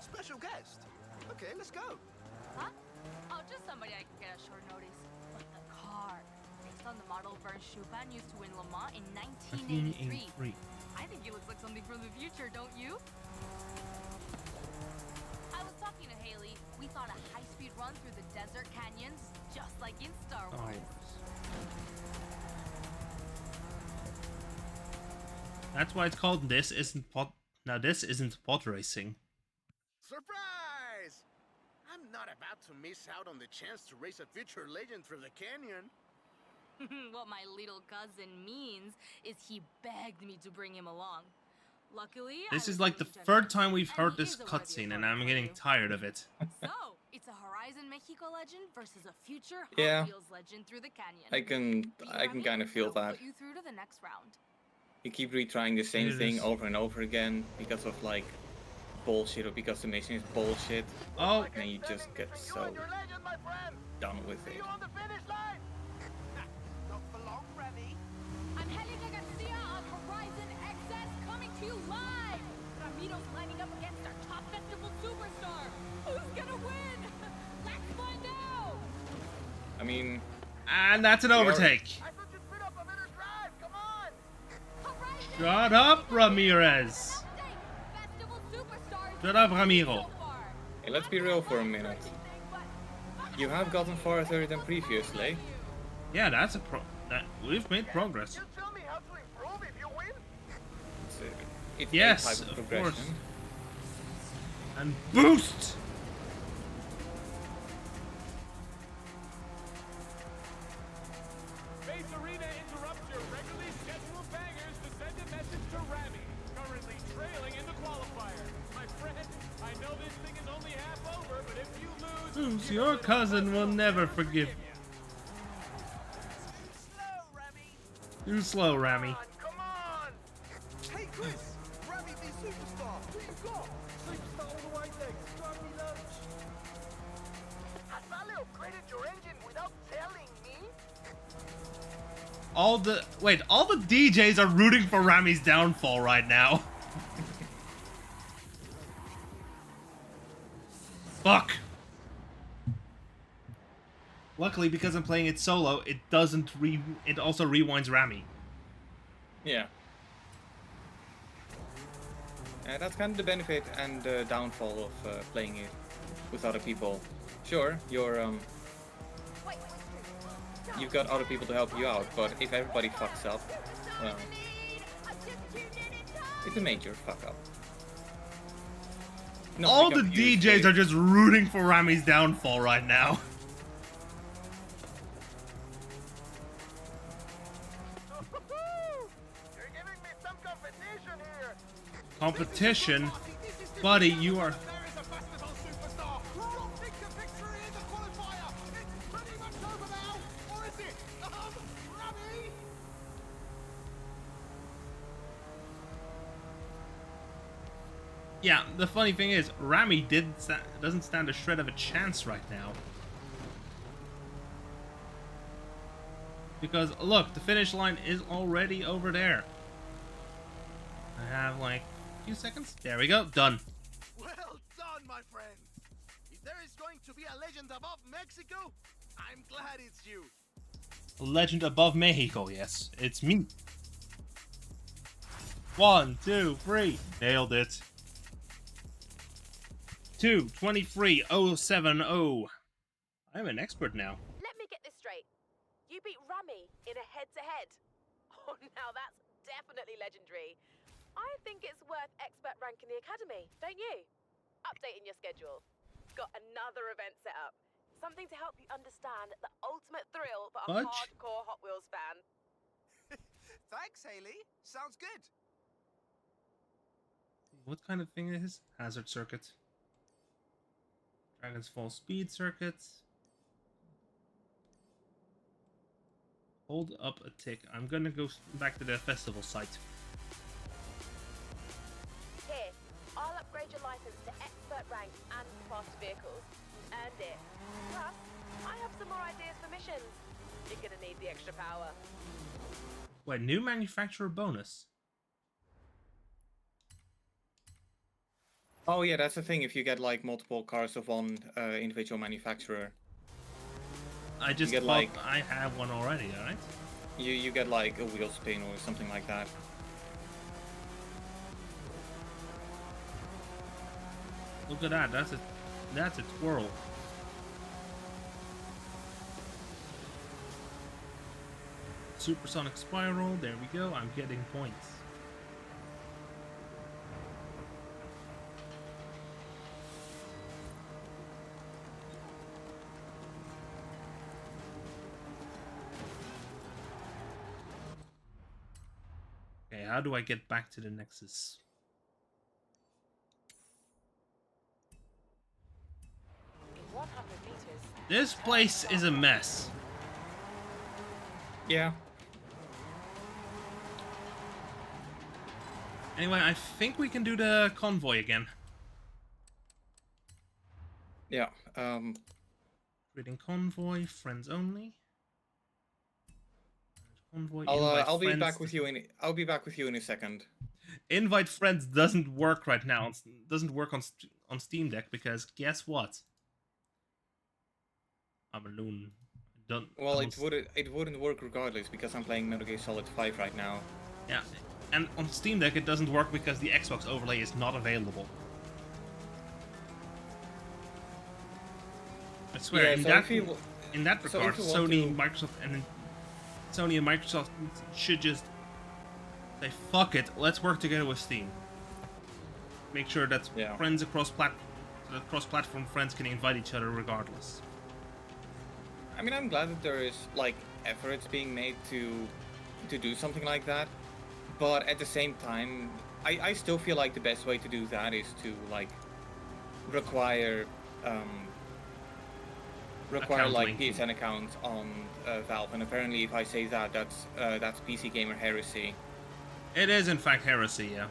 Special guest. Okay, let's go. Huh? Oh, just somebody I can get a short notice. But the car, based on the model Vern Chupan used to win Le Mans in 1983. I think it looks like something from the future, don't you? I was talking to Haley. We thought a high-speed run through the desert canyons, just like in Star Wars. That's why it's called This Isn't Pod. Now this isn't pod racing. Surprise! I'm not about to miss out on the chance to race a future legend through the canyon. What my little cousin means is he begged me to bring him along. Luckily, This is like the third time we've heard this cutscene, and I'm getting tired of it. So, it's a Horizon Mexico legend versus a future Hot Yeah. Wheels legend through the canyon. I can kind of feel It'll that. Put you through to the next round. You keep retrying the same It thing is. over and over again because of like bullshit or because the mission is bullshit, Oh, and you just get so done with it. I'm Helica Garcia on Horizon XS coming to you live. Ramito's lining up against our top festival superstar. Who's gonna win? Let's find out. I mean, and that's an overtake. Horizon Shut up, Ramirez. Festival superstars. Shut up, Ramiro. hey, let's be real for a minute. You have gotten farther than previously. Yeah, that's we've made progress. It's Yes, a type of of progression. course. And boost. Space Arena interrupts your regularly scheduled bangers to send a message to Rami, currently trailing in the qualifier. My friend, I know this thing is only half over, but if you lose, Your cousin will never forgive you. Too slow, Rami. Come on! Hey, Chris! Rami be superstar! Who you got? Superstar all the way, thanks. Drive me lunch. Has Vale upgraded your engine without telling me? All the DJs are rooting for Rami's downfall right now. Fuck. Luckily, because I'm playing it solo, it doesn't it also rewinds Rami. Yeah. That's kind of the benefit and downfall of playing it with other people. Sure, you've got other people to help you out, but if everybody fucks up, well, it's a major fuck up. Not All to the become used DJs to- are just rooting for Rami's downfall right now. You're giving me some competition here. competition, buddy. You are. There is a festival superstar. Drop picture victory in the qualifier. It's pretty much over now, or is it? Rami? Yeah, the funny thing is, Rami doesn't stand a shred of a chance right now. Because, look, the finish line is already over there. I have, like, a few seconds. There we go. Done. Well done, my friend. If there is going to be a legend above Mexico, I'm glad it's you. A legend above Mexico, yes. It's me. 1, 2, 3. Nailed it. 2:23:070. I'm an expert now. Let me get this straight. You beat Rami in a head-to-head. Oh, now that's definitely legendary. I think it's worth expert rank in the academy, don't you? Updating your schedule. Got another event set up. Something to help you understand the ultimate thrill for a Fudge? hardcore Hot Wheels fan. Thanks, Haley. Sounds good. What kind of thing is this? Hazard circuit. Dragon's Fall speed circuits. Hold up a tick. I'm gonna go back to the festival site. Here, I'll upgrade your license to expert rank and faster vehicles. Earned it. Plus, I have some more ideas for missions. You're gonna need the extra power. Wait, new manufacturer bonus. Oh yeah, that's the thing. If you get like multiple cars of one individual manufacturer, I just get, thought like- I have one already, alright? you get like a wheel spin or something like that. Look at that, that's a twirl. Supersonic spiral, there we go, I'm getting points. Okay, how do I get back to the Nexus? In 100 meters. This place is a mess. Yeah. Anyway, I think we can do the convoy again. Yeah. Reading convoy, friends only. Convoy, invite I'll be friends. back with you in. I'll be back with you in a second. Invite friends doesn't work right now. It doesn't work on Steam Deck because guess what? I'm alone. Don't. Well, it wouldn't work regardless because I'm playing Metal Gear Solid 5 right now. Yeah, and on Steam Deck it doesn't work because the Xbox overlay is not available. I swear, Yeah, in so that if you- in that so regard, if you want Sony, to- Microsoft should just say fuck it. Let's work together with Steam. Make sure that Yeah. friends cross-platform friends can invite each other regardless. I mean, I'm glad that there is like efforts being made to do something like that, but at the same time, I still feel like the best way to do that is to like require Account like linking. PSN accounts on Valve, and apparently if I say that, that's PC Gamer heresy. It is in fact heresy, yeah.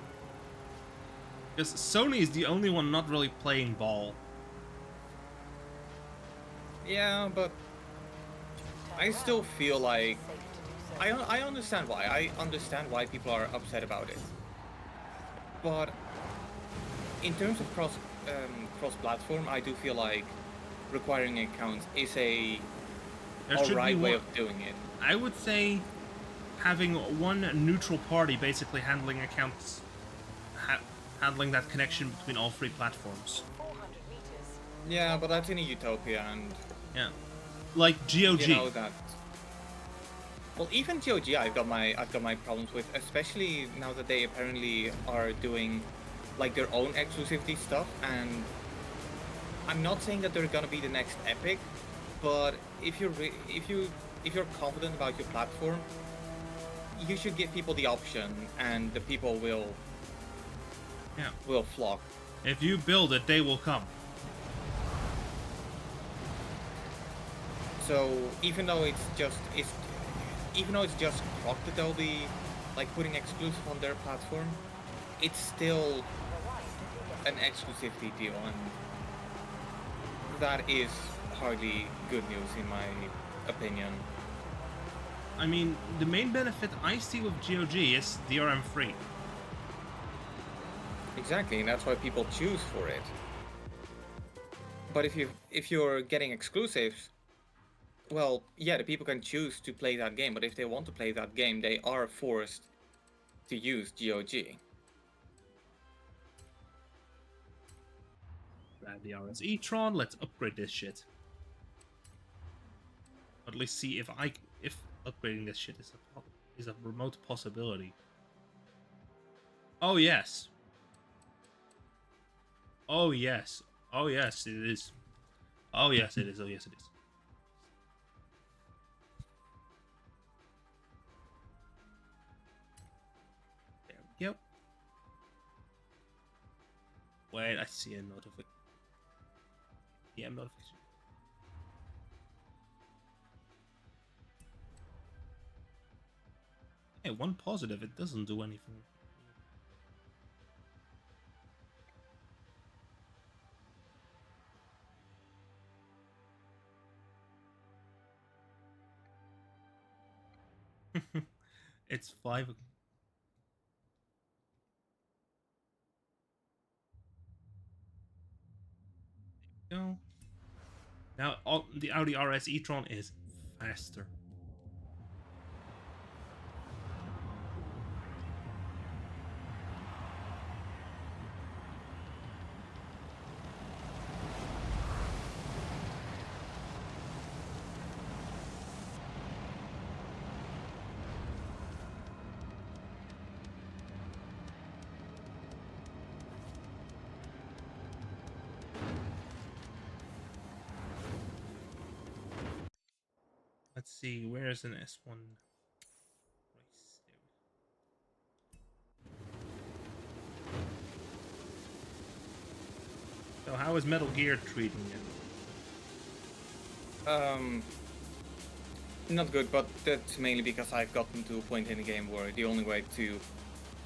Because Sony is the only one not really playing ball. Yeah, but I still feel like I understand why. I understand why people are upset about it. But in terms of cross-platform, I do feel like requiring accounts is a There should be alright way one- of doing it. I would say having one neutral party basically handling accounts, handling that connection between all three platforms. 400 meters. Yeah, but that's in a utopia, and Yeah, like GOG. you know that. Well, even GOG, I've got my problems with, especially now that they apparently are doing like their own exclusivity stuff. And I'm not saying that they're gonna be the next Epic, but if you're confident about your platform, you should give people the option, and the people will Yeah. will flock. If you build it, they will come. So even though it's just Croc that they'll be like putting exclusive on their platform, it's still an exclusivity deal, and that is hardly good news in my opinion. I mean, the main benefit I see with GOG is DRM free. Exactly, and that's why people choose for it. But if you're getting exclusives, well, yeah, the people can choose to play that game, but if they want to play that game, they are forced to use GOG. Grab the RS e-tron, let's upgrade this shit. At least see if upgrading this shit is a remote possibility. Oh yes. Oh yes. Oh yes, it is. Oh yes, it is. Oh yes, it is. There we go. Wait, I see a notification. Yeah, notification. Hey, one positive, it doesn't do anything. It's 5 o'clock. Go. Now the Audi RS e-tron is faster. Let's see, where's an S1 race? So how is Metal Gear treating you? Not good, but that's mainly because I've gotten to a point in the game where the only way to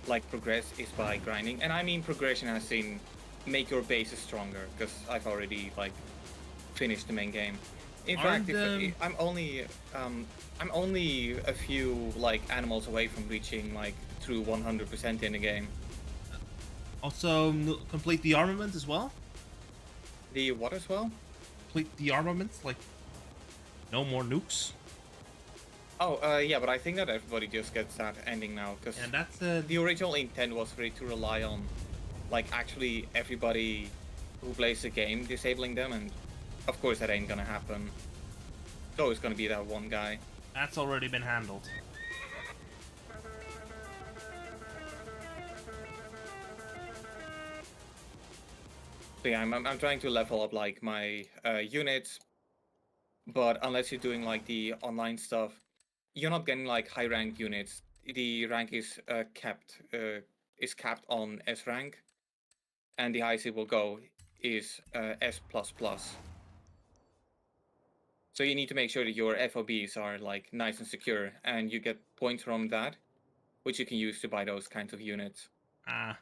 like progress is by grinding, and I mean progression as in make your bases stronger, because I've already like finished the main game. In fact, I'm only a few like animals away from reaching like through 100% in the game. Also, complete the armament as well? The what as well? Complete the armaments, like no more nukes? Oh, yeah, but I think that everybody just gets that ending now, because And that's the original intent was for it to rely on like actually everybody who plays the game disabling them, and of course that ain't gonna happen. It's always gonna be that one guy. That's already been handled. So yeah, I'm trying to level up like my units, but unless you're doing like the online stuff, you're not getting like high rank units. The rank is capped on S rank, and the highest it will go is S++. So you need to make sure that your FOBs are like nice and secure, and you get points from that, which you can use to buy those kinds of units. Ah.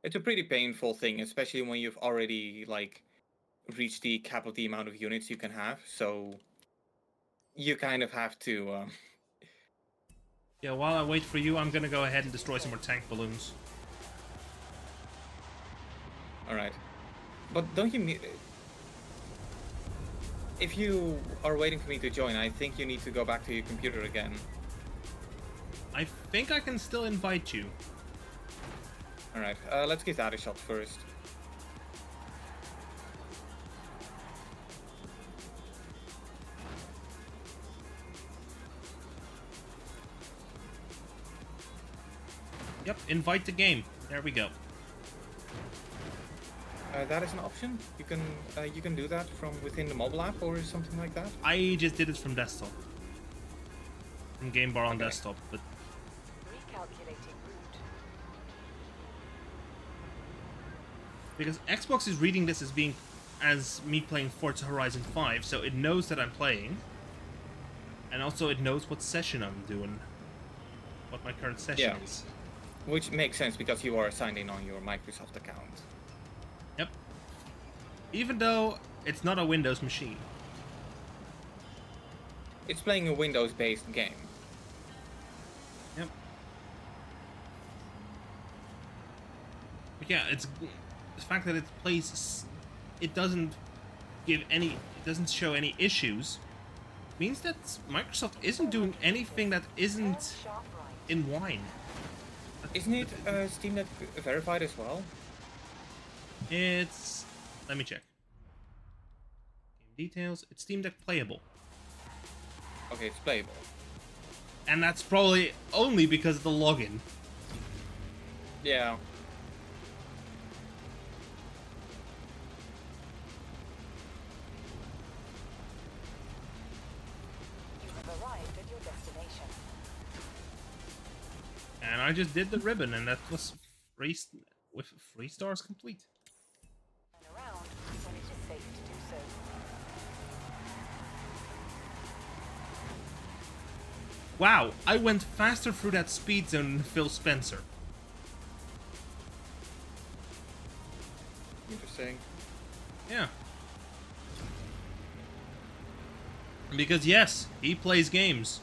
It's a pretty painful thing, especially when you've already like reached the cap of the amount of units you can have. So you kind of have to. Yeah, while I wait for you, I'm gonna go ahead and destroy some more tank balloons. All right, but don't you need? If you are waiting for me to join, I think you need to go back to your computer again. I think I can still invite you. Alright, let's give that a shot first. Yep, invite the game. There we go. That is an option. You can do that from within the mobile app or something like that. I just did it from desktop. From game bar on Okay. desktop, but Calculating route. Because Xbox is reading this as me playing Forza Horizon 5, so it knows that I'm playing. And also it knows what session I'm doing. What my current session is. Which makes sense because you are signed in on your Microsoft account. Yep. Even though it's not a Windows machine. It's playing a Windows-based game. Yep. But yeah, it's the fact that it plays. It doesn't show any issues. Means that Microsoft isn't doing anything that isn't in wine. Isn't it Steam Deck verified as well? It's. Let me check. Game details. It's Steam Deck playable. Okay, it's playable. And that's probably only because of the login. Yeah. You have arrived at your destination. And I just did the ribbon, and that was with 3 stars complete. Turn around when it is safe to do so. Wow, I went faster through that speed zone than Phil Spencer. Interesting. Yeah. Because yes, he plays games.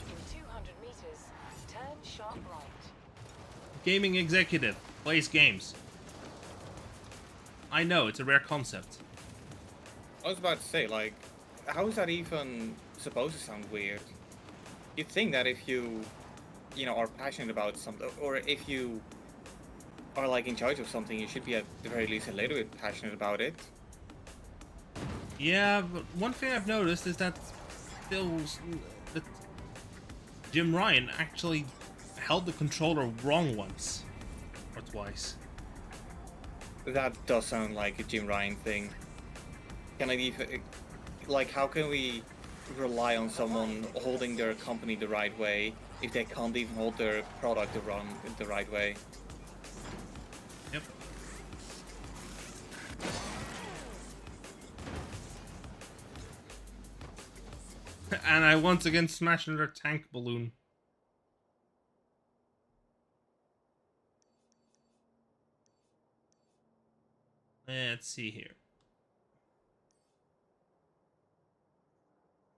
In 200 meters, turn sharp right. Gaming executive plays games. I know, it's a rare concept. I was about to say, like, how is that even supposed to sound weird? You'd think that if you know, are passionate about something, or if you are like in charge of something, you should be at the very least a little bit passionate about it. Yeah, but one thing I've noticed is that that Jim Ryan actually held the controller wrong once or twice. That does sound like a Jim Ryan thing. Can I even, like, how can we rely on someone holding their company the right way if they can't even hold their product the right way? Yep. And I once again smashed another tank balloon. Let's see here.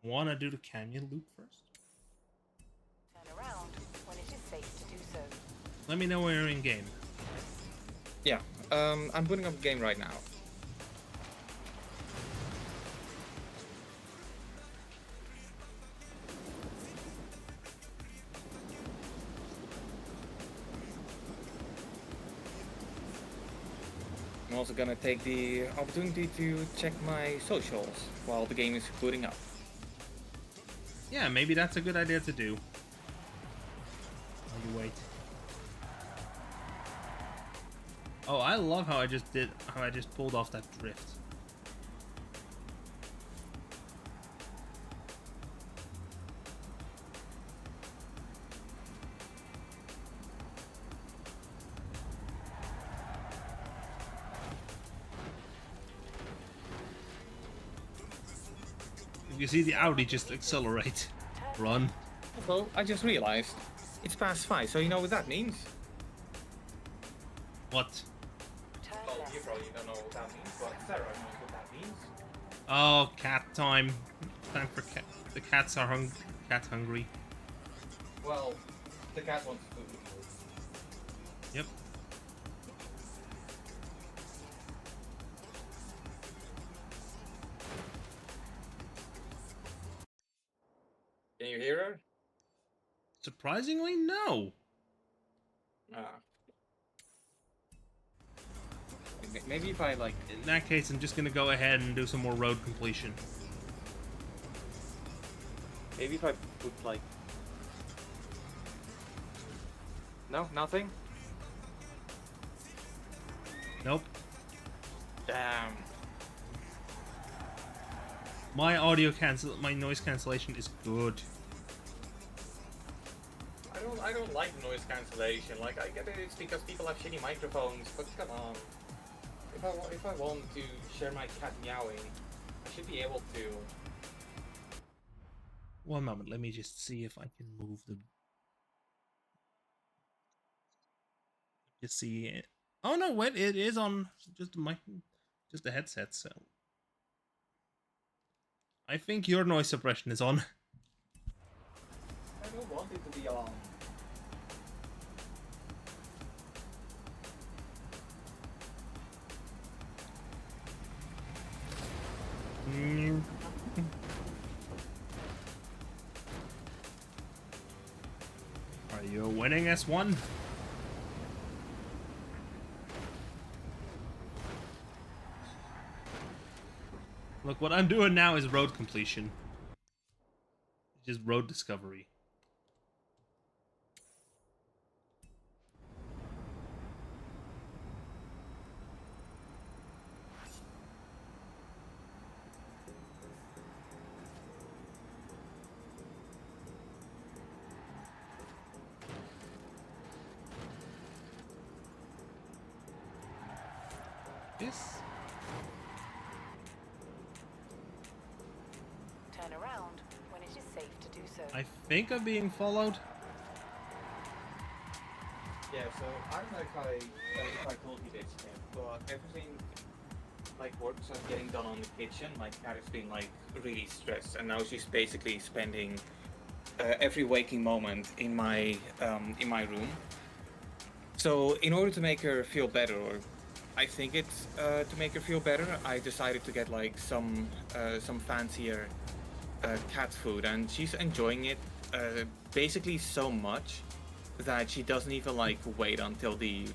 Wanna do the canyon loop first? Turn around when it is safe to do so. Let me know when you're in game. Yeah, I'm putting up a game right now. I'm also gonna take the opportunity to check my socials while the game is booting up. Yeah, maybe that's a good idea to do. While you wait. Oh, I love how I just pulled off that drift. If you see the Audi just accelerate, run. Also, I just realized it's past 5, so you know what that means? What? Turn Oh, left. you probably don't know what that means, but Sarah knows what that means. Oh, cat time. Time for cat. The cats are cat hungry. Well, the cat wants food. Yep. Can you hear her? Surprisingly, no. Maybe if I like. In that case, I'm just gonna go ahead and do some more road completion. Maybe if I put like. No, nothing. Nope. Damn. My noise cancellation is good. don't like noise cancellation. Like, I get it, it's because people have shitty microphones, but come on. If I want to share my cat meowing, I should be able to. One moment, let me just see if I can move the. Just see it. Oh no, wait, it is on just the mic, just the headset. So I think your noise suppression is on. I don't want it to be on. Are you winning S1? Look, what I'm doing now is road completion. Just road discovery. This. Turn around when it is safe to do so. I think I'm being followed. Yeah, so I don't know if I told you this, but everything like works on getting done on the kitchen. My cat has been like really stressed, and now she's basically spending every waking moment in my room. So in order to make her feel better, or I think it's to make her feel better, I decided to get like some fancier cat food, and she's enjoying it basically so much that she doesn't even like wait until the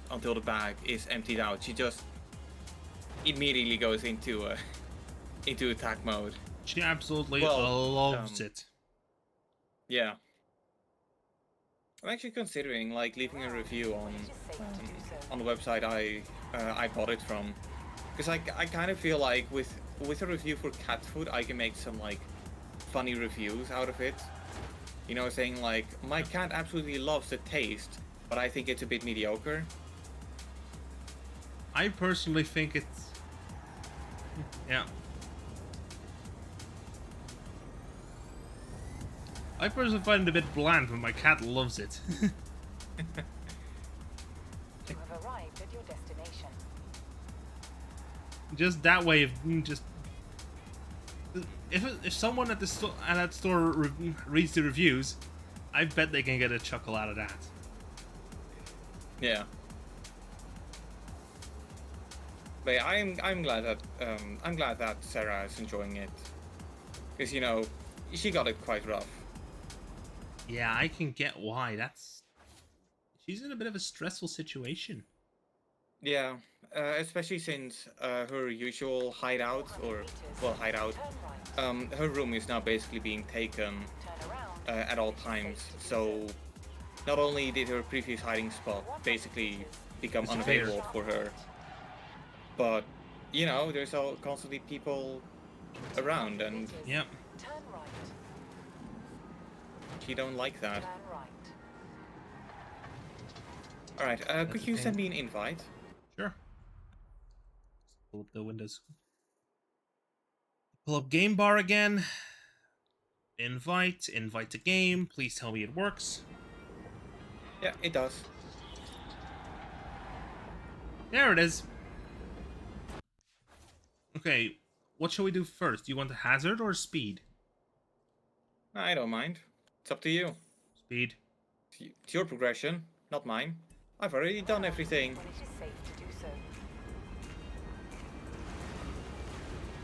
bag is emptied out. She just immediately goes into attack mode. She absolutely loves it. Yeah. I'm actually considering like leaving a review on the website I bought it from, because I kind of feel like with a review for cat food I can make some like funny reviews out of it. You know, saying like, my cat absolutely loves the taste, but I think it's a bit mediocre. I personally think it's... Yeah. I personally find it a bit bland, but my cat loves it. You have arrived at your destination. Just that way of just... If someone at that store reads the reviews, I bet they can get a chuckle out of that. Yeah. But yeah, I'm glad that Sarah is enjoying it, because you know she got it quite rough. Yeah, I can get why. She's in a bit of a stressful situation. Yeah, especially since her usual hideout, her room is now basically being taken at all times. So not only did her previous hiding spot basically become unavailable for her, but you know, there's constantly people around, and yep, she don't like that. All right, could you send me an invite? Sure. Pull up the windows. Pull up game bar again. Invite to game. Please tell me it works. Yeah, it does. There it is. Okay, what shall we do first? Do you want the hazard or speed? I don't mind. It's up to you. Speed. It's your progression, not mine. I've already done everything.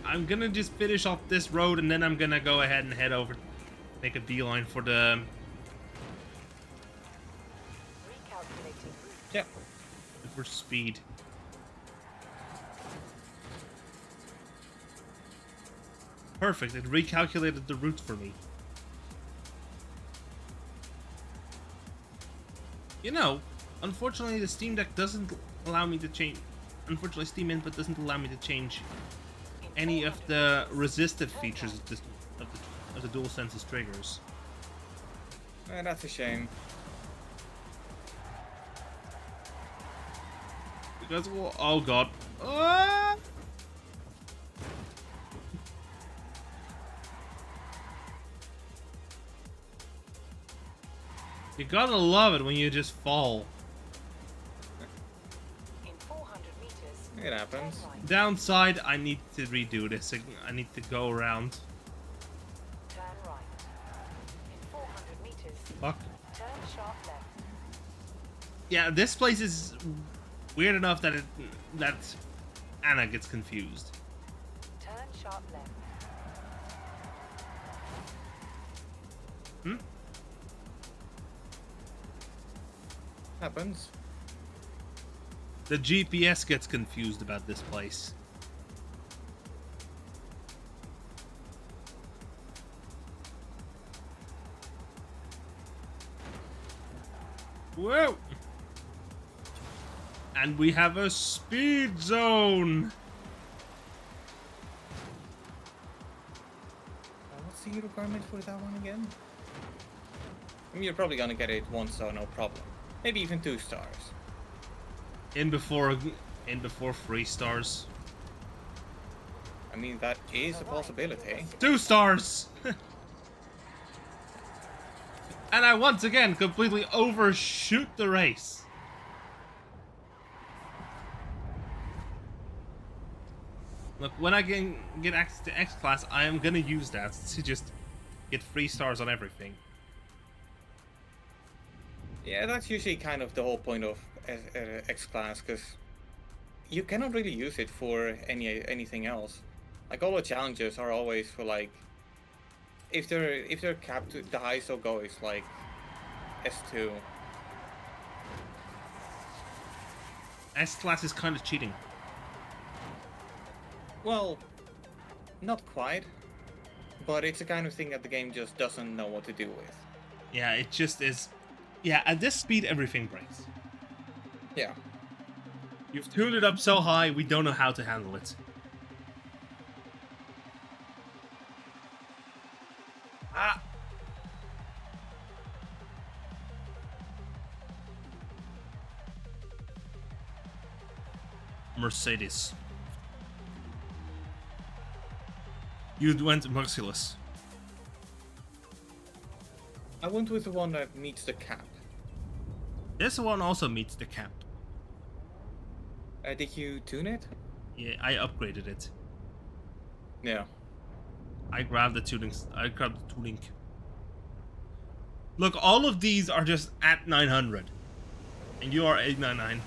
I'm gonna just finish off this road, and then I'm gonna go ahead and head over, make a beeline for the... Yeah. For speed. Perfect, it recalculated the route for me. You know, unfortunately the Steam Deck doesn't allow me to change... Unfortunately Steam Input doesn't allow me to change any of the resistive features of the DualSense's triggers. That's a shame. Because, oh god. Ah! You gotta love it when you just fall. In 400 meters, It happens. Downside, I need to redo this. I need to go around. turn right. In 400 meters, Fuck. turn sharp left. Yeah, this place is weird enough that that Anna gets confused. Turn sharp left. Hmm? Happens. The GPS gets confused about this place. Whoa! And we have a speed zone! What's the requirement for that one again? I mean, you're probably gonna get it once, so no problem. Maybe even 2 stars. In before 3 stars. I mean, that is a possibility. 2 stars! And I once again completely overshoot the race. Look, when I can get access to X class, I am gonna use that to just get 3 stars on everything. Yeah, that's usually kind of the whole point of X class, because you cannot really use it for anything else. Like, all the challenges are always for, like, if they're capped to the highest they'll go is like S2. S class is kind of cheating. Well, not quite, but it's the kind of thing that the game just doesn't know what to do with. Yeah, it just is. Yeah, at this speed, everything breaks. Yeah. You've tuned it up so high, we don't know how to handle it. Ah! Mercedes. You went merciless. I went with the one that meets the cap. This one also meets the cap. Did you tune it? Yeah, I upgraded it. Yeah. I grabbed the tuning. Look, all of these are just at 900. And you are 899.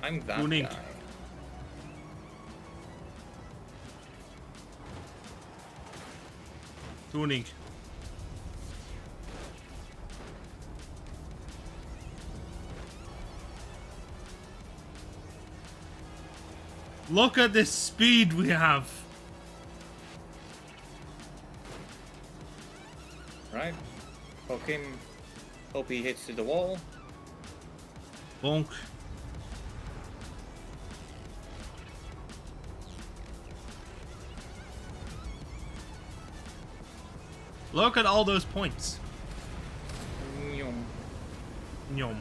I'm that Tuning. guy. Tuning. Look at this speed we have. Right. Poke him. Hope he hits to the wall. Bonk. Look at all those points. Nyum. Nyom.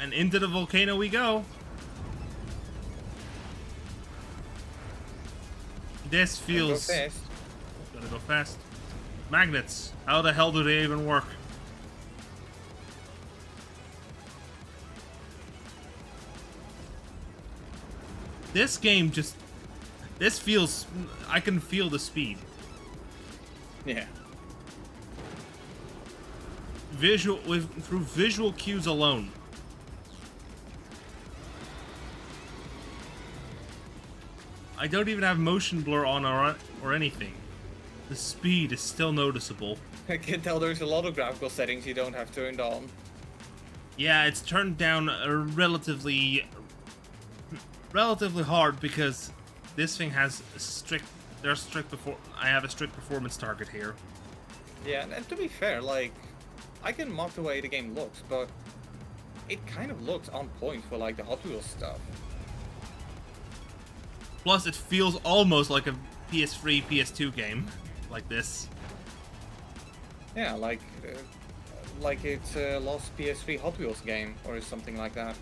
And into the volcano we go. This feels... Go fast. Gotta go fast. Magnets. How the hell do they even work? This game just... This feels... I can feel the speed. Yeah. Through visual cues alone. I don't even have motion blur on or anything. The speed is still noticeable. I can tell there's a lot of graphical settings you don't have turned on. Yeah, it's turned down relatively hard because this thing has a strict. I have a strict performance target here. Yeah, and to be fair, like, I can mock the way the game looks, but it kind of looks on point for like the Hot Wheels stuff. Plus, it feels almost like a PS3, PS2 game, like this. Yeah, like it's a lost PS3 Hot Wheels game or something like that.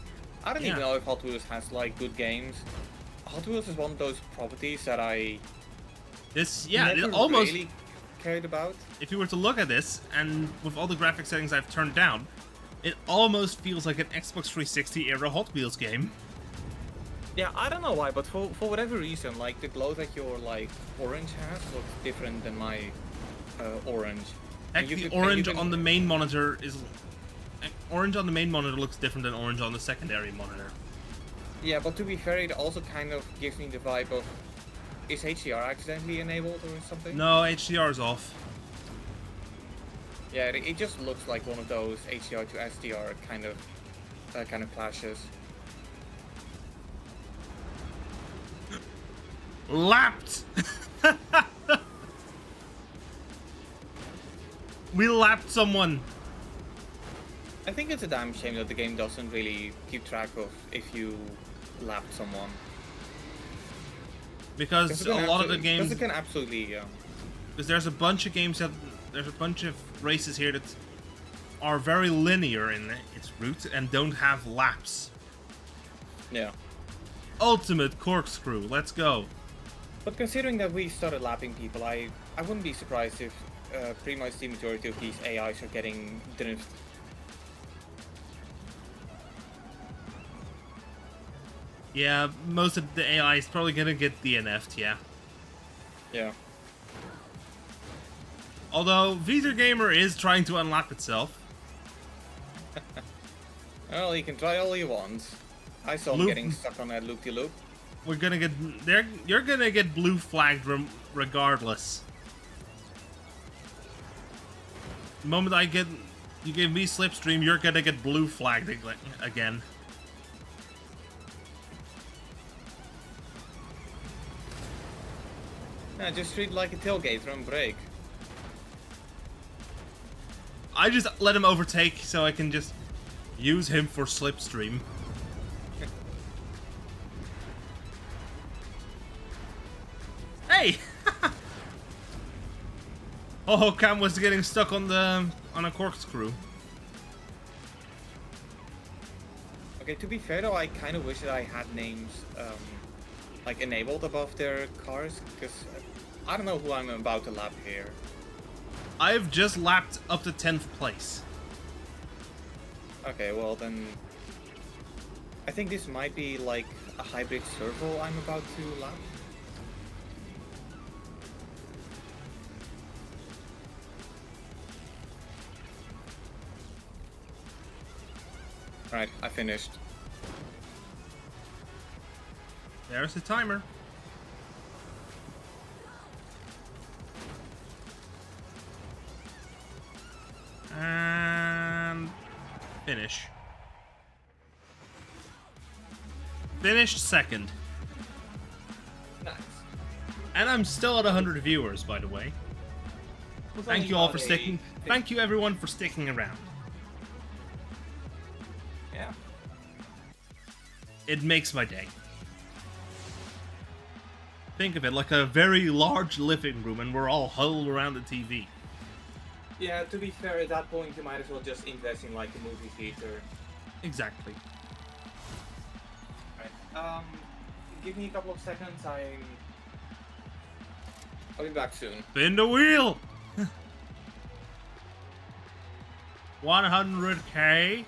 I don't even Yeah. know if Hot Wheels has like good games. Hot Wheels is one of those properties that I never it almost. really cared about. If you were to look at this, and with all the graphic settings I've turned down, it almost feels like an Xbox 360 era Hot Wheels game. Yeah, I don't know why, but for whatever reason, like the glow that your like orange has looks different than my orange. Heck, And you the could- and you orange can- on the main monitor is. Orange on the main monitor looks different than orange on the secondary monitor. Yeah, but to be fair, it also kind of gives me the vibe of, is HDR accidentally enabled or something? No, HDR is off. Yeah, it just looks like one of those HDR to SDR kind of clashes. Lapped! We lapped someone. I think it's a damn shame that the game doesn't really keep track of if you lapped someone. Because a lot of the games. Because it can absolutely. Because there's a bunch of games that. There's a bunch of races here that are very linear in its route and don't have laps. Yeah. Ultimate corkscrew, let's go. But considering that we started lapping people, I wouldn't be surprised if pretty much the majority of these AIs are getting drift. Yeah, most of the AI is probably gonna get DNF'd, yeah. Yeah. Although, Visa Gamer is trying to unlock itself. Well, you can try all you want. I saw him Loop. getting stuck on that loop-de-loop. We're gonna get... You're gonna get blue flagged regardless. The moment you give me Slipstream, you're gonna get blue flagged again. Yeah, just treat it like a tailgater and brake. I just let him overtake so I can just use him for Slipstream. Hey! Oh, Cam was getting stuck on a corkscrew. Okay, to be fair though, I kind of wish that I had names like enabled above their cars, because I don't know who I'm about to lap here. I've just lapped up to 10th place. Okay, well then, I think this might be like a hybrid servo I'm about to lap. Alright, I finished. There's the timer. And finish. Finished second. Nice. And I'm still at 100 viewers, by the way. Thank you all for sticking. Thank you everyone for sticking around. Yeah. It makes my day. Think of it like a very large living room and we're all huddled around the TV. Yeah, to be fair, at that point you might as well just invest in like a movie theater. Exactly. Right. Give me a couple of seconds, I'll be back soon. Spin the wheel! 100k.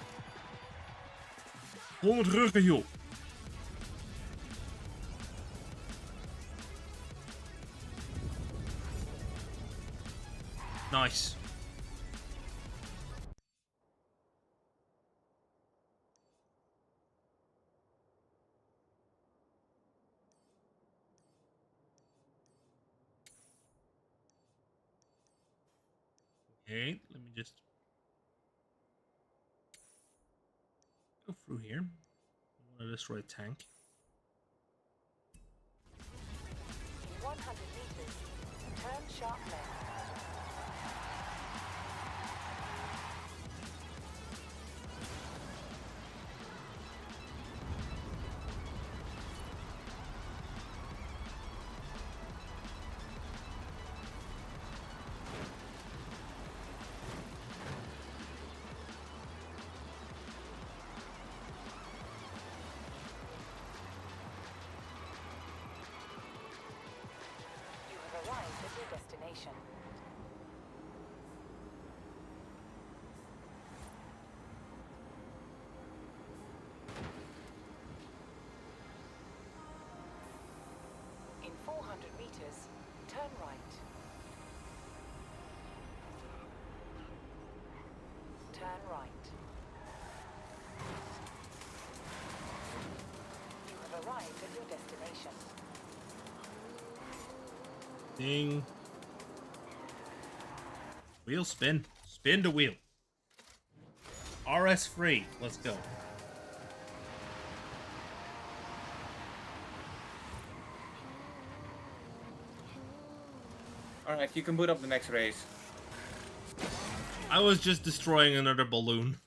100 ruggen, joh. Nice. Okay, let me just go through here. I want to destroy tank. 100 meters. Turn sharp left. arrived at your destination. In 400 meters, turn right. Turn right. You have arrived at your destination. Ding. Wheel spin. Spin the wheel. RS free. Let's go. Alright, you can boot up the next race. I was just destroying another balloon.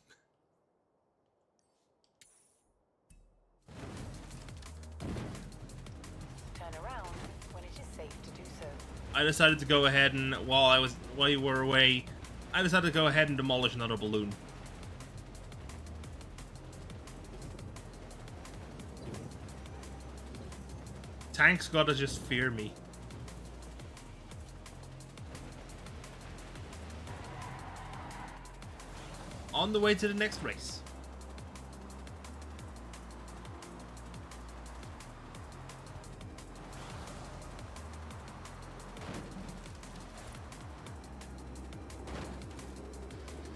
Turn around when it is safe to do so. I decided to go ahead and while you were away, I decided to go ahead and demolish another balloon. Tanks gotta just fear me. On the way to the next race.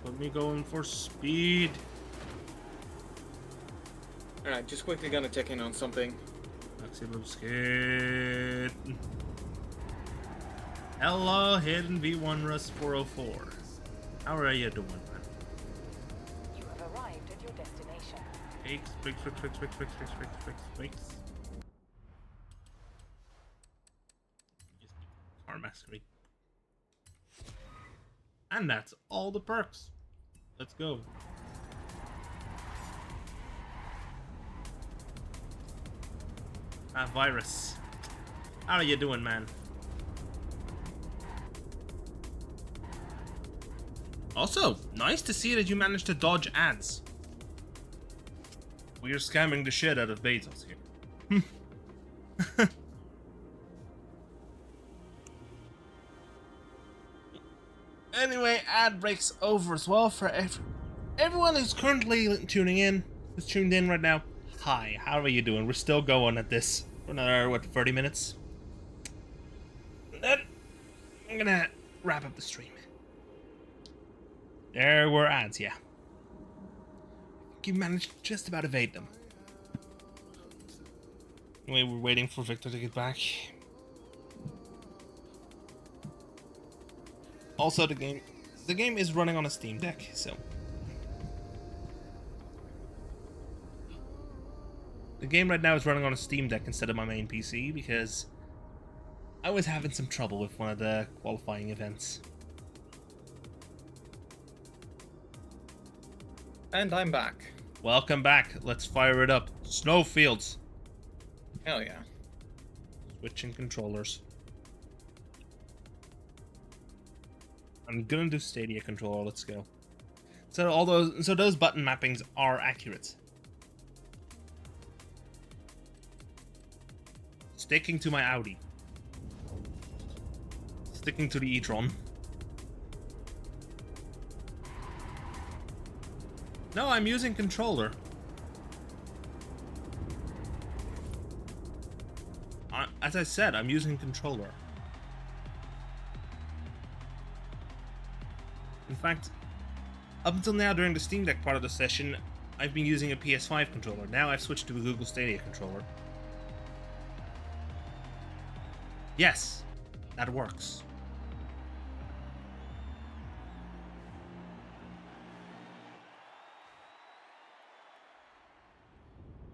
Put me going for speed. Alright, just quickly gonna check in on something. Maximum skid. Hello, Hidden V1 Rust 404. How are you doing, man? You have arrived at your destination. Fix. Car mastery. And that's all the perks. Let's go. Virus. How are you doing, man? Also, nice to see that you managed to dodge ads. We're scamming the shit out of Bezos here. Anyway, ad breaks over as well for everyone who's currently tuning in, who's tuned in right now. Hi, how are you doing? We're still going at this for another, what, 30 minutes? Then I'm gonna wrap up the stream. There were ads, yeah. You managed to just about evade them. Anyway, we're waiting for Victor to get back. Also, the game is running on a Steam Deck, so the game right now is running on a Steam Deck instead of my main PC because I was having some trouble with one of the qualifying events. And I'm back. Welcome back. Let's fire it up. Snowfields. Hell yeah. Switching controllers. I'm gonna do Stadia controller. Let's go. So those button mappings are accurate. Sticking to my Audi. Sticking to the e-tron. No, I'm using controller. As I said, I'm using controller. In fact, up until now during the Steam Deck part of the session, I've been using a PS5 controller. Now I've switched to a Google Stadia controller. Yes, that works.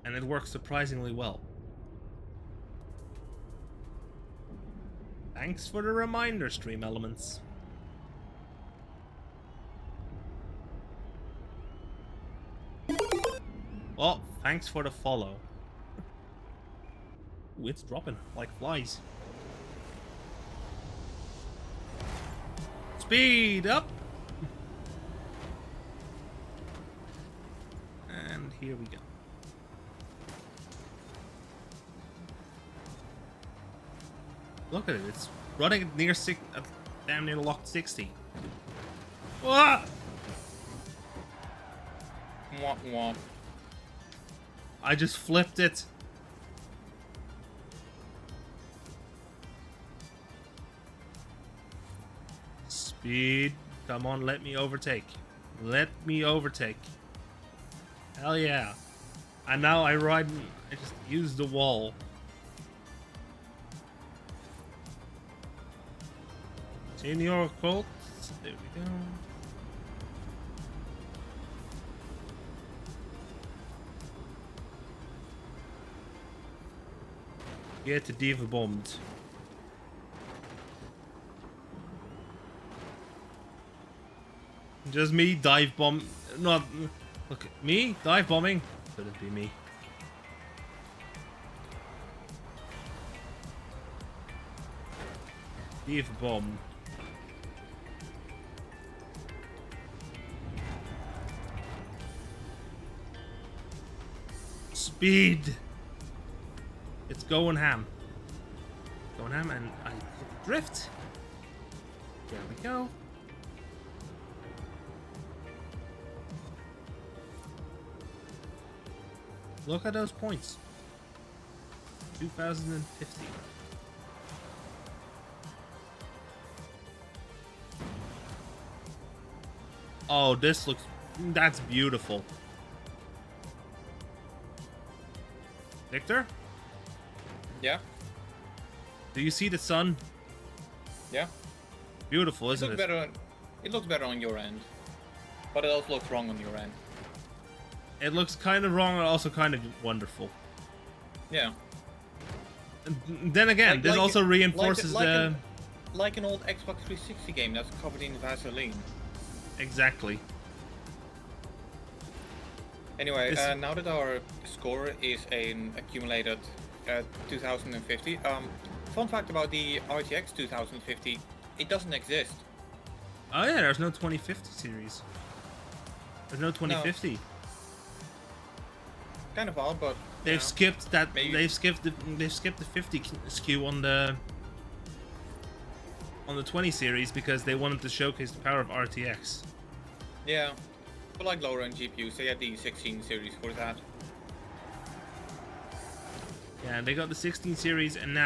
And it works surprisingly well. Thanks for the reminder, Stream Elements. Well, thanks for the follow. Ooh, it's dropping like flies. Speed up! And here we go. Look at it, it's running at near damn near locked 60. What? Mwah, mwah. I just flipped it. Speed. Come on, let me overtake. Let me overtake. Hell yeah. And now I just use the wall. Senior Colts. There we go. Get diva bombed. Just me dive bomb. Not look at me dive bombing. Couldn't be me. Diva bomb. Speed. It's going ham. Going ham, and I drift. There we go. Look at those points. 2050. Oh, this looks... That's beautiful. Victor? Yeah? Do you see the sun? Yeah? Beautiful, isn't it? It looks better on your end. But it also looks wrong on your end. It looks kind of wrong and also kind of wonderful. Yeah. And then again, this also reinforces the... Like an old Xbox 360 game that's covered in Vaseline. Exactly. Anyway, now that our score is an accumulated 2050, fun fact about the RTX 2050, it doesn't exist. Oh yeah, there's no 2050 series. There's no 2050. No. Kind of odd, but they've skipped that. Maybe. They've skipped the 50 SKU on the 20 series because they wanted to showcase the power of RTX. Yeah, but like lower end GPUs, they had the 16 series for that. Yeah, and they got the 16 series, and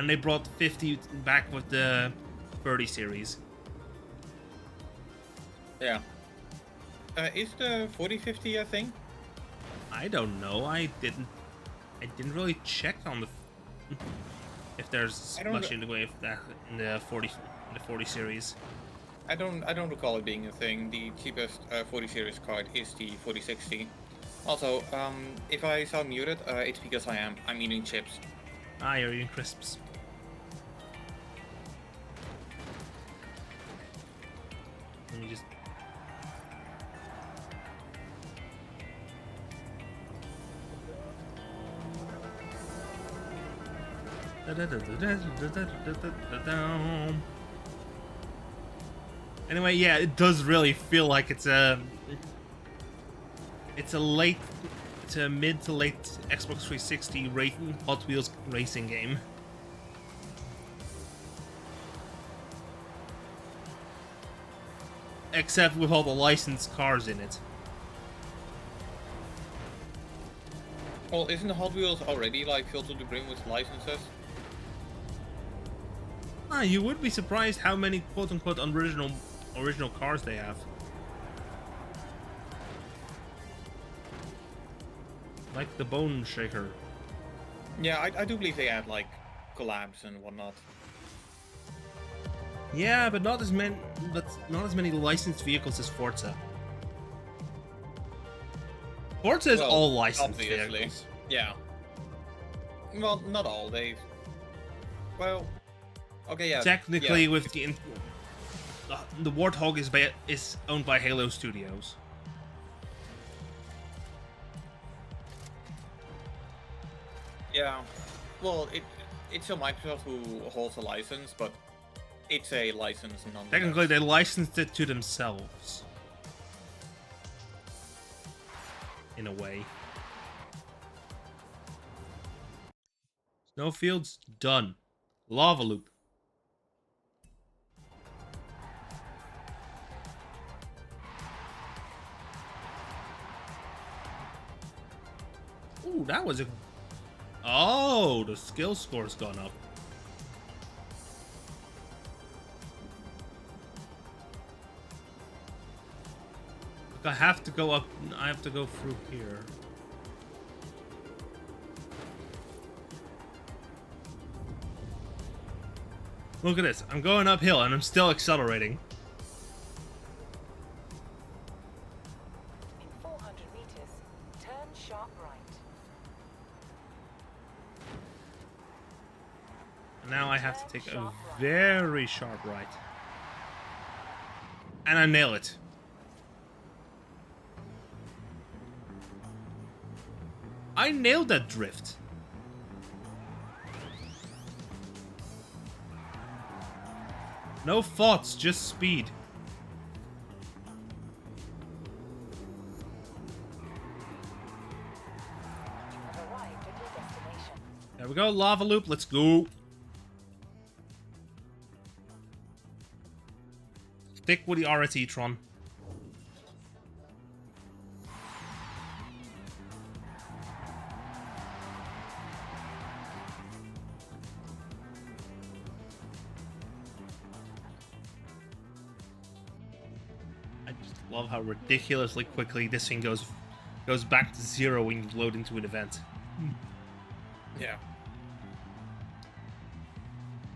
they brought the 50 back with the 30 series. Yeah. Is the 4050 a thing? I don't know. I didn't really check on the if there's much in the way of that in the 40 series. I don't recall it being a thing. The cheapest 40 series card is the 4060. Also, if I sound muted, it's because I'm eating chips. Ah, you're eating crisps. Let me just... Anyway, yeah, it does really feel like it's a mid to late Xbox 360 Hot Wheels racing game. Except with all the licensed cars in it. Well, isn't the Hot Wheels already like filled to the brim with licenses? Ah, you would be surprised how many quote-unquote original cars they have. Like the Bone Shaker. Yeah, I do believe they had like collabs and whatnot. Yeah, but not as many licensed vehicles as Forza. Forza is all licensed vehicles. Yeah. Well, not all. Well, okay, yeah. Technically, yeah. with the Warthog is owned by Halo Studios. Yeah. Well, it's a Microsoft who holds a license, but it's a license nonetheless. Technically, they licensed it to themselves. In a way. Snowfields done. Lava loop. Ooh, that was a... Oh, the skill score's gone up. Look, I have to go up. I have to go through here. Look at this. I'm going uphill and I'm still accelerating. In 400 meters, turn sharp right. Now I have to take a very sharp right. And I nail it. I nailed that drift. No thoughts, just speed. You have arrived at your destination. There we go, lava loop, let's go. Stick with the RSE-tron. I just love how ridiculously quickly this thing goes back to zero when you load into an event. Yeah.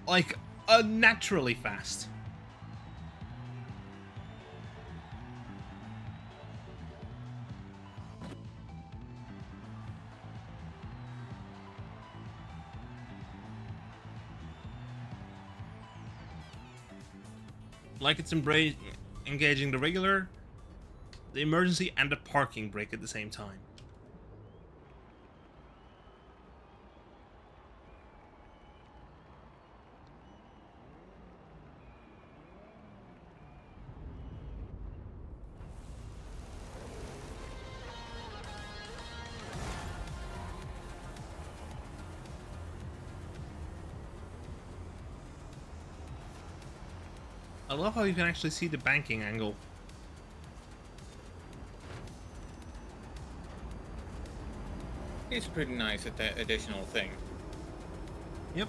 Like, naturally fast. Like it's engaging the regular, the emergency, and the parking brake at the same time. I love how you can actually see the banking angle. It's pretty nice additional thing. Yep.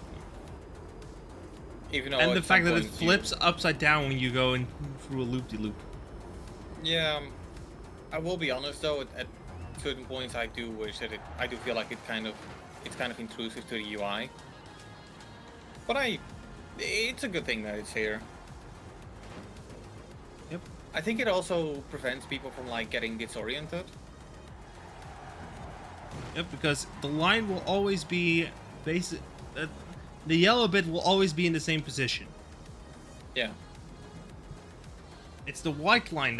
Even though And the at fact some that it point flips upside down when you go in through a loop-de-loop. Yeah, I will be honest though. At certain points, I do wish that I do feel like it's kind of intrusive to the UI. But it's a good thing that it's here. Yep. I think it also prevents people from like getting disoriented. Yep, because the line will always be the yellow bit will always be in the same position. Yeah. It's the white line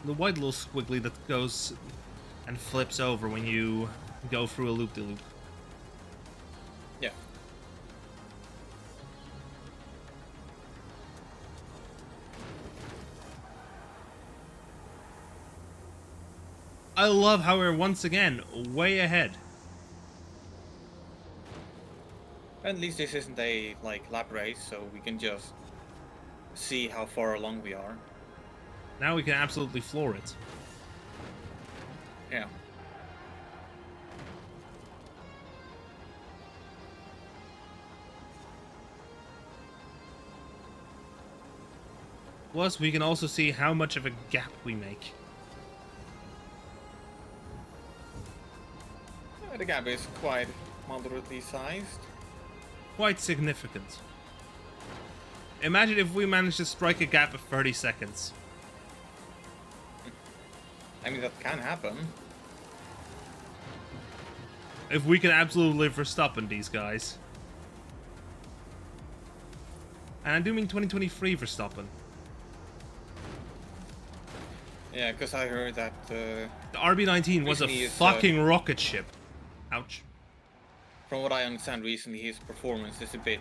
the white little squiggly that goes and flips over when you go through a loop-de-loop. Yeah. I love how we're once again way ahead. At least this isn't a like lap race, so we can just see how far along we are. Now we can absolutely floor it. Yeah. Plus, we can also see how much of a gap we make. The gap is quite moderately sized. Quite significant. Imagine if we managed to strike a gap of 30 seconds. I mean, that can happen. If we can absolutely Verstappen these guys. And I do mean 2023 Verstappen. Yeah, because I heard that The RB19 was a recently is, fucking rocket ship. Ouch. from what I understand recently, his performance is a bit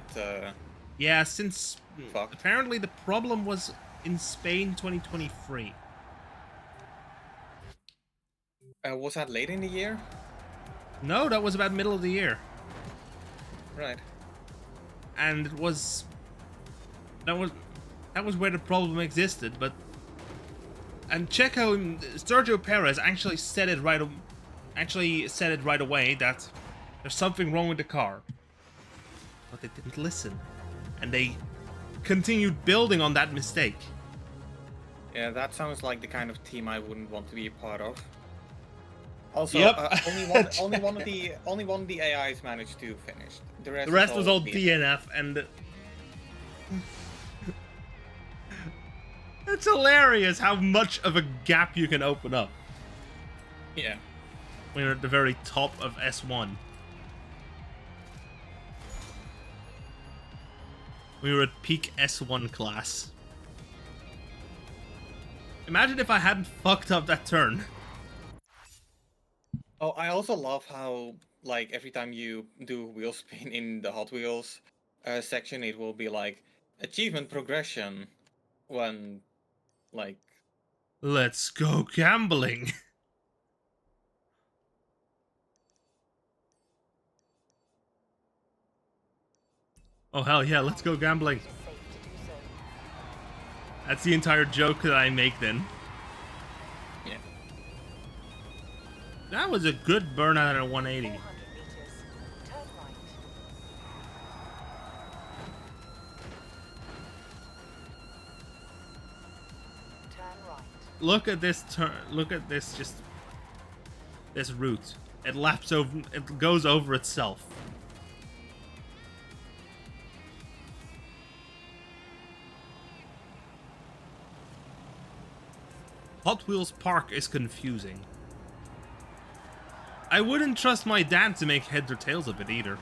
Yeah, since fucked. apparently the problem was in Spain 2023. Was that late in the year? No, that was about middle of the year. Right. And it was that was where the problem existed, but and Sergio Perez actually said it actually said it right away that there's something wrong with the car. But they didn't listen. And they continued building on that mistake. Yeah, that sounds like the kind of team I wouldn't want to be a part of. Also, Yep. only one of the AIs managed to finish. The rest was all DNF. DNF, and it's hilarious how much of a gap you can open up Yeah. when you're at the very top of S1. We were at peak S1 class. Imagine if I hadn't fucked up that turn. Oh, I also love how, like, every time you do wheel spin in the Hot Wheels section, it will be like achievement progression when, like, Let's go gambling. Oh hell yeah, let's go gambling. It is safe to do so. That's the entire joke that I make then. yeah. That was a good burnout at a 180. 400 meters. Turn right. Turn right. Look at this turn. Look at this. Just this route. It laps over. It goes over itself. Hot Wheels Park is confusing. I wouldn't trust my dad to make heads or tails of it either.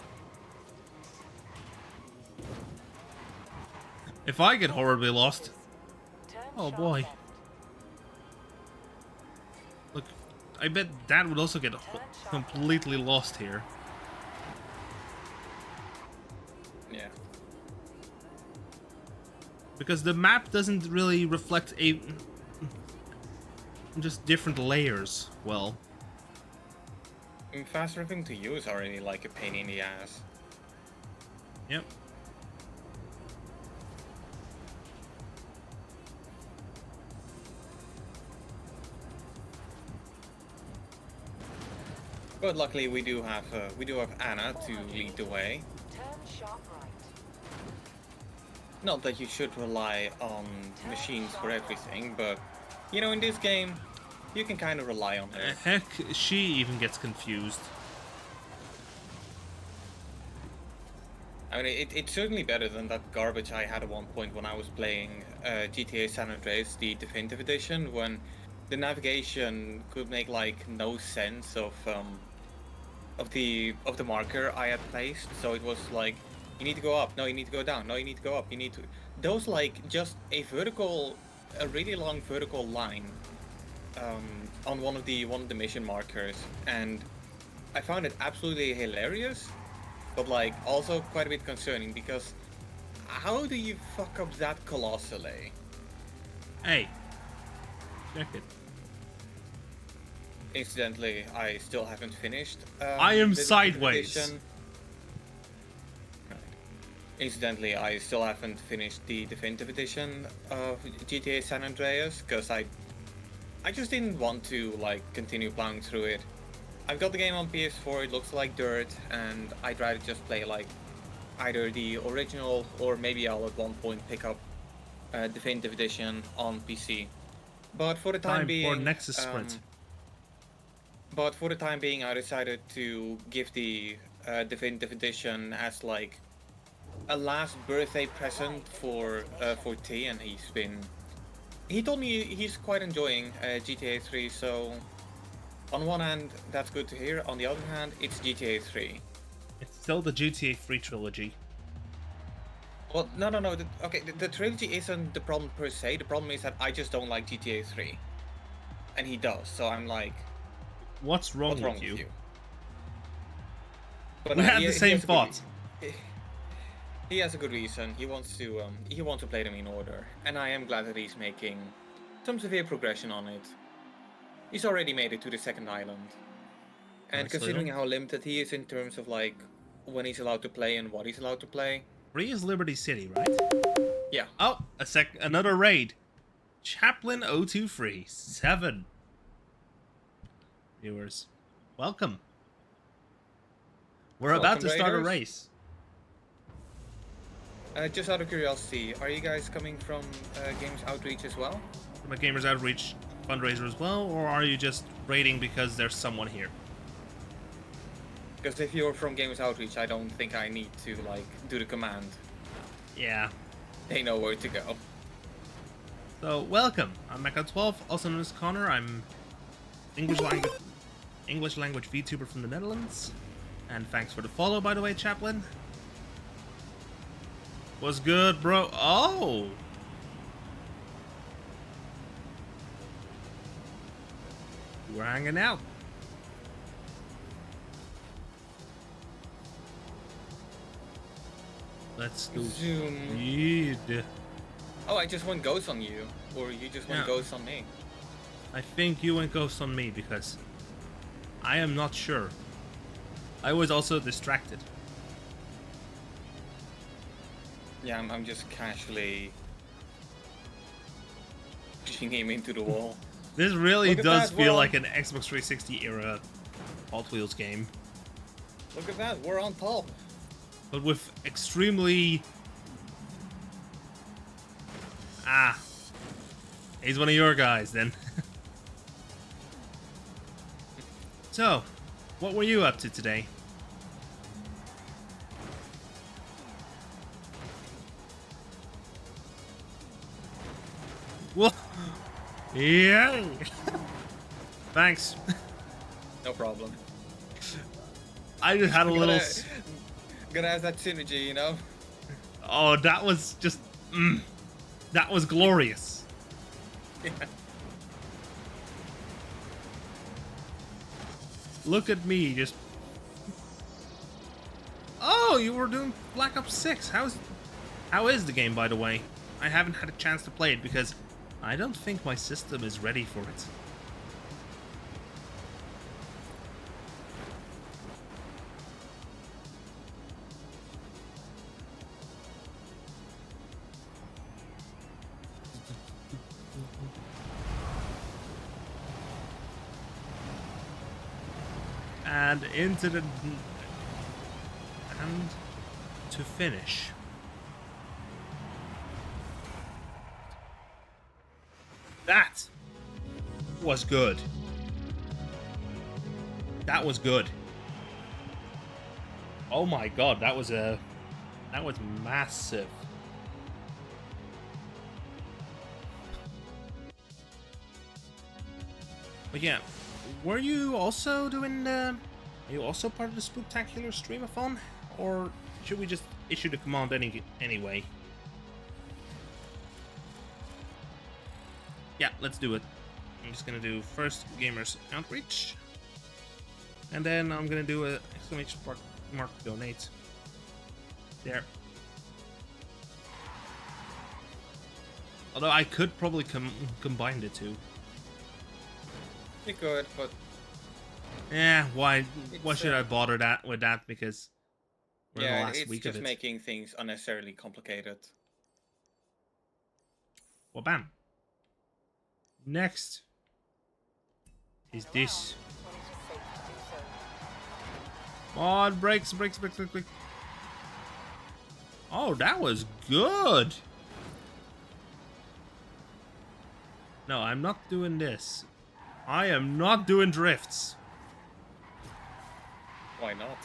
If I get horribly lost, Turn oh sharp boy. left. Look, I bet Dad would also get completely lost here. Yeah. Because the map doesn't really reflect just different layers well. I mean, fast driving to you is already like a pain in the ass. Yep. But luckily we do have Anna to lead the way. Turn sharp right. Not that you should rely on machines for everything, but you know, in this game, you can kind of rely on her. Heck, she even gets confused. I mean, it's certainly better than that garbage I had at one point when I was playing GTA San Andreas, the definitive edition, when the navigation could make like no sense of the marker I had placed. So it was like, you need to go up, no, you need to go down, no, you need to go up, you need to. Those like just a really long vertical line on one of the mission markers, and I found it absolutely hilarious. But like also quite a bit concerning, because how do you fuck up that colossally? Hey, check it. Incidentally, I still haven't finished. I am the sideways. edition. Right. Incidentally, I still haven't finished the definitive edition of GTA San Andreas, because I just didn't want to like continue plowing through it. I've got the game on PS4, it looks like dirt, and I'd rather just play like either the original, or maybe I'll at one point pick up definitive edition on PC. But for the time being, for Nexus Sprint. But for the time being, I decided to give the definitive edition as like a last birthday present for T, and he told me he's quite enjoying GTA 3, so on one hand, that's good to hear. On the other hand, it's GTA 3. It's still the GTA 3 trilogy. Well, no. The trilogy isn't the problem per se. The problem is that I just don't like GTA 3. And he does, so I'm like, What's wrong with you? But We no, had the same thought. He has a good reason. He wants to play them in order. And I am glad that he's making some severe progression on it. He's already made it to the second island. And Nicely considering done. how limited he is in terms of like when he's allowed to play and what he's allowed to play. 3 is Liberty City, right? Yeah. Oh, another raid. Chaplain 023, 7 viewers. welcome. We're Welcome, about to start a Raiders. race. Just out of curiosity, are you guys coming from Games Outreach as well? From a Gamers Outreach fundraiser as well, or are you just raiding because there's someone here? Because if you're from Games Outreach, I don't think I need to like do the command. Yeah. They know where to go. So, welcome. I'm Mecha12, also known as Connor. I'm English language VTuber from the Netherlands. And thanks for the follow, by the way, Chaplin. What's good, bro? Oh! We're hanging out. Let's do Zoom. speed. Oh, I just went ghost on you, or you just went Yeah. ghost on me. I think you went ghost on me because I am not sure. I was also distracted. Yeah, I'm just casually pushing him into the wall. This really Look at does that, feel we're like on- an Xbox 360 era Hot Wheels game, Look at that, we're on top. but with extremely... Ah. He's one of your guys, then. So, what were you up to today? Whoa! Yay! Thanks. No problem. I just had a little... Gotta have that synergy, you know? Oh, that was just... that was glorious. Yeah. Look at me, just... Oh, you were doing Black Ops 6. How is the game, by the way? I haven't had a chance to play it because I don't think my system is ready for it. And into the... And to finish. That was good. That was good. Oh my god, that was massive. But yeah, were you also doing are you also part of the Spooktacular Streamathon? Or should we just issue the command anyway? Yeah, let's do it. I'm just gonna do first Gamers Outreach. And then I'm gonna do a exclamation mark donate. There. Although I could probably combine the two. You could, but Yeah, why It's, should I bother with that? Because we're in the yeah, last it's week of just it. making things unnecessarily complicated. Well, bam. Next is this. When it is safe to do so. Come on, brakes. Oh, that was good. No, I'm not doing this. I am not doing drifts. Why not?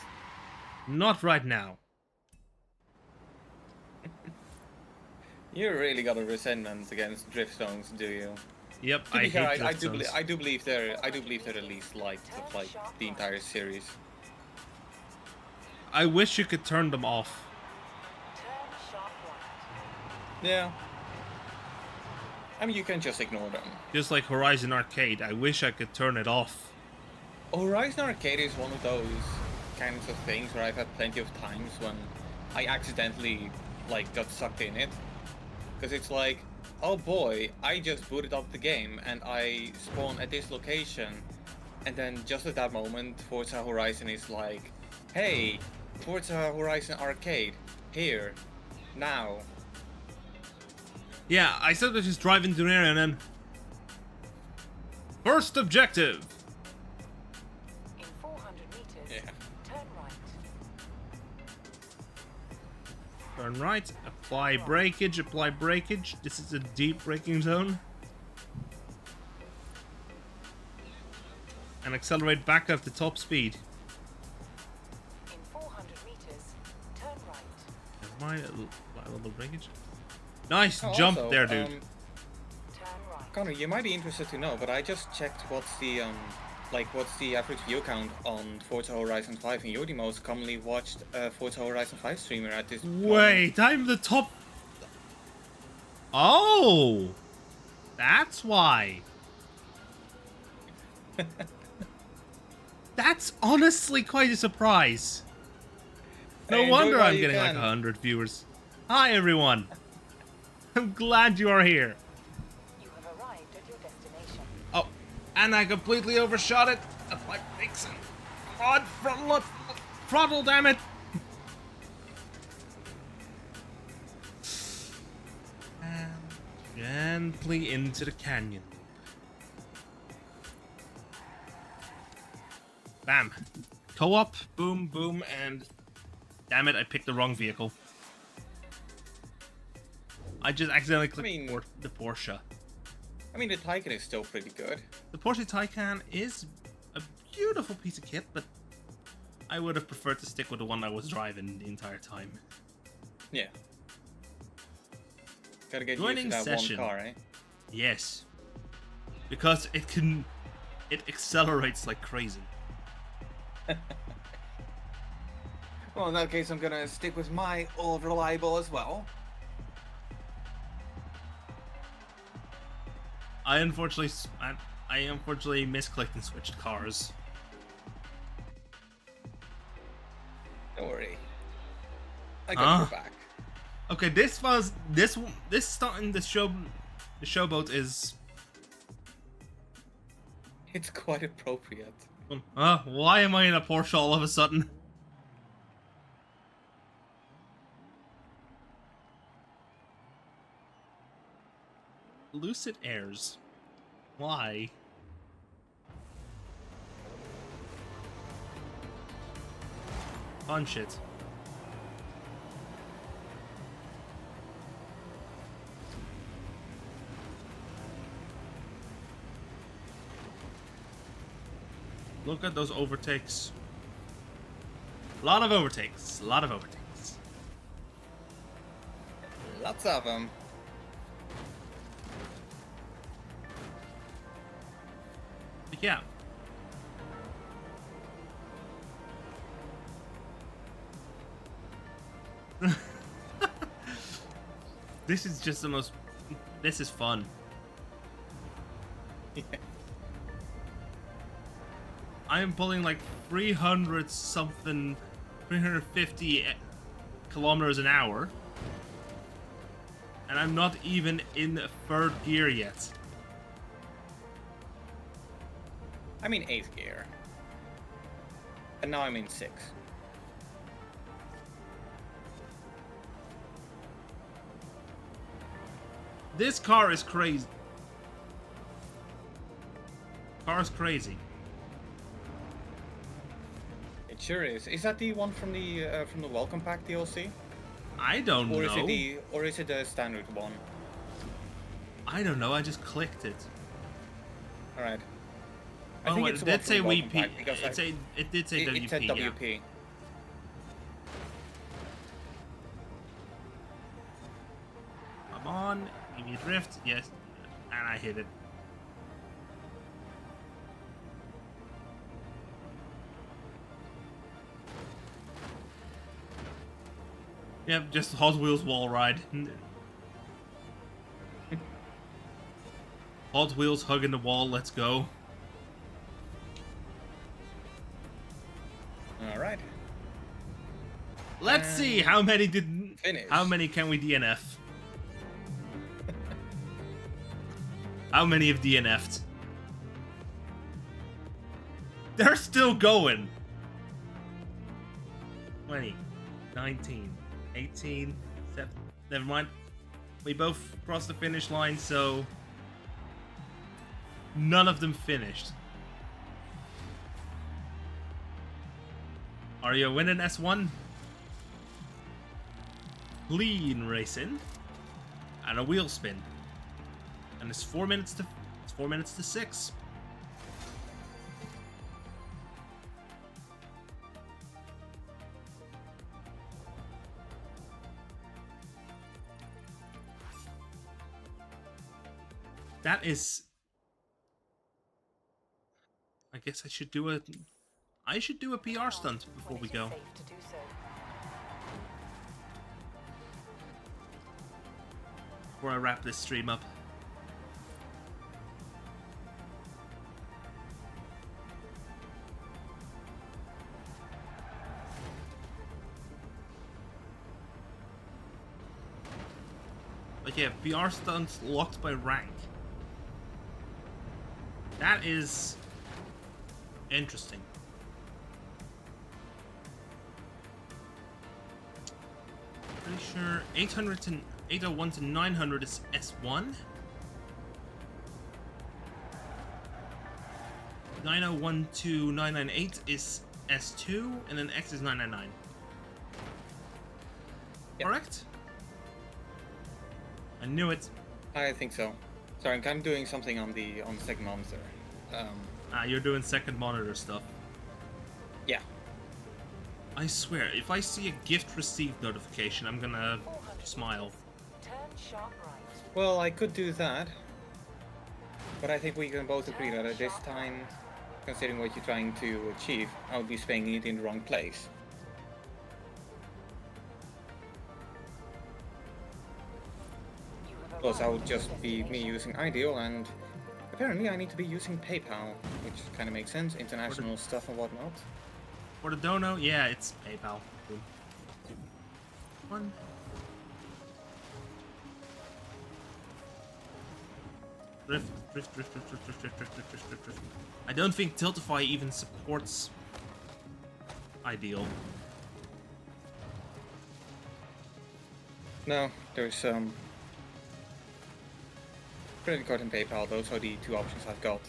Not right now. You really got a resentment against drift zones, do you? Yep, To I be fair, hate drift I do zones. I do believe they're the least liked of like the entire series. I wish you could turn them off. Turn sharp right. Yeah. I mean, you can just ignore them. Just like Horizon Arcade, I wish I could turn it off. Horizon Arcade is one of those kinds of things where I've had plenty of times when I accidentally like got sucked in it. Because it's like, oh boy, I just booted up the game and I spawn at this location, and then just at that moment Forza Horizon is like, hey, Forza Horizon Arcade, here, now. Yeah, I started just driving through there and then... First objective! In 4 Turn right. Apply breakage. Apply breakage. This is a deep braking zone. And accelerate back up to top speed. In 400 meters, turn right. Never mind. A little breakage. Nice Oh, jump also, there, dude. Turn right. Connor, you might be interested to know, but I just checked what's the average view count on Forza Horizon 5, and you're the most commonly watched Forza Horizon 5 streamer at this moment. Wait, I'm the top. Oh, that's why. That's honestly quite a surprise. No Hey, enjoy wonder while I'm you getting like can. 100 viewers. Hi, everyone. I'm glad you are here. You have arrived at your destination. Oh, and I completely overshot it. That's my brakes. God, throttle, damn it. And gently into the canyon. Bam. Co-op, boom, boom, and damn it, I picked the wrong vehicle. I just accidentally clicked the Porsche. I mean, the Taycan is still pretty good. The Porsche Taycan is a beautiful piece of kit, but I would have preferred to stick with the one I was driving the entire time. Yeah. Gotta get Joining used to that session. one car, eh? Yes. Because it accelerates like crazy. Well, in that case, I'm gonna stick with my old reliable as well. I unfortunately misclicked and switched cars. Don't worry. I got your back. Okay, this starting the showboat is. It's quite appropriate. Why am I in a Porsche all of a sudden? Lucid Airs. Why? Punch it. Look at those overtakes. A lot of overtakes. A lot of overtakes. Lots of them. But yeah. This is just the most. This is fun. Yeah. I am pulling like 300 something, 350 kilometers an hour. And I'm not even in third gear yet. I'm in 8th gear. And now I'm in 6th. This car is crazy. Car's crazy. It sure is. Is that the one from the Welcome Pack DLC? I don't know. Or is it the standard one? I don't know. I just clicked it. All right. I think it's it the one did from say the Welcome WP. Pack, because It did say WP. It said yeah. WP. Come on, give me a drift. Yes, and I hit it. Yep, just Hot Wheels wall ride. Hot Wheels hugging the wall. Let's go. All right. Let's see how many did. Finish. How many can we DNF? How many have DNF'd? They're still going. 20, 19, 18, 7. Never mind. We both crossed the finish line, so none of them finished. Are you winning S1? clean racing, and a wheel spin. And it's 4 minutes to 6. That is. I guess I should do a PR stunt before we go. Safe to do so. Before I wrap this stream up. But yeah, PR stunts locked by rank. That is interesting. Pretty sure 801 to 900 is S1. 901 to 998 is S2, and then X is 999. Yep. Correct? I knew it. I think so. Sorry, I'm kind of doing something on the second monitor. You're doing second monitor stuff. Yeah. I swear, if I see a gift received notification, I'm gonna smile. Turn sharp right. Well, I could do that, but I think we can both agree that at this time, considering what you're trying to achieve, I would be spending it in the wrong place. Plus, I would just be me using Ideal, and apparently I need to be using PayPal, which kind of makes sense, international stuff and whatnot. For the dono, yeah, it's PayPal. 3, 2, 1. Drift. I don't think Tiltify even supports Ideal. No, there's credit card and PayPal. Those are the two options I've got.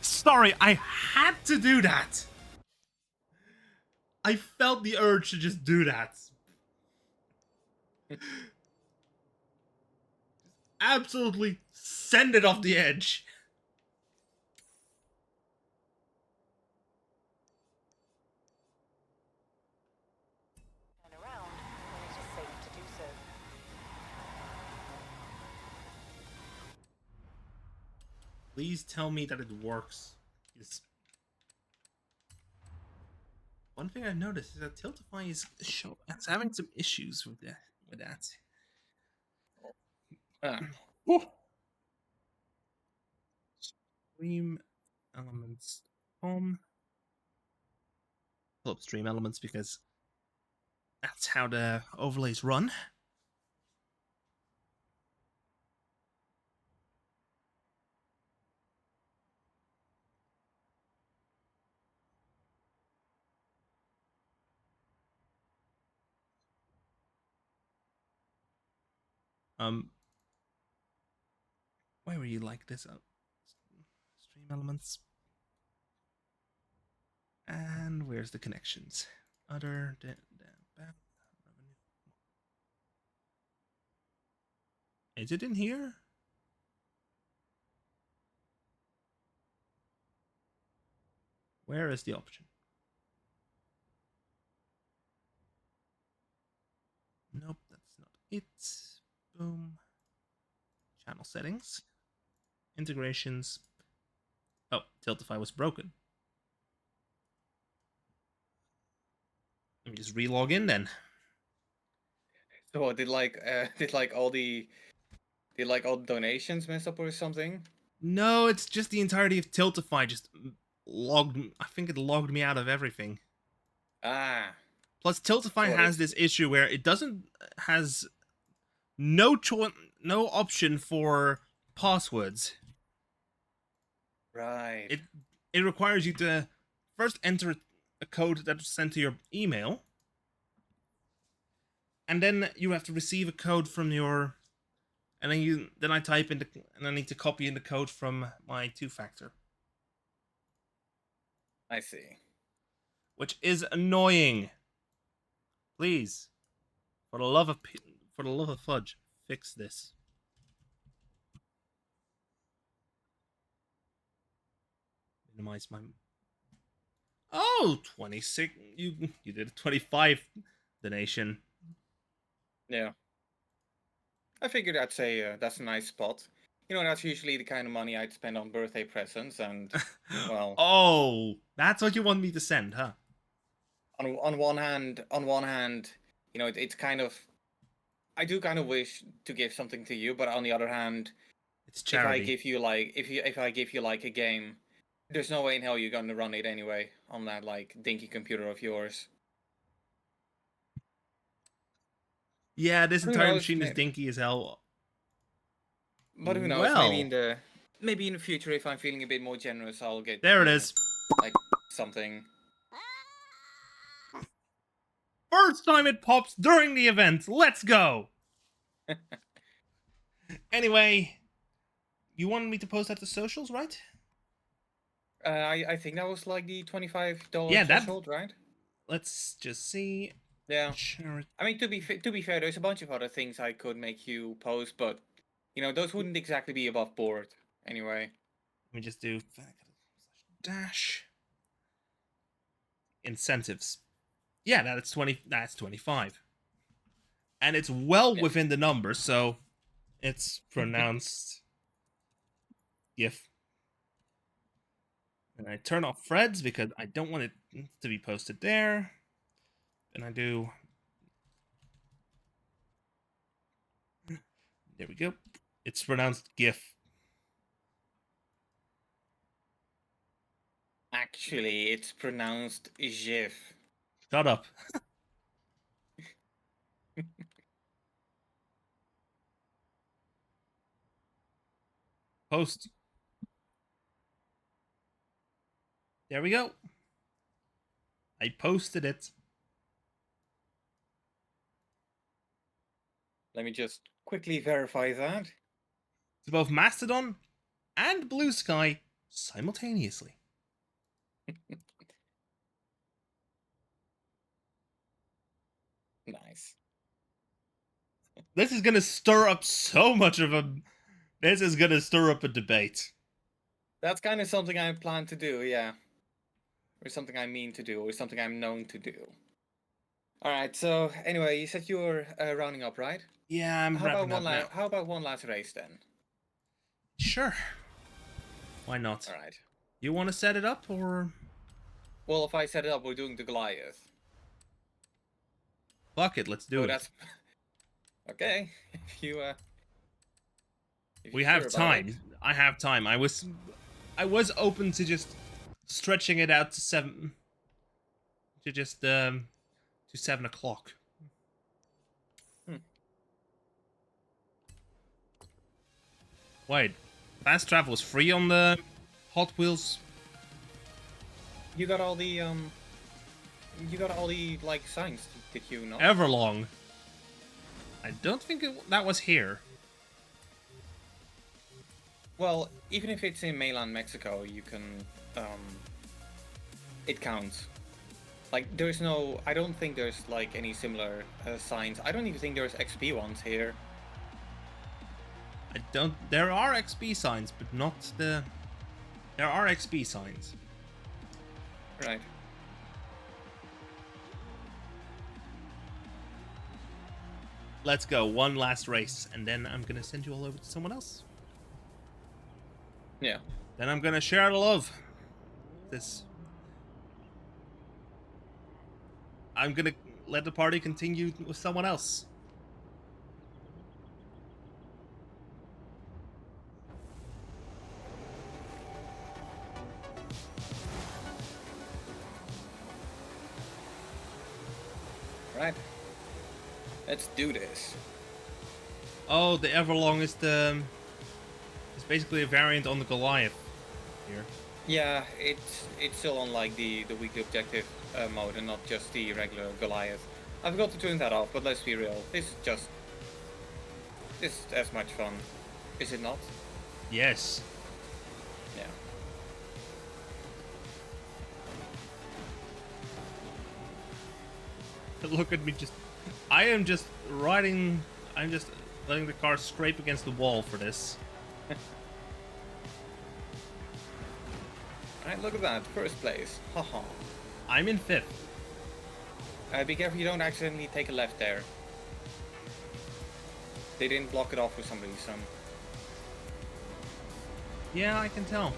Sorry, I had to do that. I felt the urge to just do that. Absolutely send it off the edge. Turn around when it is safe to do so. Please tell me that it works. It's... One thing I've noticed is that Tiltify is having some issues with that. Stream elements. Pull up stream elements because that's how the overlays run. Where were you like this up? Stream elements. And where's the connections? Other than revenue. Is it in here? Where is the option? Nope, that's not it. Boom. Channel settings. Integrations. Oh, Tiltify was broken. Let me just relog in then. So did all the donations mess up or something? No, it's just the entirety of Tiltify just logged. I think it logged me out of everything. Ah. Plus, Tiltify has this issue where it has no option for passwords. Right. It requires you to first enter a code that's sent to your email, and then you have to receive a code from your, and then I type in and I need to copy in the code from my 2-factor. I see. which is annoying. Please, for the love of fudge, fix this. Minimize my. Oh, 26. You did a 25 donation. Yeah. I figured that's a nice spot. You know, that's usually the kind of money I'd spend on birthday presents, and well, Oh, that's what you want me to send, huh? on one hand, you know, it's kind of, I do kind of wish to give something to you, but on the other hand, It's if I charity. give you like if I give you like a game, there's no way in hell you're gonna run it anyway on that like dinky computer of yours. Yeah, this Who entire knows? machine is dinky as hell. But who knows? Maybe in the future, if I'm feeling a bit more generous, I'll get There it you, is. like something. First time it pops during the event. Let's go. Anyway, you wanted me to post at the socials, right? I think that was like the $25 Yeah, that- threshold, right? Let's just see. Yeah. Sure. I mean, to be fair, there's a bunch of other things I could make you post, but you know, those wouldn't exactly be above board anyway. Let me just do dash incentives. Yeah, that's 20. That's 25, and it's well within the number, so it's pronounced GIF. And I turn off Fred's because I don't want it to be posted there. And I do. There we go. It's pronounced GIF. Actually, it's pronounced GIF. Shut up. Post. There we go. I posted it. Let me just quickly verify that. To both Mastodon and Blue Sky simultaneously. Nice. This is gonna stir up so much of a. This is gonna stir up a debate. That's kind of something I plan to do, yeah. Or something I mean to do, or something I'm known to do. Alright, so anyway, you said you were rounding up, right? Yeah, I'm wrapping up now. How about one last race then? Sure. Why not? Alright. You want to set it up, or? Well, if I set it up, we're doing the Goliath. Fuck it, let's do it. That's okay. If you we have time. I have time. I was open to just stretching it out to 7 o'clock. Wait, fast travel is free on the Hot Wheels. You got all the like signs, did you not? Everlong. I don't think that was here. Well, even if it's in mainland Mexico, you can it counts. Like, there's no, I don't think there's like any similar signs. I don't even think there's XP ones here. There are XP signs, but not the. There are XP signs. Right. Let's go. One last race, and then I'm gonna send you all over to someone else. Yeah. Then I'm gonna share the love. I'm gonna let the party continue with someone else. Right. Let's do this. Oh, the Everlong is it's basically a variant on the Goliath here. Yeah, it's still on like the weekly objective mode and not just the regular Goliath. I forgot to turn that off, but let's be real. This is as much fun, is it not? Yes. Yeah. Look at me just... I am just riding... I'm just letting the car scrape against the wall for this. Alright, look at that. First place. Haha. I'm in 5th. Be careful you don't accidentally take a left there. They didn't block it off for some reason. Yeah, I can tell.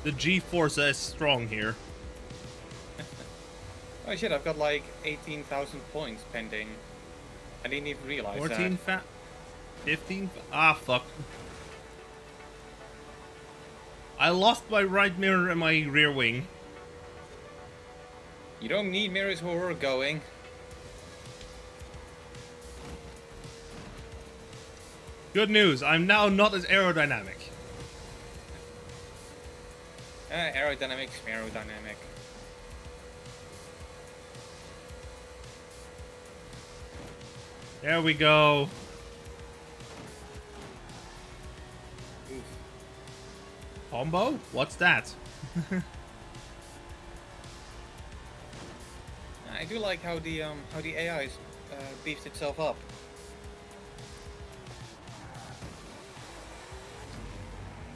The G-Force is strong here. Oh shit, I've got like 18,000 points pending. I didn't even realize 14 that. 15 ah, fuck. I lost my right mirror and my rear wing. You don't need mirrors where we're going. Good news, I'm now not as aerodynamic. Aerodynamics, aerodynamic. There we go. Oof. Combo? What's that? I do like how the AI beefed itself up.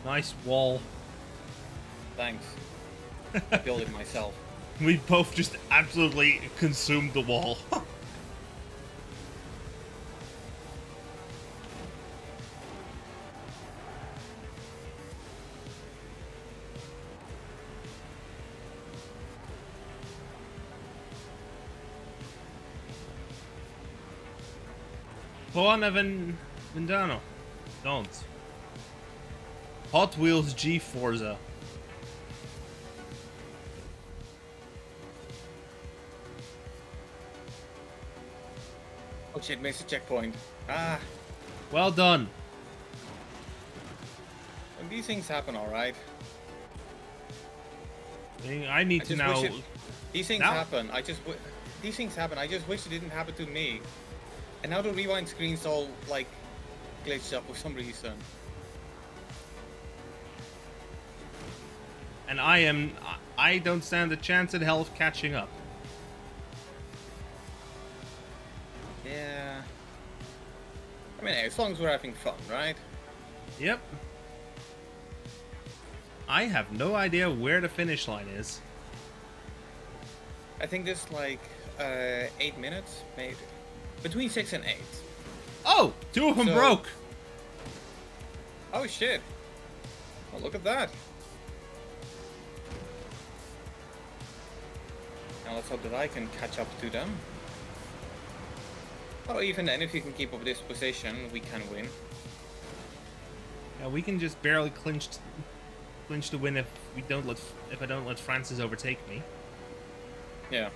Nice wall. Thanks. I built it myself. We both just absolutely consumed the wall. Buona Vendano. Don't. Hot Wheels G Forza. Oh shit, missed a checkpoint. Ah, Well done. these things happen, alright. I need to now. These things Now- happen. These things happen. I just wish it didn't happen to me. And now the rewind screen's all like glitched up for some reason. And I don't stand a chance in hell of catching up. Yeah. I mean, as long as we're having fun, right? Yep. I have no idea where the finish line is. I think there's like 8 minutes, maybe between 6 and 8. Oh, 2 of them So- broke. Oh shit! Oh, look at that. Now let's hope that I can catch up to them. Oh, even then, if you can keep up this position, we can win. Yeah, we can just barely clinch the win if I don't let Francis overtake me. Yeah.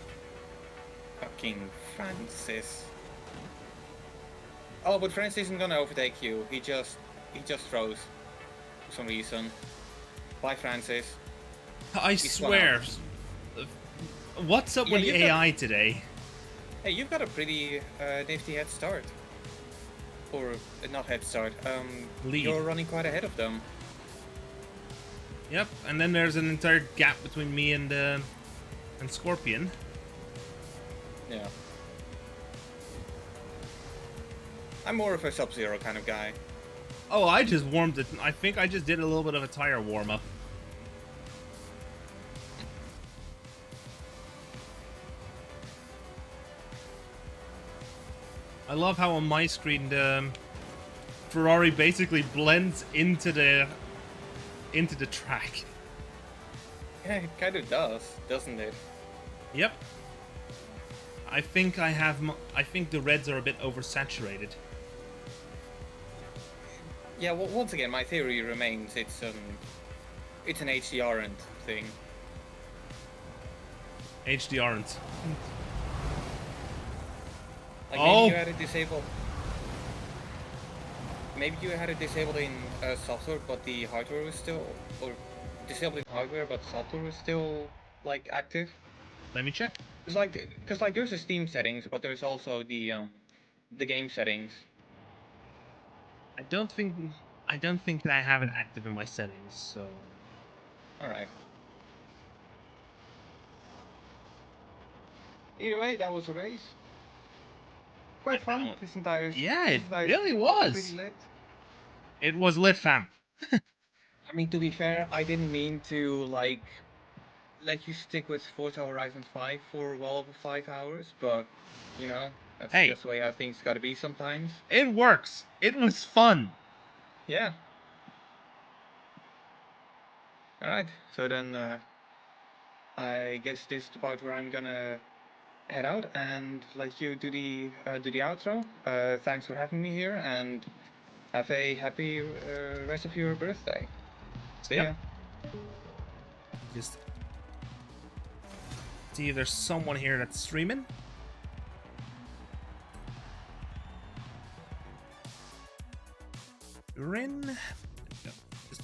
Fucking Francis. Oh, but Francis isn't gonna overtake you. He just froze for some reason. Bye, Francis. I He's swear. What's up Yeah, with the you've got- AI today? Hey, you've got a pretty nifty head start. Or not head start. Lead. You're running quite ahead of them. Yep, and then there's an entire gap between me and Scorpion. Yeah. I'm more of a Sub-Zero kind of guy. Oh, I just warmed it. I think I just did a little bit of a tire warm-up. I love how on my screen the Ferrari basically blends into the track. Yeah, it kind of does, doesn't it? Yep. I think I think the reds are a bit oversaturated. Yeah, well, once again, my theory remains it's an HDR thing. HD aren't. Like Oh. maybe you had it disabled. Maybe you had it disabled in software, but the hardware was still, or disabled in hardware, but software was still like active. Let me check. It's like, cause like there's the Steam settings, but there's also the game settings. I I don't think that I have it active in my settings, so... Alright. Either way, that was a race. Quite fun. This entire Yeah, it this entire really stream was. Pretty lit. It was lit, fam. I mean, to be fair, I didn't mean to like let you stick with Forza Horizon 5 for well over 5 hours, but you know, that's Hey. just the way how things gotta be sometimes. It works. It was fun. Yeah. Alright, so then I guess this is the part where I'm gonna head out and let you do the outro. Thanks for having me here, and have a happy rest of your birthday. See ya. Just see if there's someone here that's streaming. Rin. No, just...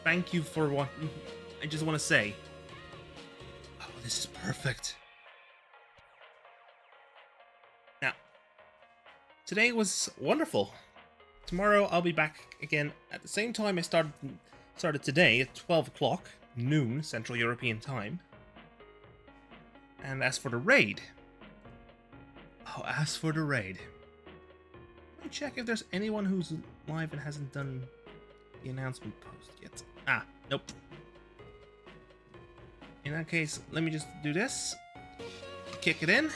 Thank you for what. I just want to say. Oh, this is perfect. Now, today was wonderful. Tomorrow I'll be back again at the same time I started today at 12 o'clock, noon, Central European time. And as for the raid... let me check if there's anyone who's live and hasn't done the announcement post yet. Ah, nope. In that case, let me just do this. Kick it in.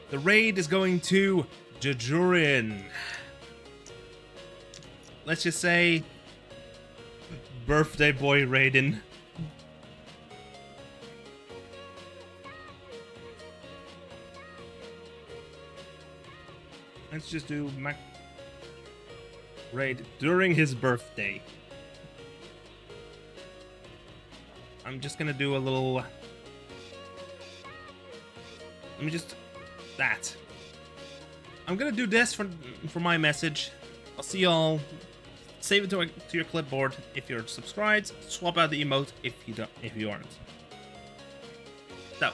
The raid is going to Jajurin. Let's just say birthday boy Raiden. Let's just do Mac raid during his birthday. I'm just gonna do a little... Let me just... That. I'm gonna do this for my message. I'll see y'all. Save it to your clipboard if you're subscribed. Swap out the emote if you aren't. So,